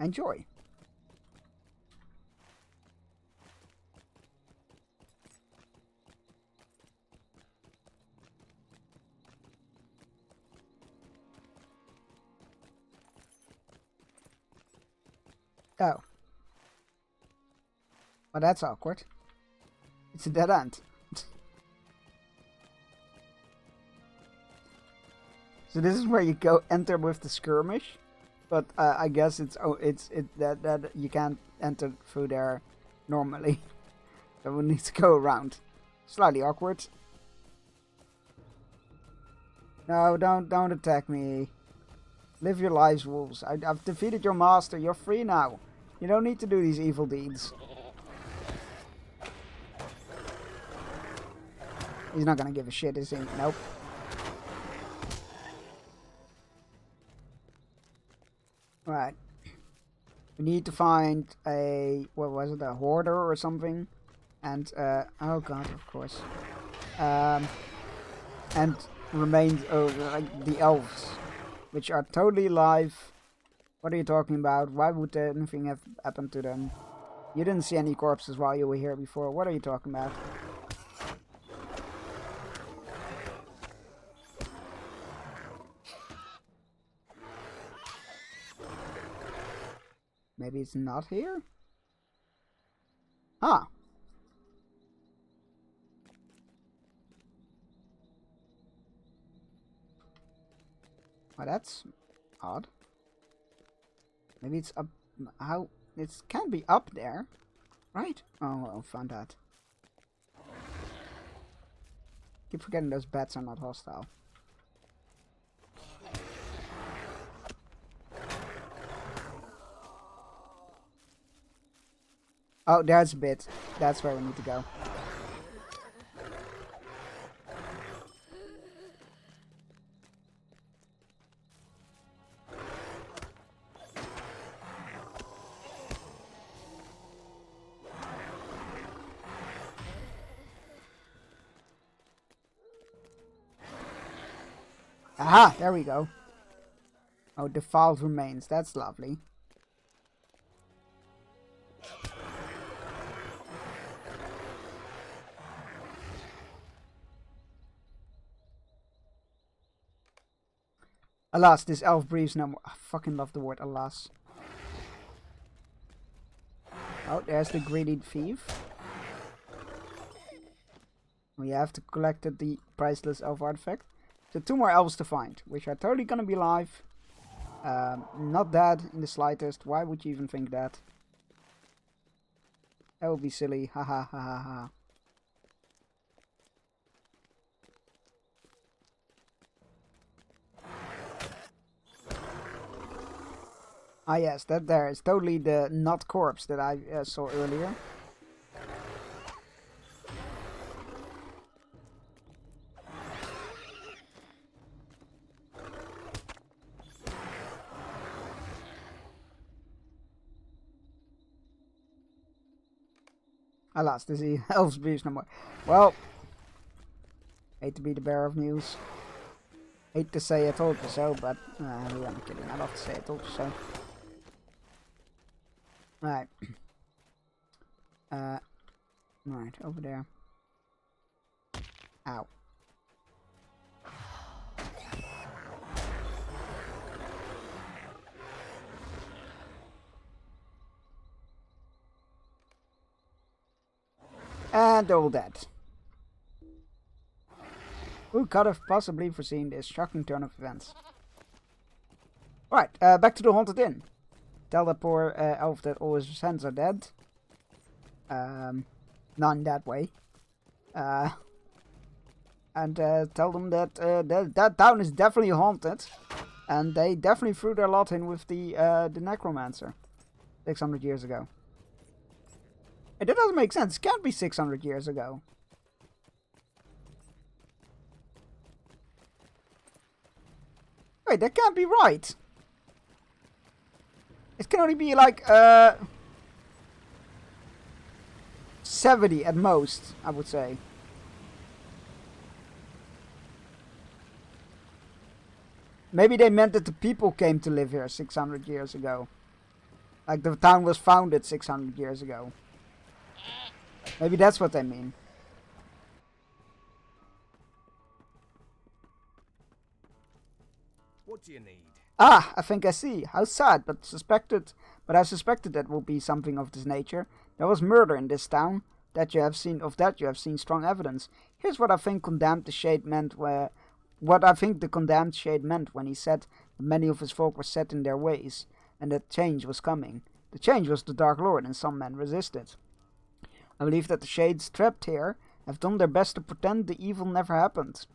Enjoy. Oh. Well, that's awkward. It's a dead end. So this is where you go enter with the skirmish, but I guess that you can't enter through there normally. So we need to go around. Slightly awkward. No, don't attack me. Live your lives, wolves. I've defeated your master. You're free now. You don't need to do these evil deeds. He's not gonna give a shit, is he? Nope. Right. We need to find a, what was it, a hoarder or something. And, oh god, of course. And remains, like the elves. Which are totally alive. What are you talking about? Why would anything have happened to them? You didn't see any corpses while you were here before. What are you talking about? Maybe it's not here? Ah. Well, that's odd. Maybe it's up. How? It can't be up there, right? Oh, well, found that. Keep forgetting those bats are not hostile. Oh, there's a bit. That's where we need to go. Aha! There we go. Oh, defiled remains. That's lovely. Alas, this elf breathes no more. I fucking love the word alas. Oh, there's the greedy thief. We have to collect the priceless elf artifact. So 2 more elves to find, which are totally gonna be live. Not dead in the slightest. Why would you even think that? That would be silly. Ha ha ha ha ha. Ah yes, that there is totally the not corpse that I saw earlier. Alas, this is Elves Beast no more. Well, hate to be the bearer of news. Hate to say I told you so, but I'm kidding. I love to say I told you so. Right. Right, over there. Ow. And all that. Who could have possibly foreseen this shocking turn of events? Right, back to the Haunted Inn. Tell the poor elf that all his friends are dead. None that way. And tell them that that town is definitely haunted. And they definitely threw their lot in with the necromancer. 600 years ago. It doesn't make sense. It can't be 600 years ago. Wait, that can't be right. It can only be like 70 at most, I would say. Maybe they meant that the people came to live here 600 years ago. Like the town was founded 600 years ago. Maybe that's what they mean. What do you need? Ah, I think I see. How sad, but I suspected that would be something of this nature. There was murder in this town. That you have seen strong evidence. Here's what I think the condemned shade meant when he said that many of his folk were set in their ways, and that change was coming. The change was the Dark Lord, and some men resisted. I believe that the shades trapped here have done their best to pretend the evil never happened.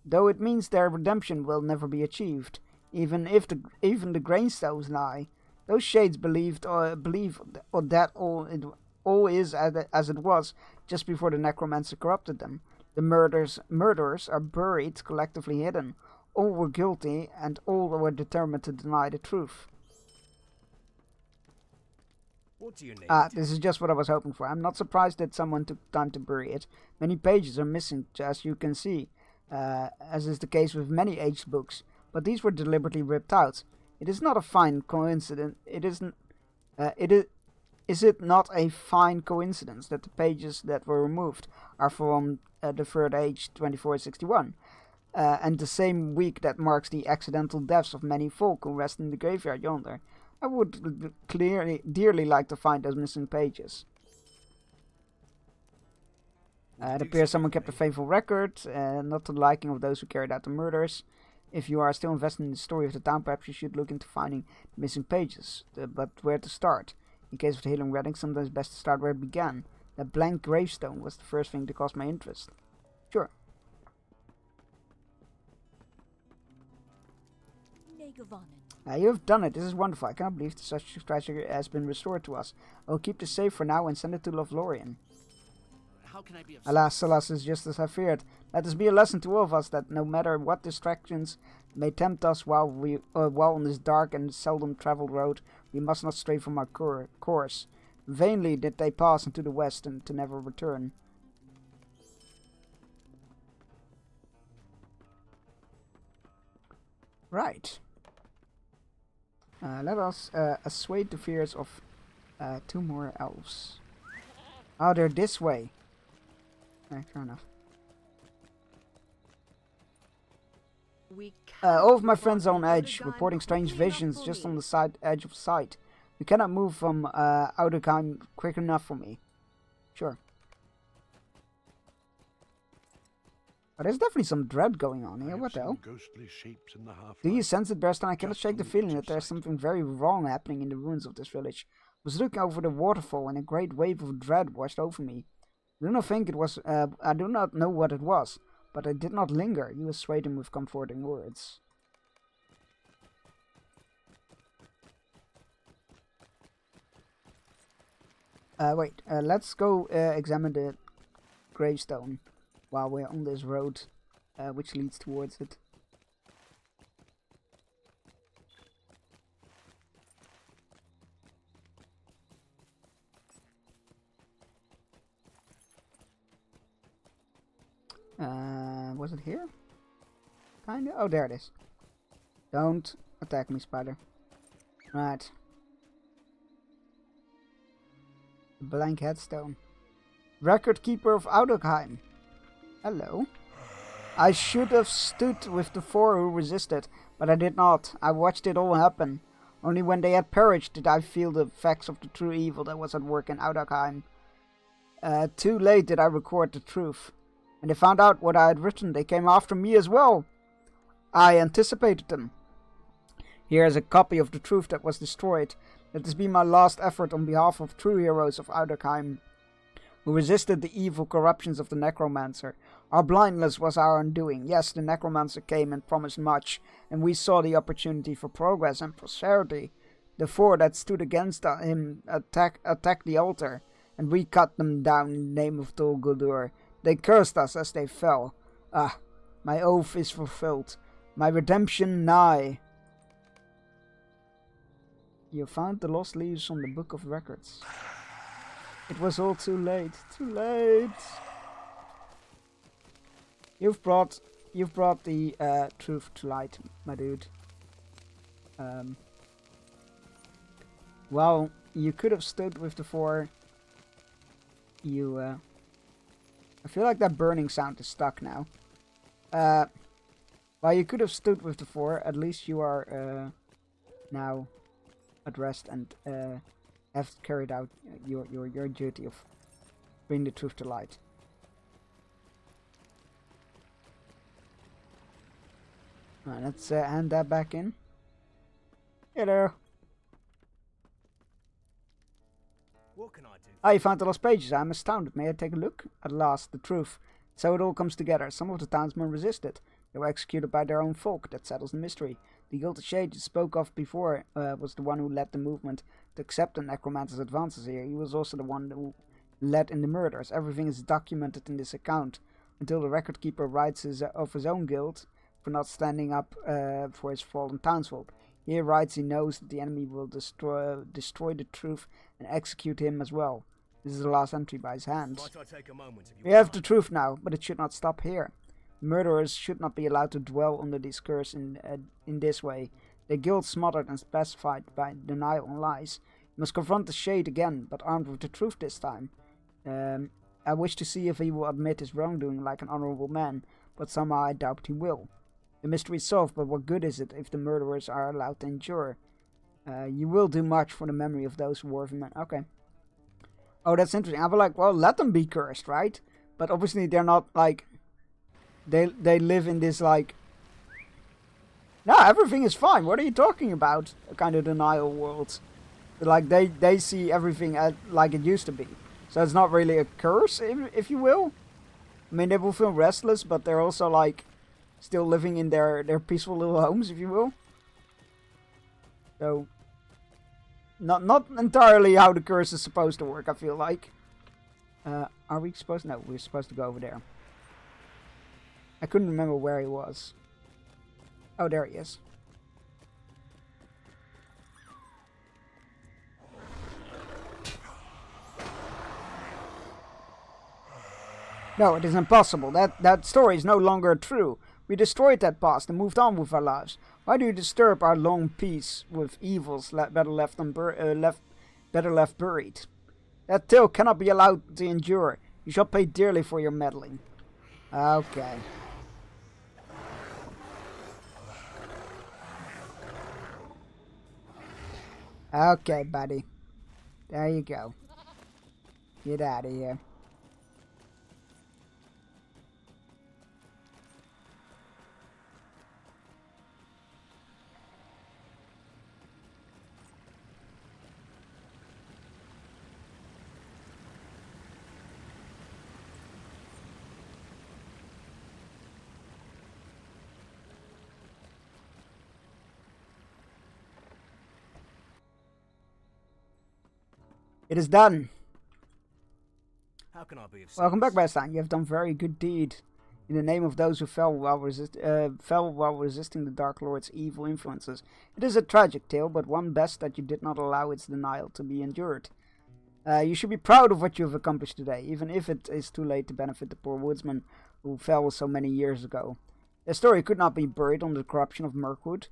Though it means their redemption will never be achieved, even the grainstones lie. Those shades believe that all is as it was just before the necromancer corrupted them. The murderers are buried, collectively hidden. All were guilty, and all were determined to deny the truth. What do you need? Ah, this is just what I was hoping for. I'm not surprised that someone took time to bury it. Many pages are missing, as you can see, as is the case with many aged books. But these were deliberately ripped out. It is not a fine coincidence. Is it not a fine coincidence that the pages that were removed are from the third age 2461, and the same week that marks the accidental deaths of many folk who rest in the graveyard yonder? I would dearly like to find those missing pages. It appears someone kept a faithful record, not to the liking of those who carried out the murders. If you are still invested in the story of the town, perhaps you should look into finding the missing pages. But where to start? In case of the Healing Wedding, sometimes it's best to start where it began. That blank gravestone was the first thing that caused my interest. Sure. You have done it. This is wonderful. I cannot believe that such treasure has been restored to us. I will keep this safe for now and send it to Lothlorien. How can I be of Alas, Solas is just as I feared. Let this be a lesson to all of us that no matter what distractions may tempt us while on this dark and seldom traveled road, we must not stray from our course. Vainly did they pass into the west and to never return. Right. Let us assuage the fears of 2 more elves. Oh, they're this way. Right, fair enough. All of my friends are on edge, reporting strange visions just on the edge of sight. We cannot move from Ouderheim quick enough for me. Sure. Oh, there's definitely some dread going on here. What the hell? Ghostly shapes in the Do you sense it, Berstan? I cannot shake the feeling that there's something very wrong happening in the ruins of this village. I was looking over the waterfall and a great wave of dread washed over me. I do not think it was, I do not know what it was, but I did not linger. You assuaged him with comforting words. Wait, let's go examine the gravestone while we're on this road, which leads towards it. Was it here? Kinda? Oh, there it is. Don't attack me, spider. Right. Blank headstone. Record keeper of Audokheim. Hello. I should have stood with the four who resisted, but I did not. I watched it all happen. Only when they had perished did I feel the effects of the true evil that was at work in Audokheim. Too late did I record the truth. When they found out what I had written, they came after me as well. I anticipated them. Here is a copy of the truth that was destroyed. Let this be my last effort on behalf of true heroes of Audokheim, who resisted the evil corruptions of the necromancer. Our blindness was our undoing. Yes, the necromancer came and promised much, and we saw the opportunity for progress and prosperity. The four that stood against him attacked the altar, and we cut them down in the name of Dol Guldur. They cursed us as they fell. Ah, my oath is fulfilled. My redemption nigh. You found the lost leaves on the Book of Records. It was all too late. Too late. You've brought the truth to light, my dude. Well, you could have stood with the four. I feel like that burning sound is stuck now. Well, you could have stood with the four. At least you are now at rest and have carried out your duty of bringing the truth to light. Alright, let's hand that back in. Hello. What can I do? Ah, you found the lost pages. I'm astounded. May I take a look? At last, the truth. So it all comes together. Some of the townsmen resisted. They were executed by their own folk. That settles the mystery. The Gilded Shade you spoke of before was the one who led the movement to accept the necromancer's advances here. He was also the one who led in the murders. Everything is documented in this account, until the record keeper writes of his own guild for not standing up for his fallen townsfolk. He writes he knows that the enemy will destroy the truth and execute him as well. This is the last entry by his hand. We have the truth now, but it should not stop here. Murderers should not be allowed to dwell under this curse in this way. Their guilt smothered and specified by denial and lies. You must confront the Shade again, but armed with the truth this time. I wish to see if he will admit his wrongdoing like an honorable man, but somehow I doubt he will. The mystery is solved, but what good is it if the murderers are allowed to endure? You will do much for the memory of those who were men. Okay. Oh, that's interesting. I was like, well, let them be cursed, right? But obviously they're not, like... They live in this, like... No, everything is fine. What are you talking about? A kind of denial world. Like, they see everything like it used to be. So it's not really a curse, if you will. I mean, they will feel restless, but they're also, like... still living in their peaceful little homes, if you will. So... Not entirely how the curse is supposed to work, I feel like. Are we supposed... No, we're supposed to go over there. I couldn't remember where he was. Oh, there he is. No, it is impossible. That story is no longer true. We destroyed that past and moved on with our lives. Why do you disturb our long peace with evils better left buried? That tale cannot be allowed to endure. You shall pay dearly for your meddling. Okay. Okay, buddy. There you go. Get out of here. It is done. What can I be of Welcome back, service? Bastian. You have done very good deed in the name of those who fell while resisting the Dark Lord's evil influences. It is a tragic tale, but one best that you did not allow its denial to be endured. You should be proud of what you have accomplished today, even if it is too late to benefit the poor woodsman who fell so many years ago. Their story could not be buried under the corruption of Mirkwood,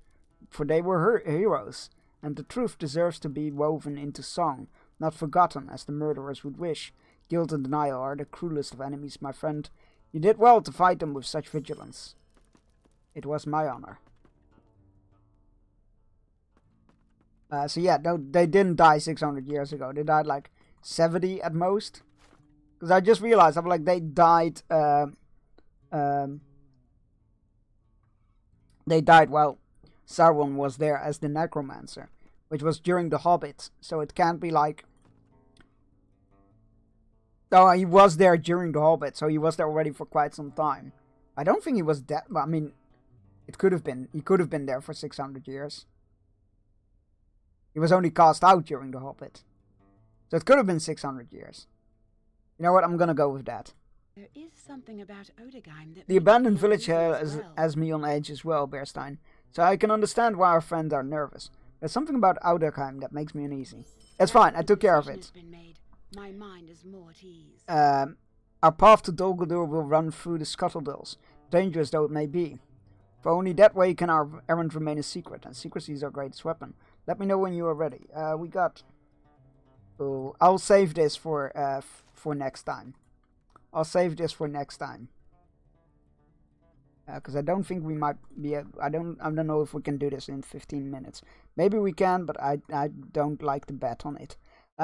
for they were her heroes, and the truth deserves to be woven into song, not forgotten as the murderers would wish. Guilt and denial are the cruelest of enemies, my friend. You did well to fight them with such vigilance. It was my honor. So yeah, no, they didn't die 600 years ago. They died like 70 at most. Because I just realized, I'm like, they died, while Sauron was there as the necromancer, which was during the Hobbit. So it can't be like, oh, he was there during the Hobbit, so he was there already for quite some time. I don't think he was dead. Well, I mean, it could have been. He could have been there for 600 years. He was only cast out during the Hobbit. So it could have been 600 years. You know what? I'm gonna go with that. There is something about Odegaim that... The abandoned village has me on edge as well, Bearstein. So I can understand why our friends are nervous. There's something about Odegaim that makes me uneasy. It's fine. I took care of it. My mind is more at ease. Our path to Dol Guldur will run through the Scuttledales, dangerous though it may be. For only that way can our errand remain a secret, and secrecy is our greatest weapon. Let me know when you are ready. We got... Oh, I'll save this for next time. I'll save this for next time. Because I don't think we might be... I don't know if we can do this in 15 minutes. Maybe we can, but I don't like to bet on it.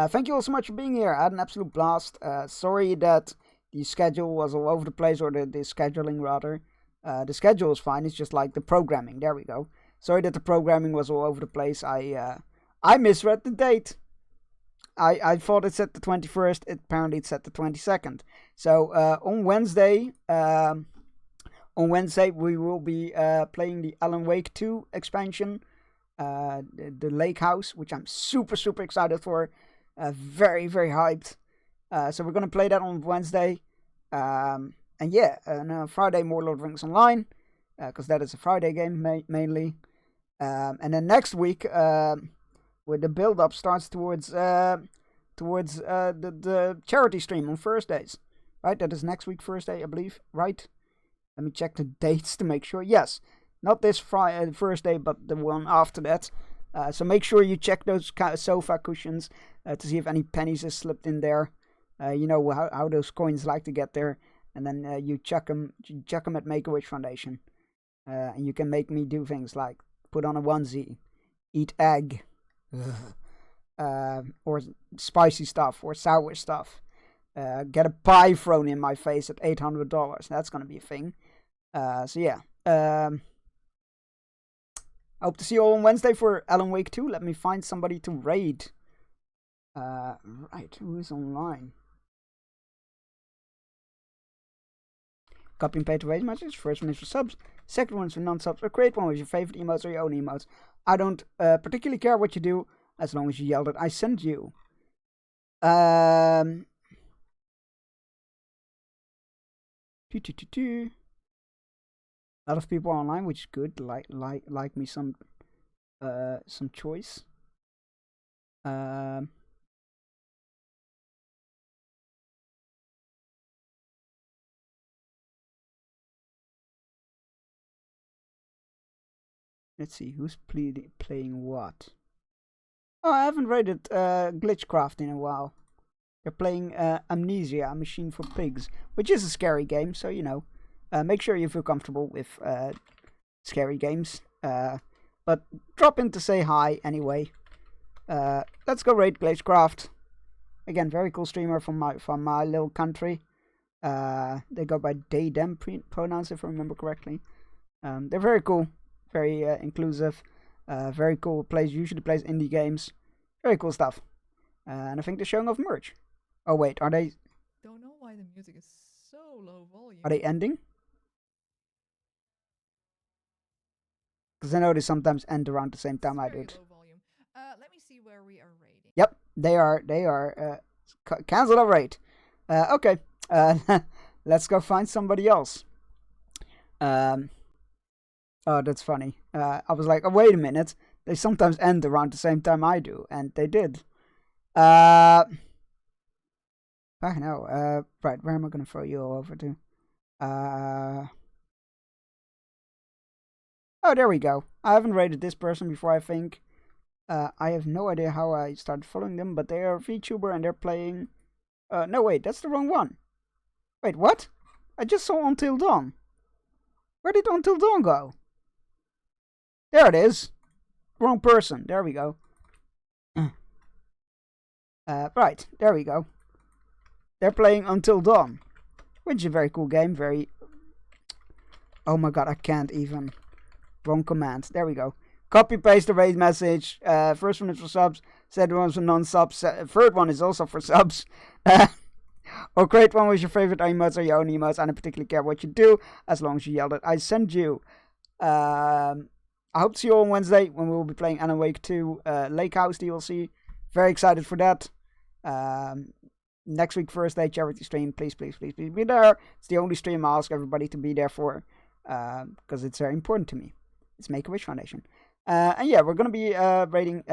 Thank you all so much for being here. I had an absolute blast. Sorry that the schedule was all over the place, or the scheduling rather. The schedule is fine, it's just like the programming. There we go. Sorry that the programming was all over the place. I misread the date. I thought it said the 21st. Apparently it said the 22nd. So on Wednesday we will be playing the Alan Wake 2 expansion, the Lake House, which I'm super excited for. Very hyped. So we're gonna play that on Wednesday, and yeah, and Friday more Lord of the Rings Online, because that is a Friday game mainly, and then next week, with the build up starts towards the charity stream on Thursdays, right? That is next week Thursday, I believe, right? Let me check the dates to make sure. Yes, not this Thursday, but the one after that. So make sure you check those sofa cushions to see if any pennies is slipped in there. You know how those coins like to get there, and then you chuck them at Make-A-Wish Foundation, and you can make me do things like put on a onesie, eat egg, or spicy stuff or sour stuff, get a pie thrown in my face at $800. That's gonna be a thing. So yeah. I hope to see you all on Wednesday for Alan Wake 2. Let me find somebody to raid. Right, who is online? Copy and paste raid message. First one is for subs. Second one is for non-subs. Or create one with your favorite emotes or your own emotes. I don't particularly care what you do, as long as you yell that I sent you. A lot of people online, which is good. Like me some choice. Let's see who's playing what. Oh, I haven't rated Glitchcraft in a while. They're playing Amnesia, A Machine for Pigs, which is a scary game, so you know. Make sure you feel comfortable with scary games. But drop in to say hi anyway. Let's go raid Glitchcraft. Again, very cool streamer from my little country. They go by they them pronouns if I remember correctly. They're very cool, very inclusive, very cool. Usually plays indie games. Very cool stuff. And I think they're showing off merch. Oh wait, are they? Don't know why the music is so low volume. Are they ending? Because I know they sometimes end around the same time I do it. Let me see where we are raiding. Yep, they are. Cancel the raid. Okay. Let's go find somebody else. Oh, that's funny. I was like, oh, wait a minute. They sometimes end around the same time I do, and they did. I know. Right, where am I going to throw you all over to? Oh, there we go. I haven't rated this person before, I think. I have no idea how I started following them, but they are a VTuber and they're playing... no, wait, that's the wrong one. Wait, what? I just saw Until Dawn. Where did Until Dawn go? There it is. Wrong person. There we go. Right, there we go. They're playing Until Dawn, which is a very cool game. Very... Oh my god, I can't even... Wrong command. There we go. Copy paste the raid message. First one is for subs. Second one is for non-subs. Third one is also for subs. Or great one was your favorite emotes or your own emotes. I don't particularly care what you do as long as you yelled it. I send you. I hope to see you all on Wednesday when we will be playing Alan Wake 2 Lake House DLC. Very excited for that. Next week, Thursday, charity stream. Please, please, please, please be there. It's the only stream I ask everybody to be there for. Because it's very important to me. It's Make-A-Wish Foundation. And yeah, we're going to be rating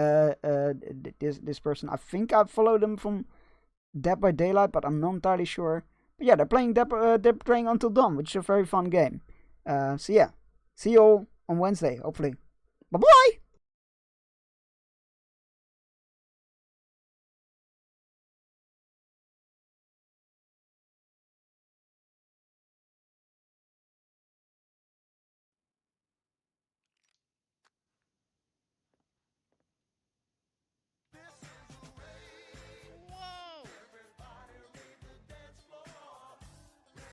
this person. I think I followed them from Dead by Daylight, but I'm not entirely sure. But yeah, they're playing Until Dawn, which is a very fun game. So yeah, see you all on Wednesday, hopefully. Bye-bye!